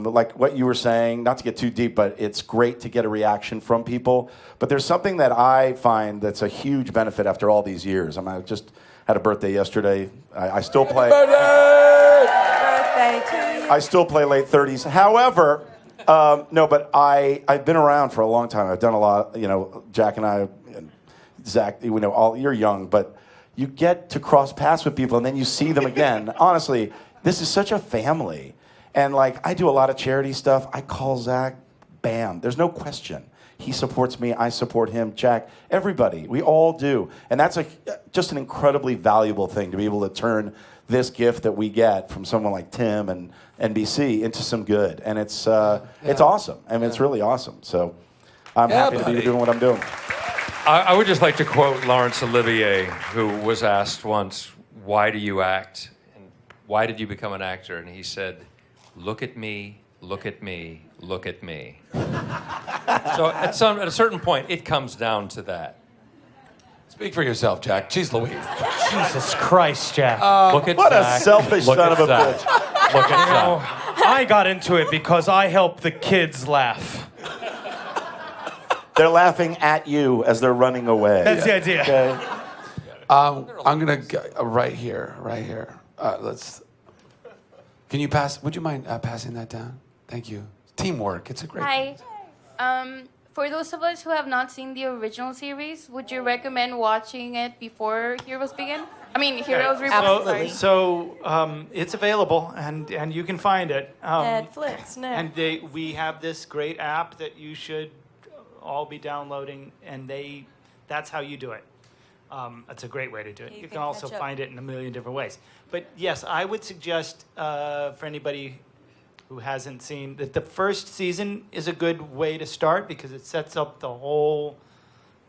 like what you were saying, not to get too deep, but it's great to get a reaction from people. But there's something that I find that's a huge benefit after all these years. I just had a birthday yesterday. I still play. I still play late 30s. However, no, but I've been around for a long time. I've done a lot. Jack and I, and Zach. You're young, but you get to cross paths with people, and then you see them again. Honestly, this is such a family. And I do a lot of charity stuff. I call Zach, bam. There's no question. He supports me. I support him. Jack, everybody. We all do. And that's just an incredibly valuable thing to be able to turn this gift that we get from someone like Tim and NBC into some good. And it's awesome. I mean, it's really awesome. So I'm happy to be doing what I'm doing. I would just like to quote Laurence Olivier, who was asked once, why do you act? And why did you become an actor? And he said, look at me, look at me, look at me. So at a certain point, it comes down to that. Speak for yourself, Jack. Jeez Louise. Jesus Christ, Jack. Look at What Zach. a selfish Look son at of a Zach. bitch. Look at You know, Zach. I got into it because I help the kids laugh. They're laughing at you as they're running away. That's the idea. Okay. I'm gonna go right here. Let's. Can you pass? Would you mind passing that down? Thank you. Teamwork. It's a great. Hi. For those of us who have not seen the original series, would you recommend watching it before Heroes begin? I mean, Heroes Reborn. Sorry. So it's available, and you can find it. Netflix. And we have this great app that you should all be downloading, and that's how you do it. It's a great way to do it. You can also catch up. find it in a million different ways. But yes, I would suggest for anybody who hasn't seen that the first season is a good way to start because it sets up the whole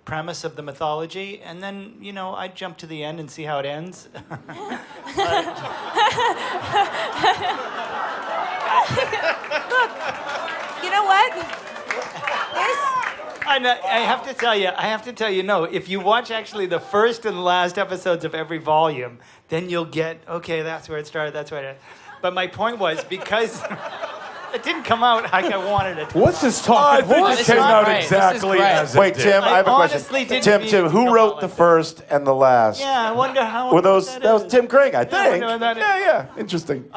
premise of the mythology, and then I'd jump to the end and see how it ends. Look, you know what? I have to tell you, no, if you watch actually the first and last episodes of every volume, then you'll get, okay, that's where it started, that's where it. But my point was, because it didn't come out like I wanted it to. What's this talking I think it came out exactly as Wait, Tim, I have a question. Tim, who wrote the first and the last? Yeah, I wonder how. Were those? That was Tim Kring, I I think. wonder what that is. Yeah, interesting.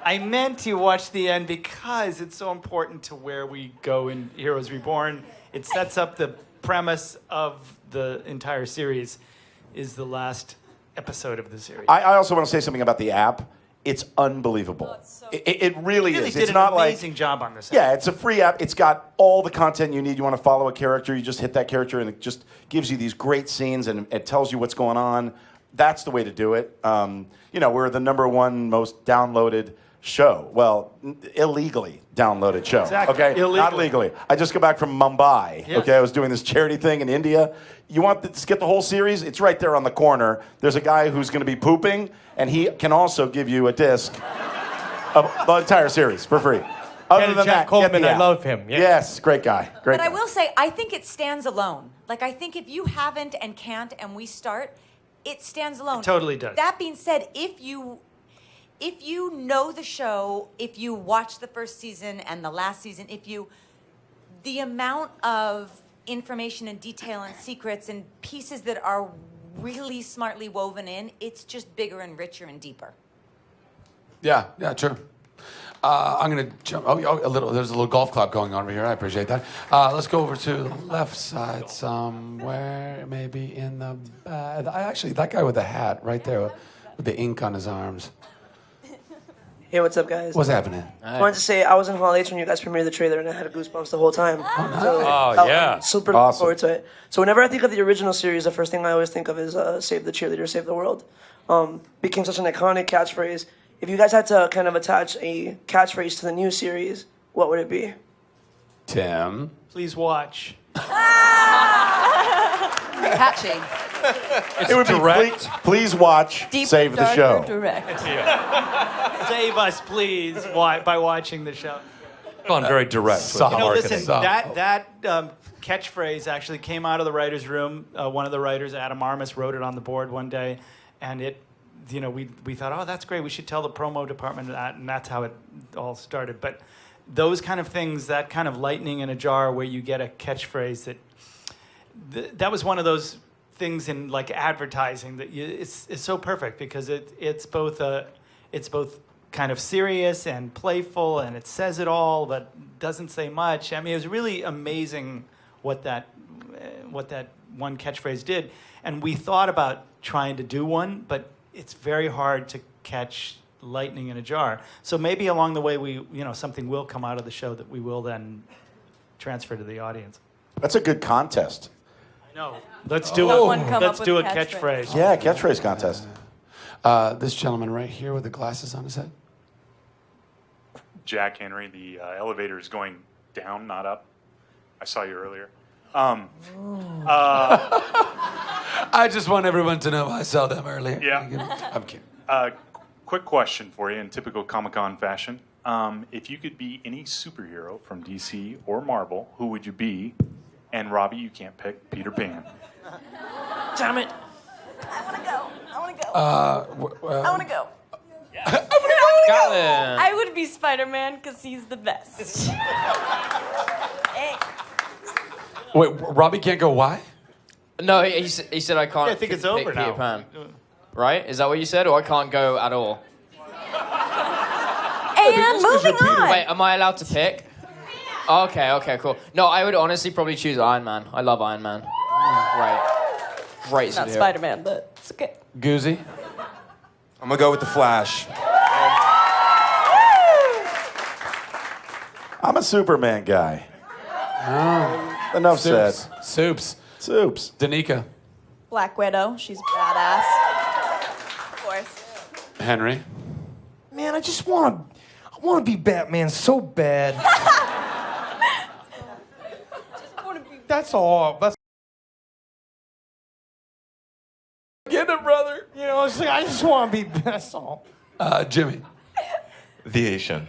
I meant to watch the end because it's so important to where we go in Heroes Reborn. It sets up the premise of the entire series. Is the last episode of the series. I also want to say something about the app. It's unbelievable. It really is. Did It's an not amazing job on this. Yeah, it's a free app. It's got all the content you need. You want to follow a character, you just hit that character, and it just gives you these great scenes, and it tells you what's going on. That's the way to do it. We're the #1 most downloaded show. Well, illegally downloaded show. Exactly. Okay, Illegally. not legally. I just got back from Mumbai. Yes. Okay, I was doing this charity thing in India. You want to get the whole series? It's right there on the corner. There's a guy who's going to be pooping, and he can also give you a disc of the entire series for free. Other than Jack that, Coleman, get the I app. love him. Yeah. Yes, great guy. Great But I guy. will say, I think it stands alone. Like, I think if you haven't and can't and we start, it stands alone. It totally does. That being said, if you know the show, if you watch the first season and the last season, the amount of information and detail and secrets and pieces that are really smartly woven in, it's just bigger and richer and deeper. Yeah, true. I'm going to jump. There's a little golf club going on over here. I appreciate that. Let's go over to the left side somewhere, maybe in the back. Actually, that guy with the hat right there with the ink on his arms. Hey, what's up, guys? What's happening? I wanted to say I was in Hall H when you guys premiered the trailer, and I had goosebumps the whole time. I'm super looking forward to it. So whenever I think of the original series, the first thing I always think of is "Save the cheerleader, save the world." Became such an iconic catchphrase. If you guys had to kind of attach a catchphrase to the new series, what would it be? Tim. Please watch. Catchy. It would direct. be please watch, Deep, save the darker, show. direct. Save us, please, by watching the show. Gone very direct. with the marketing. Listen, that catchphrase actually came out of the writer's room. One of the writers, Adam Armis, wrote it on the board one day, and we thought, oh, that's great. We should tell the promo department that, and that's how it all started. But those kind of things, that kind of lightning in a jar, where you get a catchphrase that was one of those things in like advertising that it's so perfect because it's both kind of serious and playful, and it says it all but doesn't say much. I mean, it was really amazing what that one catchphrase did, and we thought about trying to do one, but it's very hard to catch lightning in a jar. So maybe along the way something will come out of the show that we will then transfer to the audience. That's a good contest. No, let's do a catchphrase. Yeah, catchphrase contest. This gentleman right here with the glasses on his head. Jack Henry, the elevator is going down, not up. I saw you earlier. I just want everyone to know I saw them earlier. Yeah. I'm kidding. Quick question for you in typical Comic-Con fashion. If you could be any superhero from DC or Marvel, who would you be And Robbie, you can't pick Peter Pan. Damn it. I want to go. I want to go. Gatlin. I would be Spider-Man because he's the best. Hey. Wait, Robbie can't go. Why? No, he said I can't. Yeah, I think it's pick over Peter now. Pan. Right? Is that what you said, or I can't go at all? And moving on. Wait, am I allowed to pick? Okay, cool. No, I would honestly probably choose Iron Man. I love Iron Man. Great Not superhero. Spider-Man, but it's okay. Goozy? I'm gonna go with the Flash. I'm a Superman guy. Oh. Enough Soups. said. Soups. Danika. Black Widow. She's badass. Of course. Henry. Man, I just want to be Batman so bad. That's all. Get it, brother. You know, it's like, I just want to be. That's all. Jimmy. The Asian.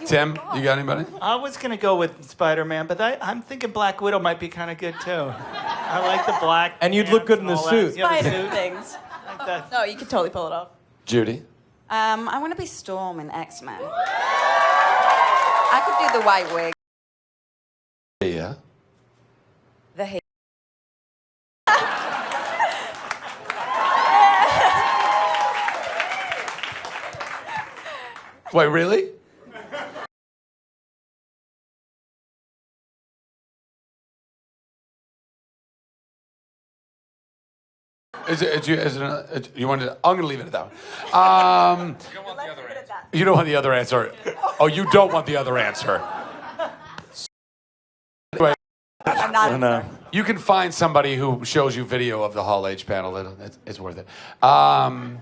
Tim, you got anybody? I was going to go with Spider-Man, but I'm thinking Black Widow might be kind of good, too. I like the black. And you'd look good in the all suit. that. Yeah, the Spider suit. things. Like that. No, you could totally pull it off. Judy. I want to be Storm in X-Men. I could do the white wig. Yeah. The hate. Wait, really? You wanted to, I'm going to leave it at that one. You don't want the other answer. Oh, you don't want the other answer. Anyway, I'm not. No. you can find somebody who shows you video of the Hall H panel. It's worth it. I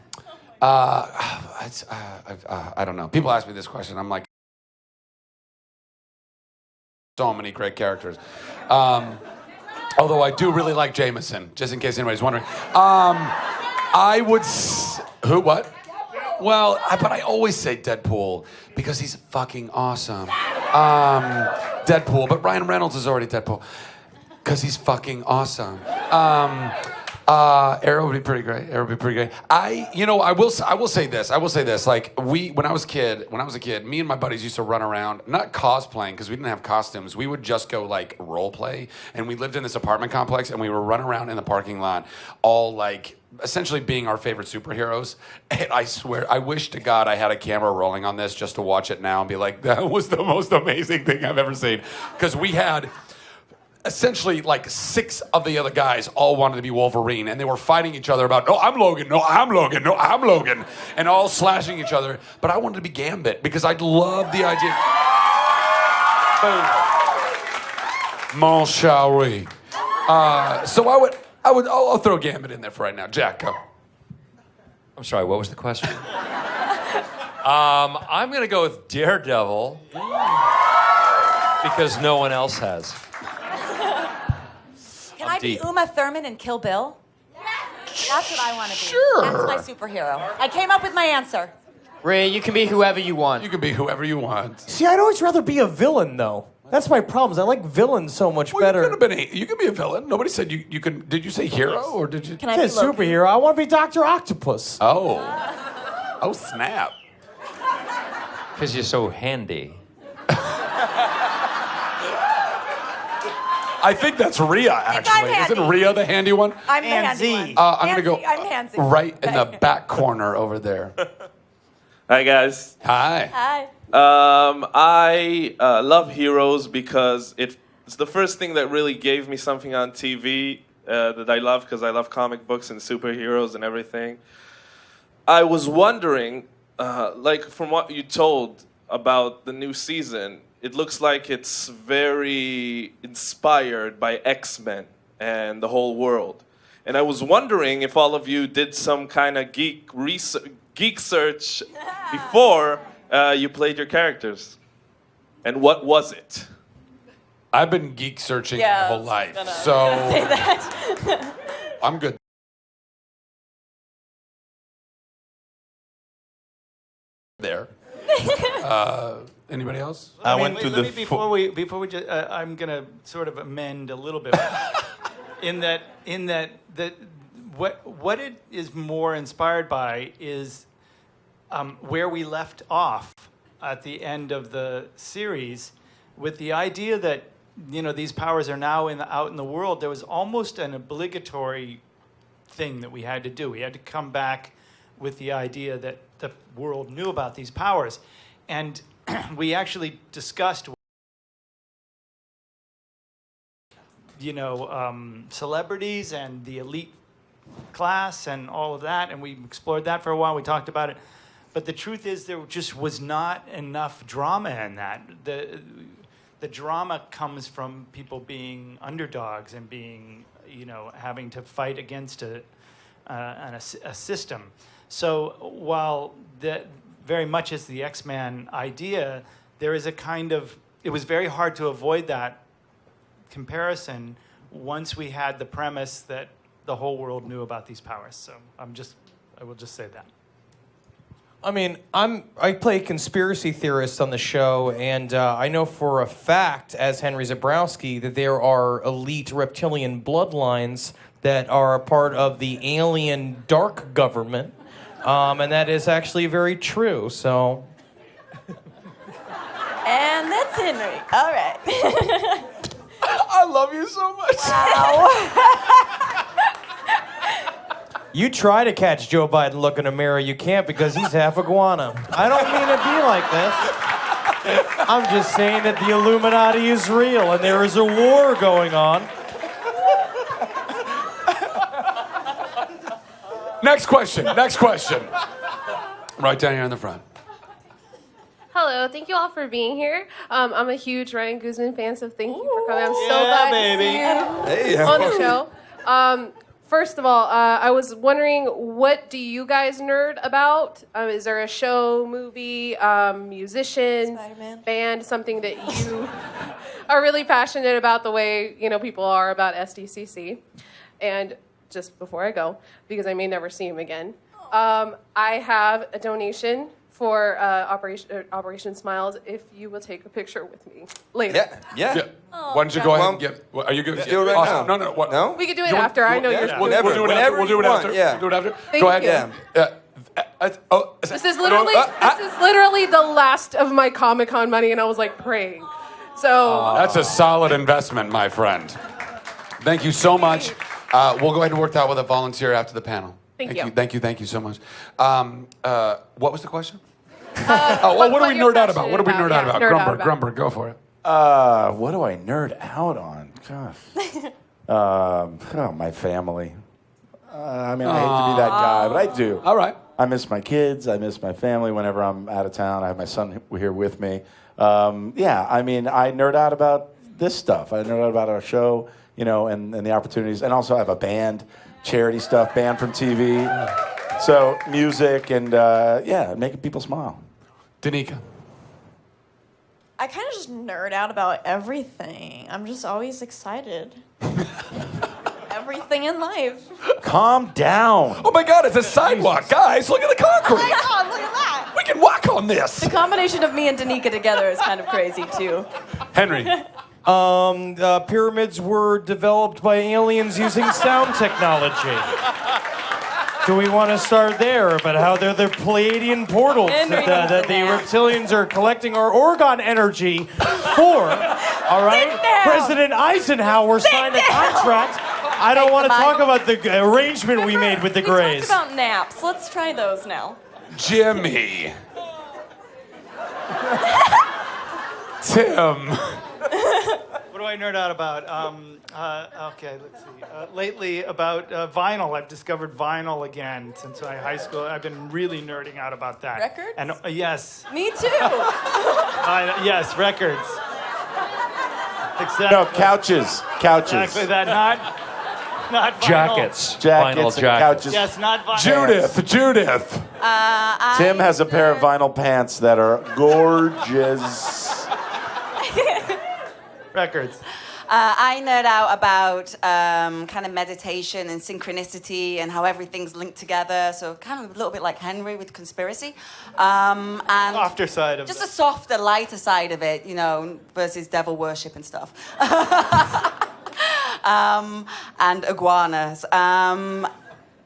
don't know. People ask me this question. I'm like, so many great characters. Although I do really like Jameson, just in case anybody's wondering. I would... Who, what? Well, but I always say Deadpool because he's fucking awesome. Deadpool, but Ryan Reynolds is already Deadpool because he's fucking awesome. Arrow would be pretty great. I will say this. Like when I was a kid, me and my buddies used to run around, not cosplaying because we didn't have costumes. We would just go like role play, and we lived in this apartment complex, and we would run around in the parking lot, all like essentially being our favorite superheroes. And I swear, I wish to God I had a camera rolling on this just to watch it now and be like, that was the most amazing thing I've ever seen, because we had. Essentially, like 6 of the other guys all wanted to be Wolverine, and they were fighting each other about, no, I'm Logan, no, I'm Logan, no, I'm Logan, and all slashing each other. But I wanted to be Gambit because I love the idea. Boom. Mon chéri. So I'll throw Gambit in there for right now. Jack, go. I'm sorry, what was the question? I'm going to go with Daredevil because no one else has. Can I be deep. Uma Thurman in Kill Bill? Yes. That's what I want to be. Sure. That's my superhero. I came up with my answer. Ray, you can be whoever you want. You can be whoever you want. See, I'd always rather be a villain, though. That's my problem. I like villains so much better. You could be a villain. Nobody said you could. Did you say hero or did you? Can I be Say superhero. I want to be Dr. Octopus. Oh, snap. Because you're so handy. I think that's Rhea, actually. Isn't Rhea the handy one? I'm the handy one. I'm going to go I'm handsy. right in the back corner over there. Hi, guys. Hi. I love Heroes because it's the first thing that really gave me something on TV that I love, because I love comic books and superheroes and everything. I was wondering, like from what you told about the new season, it looks like it's very inspired by X-Men and the whole world. And I was wondering if all of you did some kind of geek Geek Search before you played your characters? And what was it? I've been geek searching my whole life, so Say that. I'm good. There. Anybody else? I went to the before we just, I'm gonna sort of amend a little bit in that what it is more inspired by is where we left off at the end of the series with the idea that these powers are now out in the world. There was almost an obligatory thing that we had to do. We had to come back with the idea that the world knew about these powers. And we actually discussed, celebrities and the elite class and all of that. And we explored that for a while. We talked about it. But the truth is there just was not enough drama in that. The drama comes from people being underdogs and being, having to fight against a system. So while that very much is the X-Man idea, there is a kind of, it was very hard to avoid that comparison once we had the premise that the whole world knew about these powers. So I will just say that. I mean, I play a conspiracy theorist on the show, and I know for a fact, as Henry Zabrowski, that there are elite reptilian bloodlines that are a part of the alien dark government, and that is actually very true, so... And that's Henry. All right. I love you so much. Wow. You try to catch Joe Biden looking in a mirror, you can't because he's half iguana. I don't mean to be like this. I'm just saying that the Illuminati is real and there is a war going on. Next question. Right down here in the front. Hello, thank you all for being here. I'm a huge Ryan Guzman fan, so thank you for coming. I'm so glad to see you on the show. First of all, I was wondering, what do you guys nerd about? Is there a show, movie, musician, band, something that you are really passionate about the way people are about SDCC? And just before I go, because I may never see him again, I have a donation for Operation Smiles if you will take a picture with me later. Yeah. Why don't you go ahead and get... Are you good? Let's do it right now. No. What? No? We can do it after. I know you're... We'll do it after. We'll do it after. Yeah. We'll do it after. Thank Go ahead. you. This is literally the last of my Comic-Con money, and I was like praying. So that's a solid investment, my friend. Thank you so much. We'll go ahead and work that with a volunteer after the panel. Thank you. Thank you so much. What was the question? What do we nerd out about? What do we nerd out about? Grumber, go for it. What do I nerd out on? Gosh. My family. I mean, I hate to be that guy, but I do. All right. I miss my kids. I miss my family whenever I'm out of town. I have my son here with me. Yeah, I mean, I nerd out about this stuff. I nerd out about our show, and the opportunities. And also I have a band, charity stuff, band from TV. So music and, making people smile. Danika. I kind of just nerd out about everything. I'm just always excited. Everything in life. Calm down. Oh my God, it's a sidewalk. Guys, look at the concrete. Oh my God, look at that. We can walk on this. The combination of me and Danika together is kind of crazy, too. Henry. Pyramids were developed by aliens using sound technology. Do we want to start there about how they're the Pleiadian portals that the reptilians are collecting our Orgon energy for? All right? President Eisenhower signed a contract. I don't want to talk about the arrangement we made with the Greys. We talked about naps. Let's try those now. Jimmy. Tim. What do I nerd out about? Okay, let's see. Lately, about vinyl. I've discovered vinyl again since my high school. I've been really nerding out about that. Records? And yes. Me too. Yes, records. No, couches. Exactly that. not vinyl. Jackets. Jackets Vinyl and jackets. couches. Yes, not vinyl. Judith. Tim has a pair of vinyl pants that are gorgeous. Records. I nerd out about kind of meditation and synchronicity and how everything's linked together. So kind of a little bit like Henry with conspiracy. And softer side of just it. a softer, lighter side of it, you know, versus devil worship and stuff. And iguanas.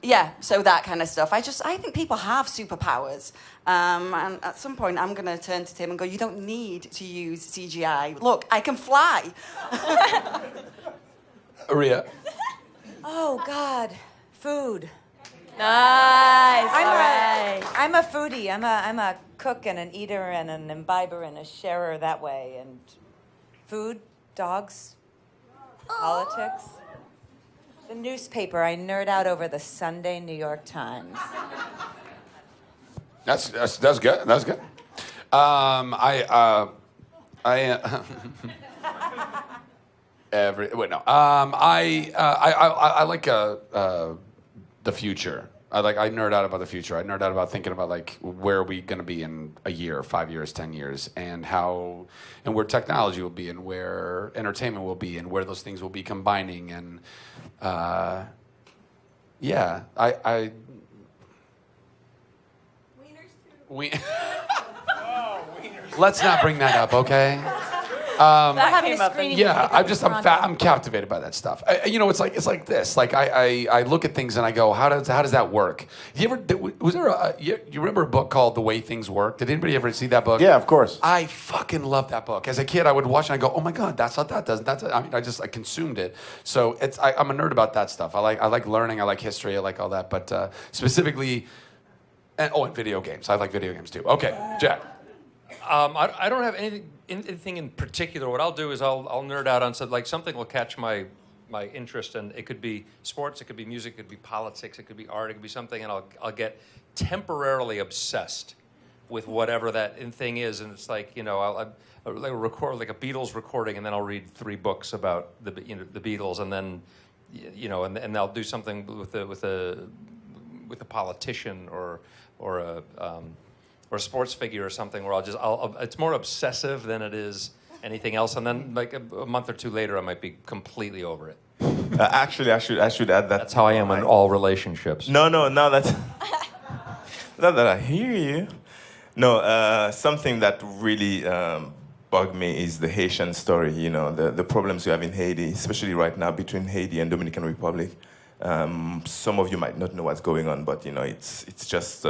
Yeah, so that kind of stuff. I think people have superpowers. And at some point, I'm going to turn to Tim and go, you don't need to use CGI. Look, I can fly. Aria. Oh, God. Food. Nice. All right. I'm a foodie. I'm a cook and an eater and an imbiber and a sharer that way. And food, dogs, politics. The newspaper, I nerd out over the Sunday New York Times. That's good. That's good. I like the future. I nerd out about the future. I nerd out about thinking about like where are we going to be in a year, 5 years, 10 years, and where technology will be, and where entertainment will be, and where those things will be combining, and Let's not bring that up, okay? I'm captivated by that stuff. It's like this. Like I look at things and I go, how does that work? You remember a book called The Way Things Work? Did anybody ever see that book? Yeah, of course. I fucking love that book. As a kid, I would watch it and I go, oh my God, that's how that does. I consumed it. So I'm a nerd about that stuff. I like learning. I like history. I like all that. But specifically, and video games. I like video games too. Okay, Jack. I don't have anything in particular. What I'll do is I'll nerd out on something will catch my interest, and it could be sports, it could be music, it could be politics, it could be art, it could be something, and I'll get temporarily obsessed with whatever that thing is, and it's like I'll record like a Beatles recording, and then I'll read 3 books about the Beatles, and then and I'll do something with a politician or a sports figure or something where it's more obsessive than it is anything else, and then like a month or 2 later I might be completely over it. Actually, I should add that. That's how I am in all relationships. No, now that I hear you. No, something that really bugged me is the Haitian story, the problems you have in Haiti, especially right now between Haiti and Dominican Republic. Some of you might not know what's going on, but it's just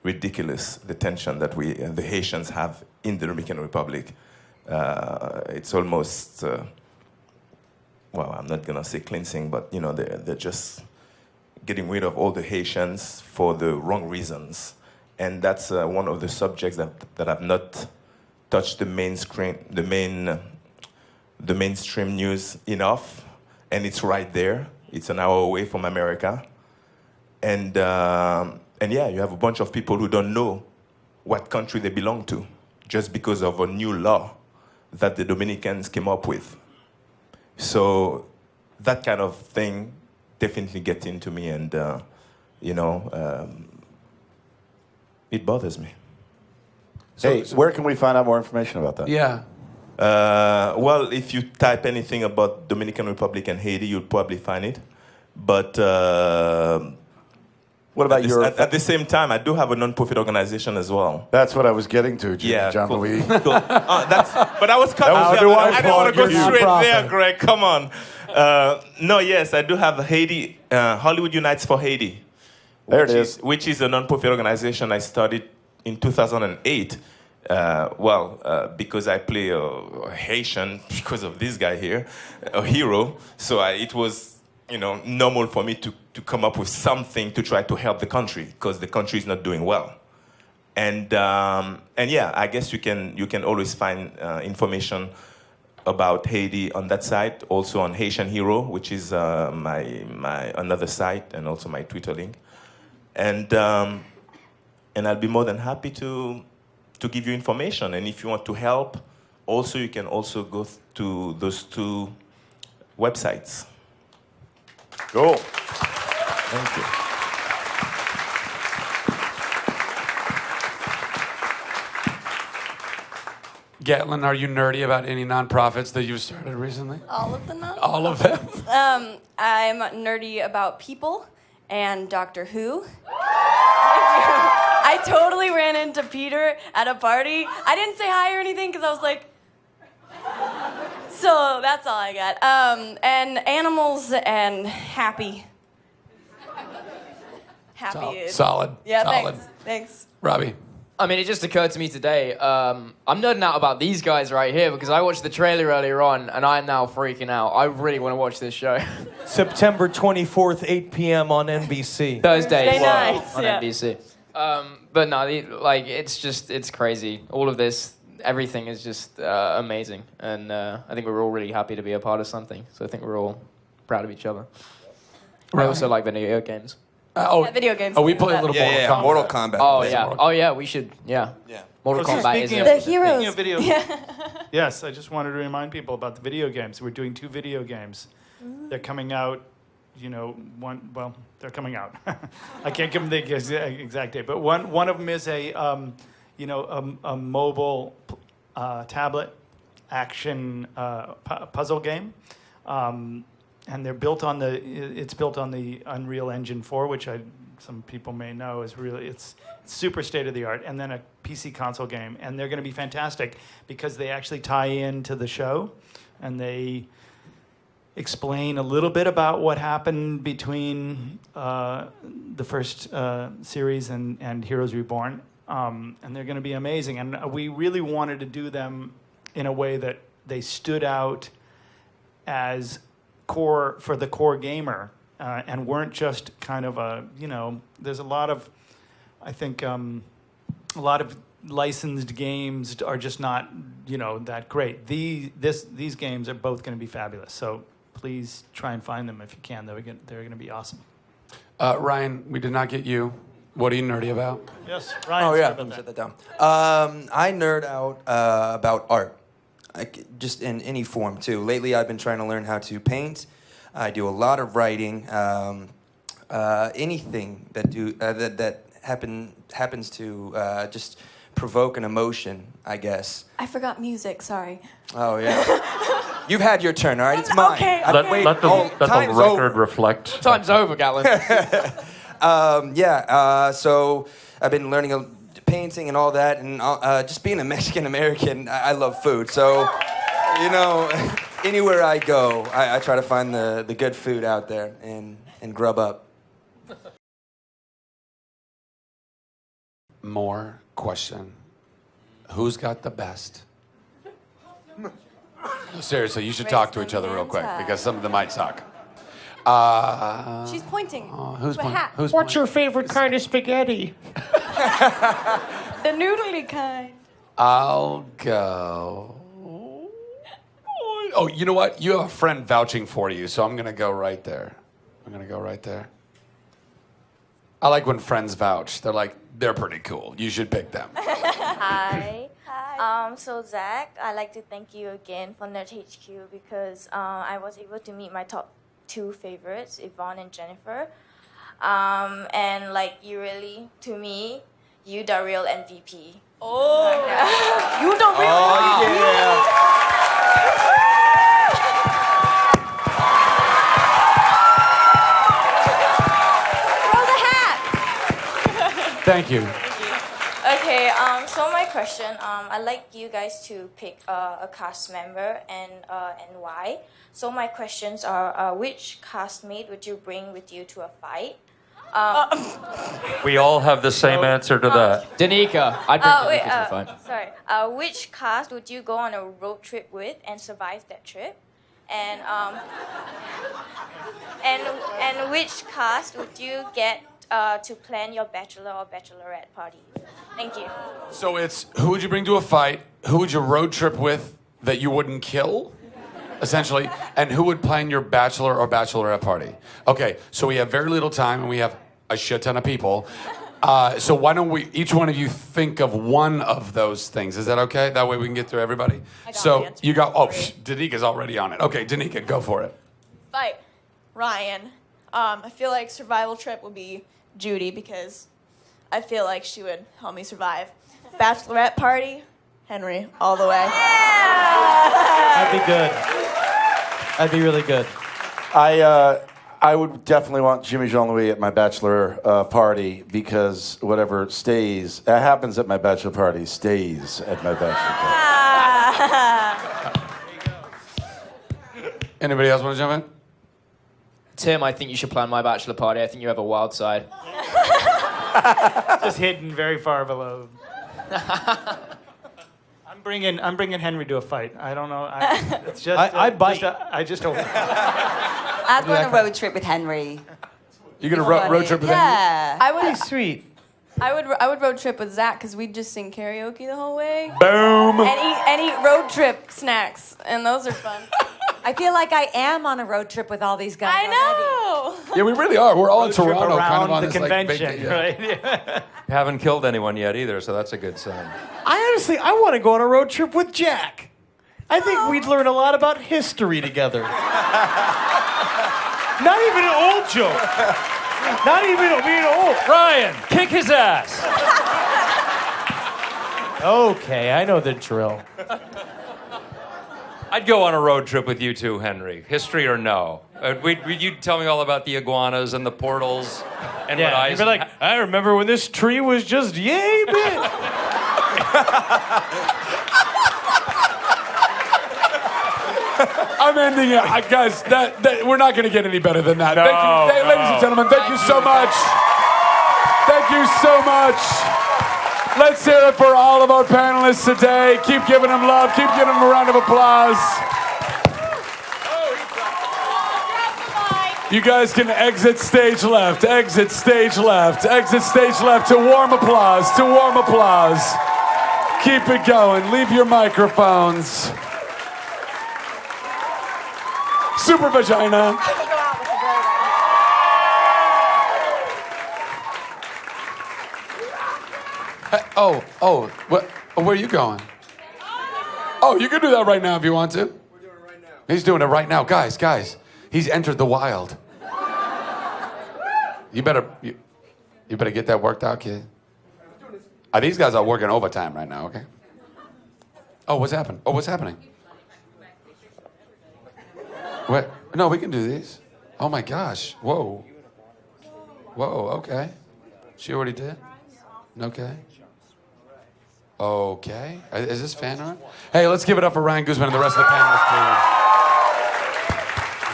ridiculous, the tension that the Haitians have in the Dominican Republic. It's almost, I'm not gonna say cleansing, but they're just getting rid of all the Haitians for the wrong reasons, and that's one of the subjects that have not touched the mainstream news enough, and it's right there. It's an hour away from America, and you have a bunch of people who don't know what country they belong to just because of a new law that the Dominicans came up with. So that kind of thing definitely gets into me, and it bothers me. Where can we find out more information about that? Yeah. If you type anything about Dominican Republic and Haiti, you'll probably find it. But what about at the same time, I do have a non-profit organization as well. That's what I was getting to, John cool. Louis. Cool. But I was cut off. I didn't want to go straight there, Gregg. Come on. I do have Haiti. Hollywood Unites for Haiti. There it is. Which is a non-profit organization I started in 2008. Because I play a Haitian, because of this guy here, a hero. So it was, normal for me to come up with something to try to help the country, because the country is not doing well. And I guess you can always find information about Haiti on that site, also on Haitian Hero, which is my another site, and also my Twitter link. And I'll be more than happy to give you information. And if you want to help, also you can also go to those 2 websites. Cool. Thank you. Gatlin, are you nerdy about any nonprofits that you've started recently? All of the nonprofits. All of them? I'm nerdy about people and Doctor Who. I totally ran into Peter at a party. I didn't say hi or anything because I was like, so that's all I got. And animals and happy. Happy. Solid. Yeah, Solid. Thanks. Robbie. I mean, it just occurred to me today. I'm nerding out about these guys right here because I watched the trailer earlier on and I'm now freaking out. I really want to watch this show. September 24th, 8 p.m. on NBC. Thursday nights, on yeah. NBC. But no, it's crazy. All of this, everything is just amazing. And I think we're all really happy to be a part of something. So I think we're all proud of each other. I also like video games. Video games. Oh, we play a little Mortal Kombat. Oh, yeah. Oh, yeah, we should. Yeah. Mortal Kombat is The it. heroes. Speaking of video Yeah. Yes, I just wanted to remind people about the video games. We're doing 2 video games. They're coming out, they're coming out. I can't give them the exact date, but one of them is a mobile tablet action puzzle game. And they're built on it's built on the Unreal Engine 4, which some people may know is it's super state of the art, and then a PC console game, and they're going to be fantastic because they actually tie into the show, and they explain a little bit about what happened between the first series and Heroes Reborn, and they're going to be amazing. And we really wanted to do them in a way that they stood out as core for the core gamer, and weren't just kind of there's a lot of, I think, a lot of licensed games are just not, that great. These games are both going to be fabulous. So please try and find them if you can. They're going to be awesome. Ryan, we did not get you. What are you nerdy about? Yes, Ryan. Oh, yeah. Let me set that down. I nerd out about art. Just in any form, too. Lately, I've been trying to learn how to paint. I do a lot of writing. Anything that happens to just provoke an emotion, I guess. I forgot music, sorry. Oh, yeah. You've had your turn, all right? It's mine. Okay. Let the record reflect. Time's over, Gatlin. So I've been learning painting and all that, and just being a Mexican American, I love food. So, anywhere I go, I try to find the good food out there and grub up. More question. Who's got the best? Seriously, you should talk to each other real quick because some of them might suck. She's pointing. Who's to a hat. What's your favorite kind of spaghetti? The noodly kind. I'll go. Oh, you know what? You have a friend vouching for you, so I'm going to go right there. I like when friends vouch. They're pretty cool. You should pick them. Hi. So Zach, I'd like to thank you again for Nerd HQ because I was able to meet my top 2 favorites, Yvonne and Jennifer. And you really, to me, you the real MVP. Oh, you the real MVP. Yeah. Throw the hat. Thank you. Okay, so my question, I'd like you guys to pick a cast member and why. So my questions are, which castmate would you bring with you to a fight? We all have the same answer to that. Danika. I'd bring Danika to the fight. Sorry. Which cast would you go on a road trip with and survive that trip? And and which cast would you get to plan your bachelor or bachelorette party? Thank you. So it's who would you bring to a fight? Who would you road trip with that you wouldn't kill? Essentially, and who would plan your bachelor or bachelorette party? Okay, so we have very little time and we have a shit ton of people. So why don't each one of you think of one of those things? Is that okay? That way we can get through everybody. Danika's already on it. Okay, Danika, go for it. Fight. Ryan. I feel like survival trip would be Judy because I feel like she would help me survive. Bachelorette party, Henry, all the way. That'd be good. That'd be really good. I would definitely want Jimmy Jean-Louis at my bachelor party because whatever happens at my bachelor party stays at my bachelor party. Anybody else want to jump in? Tim, I think you should plan my bachelor party. I think you have a wild side. Just hidden very far below. I'm bringing Henry to a fight. I don't know. It's just I bite. I just don't. I'd go on a road trip with Henry. You're gonna road trip with Henry? Yeah. I would. Sweet. I would road trip with Zach because we'd just sing karaoke the whole way. Boom. And eat road trip snacks, and those are fun. I feel like I am on a road trip with all these guys. I know. Yeah, we really are. We're all in Road trip Toronto, kind of around on the this like, convention, big, right? Yeah. Haven't killed anyone yet either, so that's a good sign. I want to go on a road trip with Jack. I think we'd learn a lot about history together. Not even an old joke. Not even being old. Ryan, kick his ass. Okay, I know the drill. I'd go on a road trip with you too, Henry. History or no? You'd tell me all about the iguanas and the portals and what you'd be like, I remember when this tree was just yay big. I'm ending it. Guys, that we're not going to get any better than that. No, thank you, ladies and gentlemen, thank you so much. Thank you so much. Let's hear it for all of our panelists today. Keep giving them love. Keep giving them a round of applause. You guys can exit stage left. Exit stage left. Exit stage left to warm applause. To warm applause. Keep it going. Leave your microphones. Super vagina. What? Where are you going? Oh, you can do that right now if you want to. We're doing it right now. He's doing it right now. Guys, he's entered the wild. You better get that worked out, kid. These guys are working overtime right now, okay? Oh, what's happening? What? No, we can do these. Oh my gosh. Whoa, okay. She already did? Okay. Okay. Is this fan on? Hey, let's give it up for Ryan Guzman and the rest of the panelists,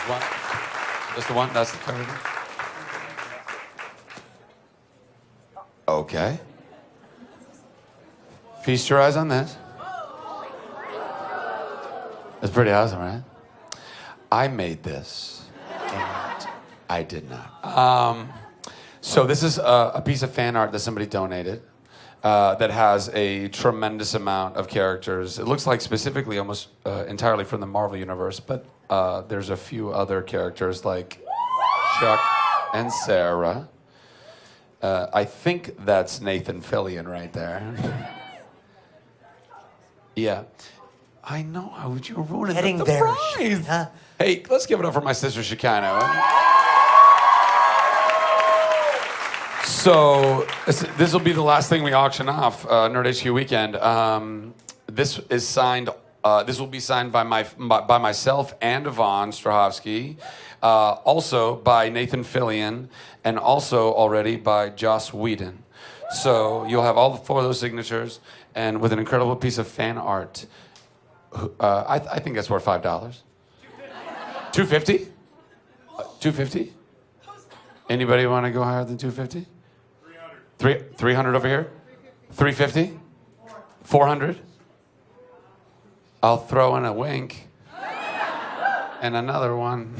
please. Just the one? That's the cover. Okay. Feast your eyes on this. That's pretty awesome, right? I made this, and I did not. So this is a piece of fan art that somebody donated that has a tremendous amount of characters. It looks like specifically almost entirely from the Marvel Universe, but there's a few other characters like Chuck and Sarah. I think that's Nathan Fillion right there. Yeah. I know. You're ruining the surprise. Huh? Hey, let's give it up for my sister Shekoni. So this will be the last thing we auction off, Nerd HQ Weekend. This is signed. This will be signed by myself and Yvonne Strahovski, also by Nathan Fillion, and also already by Joss Whedon. So you'll have all four of those signatures, and with an incredible piece of fan art. I think that's worth $5. $250? $250? Anybody want to go higher than $250? 300 over here? 350? 400? I'll throw in a wink. And another one.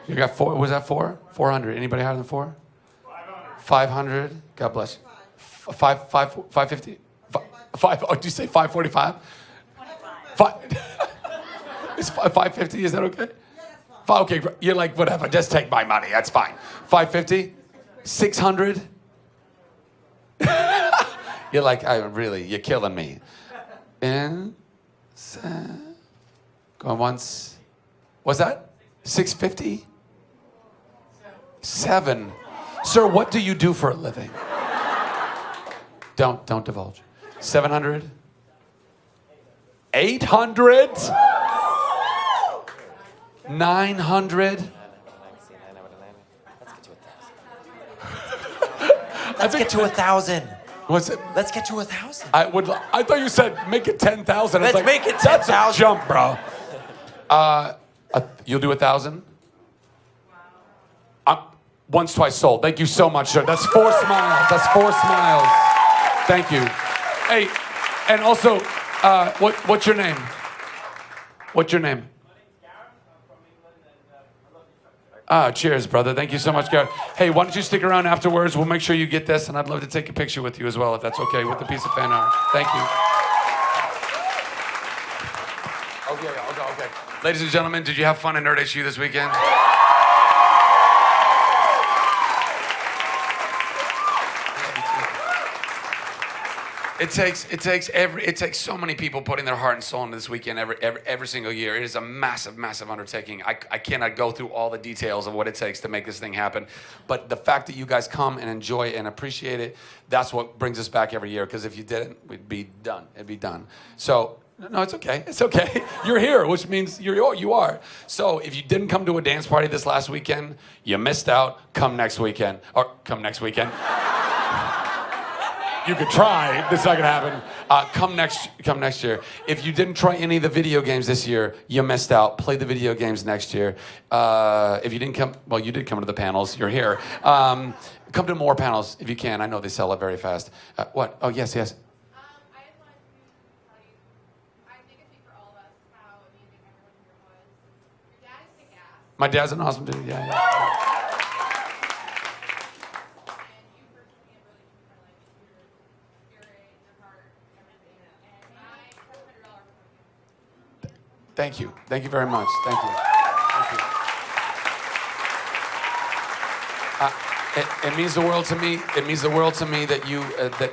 You got four? Was that four? 400. Anybody higher than 4? 500. God bless you. 550? Oh, did you say 545? It's 550. Is that okay? Okay, you're like, whatever. Just take my money. That's fine. 550? 600? You're like, you're killing me. And going once. What's that? 650? 7. Sir, what do you do for a living? Don't divulge. 700? 800? 900? Let's get to 1,000. What's it? Let's get to 1,000. I thought you said make it 10,000. Let's make it 10,000. That's a jump, bro. You'll do 1,000? Once, twice sold. Thank you so much, sir. That's 4 smiles. That's 4 smiles. Thank you. Hey, and also, what's your name? What's your name? Cheers, brother. Thank you so much, Garrett. Hey, why don't you stick around afterwards? We'll make sure you get this, and I'd love to take a picture with you as well, if that's okay, with the piece of fan art. Thank you. Okay. Ladies and gentlemen, did you have fun in Nerd HQ this weekend? It takes so many people putting their heart and soul into this weekend every single year. It is a massive, massive undertaking. I cannot go through all the details of what it takes to make this thing happen. But the fact that you guys come and enjoy and appreciate it, that's what brings us back every year. Because if you didn't, we'd be done. It'd be done. So, no, it's okay. It's okay. You're here, which means you are. So if you didn't come to a dance party this last weekend, you missed out. Come next weekend. Or come next weekend. You could try. This is not gonna happen. Come next year. If you didn't try any of the video games this year, you missed out. Play the video games next year. If you didn't come, well, you did come to the panels. You're here. Come to more panels if you can. I know they sell it very fast. What? Oh, yes. My dad's an awesome dude. Yeah. Thank you. Thank you very much. Thank you. It means the world to me. It means the world to me that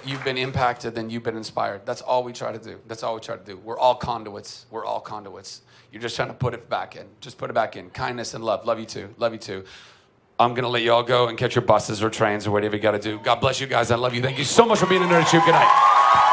you've been impacted and you've been inspired. That's all we try to do. We're all conduits. You're just trying to put it back in. Just put it back in. Kindness and love. Love you too. I'm going to let you all go and catch your buses or trains or whatever you got to do. God bless you guys. I love you. Thank you so much for being a Nerd Shoot. Good night.